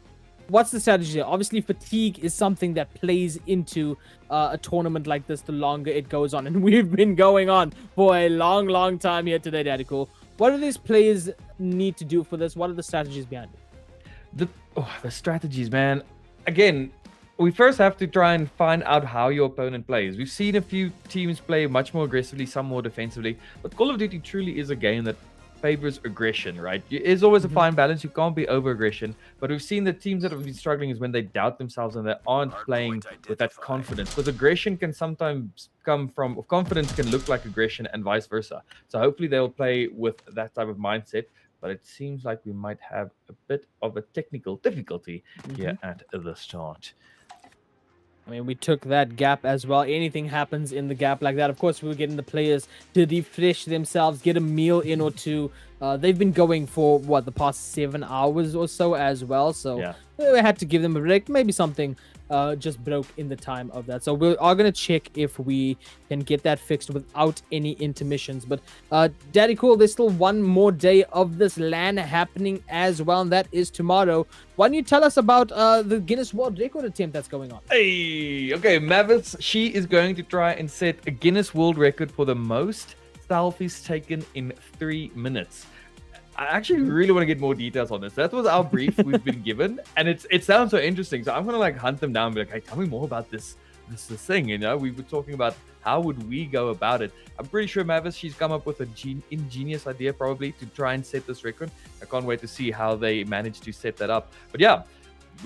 What's the strategy there? Obviously, fatigue is something that plays into a tournament like this the longer it goes on. And we've been going on for a long time here today, Daddy Cool. What do these players need to do for this? What are the strategies behind it? The strategies, man. Again, we first have to try and find out how your opponent plays. We've seen a few teams play much more aggressively, some more defensively. But Call of Duty truly is a game that favors aggression, right? It is always a fine balance. You can't be over aggression, but we've seen the teams that have been struggling is when they doubt themselves and they aren't playing with that confidence, because aggression can sometimes come from confidence, can look like aggression, and vice versa. So hopefully they'll play with that type of mindset, but it seems like we might have a bit of a technical difficulty here at the start. I mean, we took that gap as well. Anything happens in the gap like that, of course, we're getting the players to refresh themselves, get a meal in or two. They've been going for, the past 7 hours or so as well. So yeah, we had to give them a break. Maybe something just broke in the time of that. So we are going to check if we can get that fixed without any intermissions. But Daddy Cool, there's still one more day of this LAN happening as well, and that is tomorrow. Why don't you tell us about the Guinness World Record attempt that's going on? Hey, okay, Mavis, she is going to try and set a Guinness World Record for the most selfies taken in 3 minutes. I actually really want to get more details on this. That was our brief we've been given, and it sounds so interesting. So I'm gonna hunt them down and be like, hey, tell me more about this thing. You know, we were talking about how would we go about it. I'm pretty sure Mavis, she's come up with an ingenious idea probably to try and set this record. I can't wait to see how they manage to set that up. But yeah,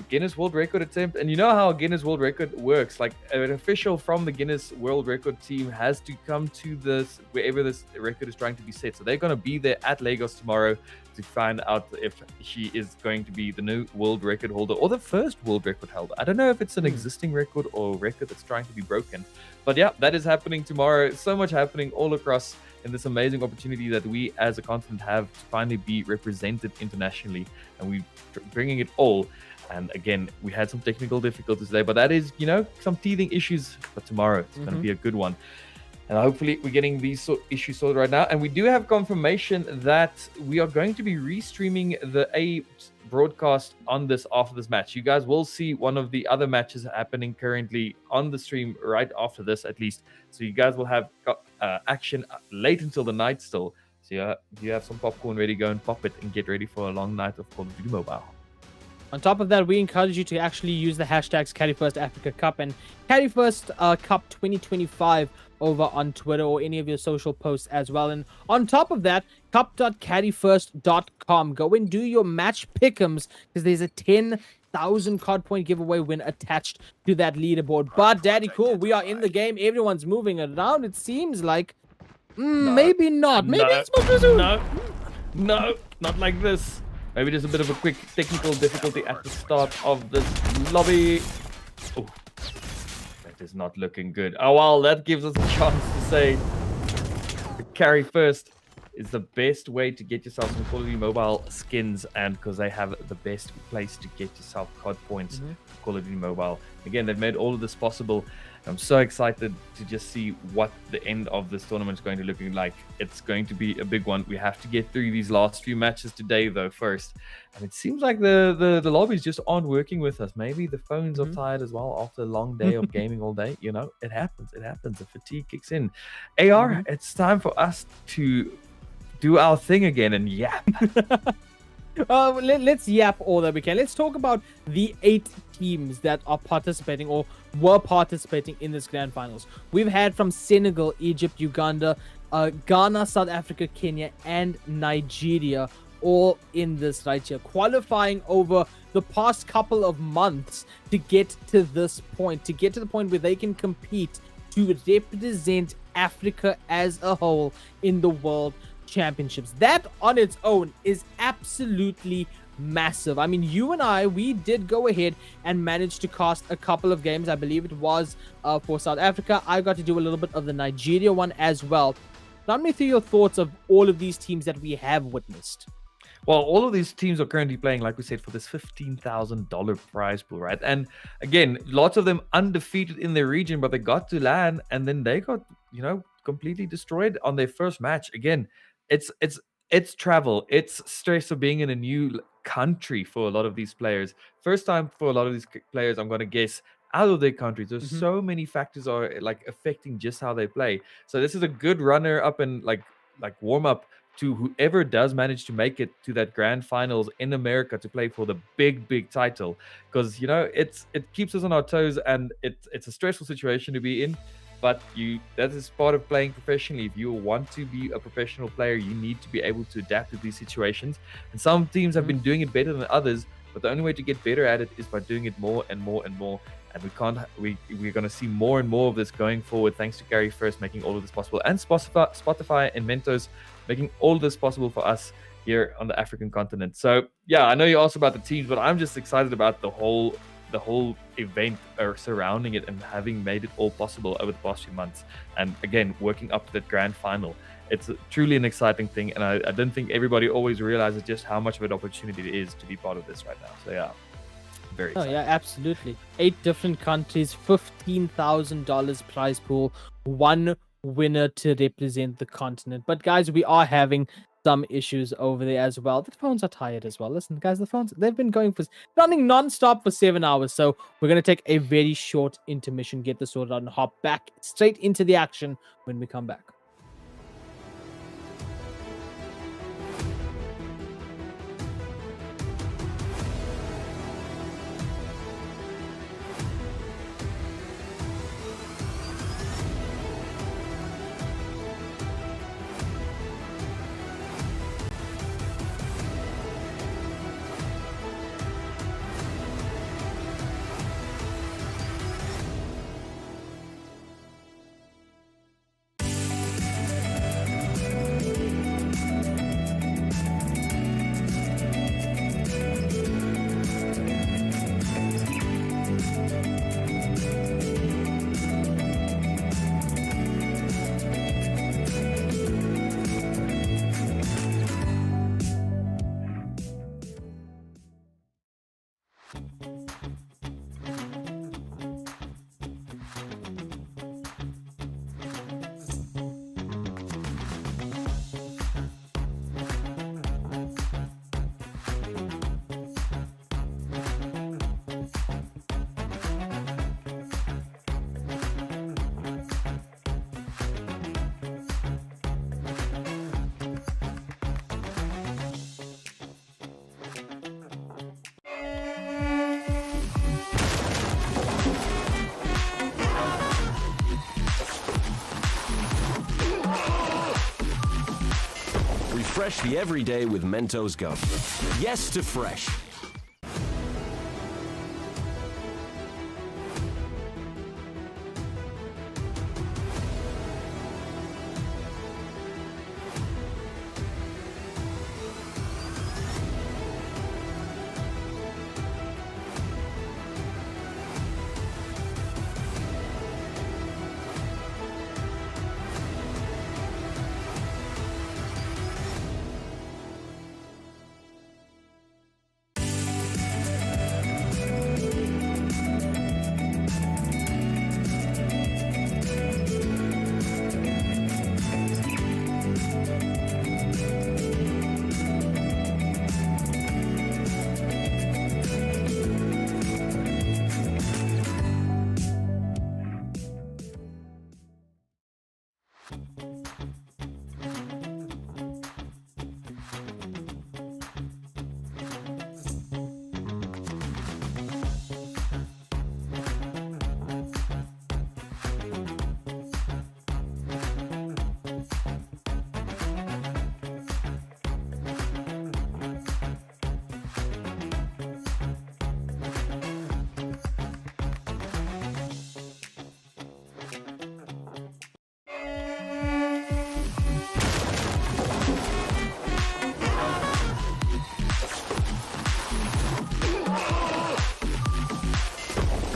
Guinness World Record attempt, and you know how a Guinness World Record works. Like, an official from the Guinness World Record team has to come to this wherever this record is trying to be set. So they're going to be there at Lagos tomorrow to find out if she is going to be the new world record holder or the first world record holder. I don't know if it's an existing record or a record that's trying to be broken, but yeah, that is happening tomorrow. So much happening all across in this amazing opportunity that we as a continent have to finally be represented internationally, and we're bringing it all. And again, we had some technical difficulties today, but that is, some teething issues. But tomorrow it's going to be a good one. And hopefully we're getting these issues sorted right now. And we do have confirmation that we are going to be restreaming the A broadcast on this after this match. You guys will see one of the other matches happening currently on the stream right after this, at least. So you guys will have action late until the night still. So if you have some popcorn ready, go and pop it and get ready for a long night of Call of Duty Mobile. On top of that, we encourage you to actually use the hashtags Carry1st Africa Cup and Carry1st Cup 2025 over on Twitter or any of your social posts as well. And on top of that, cup.carry1st.com. Go and do your match pick'ems because there's a 10,000 card point giveaway win attached to that leaderboard. But Daddy Cool, we are in the game. Everyone's moving around. It seems like maybe not. Maybe it's supposed to soon. No, not like this. Maybe there's a bit of a quick technical difficulty at the start of this lobby. Oh, that is not looking good. Oh, well, that gives us a chance to say Carry1st is the best way to get yourself some Call of Duty Mobile skins, and because they have the best place to get yourself COD points for Call of Duty Mobile. Again, they've made all of this possible. I'm so excited to just see what the end of this tournament is going to look like. It's going to be a big one. We have to get through these last few matches today, though, first. And it seems like the lobbies just aren't working with us. Maybe the phones are tired as well after a long day of gaming all day. You know, it happens. It happens. The fatigue kicks in. AR, it's time for us to do our thing again and yap. Let's yap all that we can. Let's talk about the 8 teams that are participating or were participating in this grand finals. We've had from Senegal, Egypt, Uganda, Ghana, South Africa, Kenya, and Nigeria all in this right here, qualifying over the past couple of months to get to this point, to get to the point where they can compete to represent Africa as a whole in the World Championships. That on its own is absolutely massive. I mean, you and I, we did go ahead and manage to cast a couple of games. I believe it was for South Africa. I got to do a little bit of the Nigeria one as well. Run me through your thoughts of all of these teams that we have witnessed. Well, all of these teams are currently playing, like we said, for this $15,000 prize pool, right? And again, lots of them undefeated in their region, but they got to LAN and then they got, completely destroyed on their first match. Again, it's travel, it's stress of being in a new country for a lot of these players. First time for a lot of these players, I'm going to guess, out of their countries. There's so many factors are affecting just how they play. So this is a good runner up and like warm up to whoever does manage to make it to that grand finals in America to play for the big title, because it keeps us on our toes and it's a stressful situation to be in. But that is part of playing professionally. If you want to be a professional player, you need to be able to adapt to these situations. And some teams have been doing it better than others, but the only way to get better at it is by doing it more and more and more. And we're going to see more and more of this going forward, thanks to Carry1st making all of this possible, and Spotify and Mentos making all of this possible for us here on the African continent. So yeah, I know you asked about the teams, but I'm just excited about the whole event surrounding it and having made it all possible over the past few months. And again, working up to that grand final. It's truly an exciting thing. And I don't think everybody always realizes just how much of an opportunity it is to be part of this right now. So yeah, very exciting. Oh yeah, absolutely. 8 different countries, $15,000 prize pool, 1 winner to represent the continent. But guys, we are having some issues over there as well. The phones are tired as well. Listen, guys, the phones, they've been running non-stop for 7 hours. So we're going to take a very short intermission, get this sorted out, and hop back straight into the action when we come back. Refresh the everyday with Mentos Gum. Yes to fresh.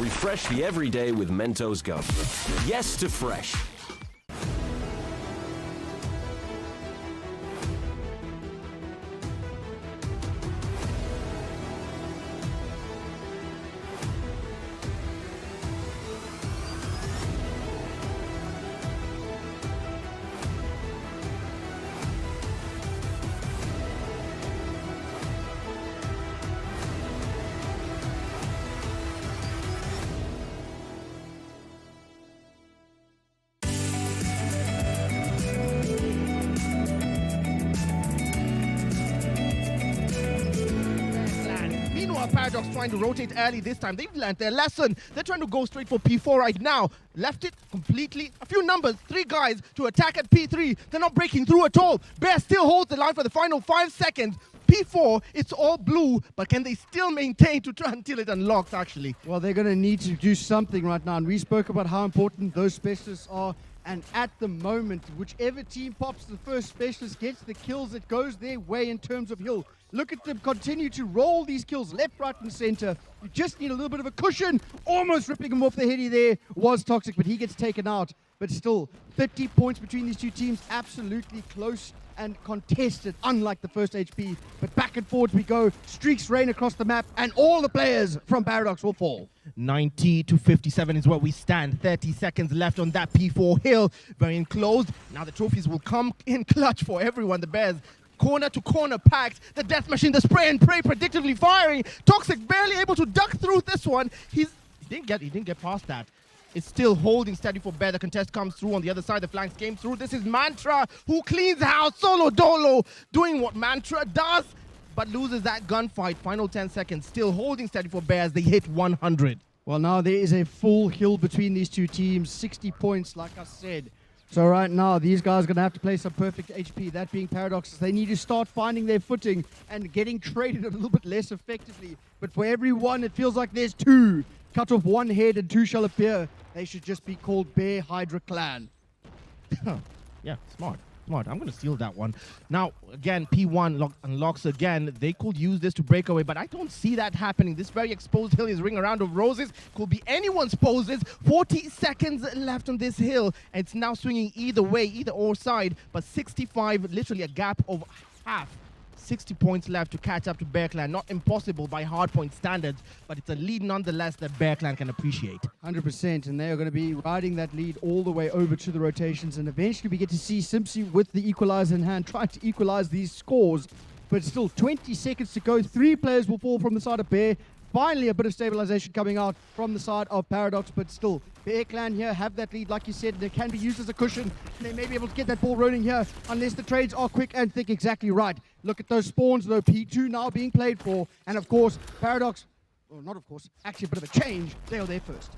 Refresh the everyday with Mentos Gum. Yes to fresh. Meanwhile, Paradox trying to rotate early this time. They've learned their lesson. They're trying to go straight for P4 right now. Left it completely. A few numbers, 3 guys to attack at P3. They're not breaking through at all. Bear still holds the line for the final 5 seconds. P4, it's all blue, but can they still maintain to try until it unlocks, actually? Well, they're going to need to do something right now. And we spoke about how important those specialists are. And at the moment, whichever team pops the first specialist, gets the kills, it goes their way in terms of hill. Look at them continue to roll these kills left, right, and center. You just need a little bit of a cushion. Almost ripping him off the heady there was Toxic, but he gets taken out. But still, 30 points between these two teams. Absolutely close and contested, unlike the first HP. But back and forwards we go. Streaks rain across the map, and all the players from Paradox will fall. 90 to 57 is where we stand. 30 seconds left on that P4 hill. Very enclosed. Now the trophies will come in clutch for everyone. The Bears corner to corner packed. The death machine, the spray and pray predictively firing. Toxic barely able to duck through this one. He didn't get past that. It's still holding steady for Bear. The contest comes through on the other side. The flanks came through. This is Mantra who cleans house. Solo Dolo doing what Mantra does, but loses that gunfight. Final 10 seconds. Still holding steady for Bear as they hit 100. Well, now there is a full hill between these two teams. 60 points, like I said. So right now, these guys are going to have to play some perfect HP. That being Paradoxes. They need to start finding their footing and getting traded a little bit less effectively. But for everyone, it feels like there's 2. Cut off 1 head and 2 shall appear. They should just be called Bear Hydra Clan. Yeah, smart. I'm going to steal that one. Now, again, P1 unlocks again. They could use this to break away, but I don't see that happening. This very exposed hill is ring around of roses. Could be anyone's poses. 40 seconds left on this hill. And it's now swinging either way, either or side. But 65, literally a gap of half. 60 points left to catch up to Bear Clan. Not impossible by hardpoint standards, but it's a lead nonetheless that Bear Clan can appreciate. 100%, and they are going to be riding that lead all the way over to the rotations, and eventually we get to see Simpsy with the equalizer in hand, trying to equalize these scores, but still 20 seconds to go. 3 players will fall from the side of Bear. Finally, a bit of stabilization coming out from the side of Paradox, but still, Bear Clan here have that lead, like you said. They can be used as a cushion. They may be able to get that ball rolling here, unless the trades are quick and thick. Exactly right. Look at those spawns, though. P2 now being played for, and of course, Paradox, well, not of course, actually a bit of a change. They are there first.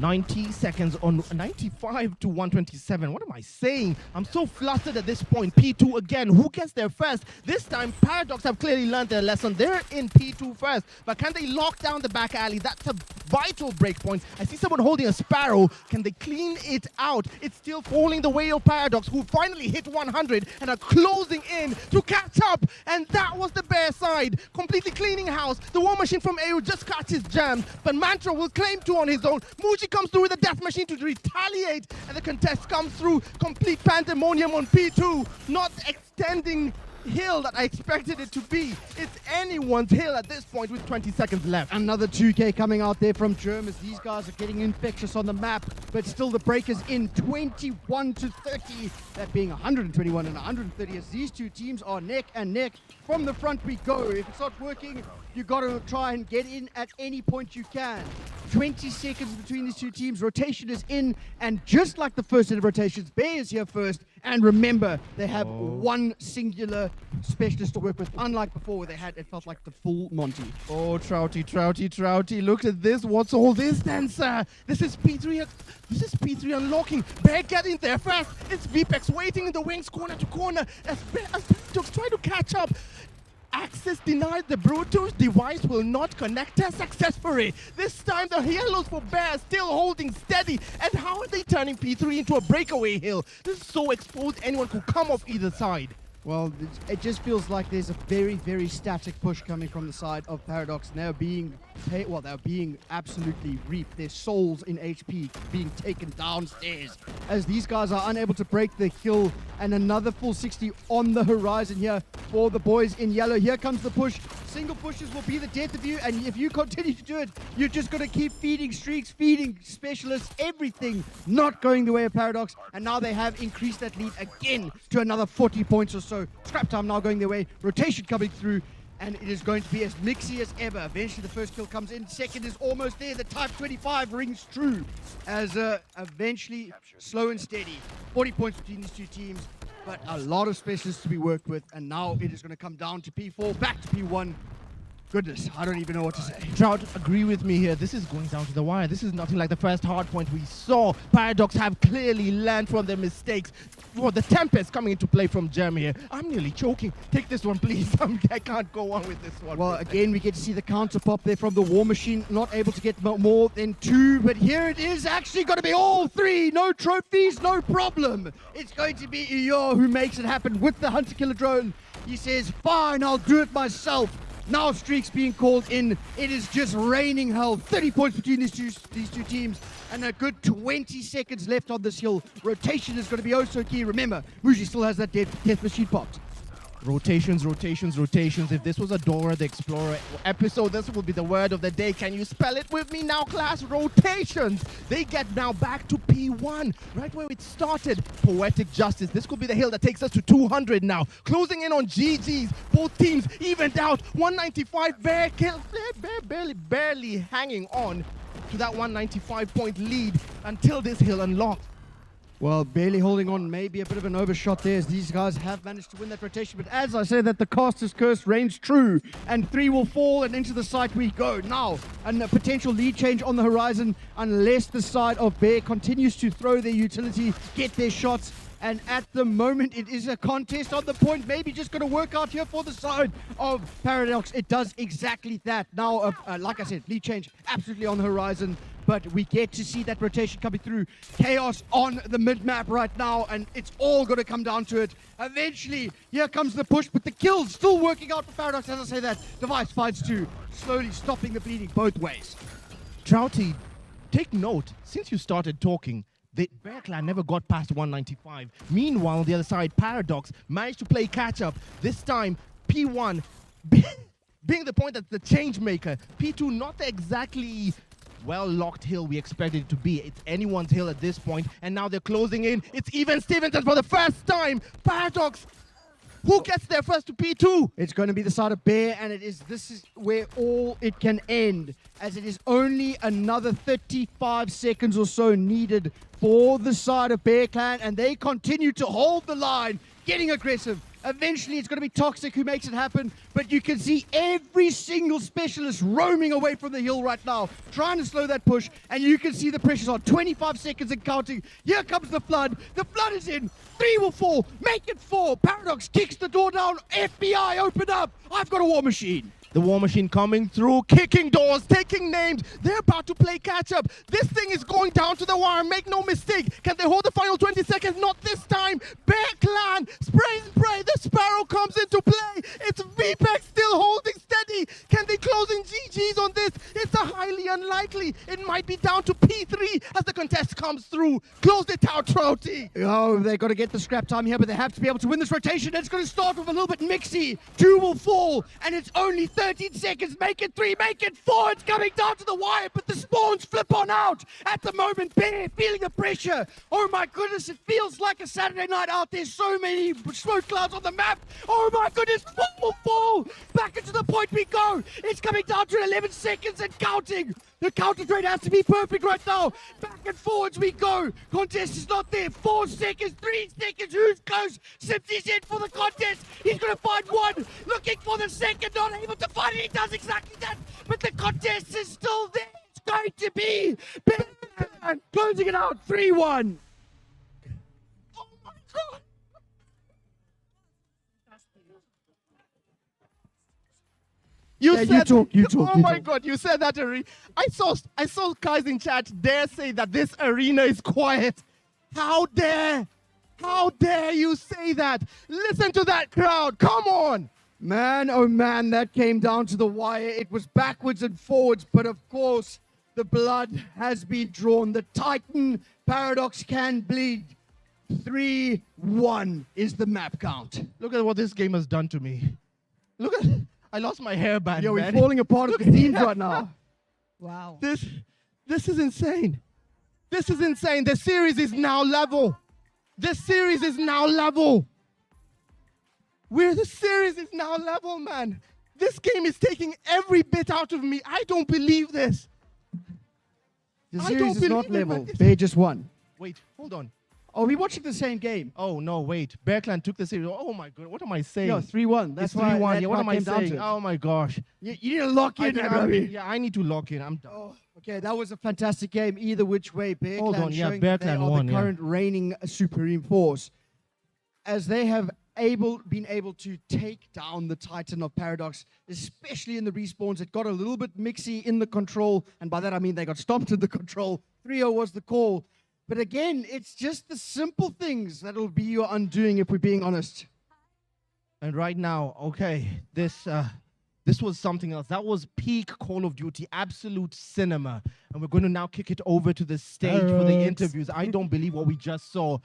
90 seconds on 95 to 127. What am I saying? I'm so flustered at this point. P2 again. Who gets there first? This time, Paradox have clearly learned their lesson. They're in P2 first. But can they lock down the back alley? That's a vital break point. I see someone holding a Sparrow. Can they clean it out? It's still falling the way of Paradox, who finally hit 100 and are closing in to catch up. And that was the Bear side. Completely cleaning house. The War Machine from AU just catches jams. But Mantra will claim 2 on his own. Muji comes through with a Death Machine to retaliate, and the contest comes through. Complete pandemonium on P2, not extending hill that I expected it to be. It's anyone's hill at this point with 20 seconds left. Another 2K coming out there from Germans. These guys are getting infectious on the map, but still the breakers in 21 to 30. That being 121 and 130 as these two teams are neck and neck. From the front we go. If it's not working, you got to try and get in at any point you can. 20 seconds between these two teams. Rotation is in, and just like the first set of rotations, Bear is here first. And remember, they have one singular specialist to work with, unlike before where they had, it felt like the full Monty. Oh, Trouty, look at this. What's all this then, sir? This is P3 unlocking. Bear getting there fast. It's VPEX waiting in the wings, corner to corner, as Paradox try to catch up. Access denied. The Bluetooth device will not connect us successfully. This time the yellows for Bear still holding steady. And how are they turning P3 into a breakaway hill? This is so exposed anyone could come off either side. Well, it just feels like there's a very, very static push coming from the side of Paradox. And they're being absolutely reaped. Their souls in HP being taken downstairs as these guys are unable to break the hill. And another full 60 on the horizon here for the boys in yellow. Here comes the push. Single pushes will be the death of you. And if you continue to do it, you're just going to keep feeding streaks, feeding specialists, everything not going the way of Paradox. And now they have increased that lead again to another 40 points or so. Scrap time now going their way. Rotation coming through. And it is going to be as mixy as ever. Eventually the first kill comes in. Second is almost there. The Type 25 rings true as eventually slow and steady. 40 points between these two teams, but a lot of specialists to be worked with. And now it is going to come down to P4, back to P1. Goodness, I don't even know what to say. Trout, agree with me here. This is going down to the wire. This is nothing like the first hard point we saw. Paradox have clearly learned from their mistakes. Well, the Tempest coming into play from Germany here. I'm nearly choking. Take this one, please. I can't go on with this one. Well, again, we get to see the counter pop there from the War Machine. Not able to get more than 2, but here it is actually going to be all 3. No trophies, no problem. It's going to be Eeyore who makes it happen with the Hunter Killer drone. He says, fine, I'll do it myself. Now streaks being called in. It is just raining hell. 30 points between these two teams. And a good 20 seconds left on this hill. Rotation is going to be oh so key. Remember, Muji still has that death machine popped. Rotations. If this was a Dora the Explorer episode, this will be the word of the day. Can you spell it with me now, class? Rotations. They get now back to P1, right where it started. Poetic Justice. This could be the hill that takes us to 200 now. Closing in on GG's. Both teams evened out. 195. Bear barely hanging on to that 195 point lead until this hill unlocked. Well, barely holding on, maybe a bit of an overshot there as these guys have managed to win that rotation. But as I said, that the caster's curse reigns true, and 3 will fall, and into the site we go. Now, a potential lead change on the horizon, unless the side of Bear continues to throw their utility, get their shots. And at the moment, it is a contest on the point. Maybe just going to work out here for the side of Paradox. It does exactly that. Now, like I said, lead change absolutely on the horizon. But we get to see that rotation coming through. Chaos on the mid-map right now, and it's all going to come down to it. Eventually, here comes the push, but the kill's still working out for Paradox. As I say that, device finds 2, slowly stopping the bleeding both ways. Trouty, take note, since you started talking, the Bear Clan never got past 195. Meanwhile, on the other side, Paradox managed to play catch-up. This time, P1 being the point that's the change maker. P2 not exactly well-locked hill we expected it to be. It's anyone's hill at this point, and now they're closing in. It's even Stevenson for the first time. Paradox, who gets there first to P2? It's going to be the side of Bear, and this is where all it can end, as it is only another 35 seconds or so needed for the side of Bear Clan, and they continue to hold the line, getting aggressive. Eventually, it's going to be Toxic who makes it happen. But you can see every single specialist roaming away from the hill right now, trying to slow that push. And you can see the pressure's on. 25 seconds and counting. Here comes the flood. The flood is in. 3 will fall. Make it 4. Paradox kicks the door down. FBI, open up. I've got a war machine. The War Machine coming through, kicking doors, taking names. They're about to play catch up. This thing is going down to the wire. Make no mistake. Can they hold the final 20 seconds? Not this time. Bear Clan, spray and pray. The Sparrow comes into play. It's VPEX still holding steady. Can they close in GG's on this? It's a highly unlikely. It might be down to P3 as the contest comes through. Close it out, Trouty. Oh, they've got to get the scrap time here, but they have to be able to win this rotation. It's going to start with a little bit mixy. 2 will fall, and it's only 13 seconds. Make it 3, make it 4. It's coming down to the wire, but the spawns flip on out. At the moment, Bear feeling the pressure. Oh my goodness, it feels like a Saturday night out. There's so many smoke clouds on the map. Oh my goodness, 4 will fall. Back into the point we go. It's coming down to 11 seconds and counting. The counter trade has to be perfect right now. Back and forwards we go. Contest is not there. 4 seconds, 3 seconds. Who's close? Simpsy's in for the contest. He's going to find one. Looking for the second. Not able to find it. He does exactly that. But the contest is still there. It's going to be Bear closing it out. 3-1. Oh my God. You Yeah, said, you talk. Oh my God, you said that. I saw guys in chat dare say that this arena is quiet. How dare you say that? Listen to that crowd. Come on. Man, oh man, that came down to the wire. It was backwards and forwards, but of course, the blood has been drawn. The Titan Paradox can bleed. 3-1 is the map count. Look at what this game has done to me. Look at, I lost my hairband. Yo, we're man. falling apart at the teams right now. Wow. This is insane. This is insane. The series is now level. The series is now level. The series is now level, man. This game is taking every bit out of me. I don't believe this. The I series don't is not believe it, level. man. They just won. Wait, hold on. Are we watching the same game? Oh, no, wait. Bear Clan took the series. Oh, my God. What am I saying? No, 3-1. That's It's why 3-1. Yeah, what that am I came down to saying? it. Oh, my gosh. You need to lock in, Yeah, I need to lock in. I'm done. Oh, okay, that was a fantastic game. Either which way, Bear Hold Clan on, yeah, showing Bear that they Clan are won, the yeah. current reigning supreme force, as they have been able to take down the Titan of Paradox, especially in the respawns. It got a little bit mixy in the control, and by that I mean they got stomped in the control. 3-0 was the call. But again, it's just the simple things that'll be your undoing, if we're being honest. And right now, okay, this was something else. That was peak Call of Duty, absolute cinema. And we're going to now kick it over to the stage for the interviews. I don't believe what we just saw.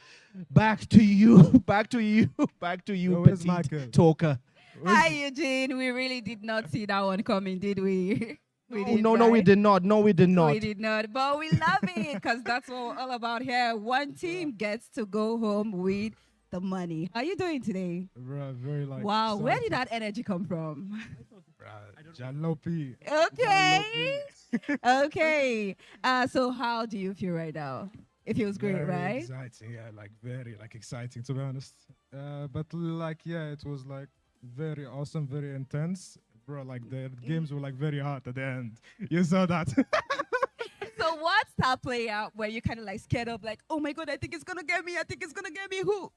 Back to you, back to you, where's petite Michael? talker. Hi, Eugene. We really did not see that one coming, did we? No, we did not. No, we did not. We did not. But we love it because that's what we're all about here. One team gets to go home with the money. How are you doing today? Very like. Wow. Where did that energy come from? Jalopy. Okay. Okay. So how do you feel right now? It feels great, Very right? exciting, yeah, like very like exciting to be honest. But like yeah, it was like very awesome, very intense, bro. Like the games were like very hard at the end. You saw that. So what's that play out where you kind of like scared of like, oh my God, I think it's gonna get me. I think it's gonna get me. Who?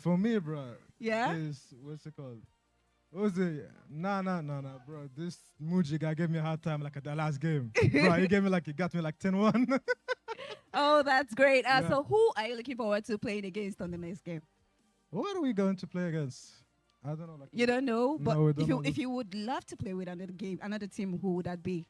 For me, bro. Yeah? Is what's it called? What was it? Nah, bro. This Muji guy gave me a hard time like at the last game. Bro, he got me like 10-1. Oh, that's great. Yeah. So who are you looking forward to playing against on the next game? What are we going to play against? I don't know. Like You don't know, but No, we if don't you know. if you would love to play with another team, who would that be?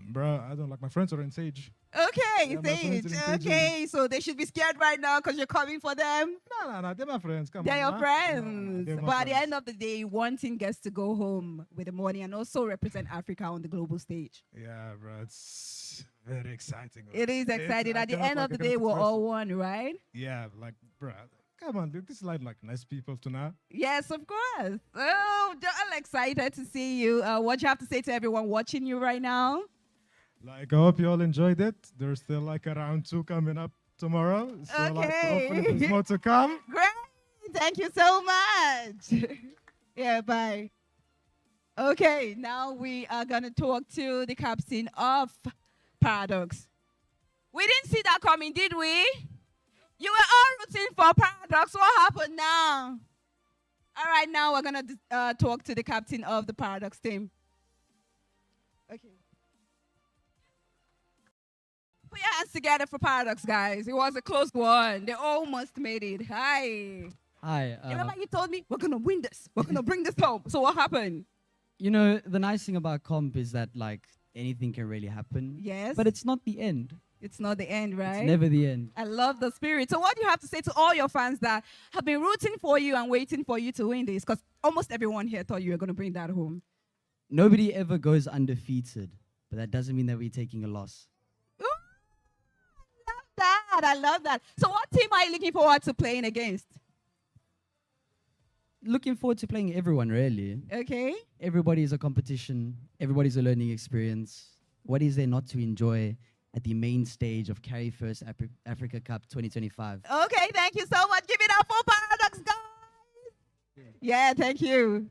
bro, I don't like my friends are in Sage. Okay, Yeah, my friends Sage. in Sage. Okay, so they should be scared right now because you're coming for them. No, they're my friends. Come They're on. your man. friends. They're my But at the friends. end of the day, one team gets to go home with the money and also represent Africa on the global stage. Yeah, bro, it's very exciting. bro. It is It's- exciting. I At the cannot, end like, of I the day, cannot we're express all it. one, right? Yeah, like, bro, come on, dude. This is like nice people tonight. Yes, of course. Oh, I'm excited to see you. What you have to say to everyone watching you right now? Like, I hope you all enjoyed it. There's still like a round 2 coming up tomorrow. So like, hopefully Okay. there's more to come. Great. Thank you so much. Yeah, bye. Okay, now we are going to talk to the captain of Paradox. We didn't see that coming, did we? You were all rooting for Paradox. What happened now? All right, now we're going to talk to the captain of the Paradox team. Okay. Put your hands together for Paradox, guys. It was a close one. They almost made it. Hi. Hi. Remember you told me, we're going to win this. We're going to bring this home. So what happened? You know, the nice thing about comp is that, like, anything can really happen. Yes. But it's not the end. It's not the end, right? It's never the end. I love the spirit. So what do you have to say to all your fans that have been rooting for you and waiting for you to win this? Because almost everyone here thought you were going to bring that home. Nobody ever goes undefeated, but that doesn't mean that we're taking a loss. Ooh, I love that. I love that. So what team are you looking forward to playing against? Looking forward to playing everyone, really. Okay. Everybody is a competition. Everybody's a learning experience. What is there not to enjoy at the main stage of Carry1st Africa Cup 2025? Okay, thank you so much. Give it up for Paradox, guys. Yeah, thank you.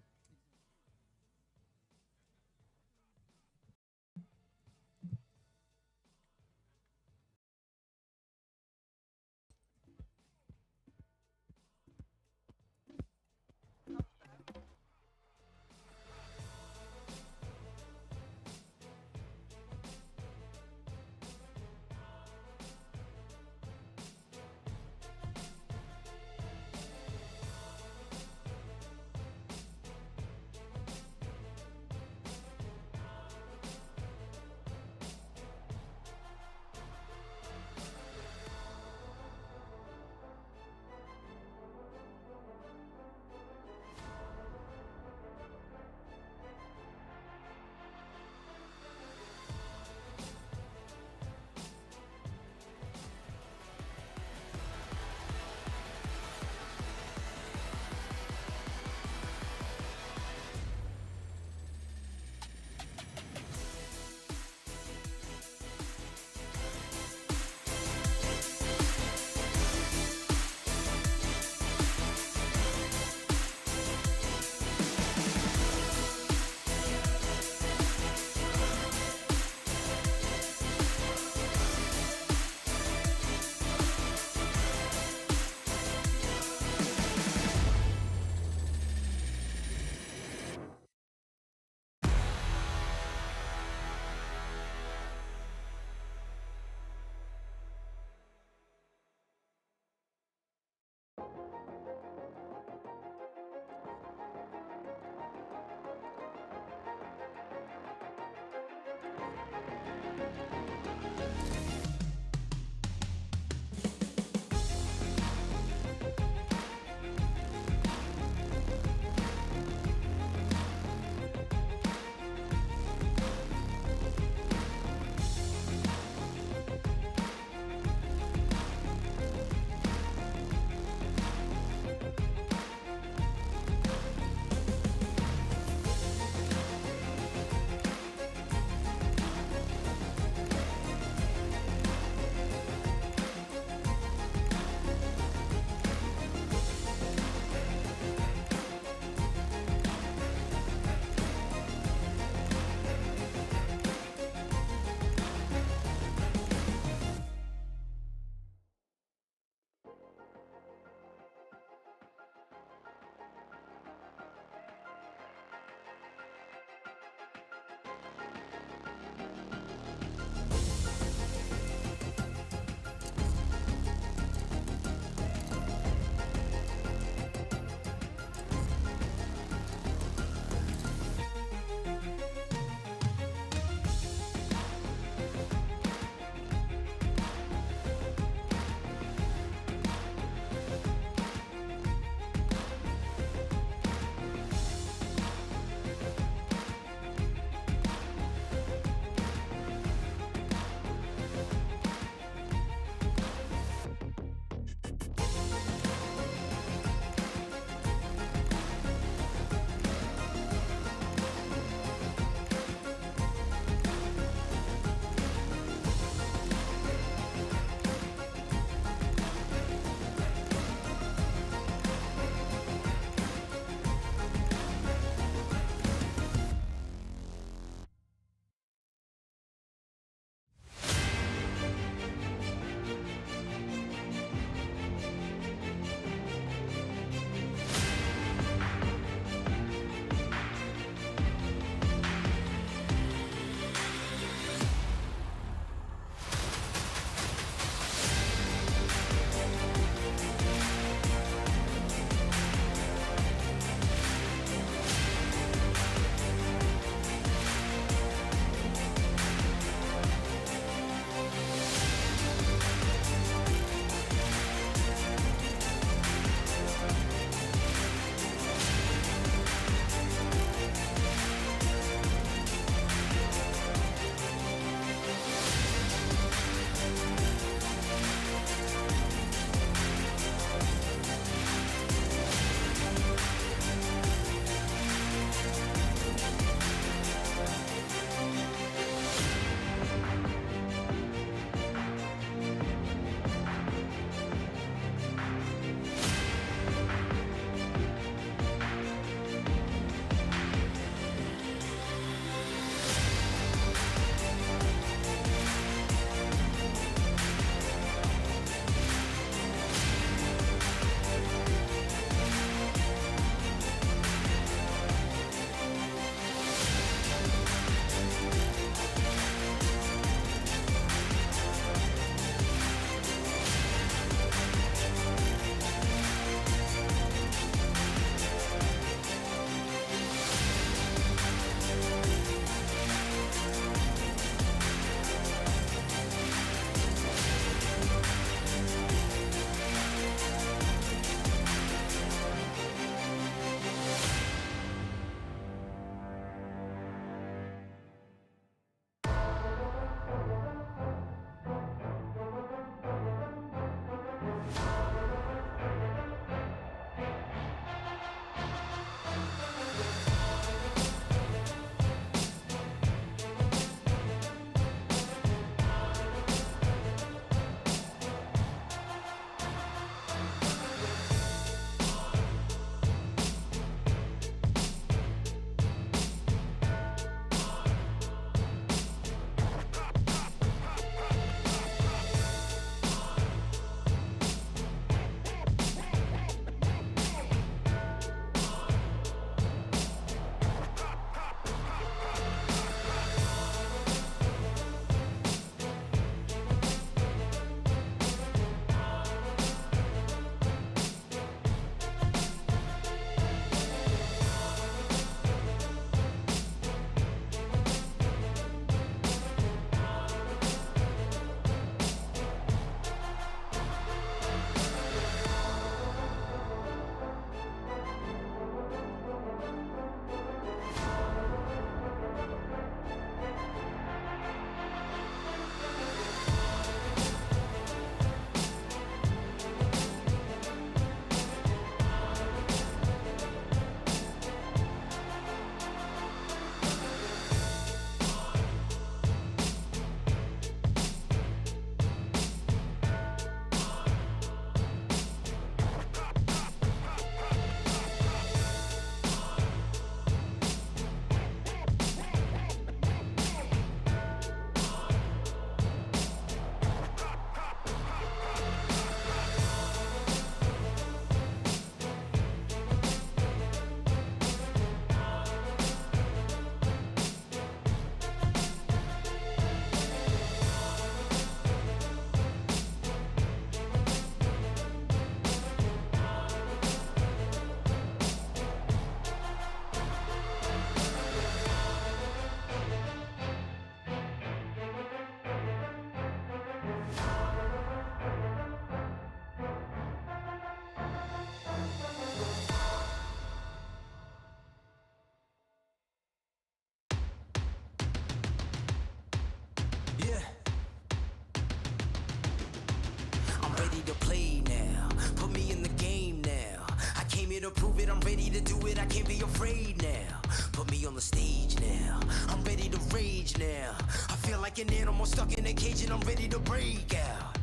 it, I'm ready to do it, I can't be afraid now. Put me on the stage now, I'm ready to rage now. I feel like an animal stuck in a cage and I'm ready to break out.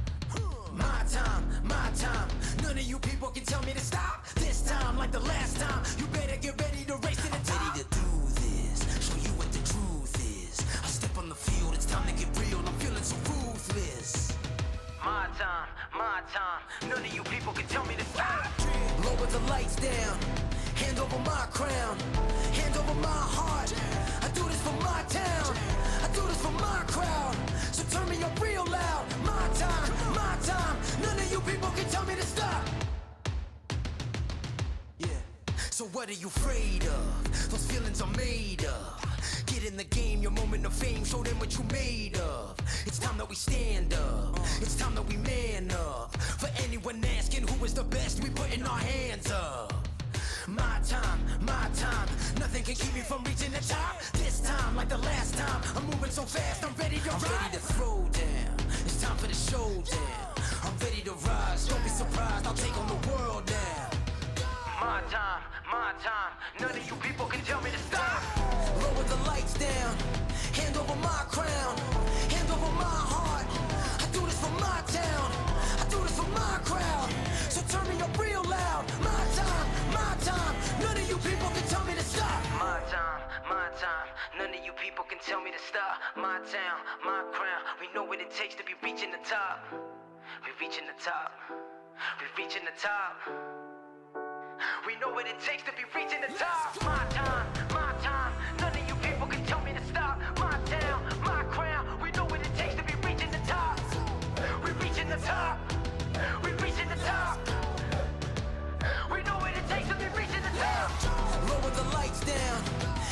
My time, none of you people can tell me to stop. This time, like the last time, you better get ready to race to the top. I'm ready to do this, show you what the truth is. I step on the field, it's time to get real, I'm feeling so ruthless. My time, none of you people can tell me to stop. Lower the lights down, hand over my crown, hand over my heart. I do this for my town, I do this for my crowd. So turn me up real loud. My time, none of you people can tell me to stop. Yeah. So what are you afraid of? Those feelings are made up. Get in the game, your moment of fame, show them what you made of. It's time that we stand up, it's time that we man up. For anyone asking who is the best, we putting our hands up. My time, nothing can keep me from reaching the top. This time, like the last time, I'm moving so fast, I'm ready to ride. I'm ready to throw down, it's time for the showdown. I'm ready to rise, don't be surprised, I'll take on the world now. My time, none of you people can tell me to stop. Lower the lights down, hand over my crown, hand over my heart. I do this for my town, I do this for my crowd. So turn me up real loud. My time, none of you people can tell me to stop. My time, none of you people can tell me to stop. My town, my crown, we know what it takes to be reaching the top. We're reaching the top, we're reaching the top. We know what it takes to be reaching the top. My time, none of you people can tell me to stop. My town, my crown, we know what it takes to be reaching the top. We're reaching the top, we're reaching the top. We know what it takes to be reaching the top. Lower the lights down,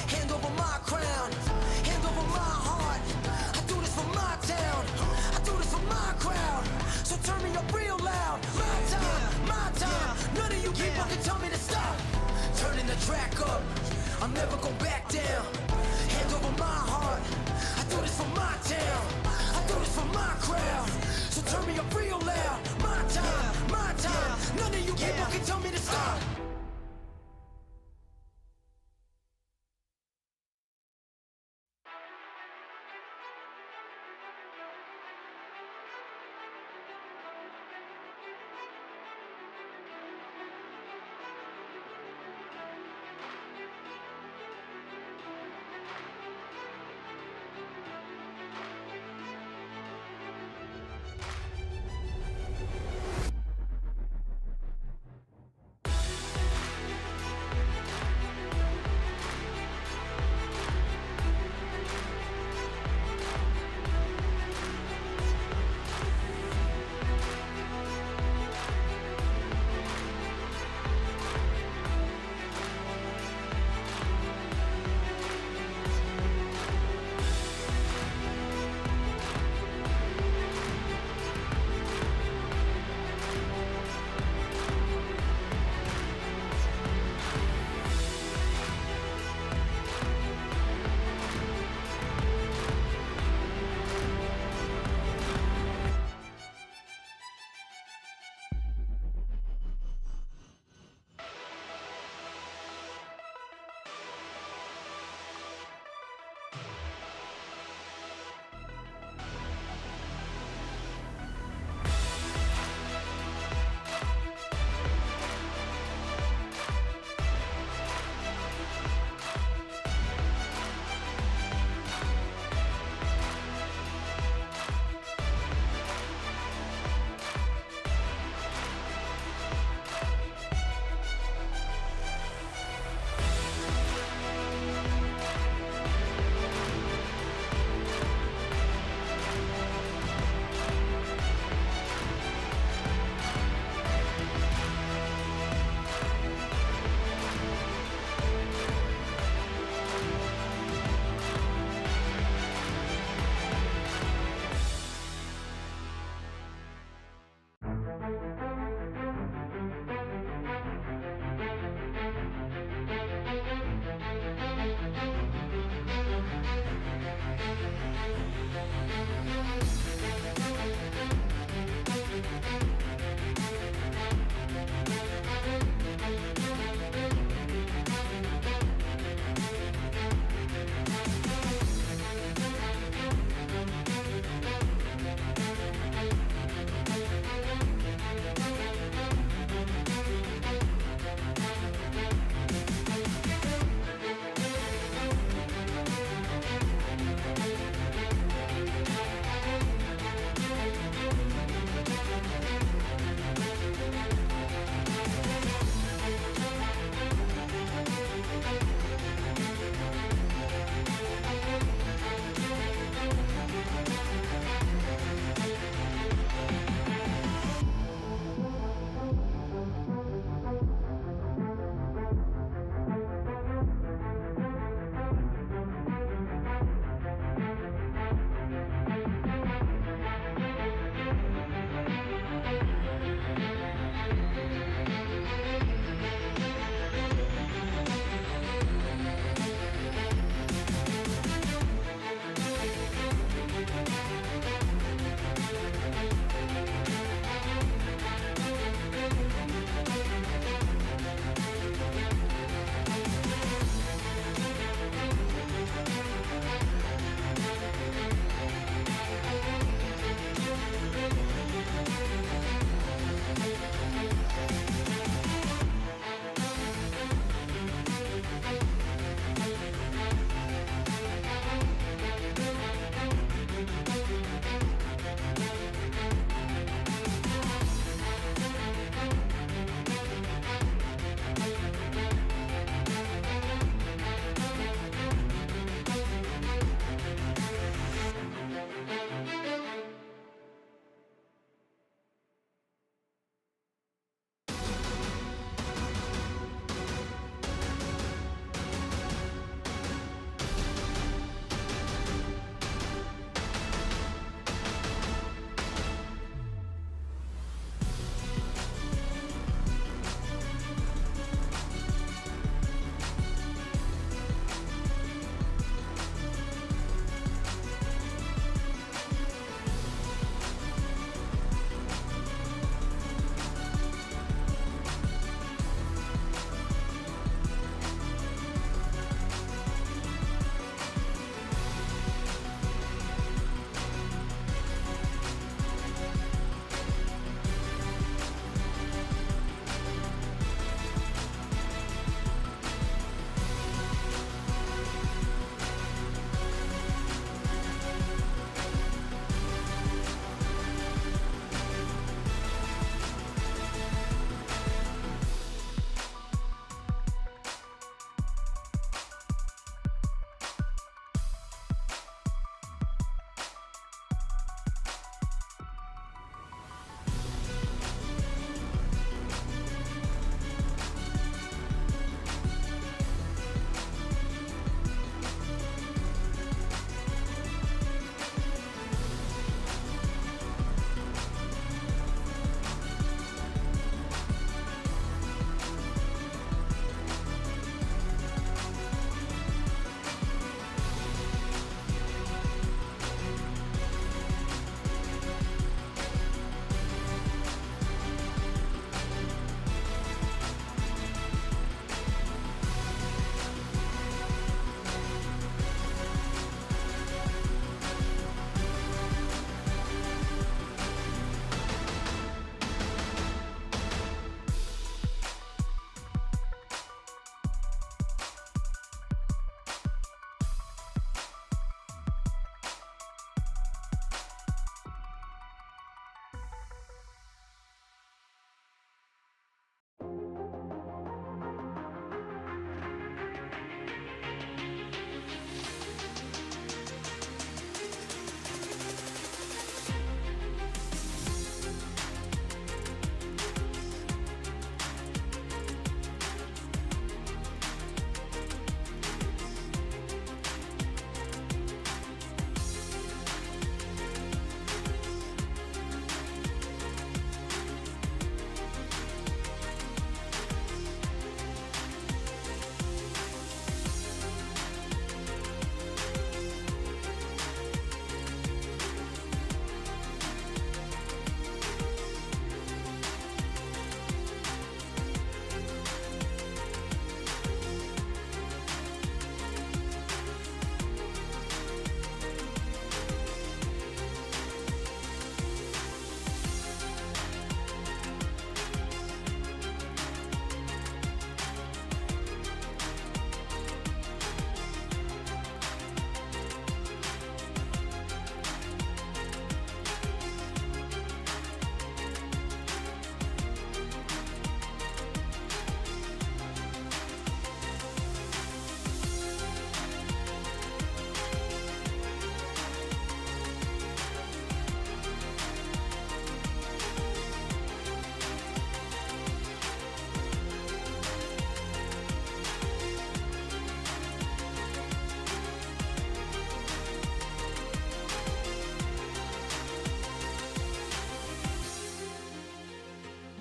hand over my crown, hand over my heart. I do this for my town, I do this for my crowd. So turn me up real loud. My time, none of you people can tell me to stop. Turning the track up, I'll never go back down. Hand over my heart, I do this for my town, I do this for my crowd. So turn me up real loud. My time, none of you people can tell me to stop.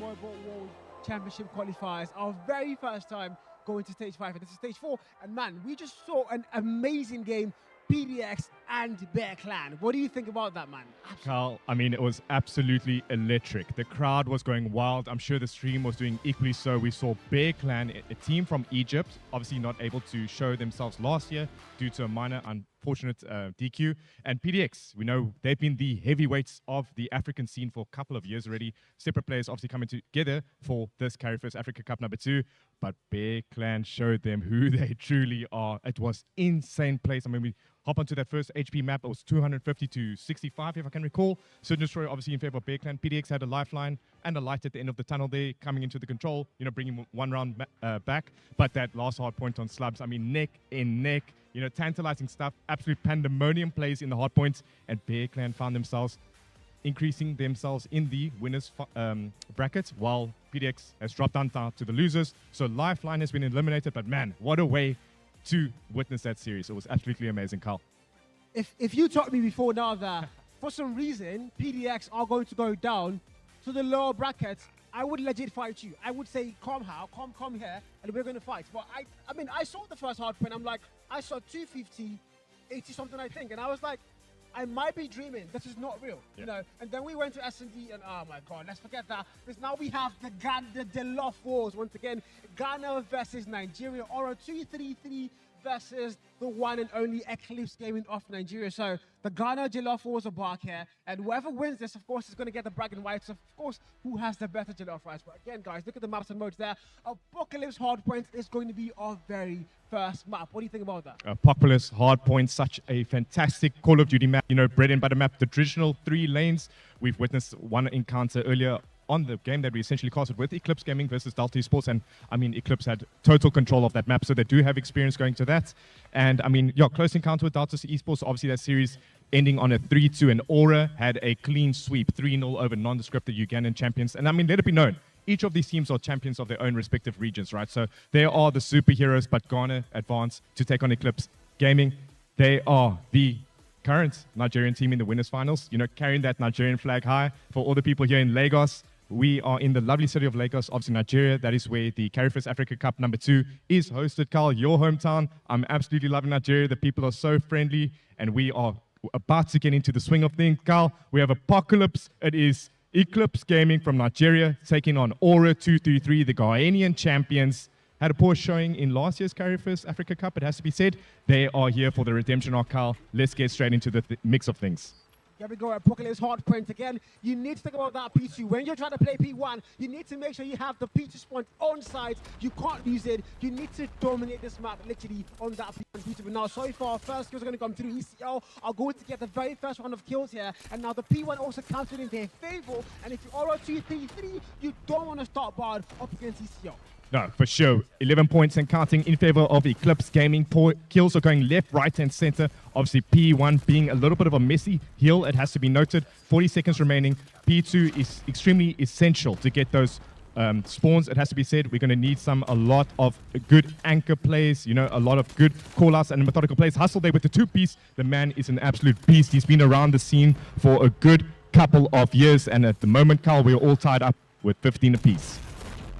Mobile World Championship qualifiers. Our very first time going to stage 5, and this is stage 4. And man, we just saw an amazing game. PDX and Bear Clan. What do you think about that, man? Carl, I mean, it was absolutely electric. The crowd was going wild. I'm sure the stream was doing equally so. We saw Bear Clan, a team from Egypt, obviously not able to show themselves last year due to a minor unfortunate DQ. And PDX, we know they've been the heavyweights of the African scene for a couple of years already. Separate players obviously coming together for this Carry1st Africa Cup number 2. But Bear Clan showed them who they truly are. It was insane place. I mean, we hop onto that first HP map. It was 250 to 65, if I can recall. Surge Destroyer obviously in favor of Bear Clan. PDX had a lifeline and a light at the end of the tunnel there, coming into the control, you know, bringing one round back. But that last hard point on Slubs, I mean, neck in neck, you know, tantalizing stuff. Absolute pandemonium plays in the hard points. And Bear Clan found themselves increasing themselves in the winners bracket, while PDX has dropped down to the losers. So Lifeline has been eliminated, but man, what a way to witness that series. It was absolutely amazing, Carl. If you told me before now that for some reason PDX are going to go down to the lower brackets, I would legit fight you. I would say, come here, and we're going to fight. But I mean, I saw the first hard point. I'm like, I saw 250, 80 something, I think, and I was like, I might be dreaming. This is not real, you know. And then we went to S&D, and oh my God, let's forget that. Because now we have the Love Wars once again. Ghana versus Nigeria, or a 2-3-3 versus the one and only Eclipse Gaming of Nigeria. So the Ghana Jollof Wars are back here, and whoever wins this, of course, is going to get the bragging rights. Of course, who has the better jollof rice? But again, guys, look at the maps and modes there. Apocalypse Hardpoint is going to be our very first map. What do you think about that? Apocalypse Hardpoint, such a fantastic Call of Duty map. You know, bread and butter map, the traditional 3 lanes. We've witnessed one encounter earlier on the game that we essentially casted with Eclipse Gaming versus Delta Esports, and I mean, Eclipse had total control of that map, so they do have experience going to that. And I mean, yeah, close encounter with Delta Esports, obviously that series ending on a 3-2, and Aura had a clean sweep, 3-0 over nondescript, the Ugandan champions. And I mean, let it be known, each of these teams are champions of their own respective regions, right? So they are the superheroes, but Ghana advance to take on Eclipse Gaming. They are the current Nigerian team in the winners finals, you know, carrying that Nigerian flag high. For all the people here in Lagos, we are in the lovely city of Lagos, obviously Nigeria. That is where the Carry1st Africa Cup number 2 is hosted. Carl, your hometown. I'm absolutely loving Nigeria. The people are so friendly, and we are about to get into the swing of things. Carl, we have Apocalypse. It is Eclipse Gaming from Nigeria taking on Aura 233, the Ghanaian champions. Had a poor showing in last year's Carry1st Africa Cup, it has to be said. They are here for the redemption arc, Carl. Let's get straight into the mix of things. Here we go, Apocalypse Hardpoint again. You need to think about that P2. When you're trying to play P1, you need to make sure you have the P2 spawn on site. You can't lose it. You need to dominate this map literally on that P1. But now, so far, first kills are going to come through. ECL are going to get the very first round of kills here. And now the P1 also counted in their favor. And if you are 2-3-3, you don't want to start bad up against ECL. No, for sure. 11 points and counting in favor of Eclipse Gaming. Kills are going left, right, and center. Obviously, P1 being a little bit of a messy hill, it has to be noted. 40 seconds remaining. P2 is extremely essential to get those spawns. It has to be said, we're going to need a lot of good anchor plays, you know, a lot of good call-outs and methodical plays. Hustle there with the 2-piece. The man is an absolute beast. He's been around the scene for a good couple of years. And at the moment, Carl, we're all tied up with 15 apiece.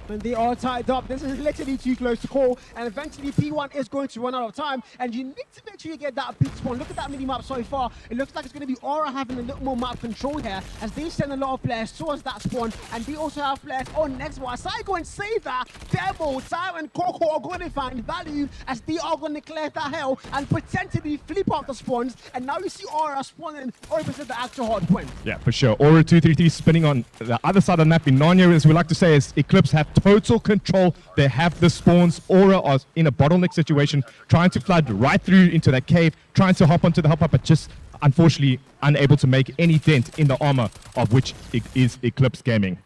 And they are tied up. This is literally too close to call, and eventually P1 is going to run out of time, and you need to make sure you get that P spawn. Look at that mini-map so far. It looks like it's going to be Aura having a little more map control here, as they send a lot of players towards that spawn, and they also have players on next one. Saigo and Saver, Devil, Tao, and Coco are going to find value, as they are going to clear that hell and potentially flip out the spawns, and now you see Aura spawning opposite the actual hard point. Yeah, for sure. Aura 233 spinning on the other side of the map in Narnia, as we like to say, as Eclipse have total control. They have the spawns. Aura are in a bottleneck situation, trying to flood right through into that cave, trying to hop onto the hop-up, but just unfortunately unable to make any dent in the armor of which it is Eclipse Gaming.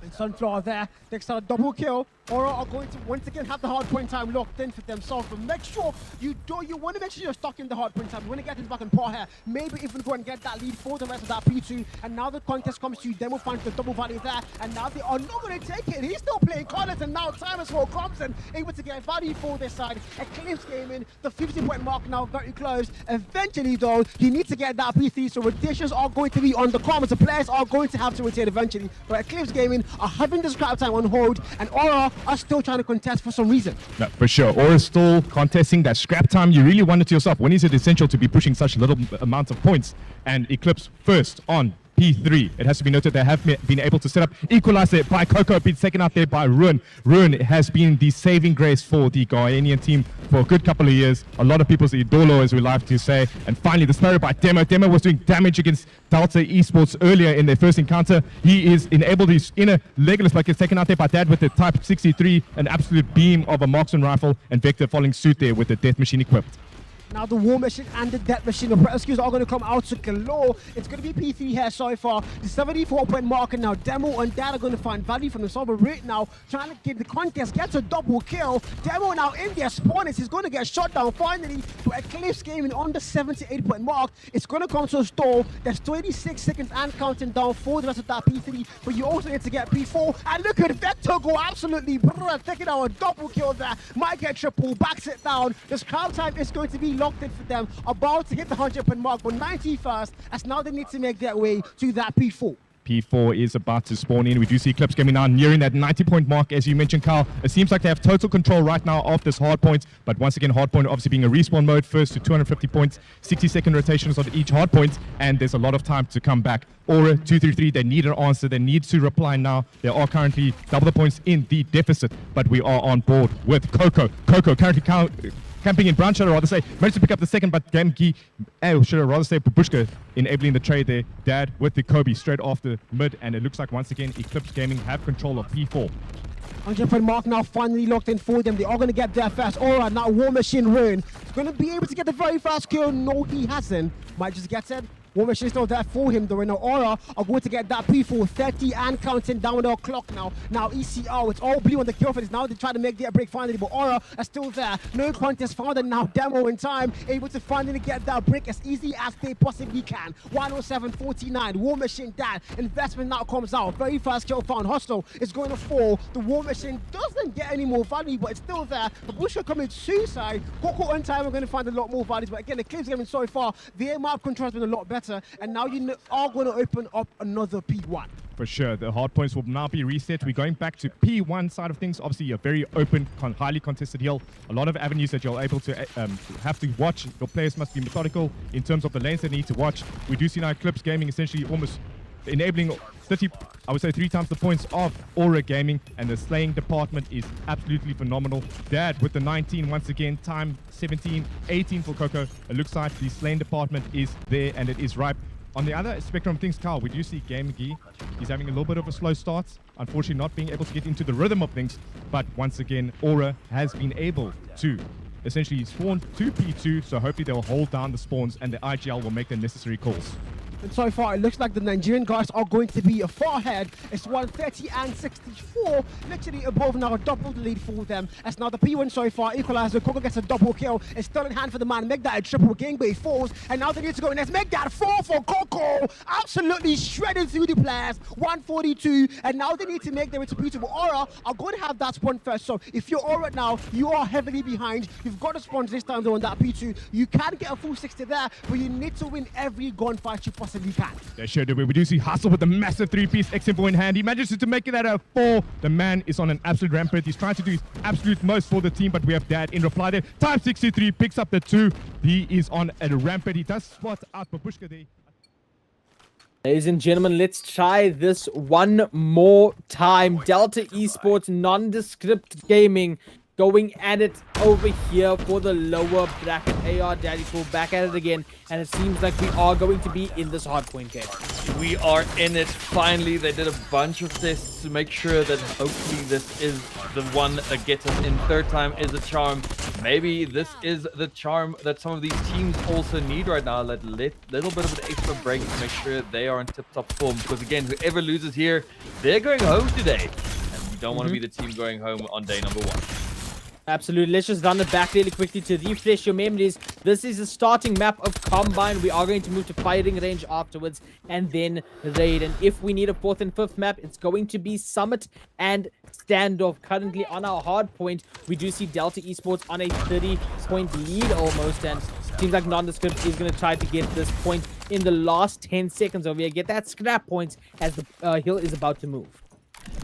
And Sunflower there takes out a double kill. Aura are going to once again have the hard point time locked in for themselves, but make sure you want to make sure you're stuck in the hard point time. You want to get things back in par here, maybe even go and get that lead for the rest of that P2. And now the contest comes to you. Demo finds the double value there, and now they are not going to take it. He's still playing Collins, and now time as well comes and able to get value for this side. Eclipse Gaming, the 50-point mark now very close. Eventually, though, you need to get that P3, so rotations are going to be on the comms. The players are going to have to rotate eventually, but Eclipse Gaming are having the scrap time on hold, and Aura are still trying to contest for some reason. No, for sure. Aura's still contesting that scrap time. You really wonder to yourself, when is it essential to be pushing such little amount of points? And Eclipse first on P3. It has to be noted they have been able to set up equalizer by Coco, been taken out there by Ruin. Ruin has been the saving grace for the Ghanaian team for a good couple of years. A lot of people's idolo, as we like to say. And finally, the scenario by Demo. Demo was doing damage against Delta Esports earlier in their first encounter. He is enabled his inner Legolas, but gets taken out there by Dad with the Type 63, an absolute beam of a marksman rifle, and Vector following suit there with the Death Machine equipped. Now the War Machine and the Death Machine of rescues are going to come out to galore. It's going to be P3 here so far. The 74-point marker now. Demo and Dad are going to find value from themselves. But right now, trying to get the contest, gets a double kill. Demo now in their spawners. He's going to get shot down finally. But Eclipse Gaming on the 78-point mark. It's going to come to a stall. There's 26 seconds and counting down for the rest of that P3. But you also need to get P4. And look at Vector go absolutely taking out a double kill there. Might get triple, backs it down. The crowd time is going to be locked in for them, about to hit the 100-point mark, but 91st, as now they need to make their way to that P4. P4 is about to spawn in. We do see Eclipse Gaming now nearing that 90-point mark, as you mentioned, Carl. It seems like they have total control right now of this hard point, but once again, hard point obviously being a respawn mode, first to 250 points, 60-second rotations on each hard point, and there's a lot of time to come back. Aura 233, they need an answer, they need to reply now. They are currently double the points in the deficit, but we are on board with Coco. Coco currently camping in brown, should I rather say, managed to pick up the second, but Gamki, should I rather say Babushka, enabling the trade there. Dad with the Kobe straight after mid, and it looks like once again Eclipse Gaming have control of P4. 100-point mark now finally locked in for them. They are going to get there fast. Aura, now War Machine Ruin. He's going to be able to get the very fast kill. No, he hasn't. Might just get it. War Machine is still there for him though. Now Aura are going to get that P4, 30 and counting down the clock now. Now ECR, it's all blue on the kill for this. Now they try to make their break finally, but Aura are still there. No contest found, and now Demo in time, able to finally get that break as easy as they possibly can. 107.49, War Machine Dad. Investment now comes out. Very fast kill found. Hostile is going to fall. The War Machine doesn't get any more value, but it's still there. The Bushka coming suicide. Coco on time, we're going to find a lot more values, but again, the Eclipse Gaming so far, their map control has been a lot better. And now you are going to open up another P1. For sure, the hard points will now be reset. We're going back to P1 side of things. Obviously, a very open, highly contested hill. A lot of avenues that you're able to have to watch. Your players must be methodical in terms of the lanes they need to watch. We do see now Eclipse Gaming essentially almost enabling 30, I would say 3 times the points of Aura Gaming, and the slaying department is absolutely phenomenal. Dad with the 19 once again, time 17, 18 for Coco. It looks like the slaying department is there and it is ripe. On the other spectrum of things, Carl, we do see Game McGee. He's having a little bit of a slow start, unfortunately not being able to get into the rhythm of things, but once again, Aura has been able to essentially spawn to P2, so hopefully they'll hold down the spawns and the IGL will make the necessary calls. And so far, it looks like the Nigerian guys are going to be a far ahead. It's 130 and 64, literally above now, double the lead for them. As now the P1 so far, equalizer, Coco gets a double kill. It's still in hand for the man, make that a triple game, but he falls. And now they need to go, and let's make that 4 for Coco. Absolutely shredding through the players, 142. And now they need to make their way to P2, but Aura are going to have that spawn first. So if you're Aura now, you are heavily behind. You've got to spawn this time though on that P2. You can get a full 60 there, but you need to win every gunfight you possibly can. They sure do. We do see Hustle with a massive 3-piece X-Info in hand. He manages to make it at a 4. The man is on an absolute rampage. He's trying to do his absolute most for the team, but we have Dad in reply there. Time 63 picks up the 2. He is on a rampage. He does spot out Babushka there. Ladies and gentlemen, let's try this one more time. Delta Esports Nondescript Gaming going at it over here for the lower bracket. AR Daddy Pool back at it again, and it seems like we are going to be in this hardpoint game. We are in it finally. They did a bunch of tests to make sure that hopefully this is the one that gets us in. Third time is a charm. Maybe this is the charm that some of these teams also need right now. Little bit of an extra break to make sure they are in tip-top form, because again, whoever loses here, they're going home today. don't want to be the team going home on day number 1. Absolutely. Let's just run it back really quickly to refresh your memories. This is the starting map of Combine. We are going to move to firing range afterwards and then raid. And if we need a 4th and 5th map, it's going to be Summit and Standoff. Currently on our hard point, we do see Delta Esports on a 30-point lead almost. And seems like Nondescript is going to try to get this point in the last 10 seconds over here. Get that scrap points as the hill is about to move.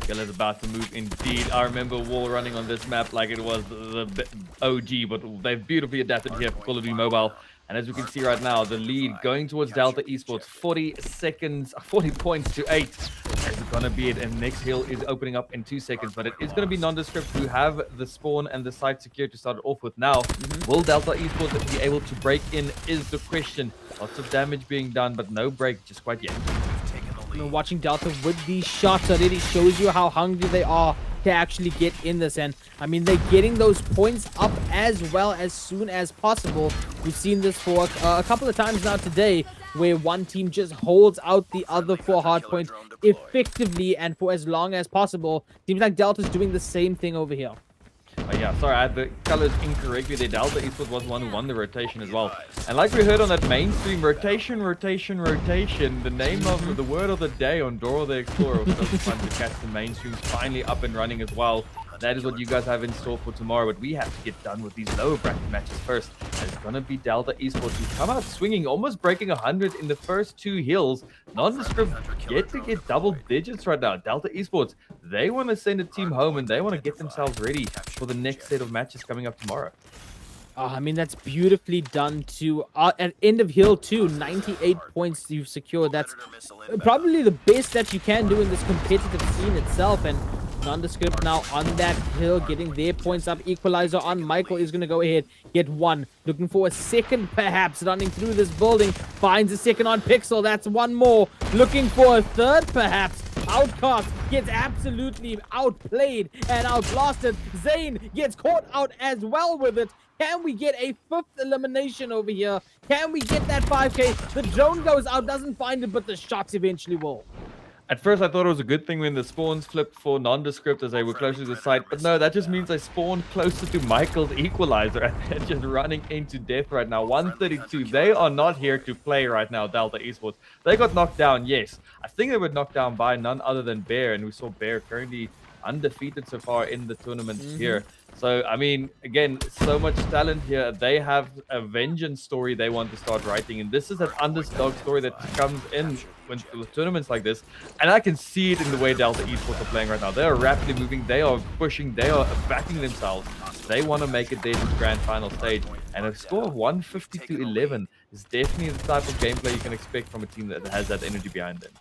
Hill is about to move indeed. I remember wall running on this map like it was the OG, but they've beautifully adapted here for Call of Duty Mobile. And as we can see right now, the lead going towards Delta Esports, 40 points to 8. That's going to be it. And next hill is opening up in 2 seconds, but it is going to be Nondescript who have the spawn and the site secured to start it off with now. Will Delta Esports be able to break in is the question. Lots of damage being done, but no break just quite yet. Watching Delta with these shots already shows you how hungry they are to actually get in this. And I mean, they're getting those points up as well as soon as possible. We've seen this for a couple of times now today, where one team just holds out the other for hardpoint effectively and for as long as possible. Seems like Delta's doing the same thing over here. Oh yeah, sorry, I had the colors incorrectly there. Delta Esports was one who won the rotation as well. And like we heard on that mainstream, rotation. The name of the word of the day on Dora the Explorer. Was so fun to catch the mainstreams finally up and running as well. That is what you guys have in store for tomorrow, but we have to get done with these lower bracket matches first. And it's going to be Delta Esports who come out swinging, almost breaking 100 in the first 2 hills. Nondescript yet to get double digits right now. Delta Esports, they want to send a team home and they want to get themselves ready for the next set of matches coming up tomorrow. I mean, that's beautifully done too. At end of hill 2, 98 points you've secured. That's probably the best that you can do in this competitive scene itself. And Nondescript now on that hill, getting their points up. Equalizer on Michael is going to go ahead, get 1. Looking for a second, perhaps, running through this building. Finds a second on Pixel. That's 1 more. Looking for a 3rd, perhaps. Outcast gets absolutely outplayed and outblasted. Zane gets caught out as well with it. Can we get a 5th elimination over here? Can we get that 5K? The drone goes out, doesn't find it, but the shots eventually will. At first, I thought it was a good thing when the spawns flipped for Nondescript as they were closer to the site. But no, that just means they spawned closer to Michael's equalizer. And they're just running into death right now. 132. They are not here to play right now, Delta Esports. They got knocked down, yes. I think they were knocked down by none other than Bear. And we saw Bear currently undefeated so far in the tournament here. So, I mean, again, so much talent here. They have a vengeance story they want to start writing. And this is an underdog story that comes in with tournaments like this. And I can see it in the way Delta Esports are playing right now. They are rapidly moving. They are pushing. They are backing themselves. They want to make it there to the grand final stage. And a score of 150 to 11 is definitely the type of gameplay you can expect from a team that has that energy behind them.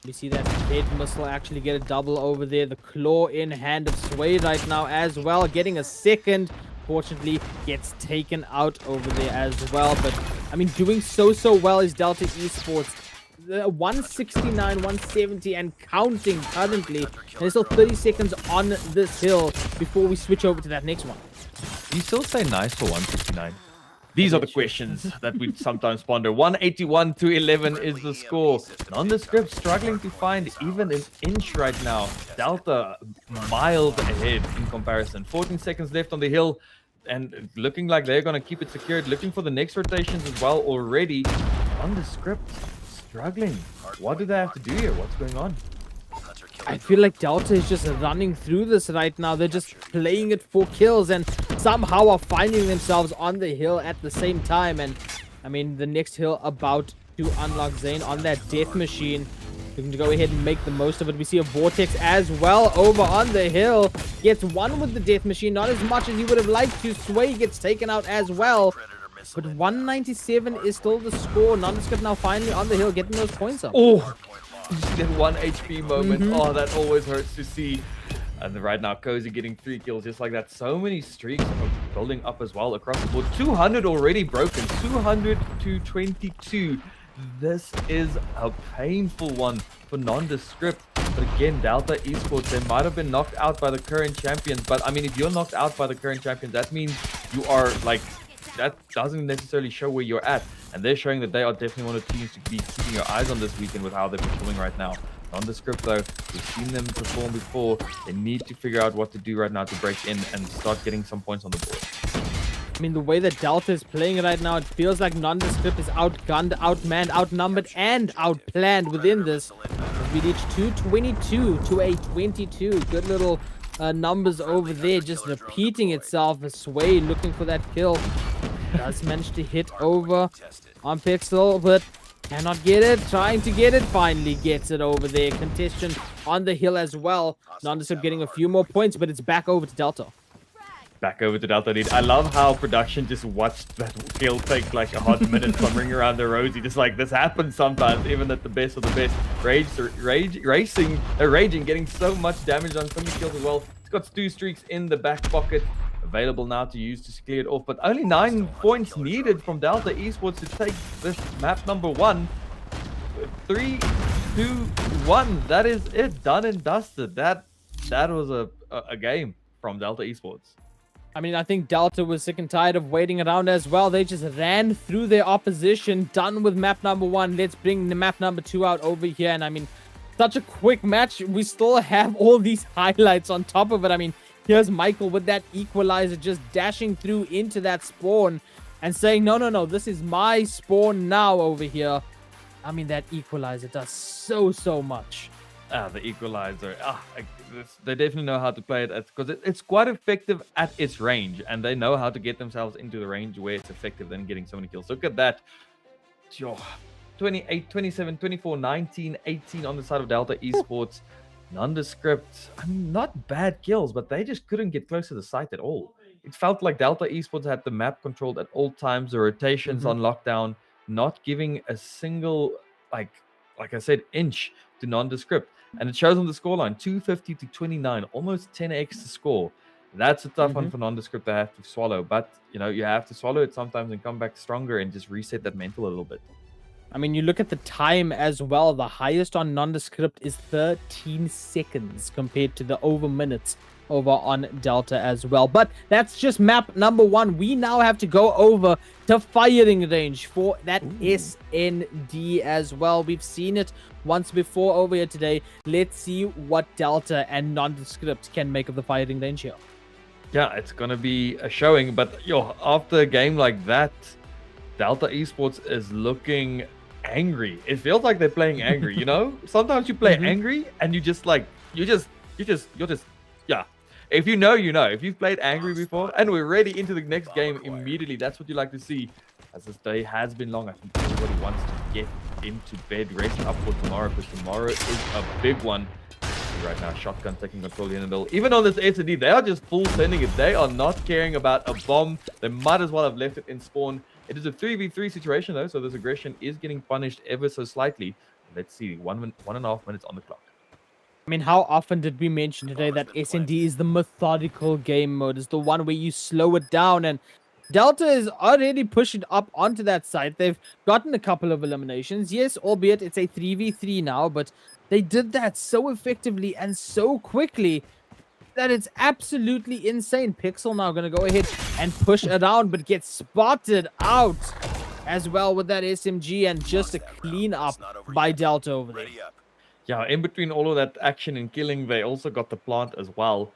We see that Dead Missile actually get a double over there. The claw in hand of Sway right now as well. Getting a second. Fortunately, gets taken out over there as well. But, I mean, doing so well is Delta Esports. 169, 170 and counting currently. And there's still 30 seconds on this hill before we switch over to that next one. You still say nice for 169. These are the questions that we sometimes ponder. 181 to 11 is the score. Nondescript struggling to find even an inch right now. Delta miles ahead in comparison. 14 seconds left on the hill and looking like they're going to keep it secured. Looking for the next rotations as well already. Nondescript struggling. What do they have to do here? What's going on? I feel like Delta is just running through this right now. They're just playing it for kills and somehow are finding themselves on the hill at the same time. And I mean, the next hill about to unlock Zane on that death machine. Looking to go ahead and make the most of it. We see a Vortex as well over on the hill. Gets 1 with the death machine. Not as much as he would have liked to. Sway gets taken out as well. But 197 is still the score. Nondescript now finally on the hill getting those points up. Oh! That 1 HP moment. Oh, that always hurts to see. And right now, Cozy getting 3 kills just like that. So many streaks are building up as well across the board. 200 already broken. 200 to 22. This is a painful one for Nondescript. But again, Delta Esports, they might have been knocked out by the current champions. But I mean, if you're knocked out by the current champions, that means you are like... That doesn't necessarily show where you're at. And they're showing that they are definitely one of the teams to be keeping your eyes on this weekend with how they're performing right now. Nondescript, though, we've seen them perform before. They need to figure out what to do right now to break in and start getting some points on the board. I mean, the way that Delta is playing right now, it feels like Nondescript is outgunned, outmanned, outnumbered, and outplanned within this. We reached 222 to a 22. Good little numbers over there, just repeating itself. Sway looking for that kill. Does manage to hit over on Pixel, but cannot get it. Trying to get it. Finally gets it over there. Contestation on the hill as well. Nondescript getting a few more points, but it's back over to Delta. Back over to Delta lead. I love how production just watched that kill take like a hot minute clumbering around the Rosie. Just like this happens sometimes, even at the best of the best. Raging, getting so much damage on so many kills as well. He's got 2 streaks in the back pocket. Available now to use to clear it off, but only 9 points needed from Delta Esports to take this map number 1. 3, 2, 1. That is it. Done and dusted. That was a game from Delta Esports. I mean, I think Delta was sick and tired of waiting around as well. They just ran through their opposition. Done with map number 1. Let's bring the map number 2 out over here. And I mean, such a quick match. We still have all these highlights on top of it. I mean, here's Michael with that equalizer just dashing through into that spawn and saying, no, this is my spawn now over here. I mean, that equalizer does so much. The equalizer. They definitely know how to play it because it's quite effective at its range, and they know how to get themselves into the range where it's effective than getting so many kills. Look at that. 28, 27, 24, 19, 18 on the side of Delta Esports. Nondescript. I mean, not bad kills, but they just couldn't get close to the site at all. It felt like Delta Esports had the map controlled at all times, the rotations on lockdown, not giving a single, like I said, inch to Nondescript. And it shows on the scoreline, 250 to 29, almost 10x to score. That's a tough one for Nondescript to have to swallow. But, you know, you have to swallow it sometimes and come back stronger and just reset that mental a little bit. I mean, you look at the time as well. The highest on Nondescript is 13 seconds compared to the over minutes over on Delta as well. But that's just map number 1. We now have to go over to firing range for that SND as well. We've seen it once before over here today. Let's see what Delta and Nondescript can make of the firing range here. Yeah, it's going to be a showing. But, after a game like that, Delta Esports is looking angry. It feels like they're playing angry, you know? Sometimes you play angry and you're just if you know, you know. If you've played angry before and we're ready into the next game immediately, that's what you like to see. As this day has been long, I think everybody wants to get into bed, rest up for tomorrow, because tomorrow is a big one. Right now, Shotgun taking control in the middle. Even on this SND, they are just full sending it. They are not caring about a bomb. They might as well have left it in spawn. It is a 3v3 situation though, so this aggression is getting punished ever so slightly. Let's see, 1.5 minutes on the clock. I mean, how often did we mention today that SND is the methodical game mode? It's the one where you slow it down, and Delta is already pushing up onto that site. They've gotten a couple of eliminations. Yes, albeit it's a 3v3 now, but they did that so effectively and so quickly that it's absolutely insane. Pixel now going to go ahead and push around, but gets spotted out as well with that SMG, and just a clean up by Delta over there. Yeah, in between all of that action and killing, they also got the plant as well.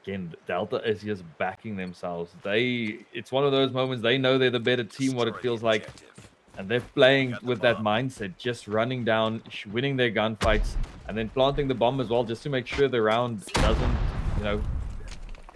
Again, Delta is just backing themselves. It's one of those moments, they know they're the better team, what it feels like. And they're playing with that mindset, just running down, winning their gunfights, and then planting the bomb as well, just to make sure the round doesn't,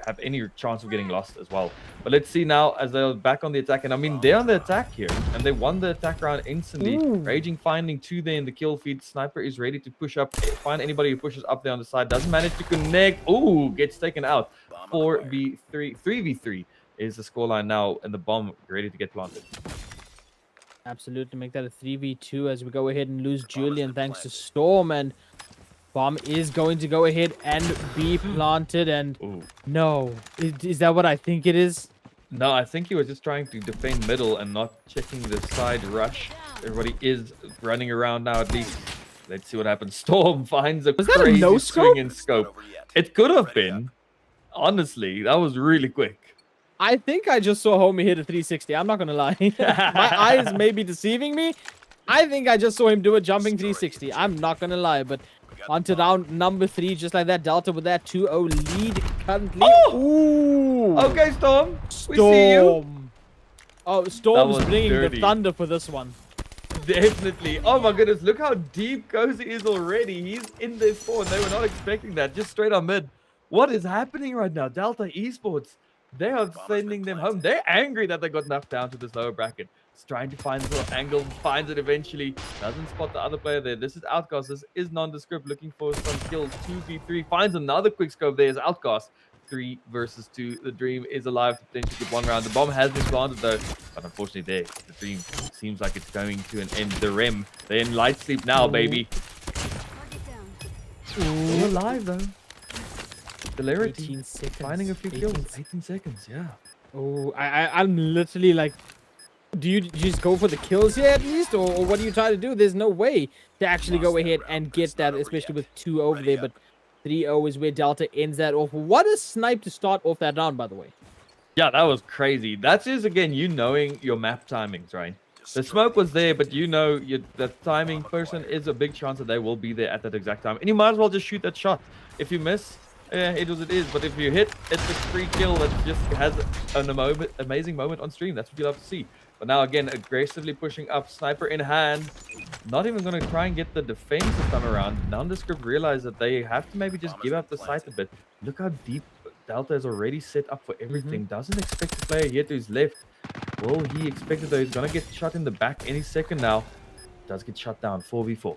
have any chance of getting lost as well. But let's see now as they're back on the attack. And I mean, they're on the attack here, and they won the attack round instantly. Raging finding 2 there in the kill feed. Sniper is ready to push up, find anybody who pushes up there on the side. Doesn't manage to connect. Ooh, gets taken out. 4v3, 3v3 is the scoreline now, and the bomb ready to get planted. Absolutely, make that a 3v2 as we go ahead and lose Julian thanks to Storm, and bomb is going to go ahead and be planted. And no, is that what I think it is? No, I think he was just trying to defend middle and not checking the side rush. Everybody is running around now at least. Let's see what happens. Storm finds a crazy swing and scope. It could have been. Honestly, that was really quick. I think I just saw Homie hit a 360. I'm not going to lie. My eyes may be deceiving me. I think I just saw him do a jumping 360. I'm not going to lie, but On to round number 3, just like that. Delta with that 2-0 lead currently. Oh! Ooh! Okay, Storm. We see you. Oh, Storm's was bringing dirty. the thunder for this one. Definitely. Oh my goodness, look how deep Cozy is already. He's in their spawn. They were not expecting that. Just straight on mid. What is happening right now? Delta Esports, they are sending them home. They're angry that they got knocked down to this lower bracket. He's trying to find the little angle, finds it eventually. Doesn't spot the other player there. This is Outcast. This is Nondescript looking for some kills. 2v3. Finds another quick scope there as Outcast. 3 versus 2. The Dream is alive to potentially get one round. The bomb has been planted though, but unfortunately there, the Dream seems like it's going to an end. The Rim, they're in light sleep now, baby. Still alive though. Celerity 18 seconds. finding a few kills. 18 seconds, yeah. Oh, I'm literally like, do you just go for the kills here at least, or what do you try to do? There's no way to actually go ahead and get that, especially with 2 over there, but 3-0 is where Delta ends that off. What a snipe to start off that round, by the way. Yeah, that was crazy. That's just, again, you knowing your map timings, right? The smoke was there, but you know the timing person is a big chance that they will be there at that exact time. And you might as well just shoot that shot. If you miss, it is what it is. But if you hit, it's a free kill that just has an amazing moment on stream. That's what you love to see. But now, again, aggressively pushing up, sniper in hand. Not even going to try and get the defense this time around. Nondescript realize that they have to maybe just give up the site a bit. Look how deep Delta is already set up for everything. Doesn't expect the player here to his left. Will he expect it though? He's going to get shot in the back any second now. Does get shut down. 4v4.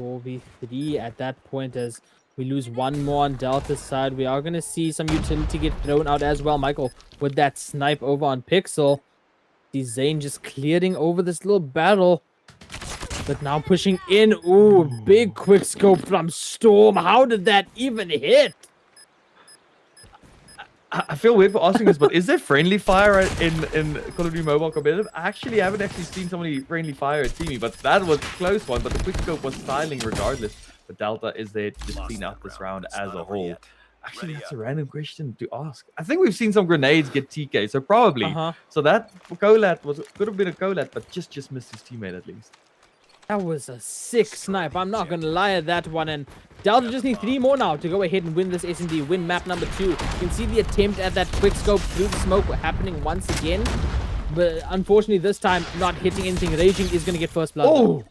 4v3 at that point as we lose one more on Delta's side. We are going to see some utility get thrown out as well, Michael, with that snipe over on Pixel. See Zane just clearing over this little battle. But now pushing in. Ooh, big quick scope from Storm. How did that even hit? I feel weird for asking this, but is there friendly fire in Call of Duty Mobile competitive? I haven't actually seen somebody friendly fire at Teamy, but that was a close one. But the quick scope was styling regardless. But Delta is there to just clean out this round as a whole. Actually, that's a random question to ask. I think we've seen some grenades get TK, so probably. So that Colat could have been a Colat, but just missed his teammate at least. That was a sick snipe. I'm not going to lie at that one. And Delta just need 3 more now to go ahead and win this S&D, win map number 2. You can see the attempt at that quick scope through the smoke happening once again. But unfortunately, this time, not hitting anything. Raging is going to get first blood. Oh!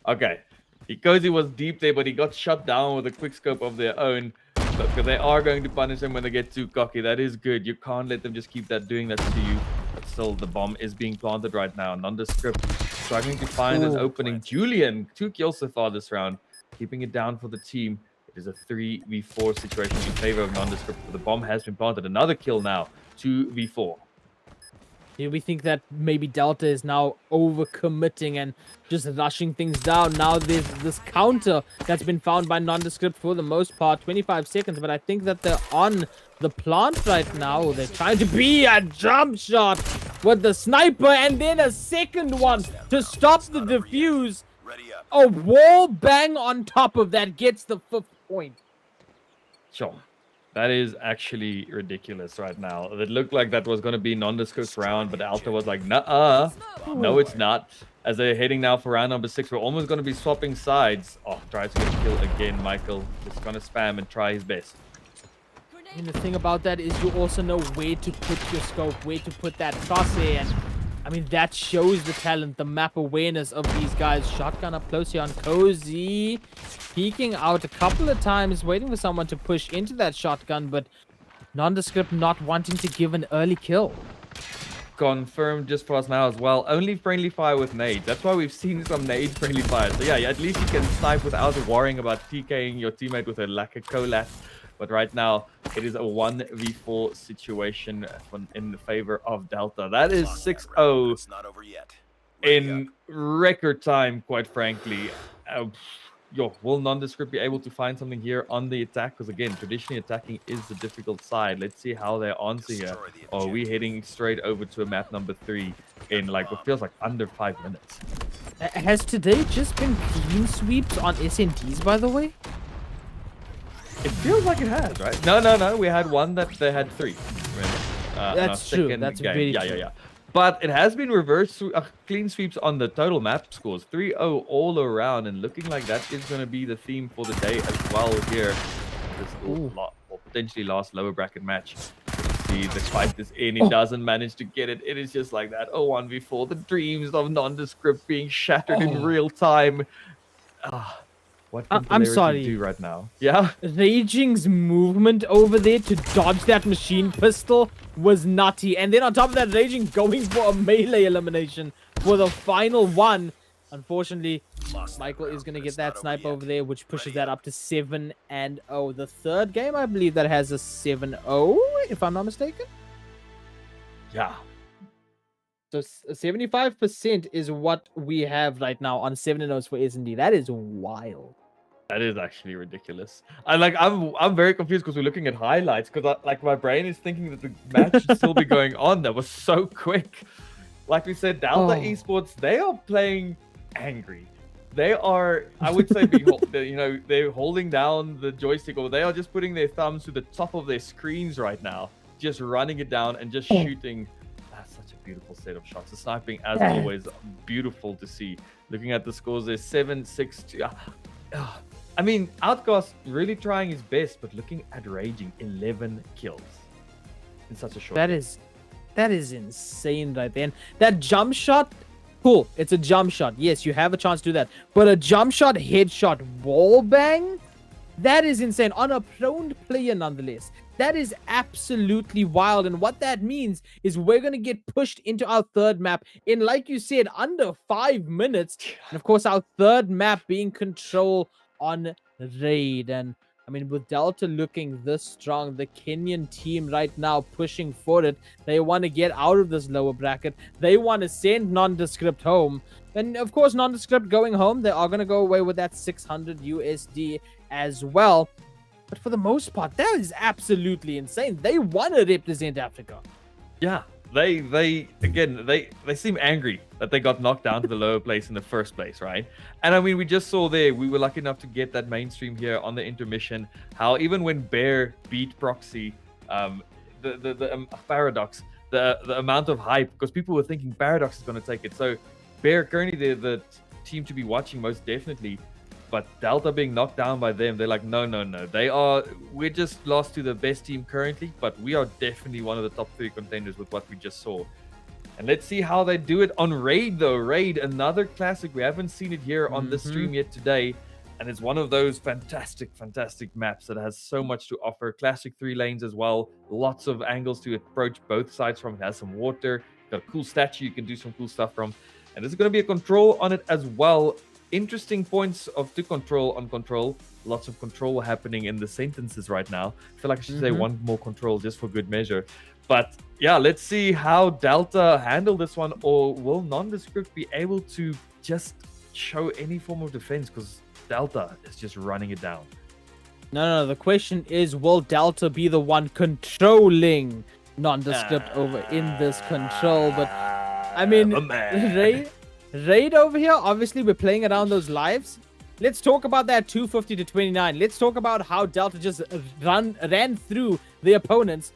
Okay. He was deep there, but he got shut down with a quick scope of their own. Because they are going to punish him when they get too cocky. That is good. You can't let them just keep doing that to you. But still, the bomb is being planted right now. Nondescript struggling to find an opening. Julian, 2 kills so far this round. Keeping it down for the team. It is a 3v4 situation in favor of Nondescript. But the bomb has been planted. Another kill now. 2v4. Here we think that maybe Delta is now overcommitting and just rushing things down. Now there's this counter that's been found by Nondescript for the most part. 25 seconds, but I think that they're on the plant right now. They're trying to be a jump shot with the sniper and then a second one to stop the defuse. A wall bang on top of that gets the 5th point. Sure. That is actually ridiculous right now. It looked like that was going to be Nondescript's round, but Alta was like, nuh-uh. No, it's not. As they're heading now for round number 6, we're almost going to be swapping sides. Oh, tries to get a kill again. Michael is going to spam and try his best. And the thing about that is you also know where to put your scope, where to put that crosshair. And I mean, that shows the talent, the map awareness of these guys. Shotgun up close here on Cozy. Peeking out a couple of times, waiting for someone to push into that shotgun, but Nondescript not wanting to give an early kill. Confirmed just for us now as well. Only friendly fire with nades. That's why we've seen some nade friendly fire. So yeah, at least you can snipe without worrying about TKing your teammate with a lack of colat. But right now, it is a 1v4 situation in favor of Delta. That is 6-0 in record time, quite frankly. Will Nondescript be able to find something here on the attack? Because again, traditionally attacking is the difficult side. Let's see how they answer here. Or are we heading straight over to a map number 3 in like what feels like under 5 minutes? Has today just been clean sweeps on SNDs, by the way? It feels like it has, right? No. We had one that they had 3. That's true. That's very true. Yeah. But it has been reversed through clean sweeps on the total map scores. 3-0 all around, and looking like that is going to be the theme for the day as well here. This will potentially last lower bracket match. See the fight is in. He doesn't manage to get it. It is just like that. 1v4. The dreams of nondescript being shattered in real time. What can I'm Polarity sorry. do right now? Yeah? Raging's movement over there to dodge that machine pistol was nutty. And then on top of that, Raging going for a melee elimination for the final one. Unfortunately, Michael is going to get that snipe over there, which pushes that up to 7-0. The third game, I believe, that has a 7-0, if I'm not mistaken. Yeah. So 75% is what we have right now on 7-0s for S&D. That is wild. That is actually ridiculous. I'm very confused because we're looking at highlights because my brain is thinking that the match should still be going on. That was so quick. Like we said, Delta Esports, they are playing angry. They are, I would say, they're holding down the joystick, or they are just putting their thumbs to the top of their screens right now, just running it down and just shooting. That's such a beautiful set of shots. The sniping, as always, beautiful to see. Looking at the scores, there's 7-6-2. I mean, Outcast really trying his best, but looking at Raging, 11 kills in such a short time. That is insane right there. And that jump shot, cool. It's a jump shot. Yes, you have a chance to do that. But a jump shot, headshot, wall bang, that is insane. On a prone player nonetheless. That is absolutely wild. And what that means is we're going to get pushed into our third map in, like you said, under 5 minutes. And of course, our third map being Control on Raid. And I mean, with Delta looking this strong, the Kenyan team right now pushing for it. They want to get out of this lower bracket. They want to send Nondescript home. And of course, Nondescript going home, they are going to go away with that 600 USD as well. But for the most part, that is absolutely insane. They want to represent Africa. Yeah, they seem angry that they got knocked down to the lower place in the first place, right? And I mean, we just saw there, we were lucky enough to get that mainstream here on the intermission, how even when Bear beat Proxy, the Paradox, the amount of hype, because people were thinking Paradox is going to take it. So Bear currently the team to be watching most definitely. But Delta being knocked down by them, they're like, no. We're just lost to the best team currently, but we are definitely one of the top 3 contenders with what we just saw. And let's see how they do it on Raid, though. Raid, another classic. We haven't seen it here on this stream yet today. And it's one of those fantastic maps that has so much to offer. Classic 3 lanes as well. Lots of angles to approach both sides from. It has some water. Got a cool statue you can do some cool stuff from. And there's going to be a control on it as well. Interesting points to control on control. Lots of control happening in the sentences right now. I feel like I should say one more control just for good measure. But yeah, let's see how Delta handle this one, or will Nondescript be able to just show any form of defense, because Delta is just running it down. No. The question is, will Delta be the one controlling Nondescript over in this control? But I mean, Raid over here, obviously we're playing around those lives. Let's talk about that 250 to 29. Let's talk about how Delta just ran through the opponents.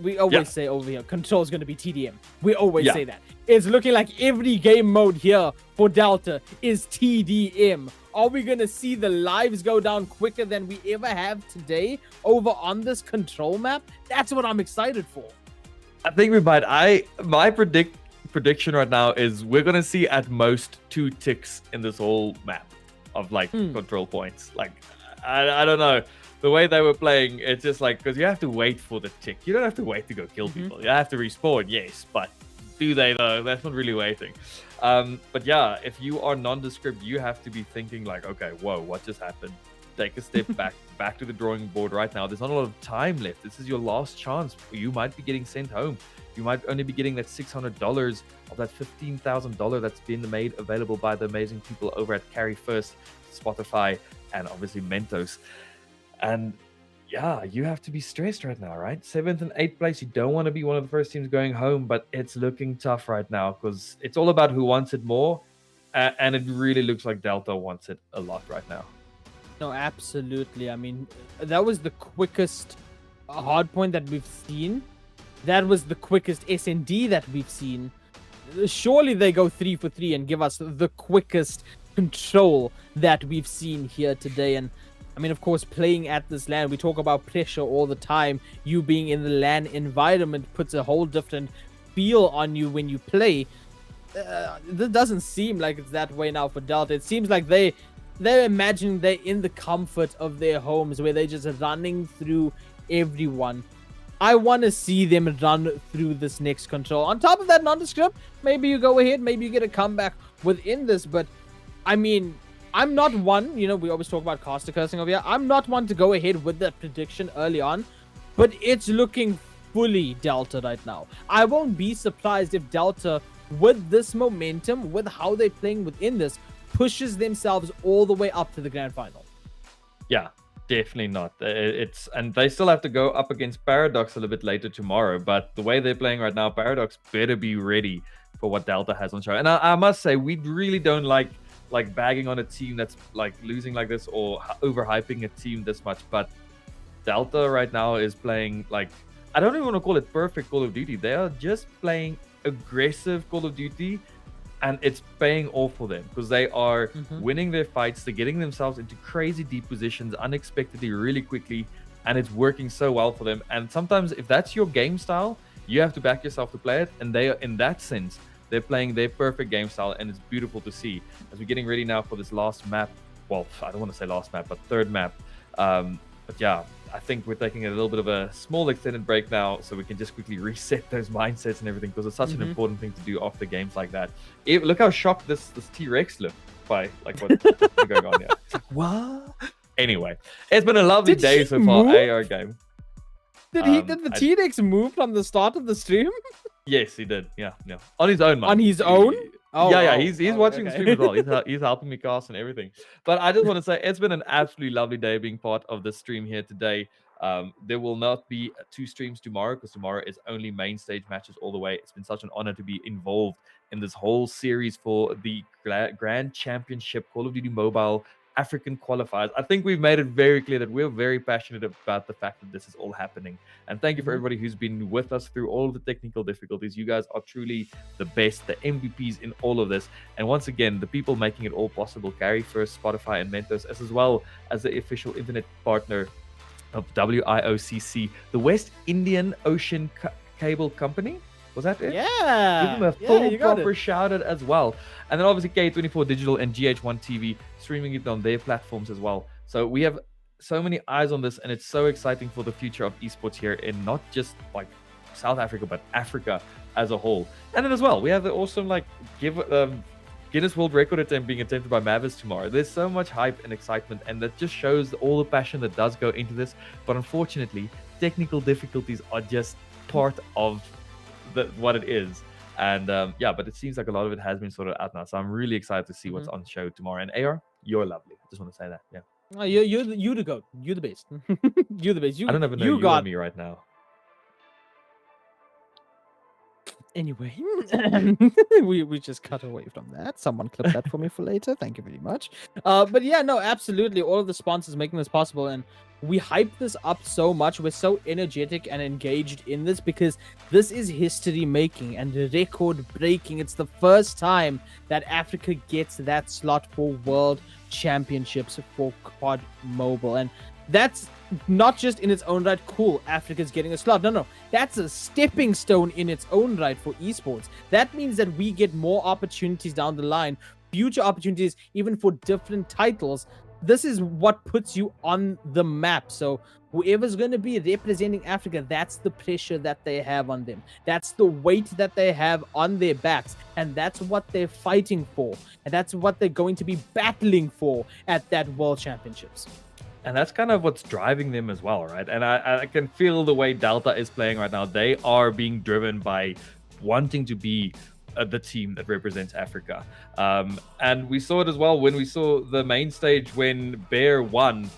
We always say over here, control is going to be TDM. We always say that. It's looking like every game mode here for Delta is TDM. Are we going to see the lives go down quicker than we ever have today over on this control map? That's what I'm excited for. I think we might. My prediction right now is we're going to see at most 2 ticks in this whole map of control points. I don't know. The way they were playing, it's just because you have to wait for the tick. You don't have to wait to go kill people. You have to respawn, yes, but do they though? That's not really waiting. But yeah, if you are Nondescript, you have to be thinking okay, whoa, what just happened? Take a step back to the drawing board right now. There's not a lot of time left. This is your last chance. You might be getting sent home. You might only be getting that $600 of that $15,000 that's been made available by the amazing people over at Carry1st, Spotify, and obviously Mentos. And yeah, you have to be stressed right now, right? 7th and 8th place. You don't want to be one of the first teams going home, but it's looking tough right now because it's all about who wants it more. And it really looks like Delta wants it a lot right now. No, absolutely. I mean, that was the quickest hard point that we've seen that was the quickest SND that we've seen. Surely they go 3 for 3 and give us the quickest control that we've seen here today. And I mean, of course, playing at this LAN, we talk about pressure all the time. You being in the LAN environment puts a whole different feel on you when you play. This doesn't seem like it's that way now for Delta. It seems like they're imagining they're in the comfort of their homes where they're just running through everyone. I want to see them run through this next control. On top of that nondescript, maybe you go ahead, maybe you get a comeback within this. But I mean, I'm not one, we always talk about caster cursing over here. I'm not one to go ahead with that prediction early on, but it's looking fully Delta right now. I won't be surprised if Delta, with this momentum, with how they're playing within this, pushes themselves all the way up to the grand final. Yeah, definitely not. And they still have to go up against Paradox a little bit later tomorrow. But the way they're playing right now, Paradox better be ready for what Delta has on show. And I must say, we really don't like bagging on a team that's like losing like this or overhyping a team this much. But Delta right now is playing like, I don't even want to call it perfect Call of Duty. They are just playing aggressive Call of Duty. And it's paying off for them because they are winning their fights. They're getting themselves into crazy deep positions unexpectedly, really quickly. And it's working so well for them. And sometimes if that's your game style, you have to back yourself to play it. And they are, in that sense, they're playing their perfect game style. And it's beautiful to see. As we're getting ready now for this last map. Well, I don't want to say last map, but third map. But yeah, I think we're taking a little bit of a small extended break now so we can just quickly reset those mindsets and everything because it's such an important thing to do after games like that. Look how shocked this T-Rex looked by like what's going on here. It's like, what? Anyway, it's been a lovely day so far. AR game. Did the T-Rex move from the start of the stream? Yes, he did. Yeah. On his own, man. On his own? He's watching the stream as well. He's helping me cast and everything. But I just want to say it's been an absolutely lovely day being part of the stream here today. There will not be 2 streams tomorrow because tomorrow is only main stage matches all the way. It's been such an honor to be involved in this whole series for the Grand Championship Call of Duty Mobile African qualifiers. I think we've made it very clear that we're very passionate about the fact that this is all happening. And thank you for everybody who's been with us through all of the technical difficulties. You guys are truly the best, the MVPs in all of this. And once again, the people making it all possible, Carry1st, Spotify, and Mentos, as well as the official internet partner of WIOCC, the West Indian Ocean Cable Company. Was that it? Yeah. Give them a full proper shout out as well. And then obviously K24 Digital and GH1 TV streaming it on their platforms as well. So we have so many eyes on this and it's so exciting for the future of esports here in not just like South Africa, but Africa as a whole. And then as well, we have the awesome Guinness World Record attempt being attempted by Mavis tomorrow. There's so much hype and excitement and that just shows all the passion that does go into this. But unfortunately, technical difficulties are just part of what it is. And but it seems like a lot of it has been sorted out now. So I'm really excited to see what's on show tomorrow. And AR, you're lovely. I just want to say that. Yeah. Oh, you're the goat. You're the best. You're the best. I don't even know you got me right now. Anyway, we just cut away from that. Someone clip that for me for later. Thank you very much. But yeah, no, absolutely. All of the sponsors making this possible, and we hype this up so much. We're so energetic and engaged in this because this is history making and record breaking. It's the first time that Africa gets that slot for World Championships for Quad Mobile, and that's not just in its own right cool, Africa's getting a slot. No, that's a stepping stone in its own right for esports. That means that we get more opportunities down the line, future opportunities even for different titles. This is what puts you on the map. So whoever's going to be representing Africa, that's the pressure that they have on them. That's the weight that they have on their backs. And that's what they're fighting for. And that's what they're going to be battling for at that World Championships. And that's kind of what's driving them as well, right? And I can feel the way Delta is playing right now. They are being driven by wanting to be the team that represents Africa. And we saw it as well when we saw the main stage when Bear won.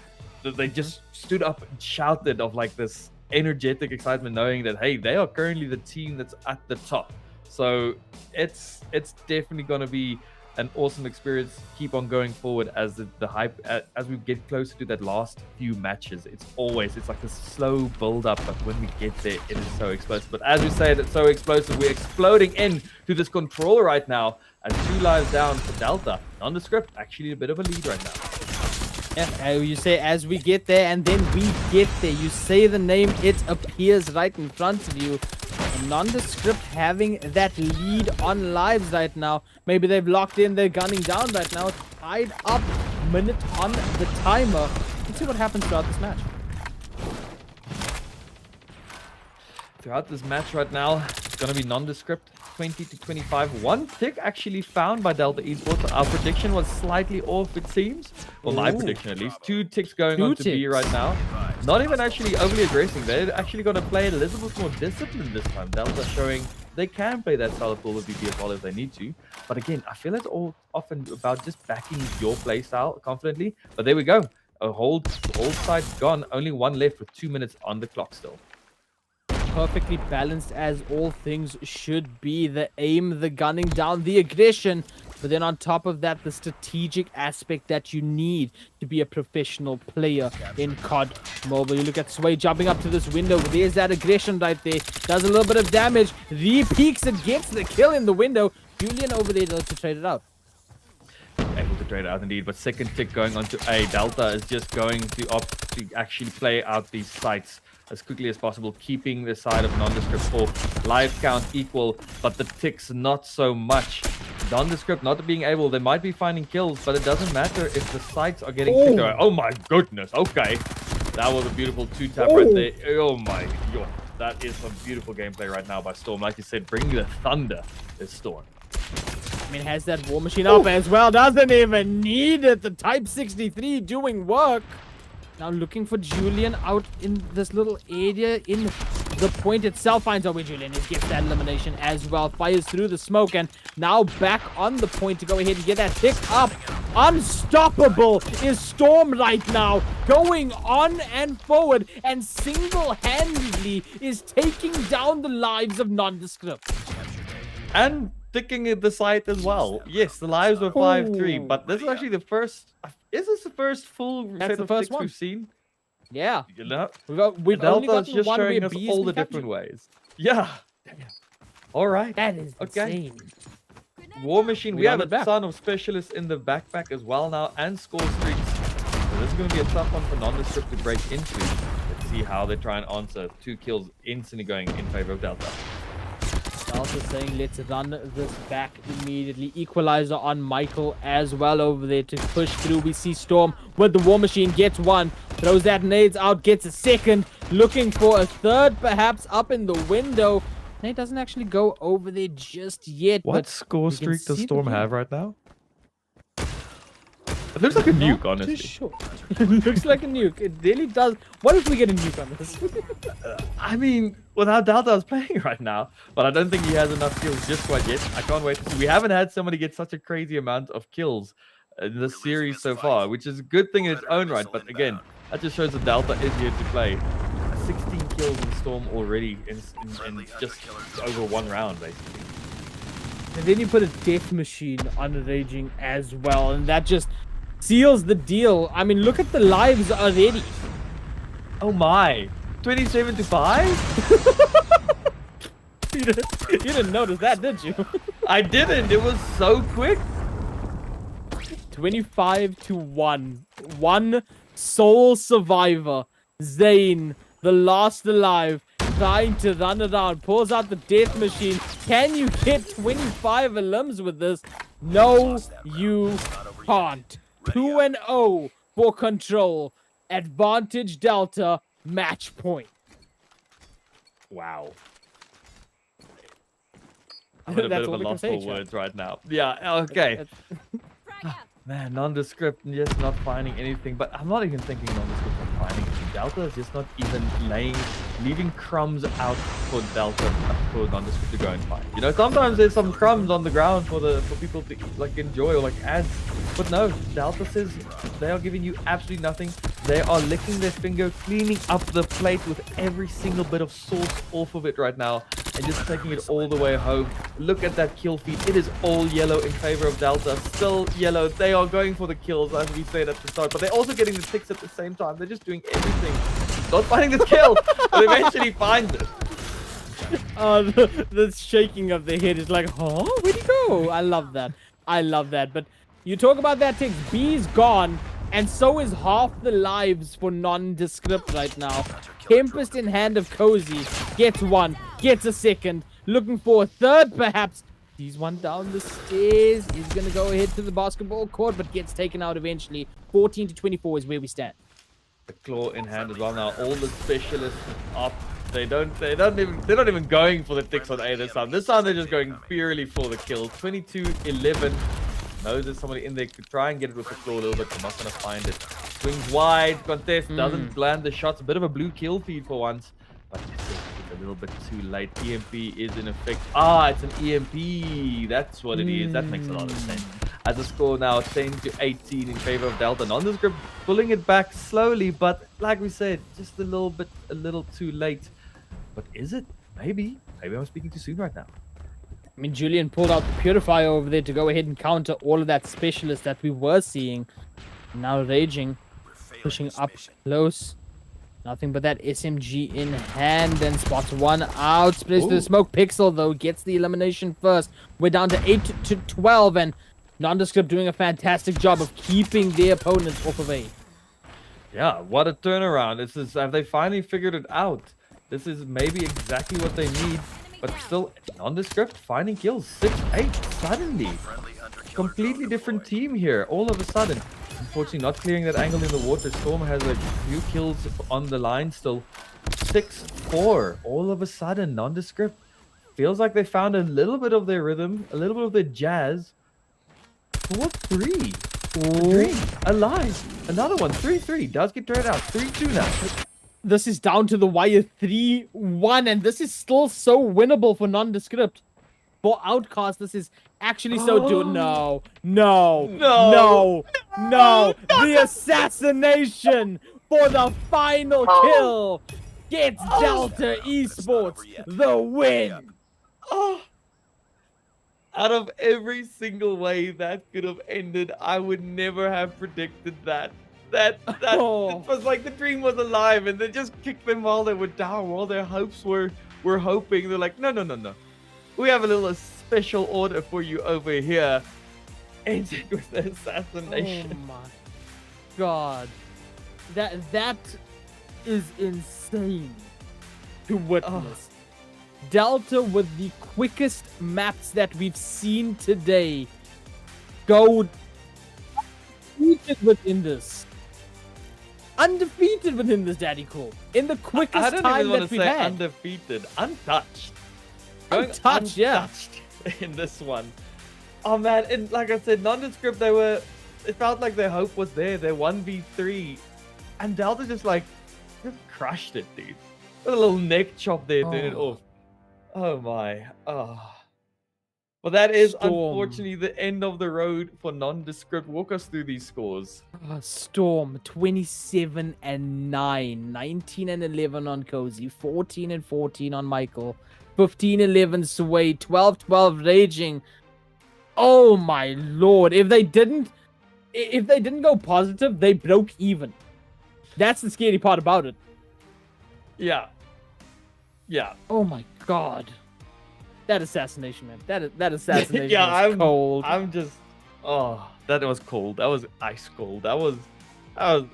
They just stood up and shouted of like this energetic excitement, knowing that, hey, they are currently the team that's at the top. So it's definitely going to be an awesome experience. Keep on going forward as the hype, as we get closer to that last few matches. It's like a slow build up, but when we get there, it is so explosive. But as we say, it's so explosive, we're exploding into this controller right now, and 2 lives down for Delta. Nondescript, actually a bit of a lead right now. Yeah, you say as we get there, and then we get there. You say the name, it appears right in front of you. Nondescript having that lead on lives right now. Maybe they've locked in, they're gunning down right now. Tied up, minute on the timer. Let's see what happens throughout this match. Throughout this match right now, it's going to be Nondescript 20 to 25. 1 tick actually found by Delta Esports. Our prediction was slightly off, it seems. Well, my prediction at least. 2 ticks going on to B right now. Not even actually overly aggressing. They're actually going to play a little bit more disciplined this time. Delta showing they can play that style of Call of Duty as well if they need to. But again, I feel it's all often about just backing your play style confidently. But there we go. A hold side gone. Only 1 left with 2 minutes on the clock still. Perfectly balanced as all things should be. The aim, the gunning down, the aggression, but then on top of that, the strategic aspect that you need to be a professional player in COD Mobile. You look at Sway jumping up to this window. There's that aggression right there. Does a little bit of damage. Re-peeks and gets the kill in the window. Julian over there to trade it out. Able to trade it out indeed, but second tick going on to A. Delta is just going to opt to actually play out these sites as quickly as possible, keeping the side of Nondescript off. Live count equal, but the ticks not so much. Nondescript not being able, they might be finding kills, but it doesn't matter if the sites are getting ticked away. Oh my goodness, okay. That was a beautiful 2-tap right there. Oh my god, that is some beautiful gameplay right now by Storm. Like you said, bring the thunder, is Storm. I mean, has that war machine up as well. Doesn't even need it. The Type 63 doing work. Now looking for Julian out in this little area in the point itself. Finds out where Julian is. Gets that elimination as well. Fires through the smoke and now back on the point to go ahead and get that pick up. Unstoppable is Storm right now. Going on and forward and single-handedly is taking down the lives of Nondescript. And ticking at the site as well. Yes, the lives were 5-3, but this is actually the first. Is this the first full set of ticks we've seen? Yeah. You know, we've only Delta's gotten just one showing where us B's all the been different captured. ways. Yeah. All right. That is okay. insane. War Machine. We got have it a back. ton of specialists in the backpack as well now, and score streaks. So this is going to be a tough one for Nondescript to break into. Let's see how they try and answer. 2 kills instantly going in favor of Delta. Also saying let's run this back immediately. Equalizer on Michael as well over there to push through. We see Storm with the War Machine, gets 1, throws that nades out, gets a 2nd, looking for a 3rd perhaps up in the window. Nate doesn't actually go over there just yet. What but score we can streak does see the Storm blue. have right now? It looks like a nuke, Not honestly. too sure. It looks like a nuke. It really does. What if we get a nuke on this? I mean, without Delta is playing right now, but I don't think he has enough kills just quite yet. I can't wait to see. We haven't had somebody get such a crazy amount of kills in this series so far, which is a good thing in its own right. But again, that just shows that Delta is here to play. 16 kills in Storm already in just over 1 round, basically. And then you put a death machine on Raging as well, and that just seals the deal. I mean, look at the lives already. Oh my. 27 to 5? You didn't notice that, did you? I didn't. It was so quick. 25 to 1. One sole survivor. Zane, the last alive, trying to run around. Pulls out the death machine. Can you get 25 elims with this? No, you can't. 2-0 for Control. Advantage Delta. Match point. Wow. I'm in a bit of a loss for words right now. Yeah, okay. Man, Nondescript just not finding anything, but I'm not even thinking Nondescript not finding anything. Delta is just not even leaving crumbs out for Delta, for Nondescript to go and find. You know, sometimes there's some crumbs on the ground for people to like enjoy or like add, but no, Delta says they are giving you absolutely nothing. They are licking their finger, cleaning up the plate with every single bit of sauce off of it right now. and just taking it all the way home. Look at that kill feed. It is all yellow in favor of Delta. Still yellow. They are going for the kills, as we said at the start, but they're also getting the ticks at the same time. They're just doing everything. Not finding this kill, but eventually find it. The shaking of the head is like, huh? Where'd he go? I love that. I love that. But you talk about that ticks. B's gone. And so is half the lives for Nondescript right now. Tempest in hand of Cozy. Gets one. Gets a second. Looking for a third, perhaps. Sees one down the stairs. He's going to go ahead to the basketball court, but gets taken out eventually. 14 to 24 is where we stand. The claw in hand as well now. All the specialists up. They're not even going for the ticks on A this time. This time they're just going purely for the kill. 22-11. Knows there's somebody in there. Could try and get it with the claw a little bit. They're not going to find it. Swings wide. Contest doesn't land the shots. A bit of a blue kill feed for once. But it's a little bit too late. EMP is in effect. Ah, it's an EMP. That's what it is. That makes a lot of sense. As the score now 10 to 18 in favor of Delta. Nondescript pulling it back slowly. But like we said, just a little too late. But is it? Maybe. Maybe I'm speaking too soon right now. I mean, Julian pulled out the Purifier over there to go ahead and counter all of that specialist that we were seeing. Now Raging, pushing up close. Nothing but that SMG in hand and spots one out. Splits the smoke. Pixel, though, gets the elimination first. We're down to 8 to 12, and Nondescript doing a fantastic job of keeping their opponents off of A. Yeah, what a turnaround. Have they finally figured it out? This is maybe exactly what they need. But still, Nondescript finding kills. 6-8 suddenly. Completely different team here, all of a sudden. Unfortunately, not clearing that angle in the water. Storm has a few kills on the line still. 6-4. All of a sudden, Nondescript feels like they found a little bit of their rhythm, a little bit of their jazz. 4-3. Dream alive. Another one. 3-3. Does get traded out. 3-2 now. This is down to the wire 3-1, and this is still so winnable for Nondescript. For Outcast, this is actually so No. The assassination for the final kill gets Delta Esports the win. Out of every single way that could have ended, I would never have predicted that. It was like the dream was alive, and they just kicked them while they were down, while their hopes were hoping. They're like, no. We have a little special order for you over here. And it was the assassination. Oh my god. That is insane to witness. Delta with the quickest maps that we've seen today go undefeated within this. Undefeated within this, Daddy Cool. In the quickest time that we've had. I don't even want to say undefeated. Untouched. Untouched, yeah. In this one. Oh man, and like I said, Nondescript, it felt like their hope was there. They're 1v3. And Delta just crushed it, dude. With a little neck chop there, dude. Oh my. Well, that is unfortunately the end of the road for Nondescript. Walk us through these scores. Storm 27-9, 19-11 on Cozy, 14-14 on Michael, 15-11 Sway, 12-12 Raging. Oh my lord! If they didn't go positive, they broke even. That's the scary part about it. Yeah. Oh my god. That assassination, man. That assassination yeah, was cold. I'm just... Oh, that was cold. That was ice cold. That was... But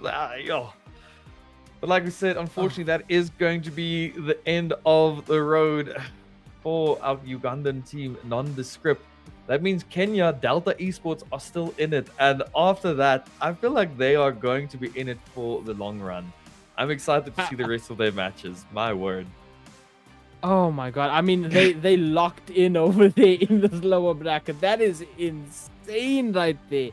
like we said, unfortunately, that is going to be the end of the road for our Ugandan team, Nondescript. That means Kenya, Delta Esports are still in it. And after that, I feel like they are going to be in it for the long run. I'm excited to see the rest of their matches. My word. Oh my god. I mean, they locked in over there in this lower bracket. That is insane right there.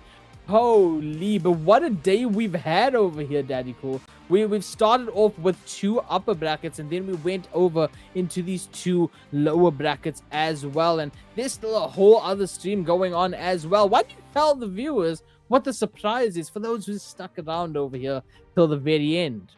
Holy, but what a day we've had over here, Daddy Cool. We've started off with 2 upper brackets, and then we went over into these 2 lower brackets as well. And there's still a whole other stream going on as well. Why don't you tell the viewers what the surprise is for those who stuck around over here till the very end?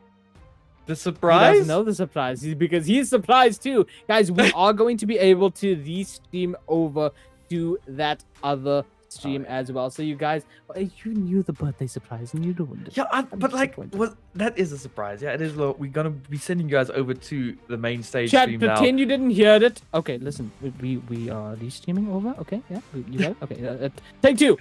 The He surprise? doesn't know the surprise because he's surprised too. Guys, we are going to be able to restream over to that other stream as well. So you guys, you knew the birthday surprise and you ruined it. Yeah, but like, well, that is a surprise. Yeah, it is. We're gonna be sending you guys over to the main stage Chat, stream now. pretend you didn't hear it. Okay, listen, we are restreaming over. Okay, yeah, you got it. Okay, take two.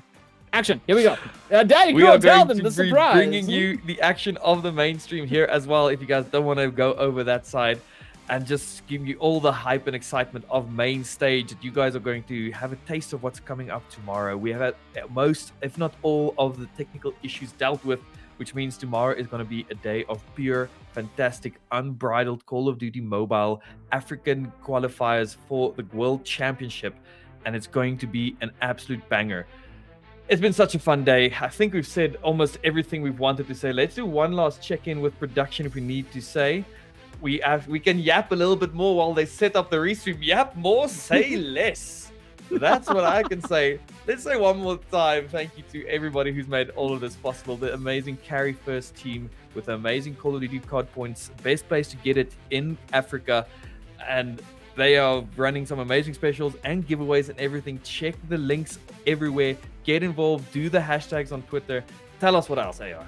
Action. Here we go. Daddy, We go are tell going them to the be surprise. bringing you the action of the mainstream here as well. If you guys don't want to go over that side, and just give you all the hype and excitement of main stage, you guys are going to have a taste of what's coming up tomorrow. We have had most, if not all, of the technical issues dealt with, which means tomorrow is going to be a day of pure, fantastic, unbridled Call of Duty Mobile African qualifiers for the World Championship, and it's going to be an absolute banger. It's been such a fun day. I think we've said almost everything we've wanted to say. Let's do one last check-in with production if we need to say. We can yap a little bit more while they set up the restream. Yap more, say less. That's what I can say. Let's say one more time. Thank you to everybody who's made all of this possible. The amazing Carry1st team with amazing Call of Duty COD points. Best place to get it in Africa. And they are running some amazing specials and giveaways and everything. Check the links everywhere. Get involved. Do the hashtags on Twitter. Tell us what else, AR.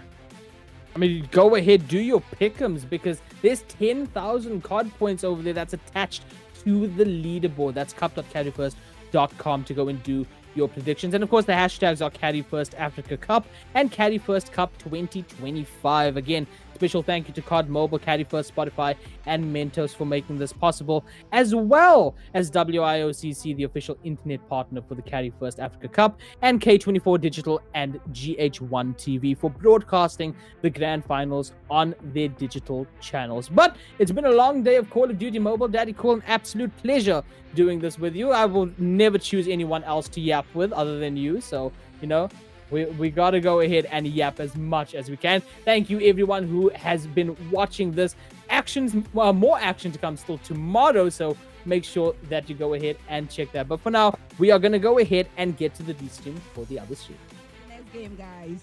I mean, go ahead, do your pick'ems because there's 10,000 COD points over there that's attached to the leaderboard. That's cup.carry1st.com to go and do your predictions. And of course, the hashtags are Carry1st Africa Cup and Carry1st Cup 2025. Again, special thank you to COD Mobile, Carry1st, Spotify, and Mentos for making this possible, as well as WIOCC, the official internet partner for the Carry1st Africa Cup, and K24 Digital and GH1 TV for broadcasting the grand finals on their digital channels. But it's been a long day of Call of Duty Mobile. Daddy Cool, an absolute pleasure doing this with you. I will never choose anyone else to yap with other than you. So, you know, we got to go ahead and yap as much as we can. Thank you, everyone who has been watching this. More action to come still tomorrow. So make sure that you go ahead and check that. But for now, we are going to go ahead and get to the restream for the other stream. Next game, guys.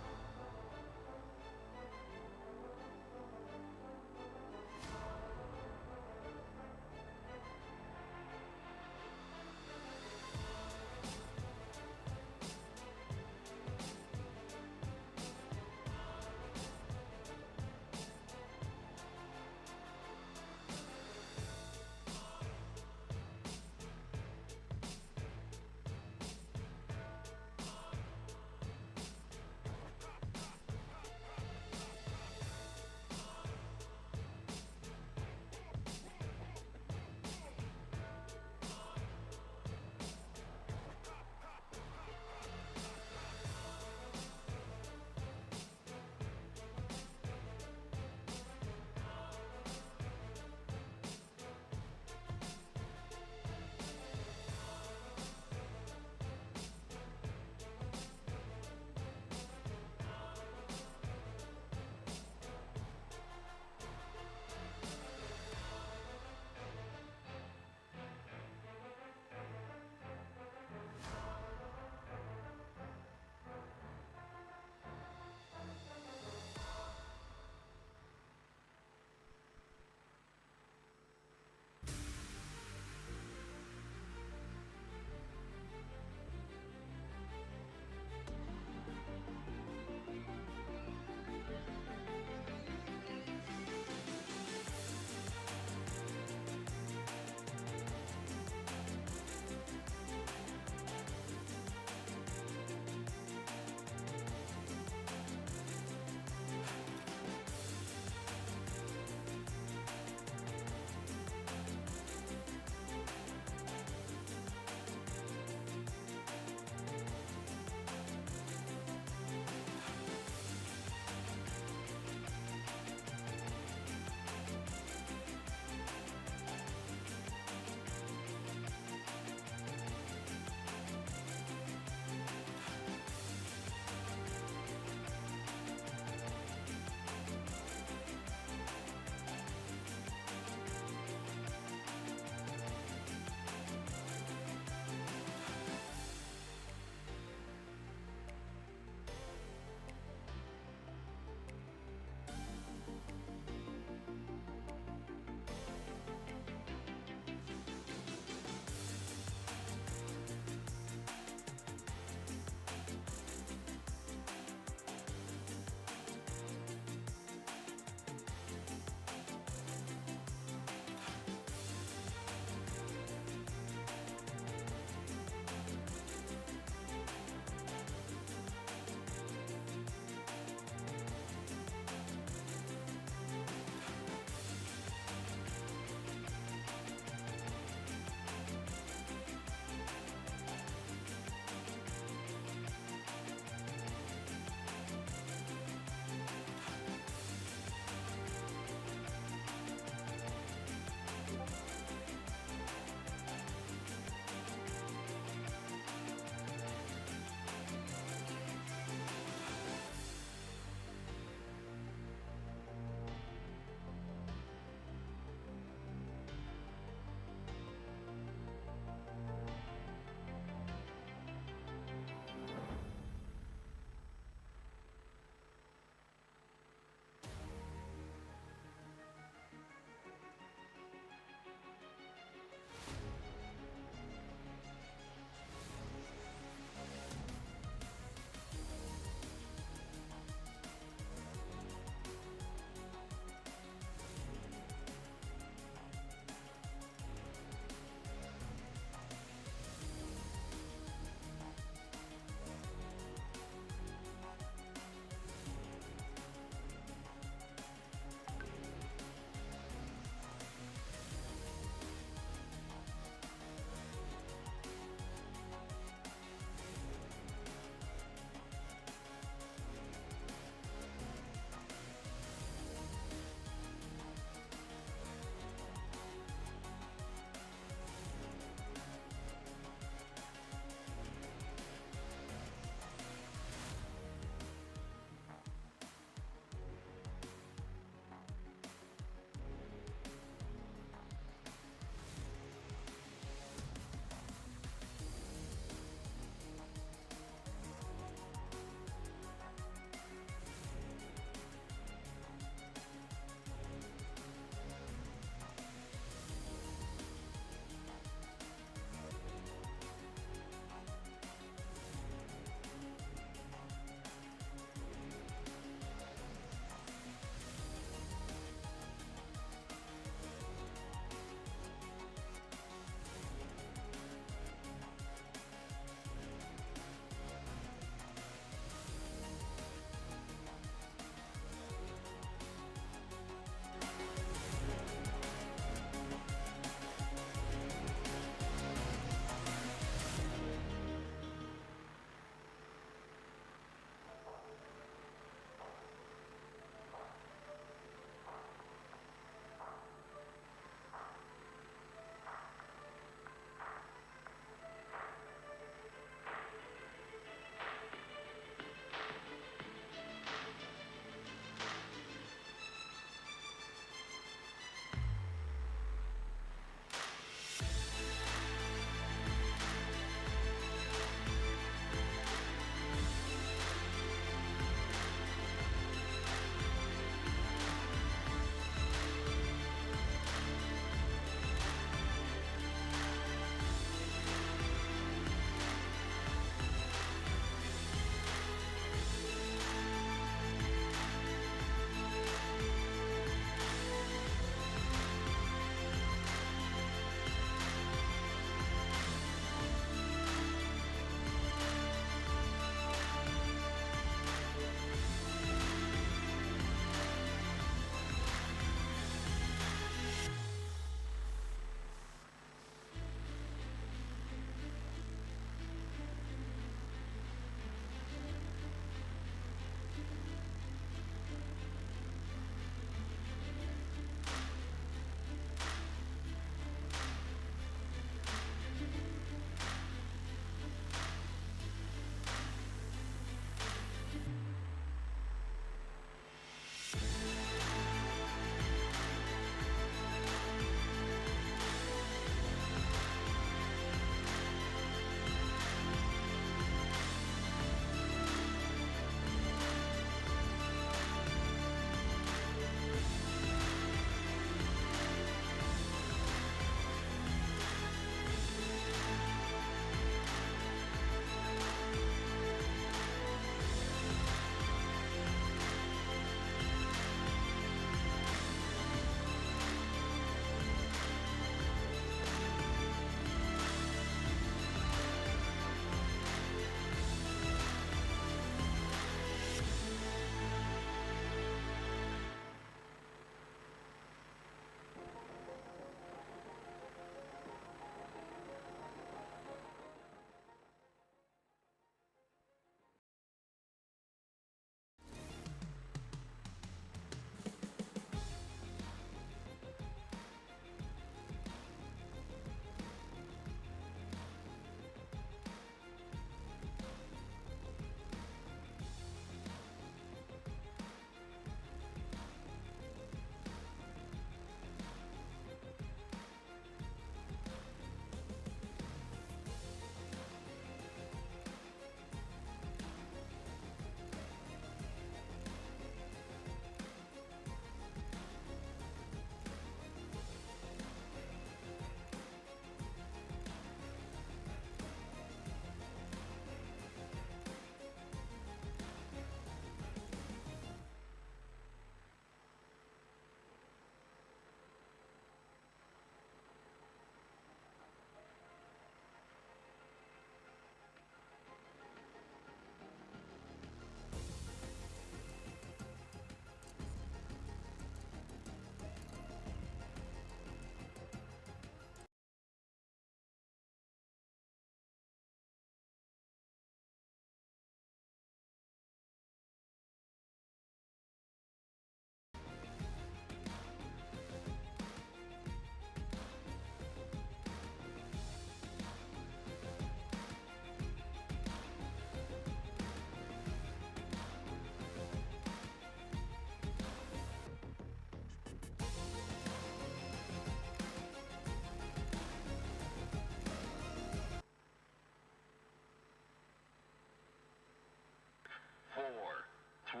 3,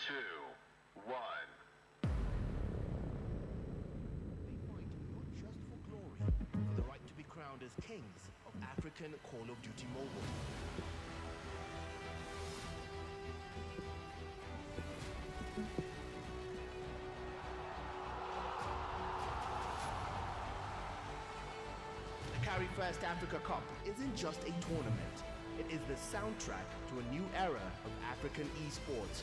2, 1. They fight not just for glory, but the right to be crowned as kings of African Call of Duty Mobile. The Carry1st Africa Cup isn't just a tournament. It is the soundtrack to a new era of African esports.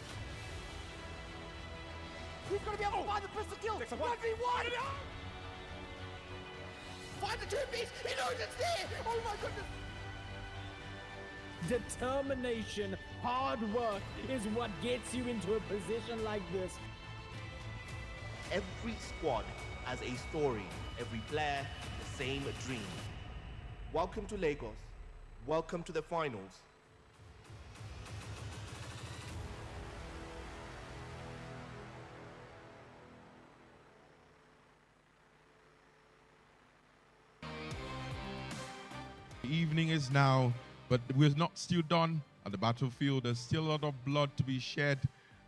He's gonna be able to find the pistol kill. 1v1. Find the two-piece. He knows it's there. Oh my goodness. Determination, hard work is what gets you into a position like this. Every squad has a story, every player the same dream. Welcome to Lagos. Welcome to the finals. The evening is now, but we're not still done at the battlefield. There's still a lot of blood to be shed.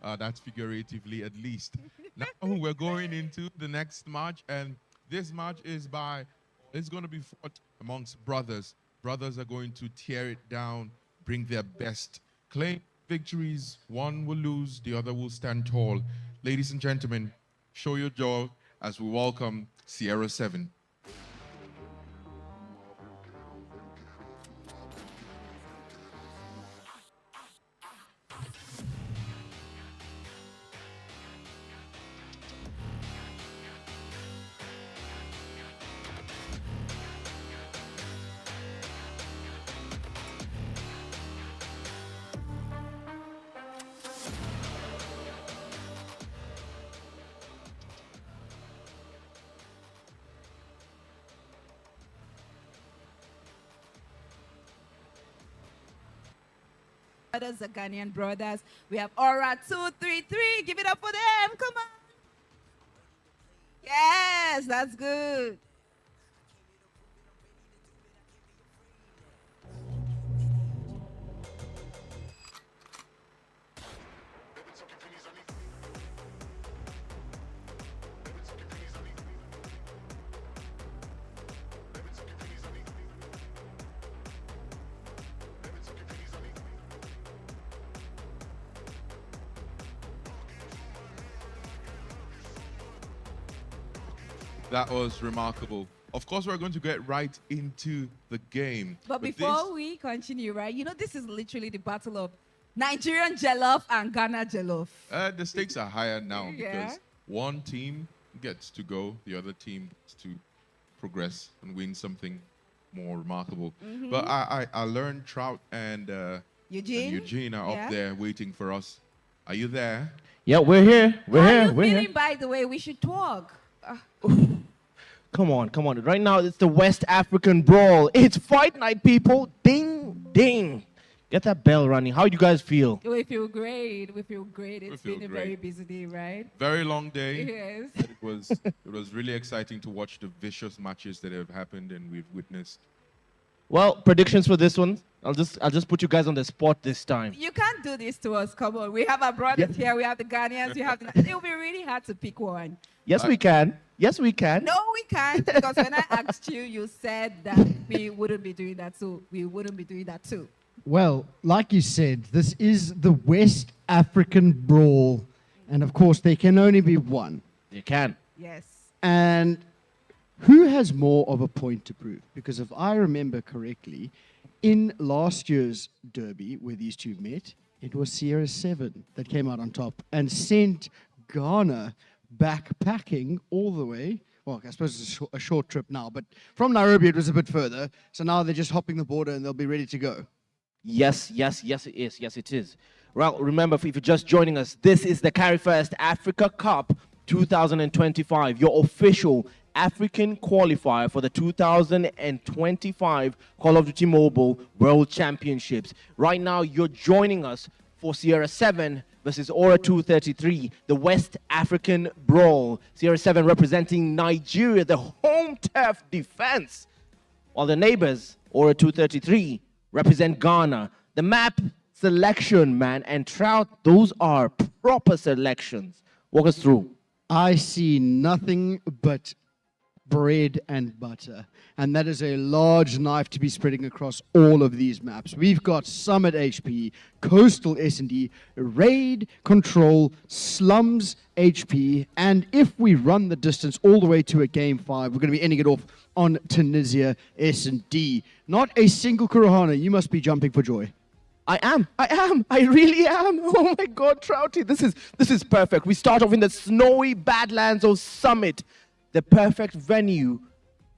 That's figuratively at least. Now we're going into the next match, and this match is going to be fought amongst brothers. Brothers are going to tear it down, bring their best, claim victories. One will lose, the other will stand tall. Ladies and gentlemen, show your jaw as we welcome Sierra 7. Brothers, the Ghanaian brothers. We have Aura 233. Give it up for them. Come on. Yes, that's good. That was remarkable. Of course, we're going to get right into the game. But before we continue, right, you know, this is literally the battle of Nigerian jollof and Ghana jollof. The stakes are higher now Yeah. because one team gets to go, the other team gets to progress and win something more remarkable. Mhm. But I learned Trout and Eugene are Yeah. up there waiting for us. Are you there? Yeah, we're here. We're How here. are you We're feeling, here. by the way? We should talk. Come on, come on. Right now, it's the West African Brawl. It's fight night, people. Ding, ding. Get that bell running. How do you guys feel? We feel great. We feel great. It's feel been a very great. busy day, right? Very long day. Yes. It was really exciting to watch the vicious matches that have happened and we've witnessed. Well, predictions for this one. I'll just put you guys on the spot this time. You can't do this to us. Come on. We have our brothers here. We have the Ghanaians. You have the... It will be really hard to pick one. Yes, we can. Yes, we can. No, we can't. Because when I asked you, you said that we wouldn't be doing that, so we wouldn't be doing that too. Well, like you said, this is the West African Brawl. And of course, there can only be one. You can. Yes. And who has more of a point to prove? Because if I remember correctly, in last year's derby where these two met, it was Sierra 7 that came out on top and sent Ghana backpacking all the way. Well, I suppose it's a short trip now, but from Nairobi it was a bit further. So now they're just hopping the border and they'll be ready to go. Yes, yes, yes, it is. Yes, it is. Well, remember, if you're just joining us, this is the Carry1st Africa Cup 2025, your official African qualifier for the 2025 Call of Duty Mobile World Championships. Right now, you're joining us for Sierra 7 versus Aura 233, the West African Brawl. Sierra 7 representing Nigeria, the home turf defense, while the neighbors, Aura 233, represent Ghana. The map, selection, man. And Trout, those are proper selections. Walk us through. I see nothing but bread and butter, and that is a large knife to be spreading across all of these maps. We've got Summit HP, Coastal S&D, Raid, Control, Slums HP, and if we run the distance all the way to a Game 5, we're going to be ending it off on Tunisia S&D. Not a single Kurohana. You must be jumping for joy. I am. I really am. Oh my God, Trouty, this is perfect. We start off in the snowy Badlands of Summit, the perfect venue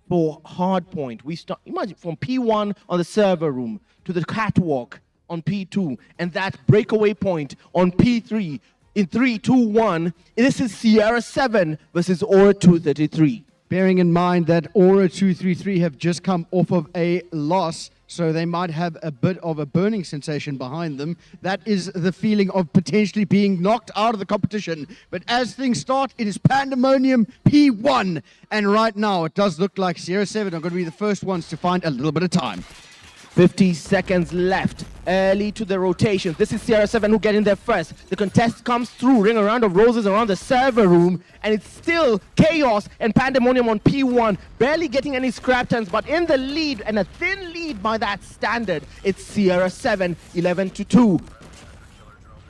for hardpoint. We start, imagine, from P1 on the server room to the catwalk on P2 and that breakaway point on P3 in 3, 2, 1. This is Sierra 7 versus Aura 233. Bearing in mind that Aura 233 have just come off of a loss, so they might have a bit of a burning sensation behind them. That is the feeling of potentially being knocked out of the competition. But as things start, it is Pandemonium P1. And right now, it does look like Sierra 7 are going to be the first ones to find a little bit of time. 50 seconds left, early to the rotations. This is Sierra 7 who get in there first. The contest comes through, ring a round of roses around the server room, and it's still chaos and pandemonium on P1, barely getting any scrap turns, but in the lead, and a thin lead by that standard, it's Sierra 7, 11-2.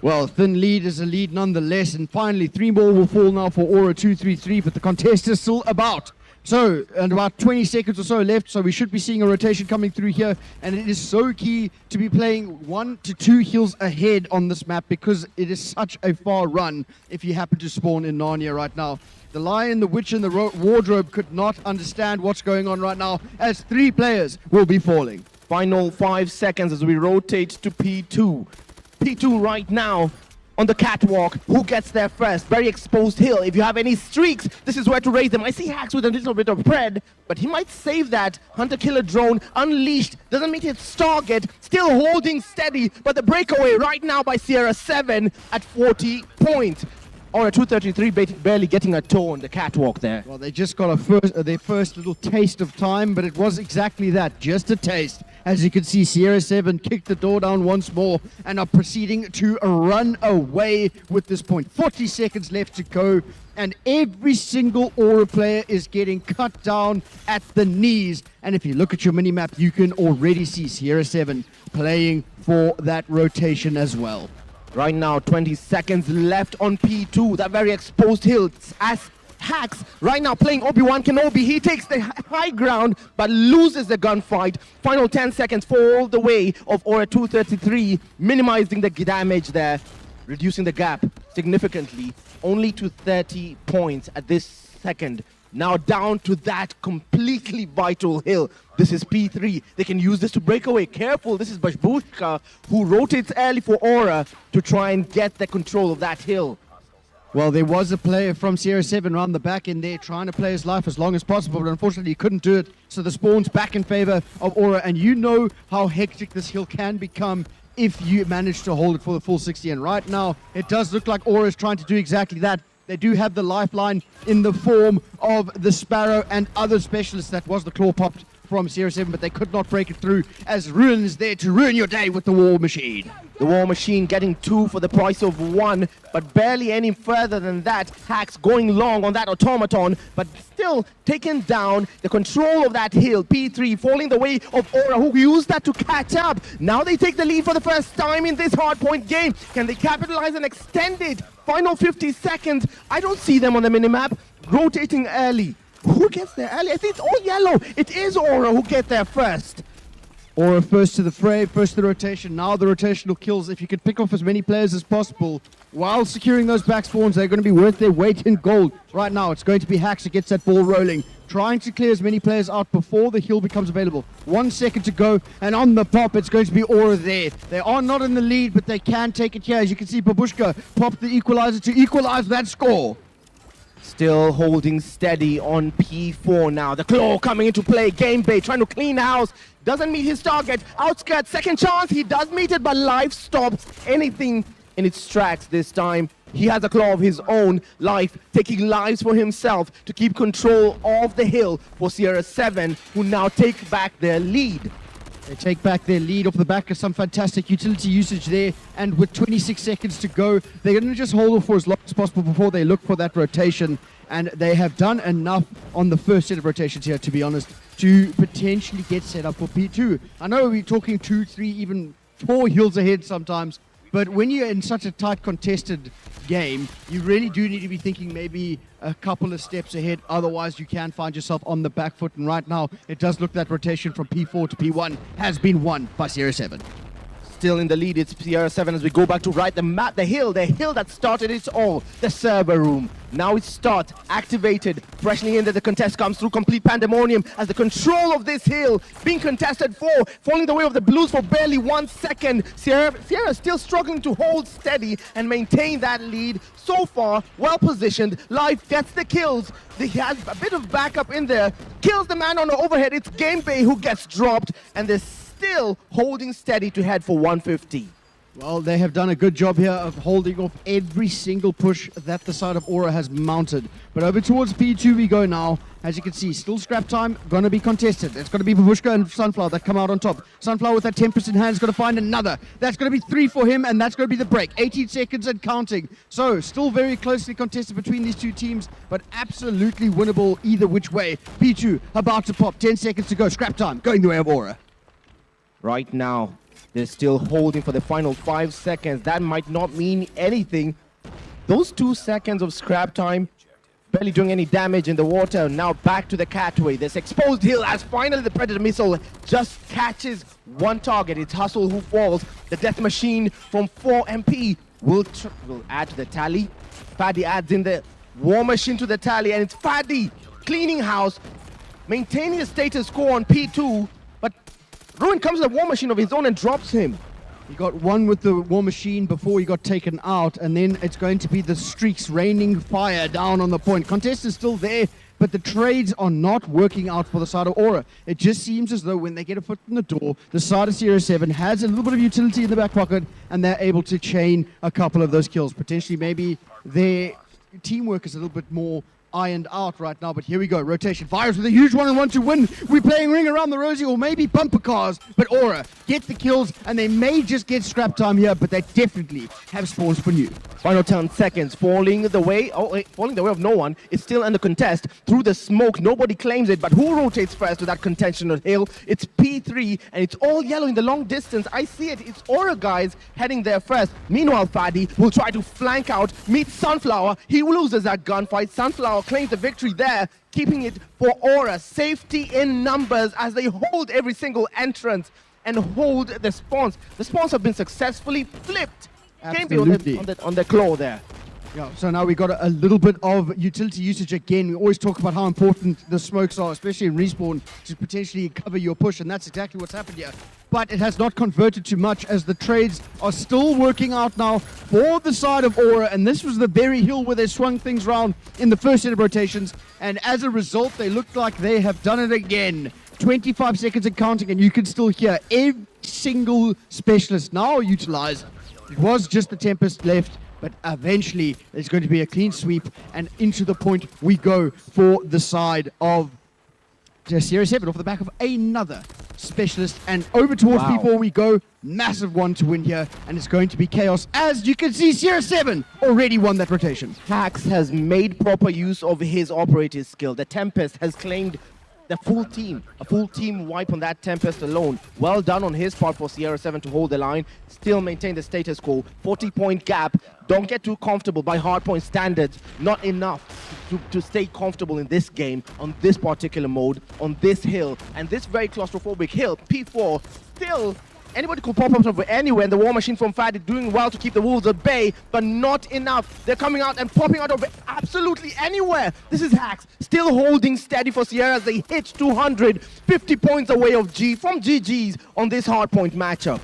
Well, thin lead is a lead nonetheless, and finally 3 more will fall now for Aura 233, but the contest is still about. So, and about 20 seconds or so left, so we should be seeing a rotation coming through here, and it is so key to be playing 1 to 2 heals ahead on this map because it is such a far run if you happen to spawn in Narnia right now. The Lion, the Witch, and the Wardrobe could not understand what's going on right now as 3 players will be falling. Final 5 seconds as we rotate to P2. P2 right now on the catwalk. Who gets there first? Very exposed hill. If you have any streaks, this is where to raise them. I see Hacks with a little bit of bread, but he might save that. Hunter Killer Drone unleashed. Doesn't meet its target. Still holding steady, but the breakaway right now by Sierra 7 at 40 points. Or a 233 barely getting a toe on the catwalk there. Well, they just got their first little taste of time, but it was exactly that, just a taste. As you can see, Sierra 7 kicked the door down once more and are proceeding to run away with this point. 40 seconds left to go, and every single Aura player is getting cut down at the knees. And if you look at your minimap, you can already see Sierra 7 playing for that rotation as well. Right now, 20 seconds left on P2. That very exposed hill as Hacks right now playing Obi-Wan Kenobi. He takes the high ground but loses the gunfight. Final 10 seconds for all the way of Aura 233, minimizing the damage there, reducing the gap significantly, only to 30 points at this second. Now down to that completely vital hill. This is P3. They can use this to break away. Careful, this is Bashbushka who rotates early for Aura to try and get the control of that hill. Well, there was a player from Sierra 7 around the back in there trying to play his life as long as possible, but unfortunately he couldn't do it. So the spawn's back in favor of Aura, and you know how hectic this hill can become if you manage to hold it for the full 60. And right now, it does look like Aura is trying to do exactly that. They do have the lifeline in the form of the Sparrow and other specialists. That was the claw popped from Sierra 7, but they could not break it through as Ruin is there to ruin your day with the War Machine. The War Machine getting 2 for the price of 1, but barely any further than that. Hacks going long on that automaton, but still taking down the control of that hill. P3 falling the way of Aura, who used that to catch up. Now they take the lead for the first time in this hardpoint game. Can they capitalize and extend it? Final 50 seconds. I don't see them on the minimap. Rotating early. Who gets there early? I think it's all yellow. It is Aura who get there first. Aura first to the fray, first to the rotation. Now the rotational kills. If you could pick off as many players as possible while securing those back spawns, they're going to be worth their weight in gold. Right now, it's going to be Hacks that gets that ball rolling, trying to clear as many players out before the hill becomes available. 1 second to go, and on the pop, it's going to be Aura there. They are not in the lead, but they can take it here. As you can see, Babushka popped the equalizer to equalize that score. Still holding steady on P4 now. The claw coming into play. Game bait trying to clean house. Doesn't meet his target. Outskirts, second chance. He does meet it, but life stops anything in its tracks this time. He has a claw of his own life, taking lives for himself to keep control of the hill for Sierra 7, who now take back their lead. They take back their lead off the back of some fantastic utility usage there. And with 26 seconds to go, they're going to just hold off for as long as possible before they look for that rotation. And they have done enough on the first set of rotations here, to be honest, to potentially get set up for P2. I know we're talking 2, 3, even 4 hills ahead sometimes. But when you're in such a tight contested game, you really do need to be thinking maybe a couple of steps ahead. Otherwise, you can find yourself on the back foot. And right now, it does look that rotation from P4 to P1 has been won by Sierra 7. Still in the lead, it's Sierra 7 as we go back to right the map, the hill that started it all, the server room. Now it's start, activated, freshly in that the contest comes through, complete pandemonium as the control of this hill being contested for, falling the way of the Blues for barely 1 second. Sierra still struggling to hold steady and maintain that lead. So far, well positioned, Life gets the kills. He has a bit of backup in there, kills the man on the overhead. It's Game Bay who gets dropped, and they're still holding steady to head for 150. Well, they have done a good job here of holding off every single push that the side of Aura has mounted. But over towards P2 we go now. As you can see, still scrap time, going to be contested. It's going to be Babushka and Sunflower that come out on top. Sunflower with that Tempest in hand is going to find another. That's going to be 3 for him, and that's going to be the break. 18 seconds and counting. So, still very closely contested between these two teams, but absolutely winnable either which way. P2 about to pop, 10 seconds to go. Scrap time, going the way of Aura. Right now, they're still holding for the final 5 seconds. That might not mean anything. Those 2 seconds of scrap time, barely doing any damage in the water. Now back to the catway. This exposed hill as finally the Predator missile just catches one target. It's Hustle who falls. The Death Machine from 4 MP will add to the tally. Faddy adds in the War Machine to the tally, and it's Faddy cleaning house, maintaining the status quo on P2. Ruin comes with a War Machine of his own and drops him. He got one with the War Machine before he got taken out, and then it's going to be the Streaks raining fire down on the point. Contest is still there, but the trades are not working out for the side of Aura. It just seems as though when they get a foot in the door, the side of Sierra 7 has a little bit of utility in the back pocket, and they're able to chain a couple of those kills. Potentially maybe their teamwork is a little bit more ironed out right now, but here we go. Rotation fires with a huge 1-on-1 to win. We're playing Ring Around the Rosie or maybe bumper cars, but Aura get the kills, and they may just get scrap time here, but they definitely have spawns for new. Final 10 seconds, falling the way of no one. It's still in the contest through the smoke. Nobody claims it, but who rotates first to that contention on hill? It's P3, and it's all yellow in the long distance. I see it. It's Aura guys heading there first. Meanwhile, Faddy will try to flank out, meet Sunflower. He loses that gunfight. Sunflower claims the victory there, keeping it for Aura. Safety in numbers as they hold every single entrance and hold the spawns. The spawns have been successfully flipped. Absolutely. On the claw there. Yeah, so now we got a little bit of utility usage again. We always talk about how important the smokes are, especially in respawn, to potentially cover your push, and that's exactly what's happened here. But it has not converted to much as the trades are still working out now for the side of Aura, and this was the very hill where they swung things around in the first set of rotations, and as a result, they look like they have done it again. 25 seconds and counting, and you can still hear every single specialist now utilized. It was just the Tempest left, but eventually there's going to be a clean sweep, and into the point we go for the side of Sierra 7 off the back of another specialist, and over towards P4 we go. Massive one to win here, and it's going to be chaos. As you can see, Sierra 7 already won that rotation. Hax has made proper use of his operator's skill. The Tempest has claimed the full team wipe on that Tempest alone. Well done on his part for Sierra 7 to hold the line, still maintain the status quo. 40-point gap. Don't get too comfortable by hardpoint standards. Not enough to stay comfortable in this game, on this particular mode, on this hill, and this very claustrophobic hill. P4 still. Anybody could pop up from anywhere, and the War Machine from Faddy doing well to keep the Wolves at bay, but not enough. They're coming out and popping out of absolutely anywhere. This is Hax, still holding steady for Sierra as they hit 250 points away of from GG's on this hardpoint matchup.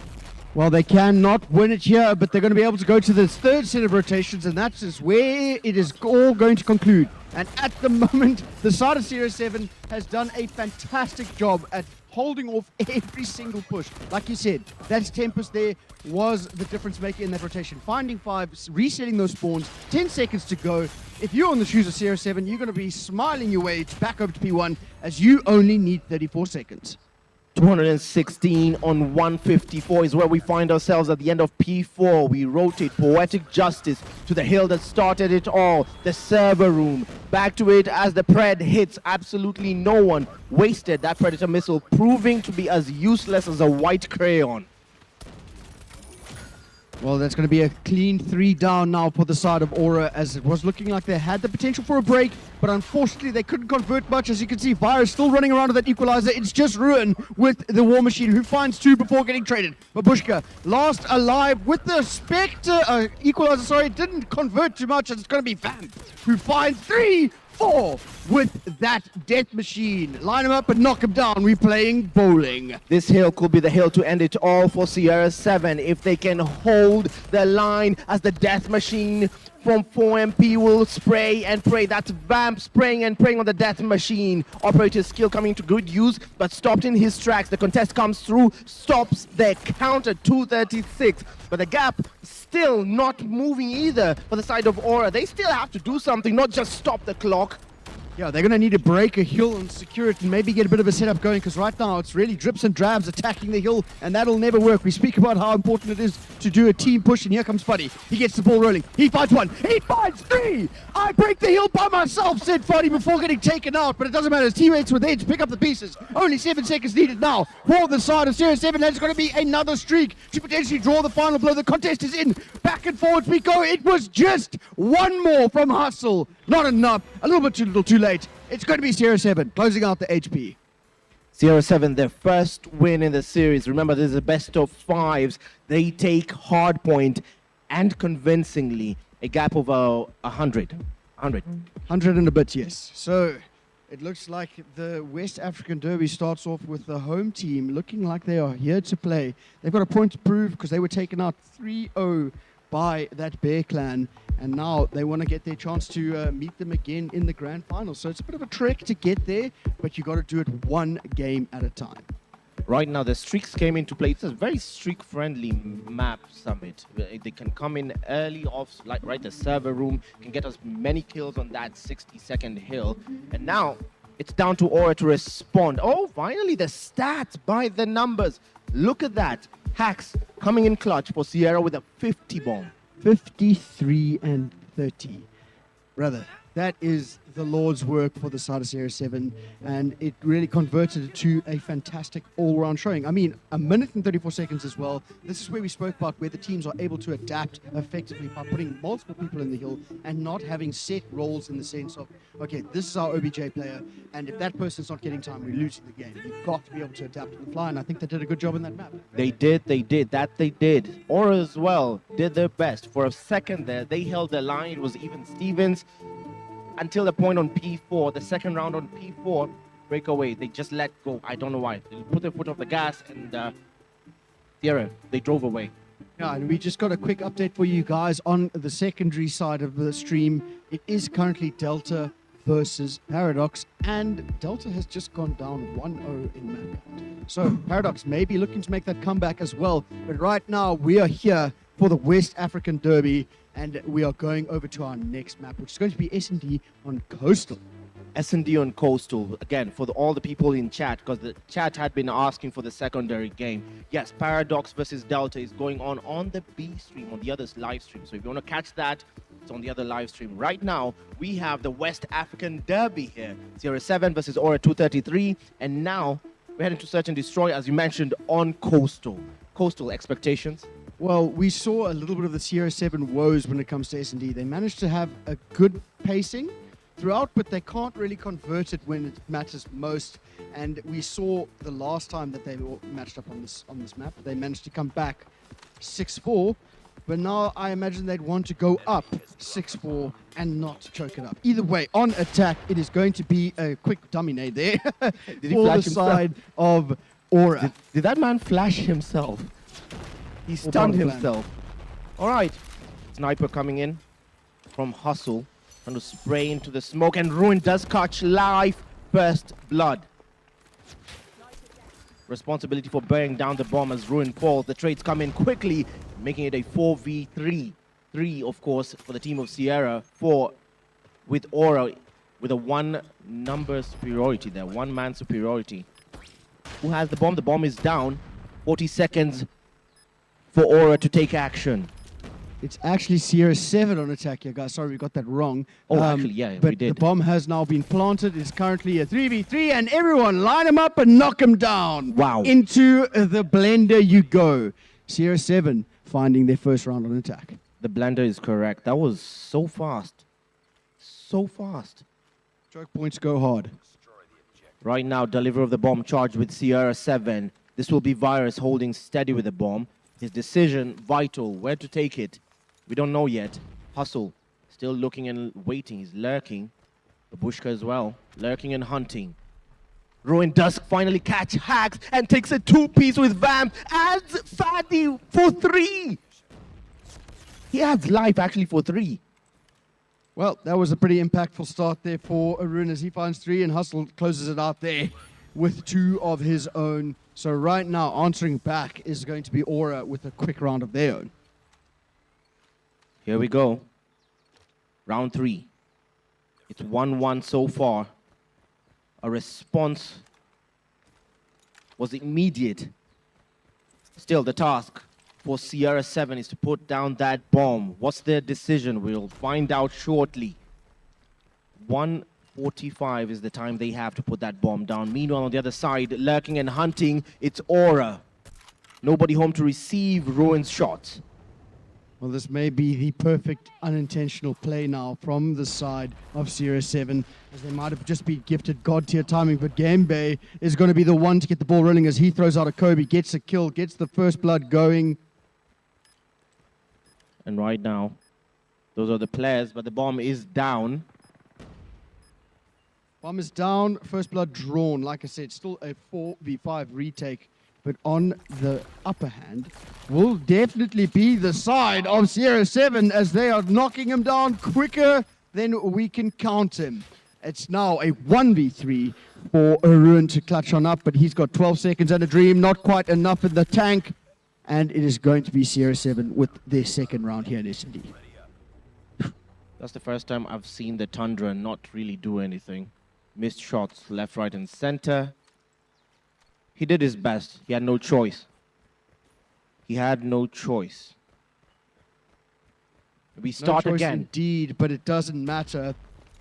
Well, they cannot win it here, but they're going to be able to go to this third set of rotations, and that's just where it is all going to conclude. And at the moment, the side of Sierra 7 has done a fantastic job at holding off every single push. Like you said, that Tempest there was the difference maker in that rotation. Finding 5, resetting those spawns, 10 seconds to go. If you're on the shoes of Sierra 7, you're going to be smiling your way back over to P1 as you only need 34 seconds. 216 on 154 is where we find ourselves at the end of P4. We rotate Poetic Justice to the hill that started it all, the server room. Back to it as the Pred hits. Absolutely no one wasted that Predator missile, proving to be as useless as a white crayon. Well, that's going to be a clean 3 down now for the side of Aura, as it was looking like they had the potential for a break, but unfortunately they couldn't convert much. As you can see, Virus still running around with that equalizer. It's just Ruin with the War Machine, who finds 2 before getting traded. Babushka last alive with the Spectre equalizer, sorry, didn't convert too much, as it's going to be Vamp, who finds 3, 4 with that Death Machine. Line him up and knock him down. We're playing bowling. This hill could be the hill to end it all for Sierra 7 if they can hold the line as the Death Machine from 4MP will spray and pray. That's Vamp spraying and praying on the Death Machine. Operator's skill coming to good use, but stopped in his tracks. The contest comes through, stops their counter, 236. But the gap still not moving either for the side of Aura. They still have to do something, not just stop the clock. Yeah, they're going to need to break a hill and secure it and maybe get a bit of a setup going, because right now it's really drips and drabs attacking the hill, and that'll never work. We speak about how important it is to do a team push, and here comes Fuddy. He gets the ball rolling. He finds 1. He finds 3. I break the hill by myself, said Fuddy before getting taken out, but it doesn't matter. His teammates were there to pick up the pieces. Only 7 seconds needed now for the side of Series 7. There's going to be another streak to potentially draw the final blow. The contest is in. Back and forwards we go. It was just 1 more from Hustle. Not enough. A little bit too late. It's going to be Sierra 7 closing out the HP. Sierra 7, their first win in the series. Remember, this is a best of 5s. They take hardpoint and convincingly a gap of 100. 100 and a bit, yes. So it looks like the West African Derby starts off with the home team looking like they are here to play. They've got a point to prove because they were taken out 3-0 by that Bear Clan, and now they want to get their chance to meet them again in the grand final. So it's a bit of a trek to get there, but you got to do it 1 game at a time. Right now, the streaks came into play. It's a very streak-friendly map, Summit. They can come in early off, like right the server room, can get as many kills on that 60-second hill. And now, it's down to Aura to respond. Oh, finally, the stats by the numbers. Look at that. Hacks coming in clutch for Sierra with a 50 bomb. 53 and 30. Brother, that is the Lord's work for the side of Sierra 7, and it really converted it to a fantastic all-round showing. I mean, 1 minute and 34 seconds as well. This is where we spoke about where the teams are able to adapt effectively by putting multiple people in the hill and not having set roles in the sense of, okay, this is our OBJ player, and if that person's not getting time, we're losing the game. You've got to be able to adapt to the fly, and I think they did a good job in that map. They did. Aura as well did their best. For a second there, they held their line. It was even Stevens until the point on P4, the second round on P4, breakaway. They just let go. I don't know why. They put their foot off the gas, and Sierra, they drove away. Yeah, and we just got a quick update for you guys on the secondary side of the stream. It is currently Delta versus Paradox, and Delta has just gone down 1-0 in map count. So Paradox may be looking to make that comeback as well, but right now we are here for the West African Derby, and we are going over to our next map, which is going to be S&D on Coastal. S&D on Coastal, again, for all the people in chat, because the chat had been asking for the secondary game. Yes, Paradox versus Delta is going on the B stream, on the other live stream. So if you want to catch that, it's on the other live stream. Right now, we have the West African Derby here. Sierra 7 versus Aura 233. And now, we're heading to Search and Destroy, as you mentioned, on Coastal. Coastal expectations? Well, we saw a little bit of the Sierra 7 woes when it comes to S&D. They managed to have a good pacing throughout, but they can't really convert it when it matters most. And we saw the last time that they were matched up on this map, they managed to come back 6-4. But now I imagine they'd want to go up 6-4 and not choke it up. Either way, on attack, it is going to be a quick dummy nade there for the side of Aura. Did that man flash himself? He stunned himself. All right. Sniper coming in from Hustle. Trying to spray into the smoke. And Ruin does catch live first blood. Responsibility for bearing down the bomb as Ruin falls. The trades come in quickly, making it a 4v3. 3, of course, for the team of Sierra. 4 with Aura with a 1 number superiority there. 1 man superiority. who has the bomb. The bomb is down. 40 seconds for Aura to take action. It's actually Sierra 7 on attack here, guys. Sorry, we got that wrong. Oh, actually, yeah, we but did. the bomb has now been planted. It's currently a 3v3, and everyone line him up and knock him down. Wow. Into the blender you go. Sierra 7 finding their first round on attack. The blender is correct. That was so fast. So fast. Choke points go hard. Right now, delivery of the bomb charged with Sierra 7. This will be Virus holding steady with the bomb. His decision, vital. Where to take it? We don't know yet. Hustle, still looking and waiting. He's lurking. Babushka as well, lurking and hunting. Ruin Dusk finally catch Hacks and takes a two-piece with Vamp. Adds Fadi for 3. He adds life actually for 3. Well, that was a pretty impactful start there for Arun as he finds 3, and Hustle closes it out there with 2 of his own. So right now, answering back is going to be Aura with a quick round of their own. Here we go. Round 3. It's 1-1 so far. A response was immediate. Still, the task for Sierra 7 is to put down that bomb. What's their decision? We'll find out shortly. 1:45 is the time they have to put that bomb down. Meanwhile, on the other side, lurking and hunting, it's Aura. Nobody home to receive Ruin's shot. Well, this may be the perfect unintentional play now from the side of Sierra 7, as they might have just been gifted god-tier timing, but Gambe is going to be the one to get the ball rolling as he throws out a Kobe, gets a kill, gets the first blood going. And right now, those are the players, but the bomb is down. Bomb is down, first blood drawn. Like I said, still a 4v5 retake, but on the upper hand will definitely be the side of Sierra 7 as they are knocking him down quicker than we can count him. It's now a 1v3 for Arun to clutch on up, but he's got 12 seconds and a dream, not quite enough in the tank, and it is going to be Sierra 7 with their second round here in S&D. That's the first time I've seen the Tundra not really do anything. Missed shots left, right, and center. He did his best. He had no choice. He had no choice. We start no choice again. Indeed, but it doesn't matter,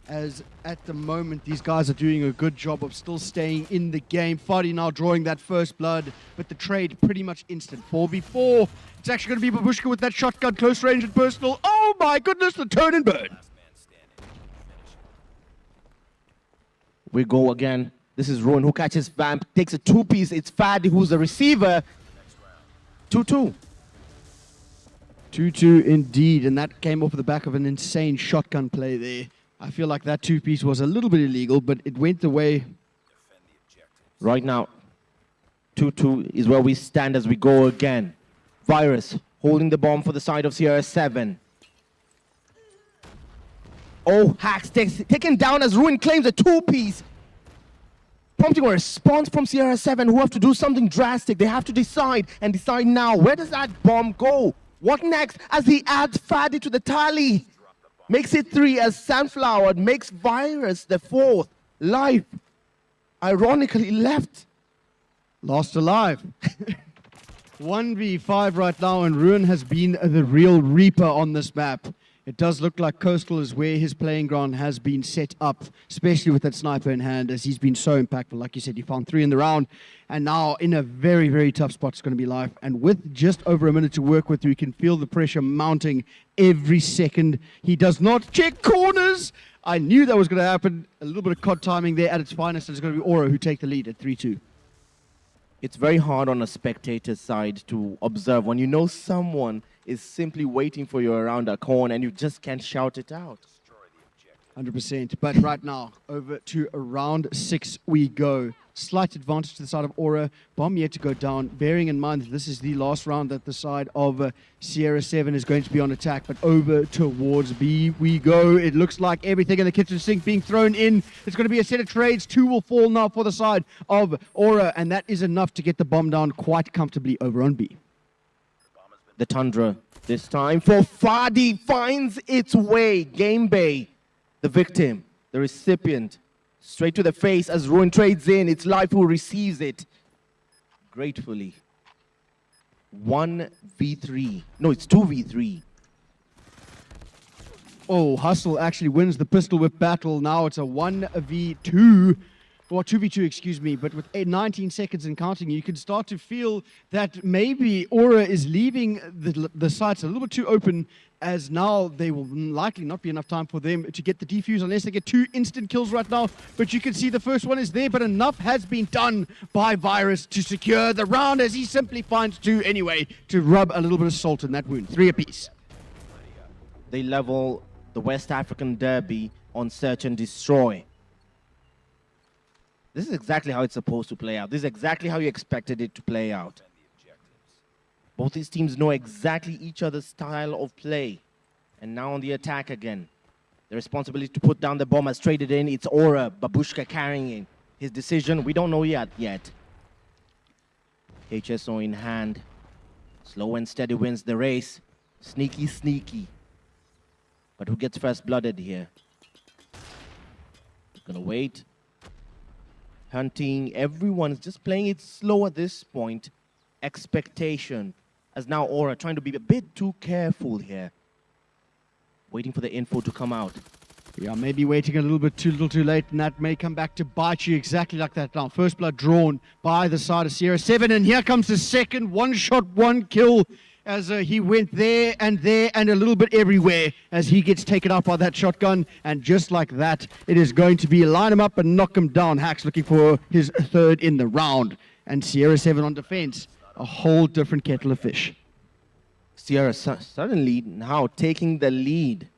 as at the moment these guys are doing a good job of still staying in the game. Fadi now drawing that first blood, but the trade pretty much instant. 4v4. It's actually going to be Babushka with that shotgun, close range and personal. Oh my goodness, the turn and burn. We go again. This is Ruin who catches Vamp, takes a two-piece. It's Fadi who's the receiver. 2-2. 2-2 indeed, and that came off the back of an insane shotgun play there. I feel like that two-piece was a little bit illegal, but it went the way. Right now, 2-2 is where we stand as we go again. Virus holding the bomb for the side of Sierra 7. Oh, Hacks taken down as Ruin claims a two-piece. Prompting a response from Sierra 7 who have to do something drastic. They have to decide and decide now. Where does that bomb go? What next as he adds Fadi to the tally? Makes it 3 as Sunflower makes Virus the 4th. Life, ironically, left. Lost alive. 1v5 right now, and Ruin has been the real reaper on this map. It does look like Coastal is where his playing ground has been set up, especially with that sniper in hand, as he's been so impactful. Like you said, he found 3 in the round, and now in a very, very tough spot it's going to be Life. And with just over a minute to work with, you can feel the pressure mounting every second. He does not check corners. I knew that was going to happen. A little bit of COD timing there at its finest, and it's going to be Aura who take the lead at 3-2. It's very hard on a spectator's side to observe when you know someone is simply waiting for you around a corner and you just can't shout it out. 100%. But right now, over to round 6 we go. Slight advantage to the side of Aura. Bomb yet to go down. Bearing in mind that this is the last round that the side of Sierra 7 is going to be on attack. But over towards B we go. It looks like everything in the kitchen sink being thrown in. It's going to be a set of trades. 2 will fall now for the side of Aura. And that is enough to get the bomb down quite comfortably over on B. The Tundra this time for Fadi finds its way. Game Bay, the victim, the recipient, straight to the face as Ruin trades in. It's Life who receives it. gratefully. 1v3. No, it's 2v3. Oh, Hustle actually wins the pistol whip battle. Now it's a 1v2. Or 2v2, excuse me, but with 19 seconds and counting, you can start to feel that maybe Aura is leaving the sights a little bit too open, as now they will likely not be enough time for them to get the defuse unless they get 2 instant kills right now. But you can see the first one is there, but enough has been done by Virus to secure the round, as he simply finds 2 anyway to rub a little bit of salt in that wound. 3 apiece. They level the West African Derby on Search and Destroy. This is exactly how it's supposed to play out. This is exactly how you expected it to play out. Both these teams know exactly each other's style of play. And now on the attack again. The responsibility to put down the bomb has traded in. It's Aura, Babushka carrying in. His decision, we don't know yet. HSO in hand. Slow and steady wins the race. Sneaky, sneaky. But who gets first blooded here? Gonna wait. Hunting, everyone's just playing it slow at this point. Expectation, as now Aura trying to be a bit too careful here. Waiting for the info to come out. Yeah, maybe waiting a little bit too late, and that may come back to bite you exactly like that now. First blood drawn by the side of Sierra 7, and here comes the second. 1 shot, 1 kill, as he went there and a little bit everywhere as he gets taken out by that shotgun. And just like that, it is going to be line him up and knock him down. Hacks looking for his 3rd in the round. And Sierra 7 on defense, a whole different kettle of fish. Sierra suddenly now taking the lead.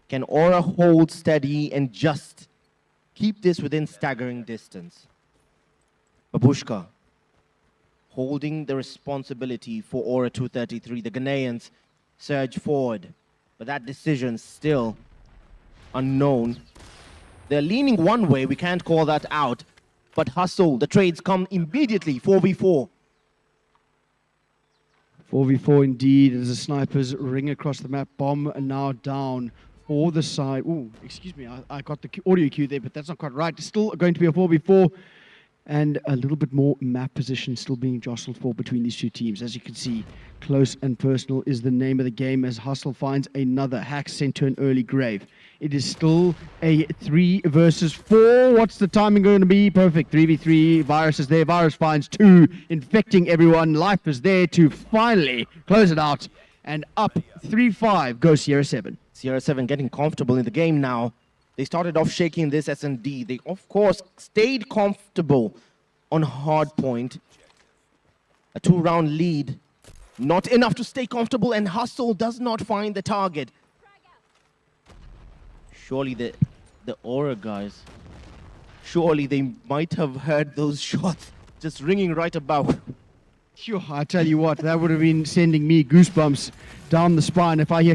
Can Aura hold steady and just keep this within staggering distance? Babushka holding the responsibility for Aura 233. The Ghanaians surge forward, but that decision still unknown. They're leaning one way, we can't call that out, but Hustle, the trades come immediately, 4v4. 4v4 indeed, as the snipers ring across the map. Bomb now down for the side. Oh, excuse me, I got the audio cue there, but that's not quite right. It's still going to be a 4v4. And a little bit more map position still being jostled for between these 2 teams. As you can see, close and personal is the name of the game as Hustle finds another hack sent to an early grave. It is still a 3 versus 4. What's the timing going to be? Perfect. 3v3. Virus is there. Virus finds 2, infecting everyone. Life is there to finally close it out. And up 3-5 goes Sierra 7. Sierra 7 getting comfortable in the game now. They started off shaking this S&D. They, of course, stayed comfortable on hard point. A 2-round lead. Not enough to stay comfortable, and Hustle does not find the target. Surely the Aura guys, surely they might have heard those shots just ringing right above. Sure, I tell you what, that would have been sending me goosebumps down the spine if I hear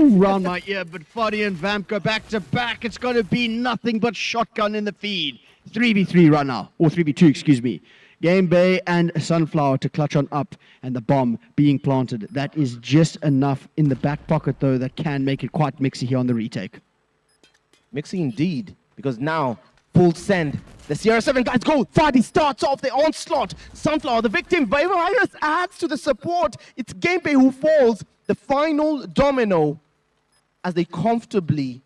round my ear. But Foddy and Vamp go back to back. It's going to be nothing but shotgun in the feed. 3v3 right now, or 3v2, excuse me. Game Bay and Sunflower to clutch on up, and the bomb being planted. That is just enough in the back pocket, though, that can make it quite mixy here on the retake. Mixy indeed, because now full send. The Sierra 7 guys go. Fadi starts off the onslaught. Sunflower, the victim. Virus adds to the support. It's Gamepay who falls. The final domino as they comfortably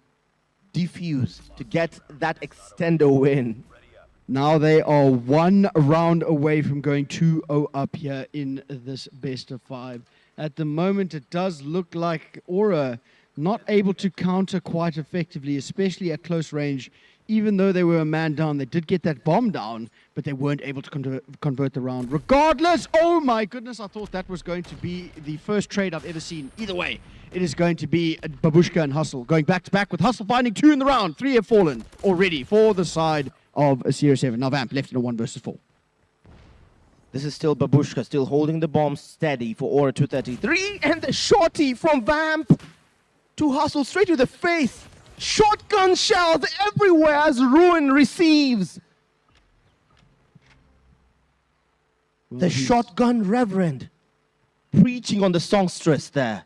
defuse to get that extender win. Now they are 1 round away from going 2-0 up here in this best of 5. At the moment, it does look like Aura not able to counter quite effectively, especially at close range. Even though they were a man down, they did get that bomb down, but they weren't able to convert the round. Regardless, oh my goodness, I thought that was going to be the first trade I've ever seen. Either way, it is going to be Babushka and Hustle going back to back, with Hustle finding 2 in the round. 3 have fallen already for the side of Sierra 7. Now Vamp left in a 1 versus 4. This is still Babushka, still holding the bomb steady for Aura 233, and the shorty from Vamp to Hustle straight to the face. Shotgun shells everywhere as Ruin receives. The shotgun reverend preaching on the songstress there.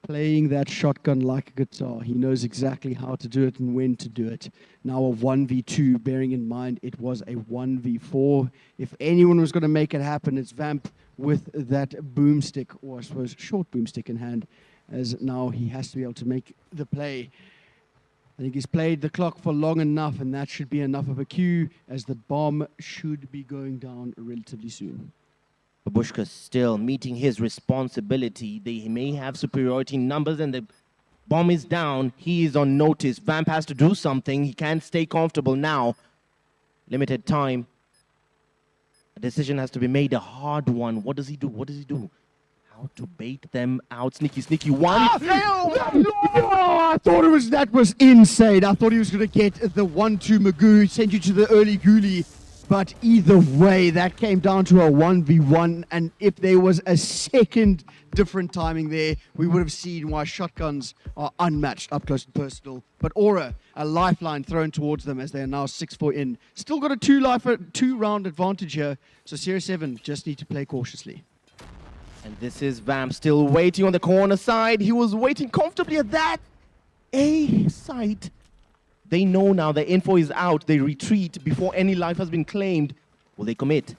playing that shotgun like a guitar. He knows exactly how to do it and when to do it. Now a 1v2, bearing in mind it was a 1v4. If anyone was going to make it happen, it's Vamp with that boomstick, or I suppose short boomstick in hand, as now he has to be able to make the play. I think he's played the clock for long enough, and that should be enough of a cue, as the bomb should be going down relatively soon. Babushka still meeting his responsibility. They may have superiority in numbers, and the bomb is down. He is on notice. Vamp has to do something. He can't stay comfortable now. Limited time. A decision has to be made, a hard one. What does he do? What does he do? How to bait them out. Sneaky, sneaky one. I thought that was insane. I thought he was going to get the 1-2 Magoo, send you to the early ghoulie. But either way, that came down to a 1v1. And if there was a second different timing there, we would have seen why shotguns are unmatched up close and personal. But Aura, a lifeline thrown towards them as they are now 6-4 in. Still got a two-round advantage here. So Series 7 just need to play cautiously. And this is Vamp still waiting on the corner side. He was waiting comfortably at that A site. They know now the info is out. They retreat before any life has been claimed. Will they commit?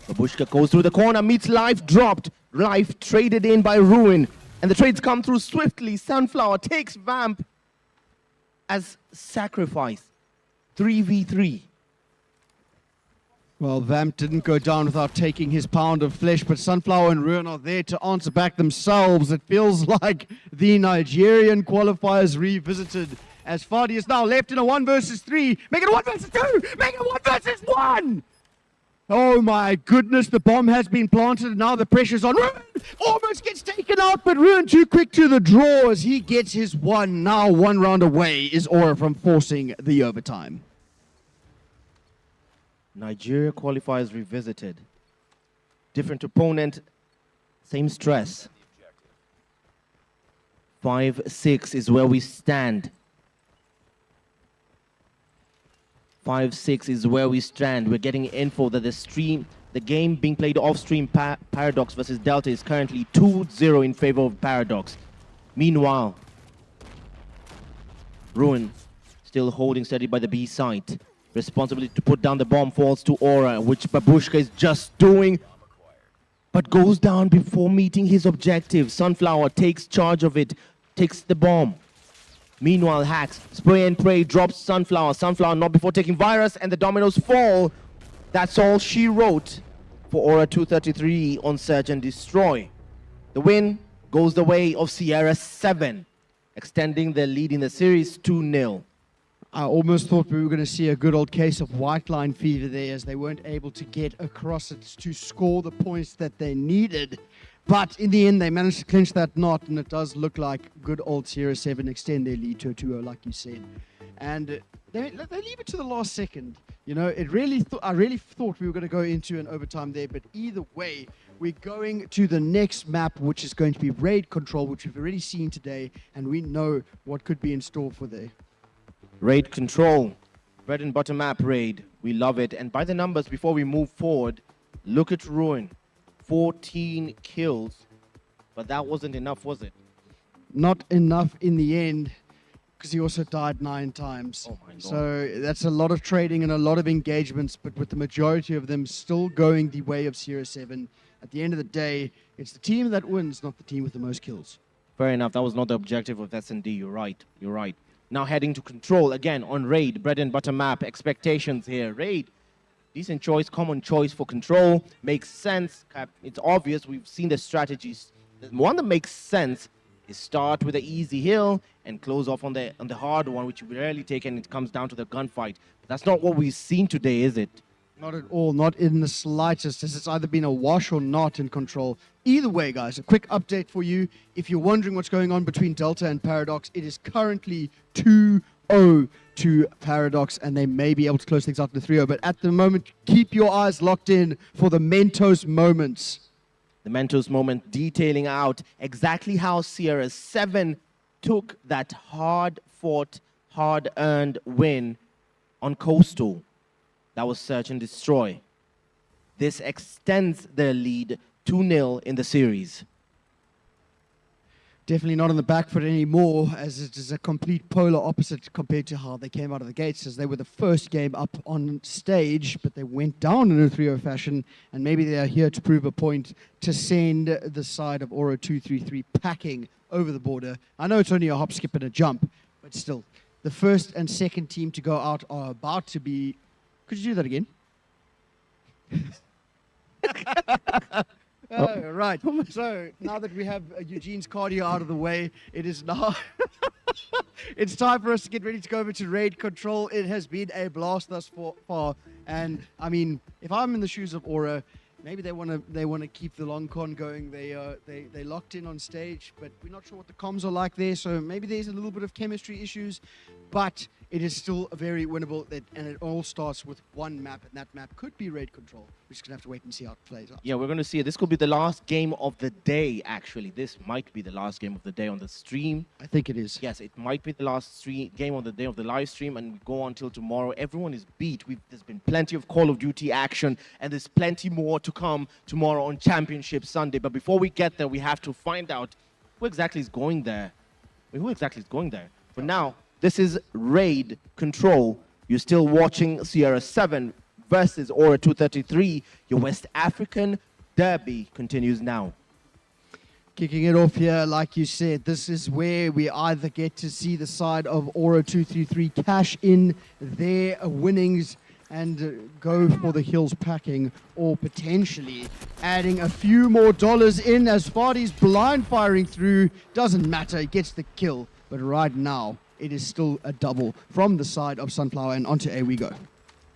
Babushka goes through the corner, meets life dropped. Life traded in by Ruin. And the trades come through swiftly. Sunflower takes Vamp as sacrifice. 3v3. Well, Vamp didn't go down without taking his pound of flesh, but Sunflower and Ruin are there to answer back themselves. It feels like the Nigerian qualifiers revisited, as Fadi is now left in a 1 versus 3. Make it 1 versus 2! Make it 1 versus 1! Oh my goodness, the bomb has been planted and now the pressure's on. Ruin almost gets taken out, but Ruin too quick to the draw as he gets his one. Now 1 round away is Aura from forcing the overtime. Nigeria qualifiers revisited. Different opponent, same stress. 5-6 is where we stand. 5-6 is where we stand. We're getting info that the game being played off-stream, Paradox versus Delta, is currently 2-0 in favor of Paradox. Meanwhile, Ruin still holding steady by the B site. Responsibility to put down the bomb falls to Aura, which Babushka is just doing, but goes down before meeting his objective. Sunflower takes charge of it, takes the bomb. Meanwhile, Hacks, spray and pray, drops Sunflower. Sunflower not before taking Virus, and the dominoes fall. That's all she wrote for Aura 233 on Search and Destroy. The win goes the way of Sierra 7, extending their lead in the series 2-0. I almost thought we were going to see a good old case of white line fever there, as they weren't able to get across it to score the points that they needed. But in the end, they managed to clinch that knot, and it does look like good old Sierra 7 extend their lead to a 2-0, like you said. And they leave it to the last second. You know, I really thought we were going to go into an overtime there, but either way, we're going to the next map, which is going to be Raid Control, which we've already seen today, and we know what could be in store for there. Raid Control, bread and butter map raid. We love it. And by the numbers, before we move forward, look at Ruin. 14 kills. But that wasn't enough, was it? Not enough in the end, because he also died 9 times. Oh my God. So that's a lot of trading and a lot of engagements, but with the majority of them still going the way of Sierra 7. At the end of the day, it's the team that wins, not the team with the most kills. Fair enough. That was not the objective of S&D. You're right. You're right. Now heading to Control again on Raid, bread and butter map. Expectations here. Raid, decent choice, common choice for Control. Makes sense. It's obvious. We've seen the strategies. The one that makes sense is start with an easy hill and close off on the hard one, which we rarely take, and it comes down to the gunfight. But that's not what we've seen today, is it? Not at all, not in the slightest. This has either been a wash or not in Control. Either way, guys, a quick update for you. If you're wondering what's going on between Delta and Paradox, it is currently 2-0 to Paradox, and they may be able to close things out to 3-0. But at the moment, keep your eyes locked in for the Mentos moments. The Mentos moment detailing out exactly how Sierra 7 took that hard-fought, hard-earned win on Coastal. That was Search and Destroy. This extends their lead 2-0 in the series. Definitely not on the back foot anymore, as it is a complete polar opposite compared to how they came out of the gates, as they were the first game up on stage, but they went down in a 3-0 fashion, and maybe they are here to prove a point to send the side of Aura 233 packing over the border. I know it's only a hop, skip, and a jump, but still, the first and second team to go out are about to be... Could you do that again? Right. So now that we have Eugene's cardio out of the way, it is now it's time for us to get ready to go over to raid control. It has been a blast thus far, and I mean, if I'm in the shoes of Aura, maybe they want to keep the long con going. They locked in on stage, but we're not sure what the comms are like there. So maybe there's a little bit of chemistry issues, but it is still very winnable. And it all starts with one map, and that map could be raid control. We're just gonna have to wait and see how it plays out. Yeah, we're going to see it. This could be the last game of the day, actually. This might be the last game of the day on the stream. I think it is. Yes, it might be the last game of the day of the live stream, and we go on till tomorrow. Everyone is beat. There's been plenty of Call of Duty action, and there's plenty more to come tomorrow on Championship Sunday. But before we get there, we have to find out who exactly is going there. Who exactly is going there? For now, this is Raid Control. You're still watching Sierra 7 versus Aura 233. Your West African derby continues now. Kicking it off here, like you said, this is where we either get to see the side of Aura 233 cash in their winnings and go for the hills packing, or potentially adding a few more dollars in, as Fardy's blind firing through. Doesn't matter, he gets the kill. But right now, it is still a double from the side of Sunflower, and onto A we go.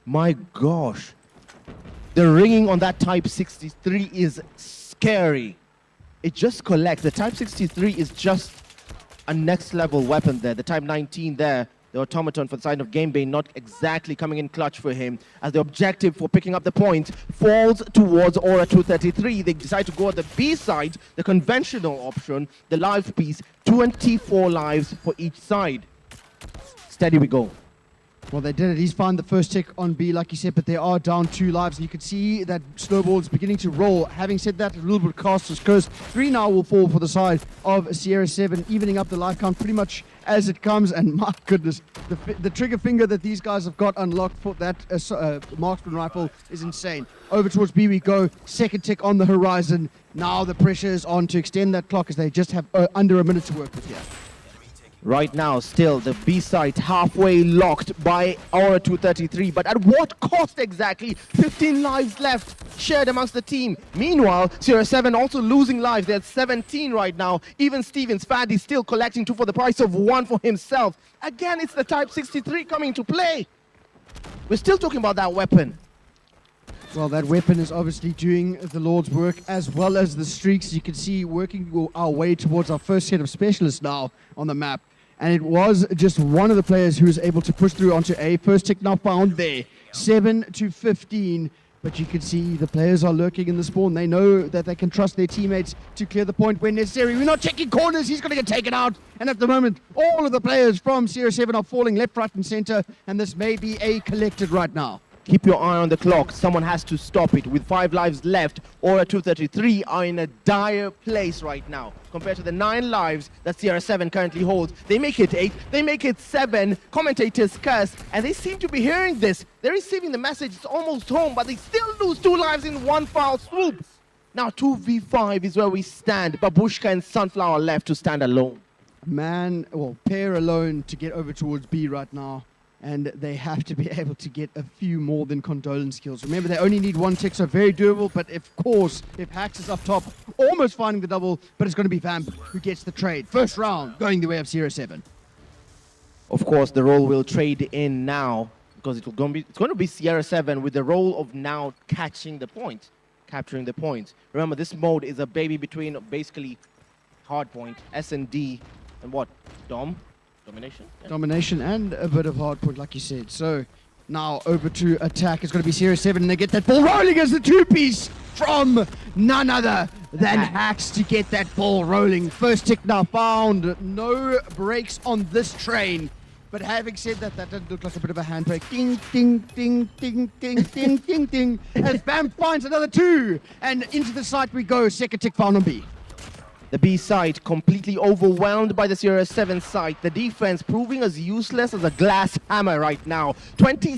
My gosh. The ringing on that Type 63 is scary. It just collects. The Type 63 is just a next level weapon there. The Type 19 there, the automaton for the side of Gamebane, not exactly coming in clutch for him, as the objective for picking up the point falls towards Aura 233. They decide to go at the B side, the conventional option, the live piece, 24 lives for each side. Steady we go. Well, they did it. He's found the first tick on B, like you said, but they are down 2 lives. And you can see that snowball is beginning to roll. Having said that, a little bit of casters curse. 3 now will fall for the side of Sierra 7, evening up the life count pretty much as it comes. And my goodness, the trigger finger that these guys have got unlocked for that marksman rifle is insane. Over towards B we go. Second tick on the horizon. Now the pressure is on to extend that clock, as they just have under a minute to work with here. Right now, still the B site halfway locked by Aura 233, but at what cost exactly? 15 lives left shared amongst the team. Meanwhile, Sierra 7 also losing lives. They're at 17 right now. Even Stevens Faddy still collecting 2 for the price of 1 for himself. Again, it's the Type 63 coming to play. We're still talking about that weapon. Well, that weapon is obviously doing the Lord's work, as well as the streaks. You can see working our way towards our first set of specialists now on the map. And it was just one of the players who was able to push through onto A. First tick now found there. 7 to 15. But you can see the players are lurking in the spawn. They know that they can trust their teammates to clear the point when necessary. We're not checking corners. He's going to get taken out. And at the moment, all of the players from Sierra 7 are falling left, right, and center. And this may be A collected right now. Keep your eye on the clock. Someone has to stop it. With 5 lives left, Aura 233 are in a dire place right now. Compared to the 9 lives that Sierra 7 currently holds. They make it 8, they make it 7. Commentators curse, and they seem to be hearing this. They're receiving the message, it's almost home, but they still lose 2 lives in one foul swoop. Now 2v5 is where we stand. Babushka and Sunflower left to stand alone. Pair alone to get over towards B right now. And they have to be able to get a few more than condolence kills. Remember, they only need 1 tick, so very doable. But of course, if Hax is up top, almost finding the double, but it's going to be Vamp who gets the trade. First round, going the way of Sierra 7. Of course, the role will trade in now, because it's going to be Sierra 7 with the role of now catching the point, capturing the point. Remember, this mode is a baby between basically hardpoint, S&D, and what? Domination? Yeah. Domination and a bit of hardpoint, like you said. So now over to attack. It's going to be Sierra 7, and they get that ball rolling as the 2-piece from none other than Hax to get that ball rolling. First tick now found. No brakes on this train. But having said that, that did look like a bit of a handbrake. Ding, ding, ding, ding, ding, ding, ding, ding. As Vamp finds another 2. And into the site we go. Second tick found on B. The B side completely overwhelmed by the Sierra 7 side. The defense proving as useless as a glass hammer right now. 20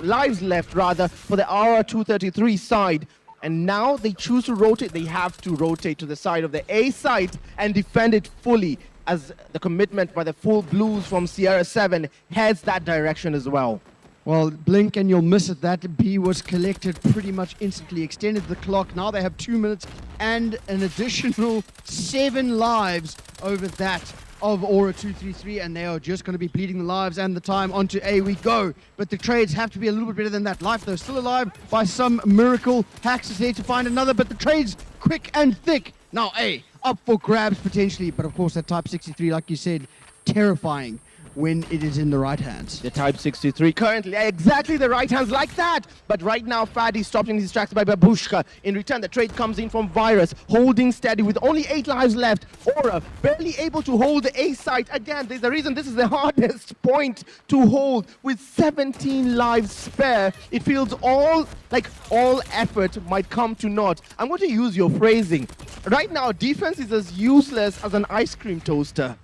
lives left rather for the Aura 233 side. And now they choose to rotate. They have to rotate to the side of the A side and defend it fully, as the commitment by the full blues from Sierra 7 heads that direction as well. Well, blink and you'll miss it. That B was collected pretty much instantly. Extended the clock. Now they have 2 minutes and an additional 7 lives over that of Aura 233, and they are just going to be bleeding the lives and the time. Onto A we go. But the trades have to be a little bit better than that. Life, though, still alive by some miracle. Hax is there to find another, but the trades quick and thick. Now A up for grabs potentially, but of course that Type 63, like you said, terrifying when it is in the right hands. The Type 63 currently exactly the right hands like that. But right now Fadi stopped in his tracks by Babushka. In return, the trade comes in from Virus, holding steady with only 8 lives left. Aura barely able to hold the A site. Again, there's a reason this is the hardest point to hold with 17 lives spare. It feels all effort might come to naught. I'm going to use your phrasing. Right now, defense is as useless as an ice cream toaster.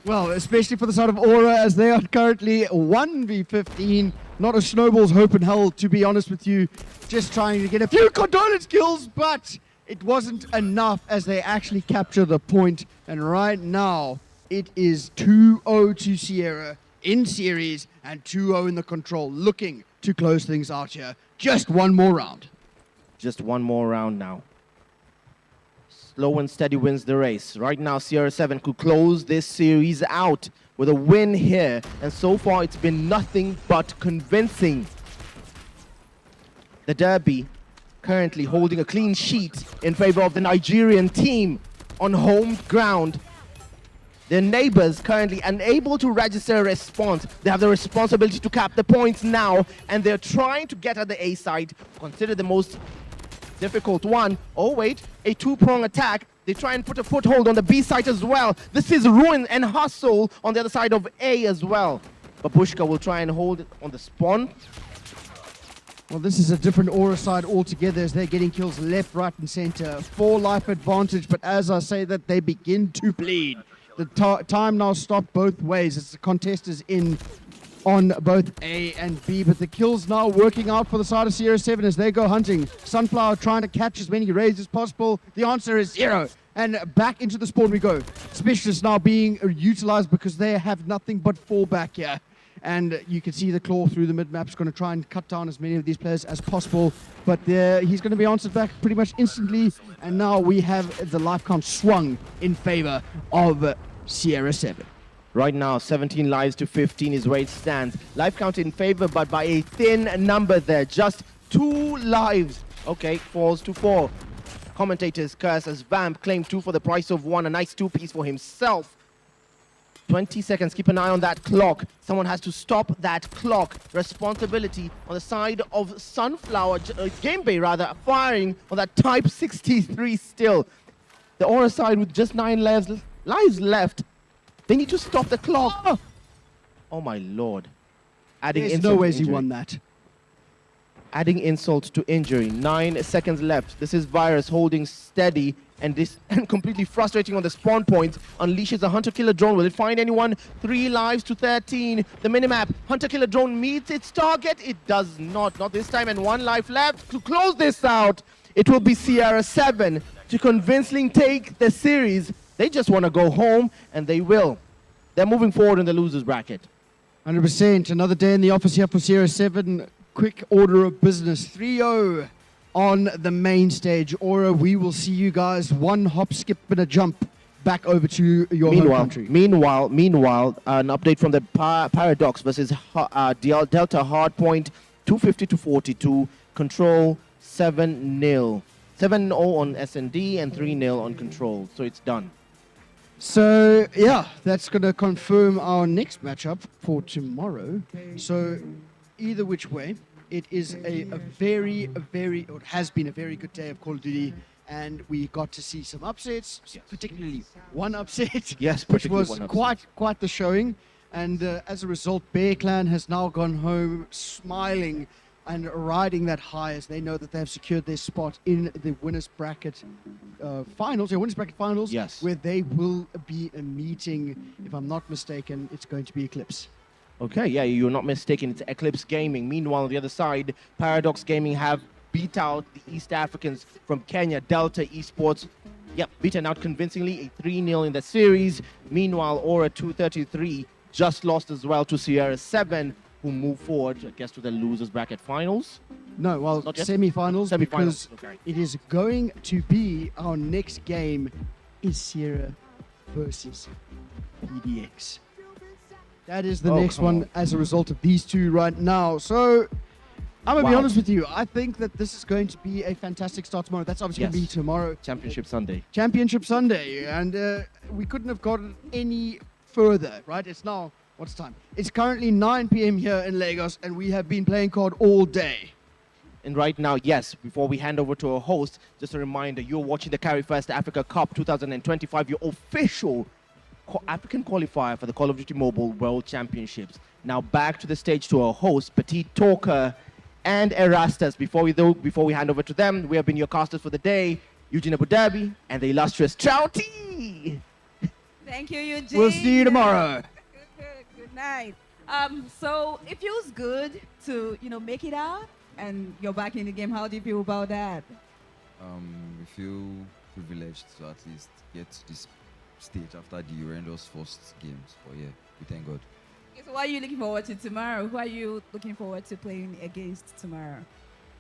Well, especially for the side of Aura, as they are currently 1v15. Not a snowball's hope in hell, to be honest with you. Just trying to get a few condolence kills, but it wasn't enough as they actually capture the point. And right now, it is 2-0 to Sierra in series and 2-0 in the control, looking to close things out here. Just one more round. Just one more round now. Slow and steady wins the race. Right now, Sierra 7 could close this series out with a win here. And so far, it's been nothing but convincing. The Derby currently holding a clean sheet in favor of the Nigerian team on home ground. Their neighbors currently unable to register a response. They have the responsibility to cap the points now, and they're trying to get at the A side, considered the most difficult one. Oh wait, a 2-prong attack. They try and put a foothold on the B side as well. This is ruin and hustle on the other side of A as well. Babushka will try and hold it on the spawn. Well, this is a different Aura side altogether as they're getting kills left, right, and center. 4 life advantage, but as I say that, they begin to bleed. The time now stopped both ways as the contest is in on both A and B, but the kills now working out for the side of Sierra 7 as they go hunting. Sunflower trying to catch as many raids as possible. The answer is 0. And back into the spawn we go. Specialists now being utilized because they have nothing but fallback here. And you can see the claw through the mid-map is going to try and cut down as many of these players as possible. But he's going to be answered back pretty much instantly. And now we have the life count swung in favor of Sierra 7. Right now, 17 lives to 15 is where it stands. Life count in favor, but by a thin number there. Just 2 lives. Okay, falls to 4. Commentators curse as Vamp claimed 2 for the price of 1. A nice 2-piece for himself. 20 seconds. Keep an eye on that clock. Someone has to stop that clock. Responsibility on the side of Sunflower, Game Bay rather, firing on that Type 63 still. The Aura side with just 9 lives left. They need to stop the clock. Oh my lord. There's no ways he won that. Adding insult to injury. 9 seconds left. This is Virus holding steady and completely frustrating on the spawn point. Unleashes a hunter-killer drone. Will it find anyone? 3 lives to 13. The minimap. Hunter-killer drone meets its target. It does not. Not this time. And 1 life left. To close this out, it will be Sierra 7 to convincingly take the series. They just want to go home, and they will. They're moving forward in the losers bracket. 100%. Another day in the office here for Sierra 7. Quick order of business. 3-0 on the main stage. Aura, we will see you guys 1 hop, skip, and a jump back over to your home country. Meanwhile, an update from the Paradox versus Delta Hardpoint, 250 to 42. Control 7-0. 7-0 on S&D and 3-0 on Control. So it's done. So, yeah, that's going to confirm our next matchup for tomorrow. So, either which way, it is it has been a very good day of Call of Duty, and we got to see some upsets, particularly one upset, yes, which was quite the showing. And as a result, Bear Clan has now gone home smiling and riding that high as they know that they have secured their spot in the winners bracket finals, winners bracket finals, Yes. where they will be meeting. If I'm not mistaken, it's going to be Eclipse. Okay, yeah, you're not mistaken. It's Eclipse Gaming. Meanwhile, on the other side, Paradox Gaming have beat out the East Africans from Kenya, Delta Esports. Yep, beaten out convincingly, a 3-0 in the series. Meanwhile, Aura 233 just lost as well to Sierra 7, who move forward, I guess, to the losers bracket finals. No, well, Not yet? semi-finals, Semi-finals, because okay. it is going to be our next game is Sierra versus PDX. That is the Oh, next come one on. as a result of these two right now. So, I'm going to be Wow. honest with you. I think that this is going to be a fantastic start tomorrow. That's obviously going to be Yes. tomorrow. Championship Sunday. Championship Sunday. And we couldn't have gotten any further, right? It's now, what's the time? It's currently 9 p.m. here in Lagos, and we have been playing COD all day. And right now, yes, before we hand over to our host, just a reminder, you're watching the Carry1st Africa Cup 2025, your official African qualifier for the Call of Duty Mobile World Championships. Now back to the stage to our host, Petit Talker and Erastus. Before we hand over to them, we have been your casters for the day, Eugene Abu Dhabi and the illustrious Trouty. Thank you, Eugene. We'll see you tomorrow. Good night. So it feels good to, make it out and you're back in the game. How do you feel about that? We feel privileged to at least get to this stage after the horrendous first games. But yeah, we thank God. Okay, so what are you looking forward to tomorrow? Who are you looking forward to playing against tomorrow?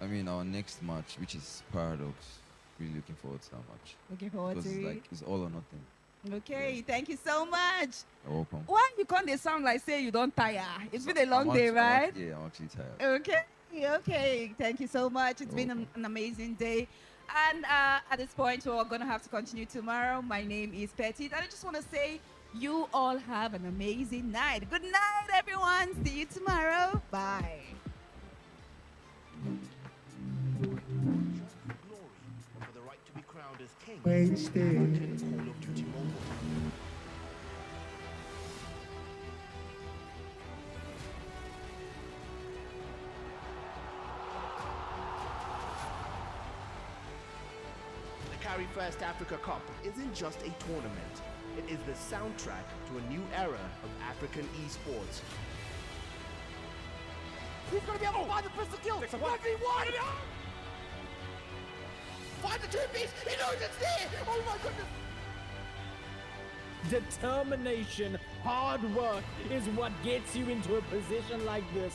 I mean, our next match, which is Paradox, really looking forward to that match. Looking forward Because to it's it. like it's all or nothing. Okay, thank you so much. You're welcome. Why you can't they sound like say you don't tire? It's been a long I'm day, act- right? Yeah, I'm actually tired. Okay. Thank you so much. It's been an amazing day. And at this point, we're going to have to continue tomorrow. My name is Petit. And I just want to say, you all have an amazing night. Good night, everyone. See you tomorrow. Bye. The Carry1st Africa Cup isn't just a tournament. It is the soundtrack to a new era of African esports. He's gonna be able to find the pistol kill. 1v1. Find the two-piece. He knows it's there. Oh my goodness. Determination, hard work is what gets you into a position like this.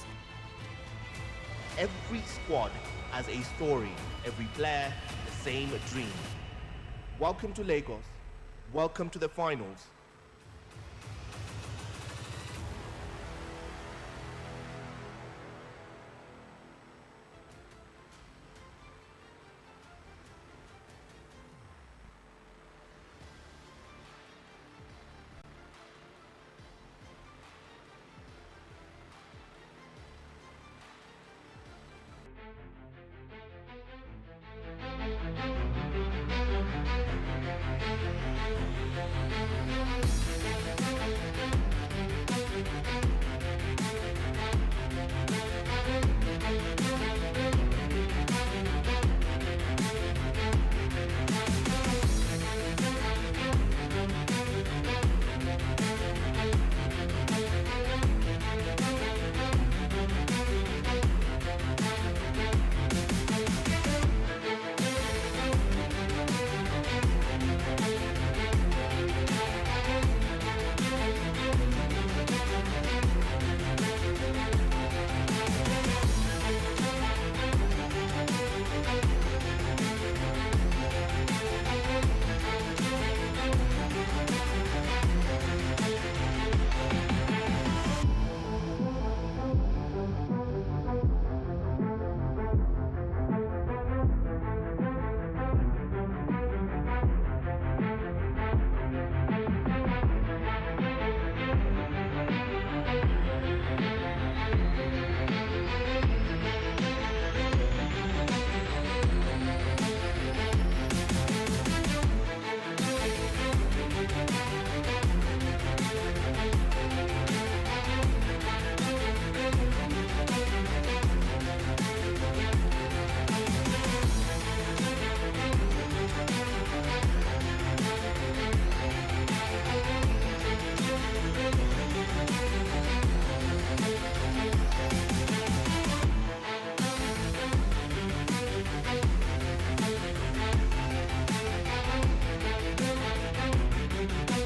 Every squad has a story. Every player the same dream. Welcome to Lagos. Welcome to the finals.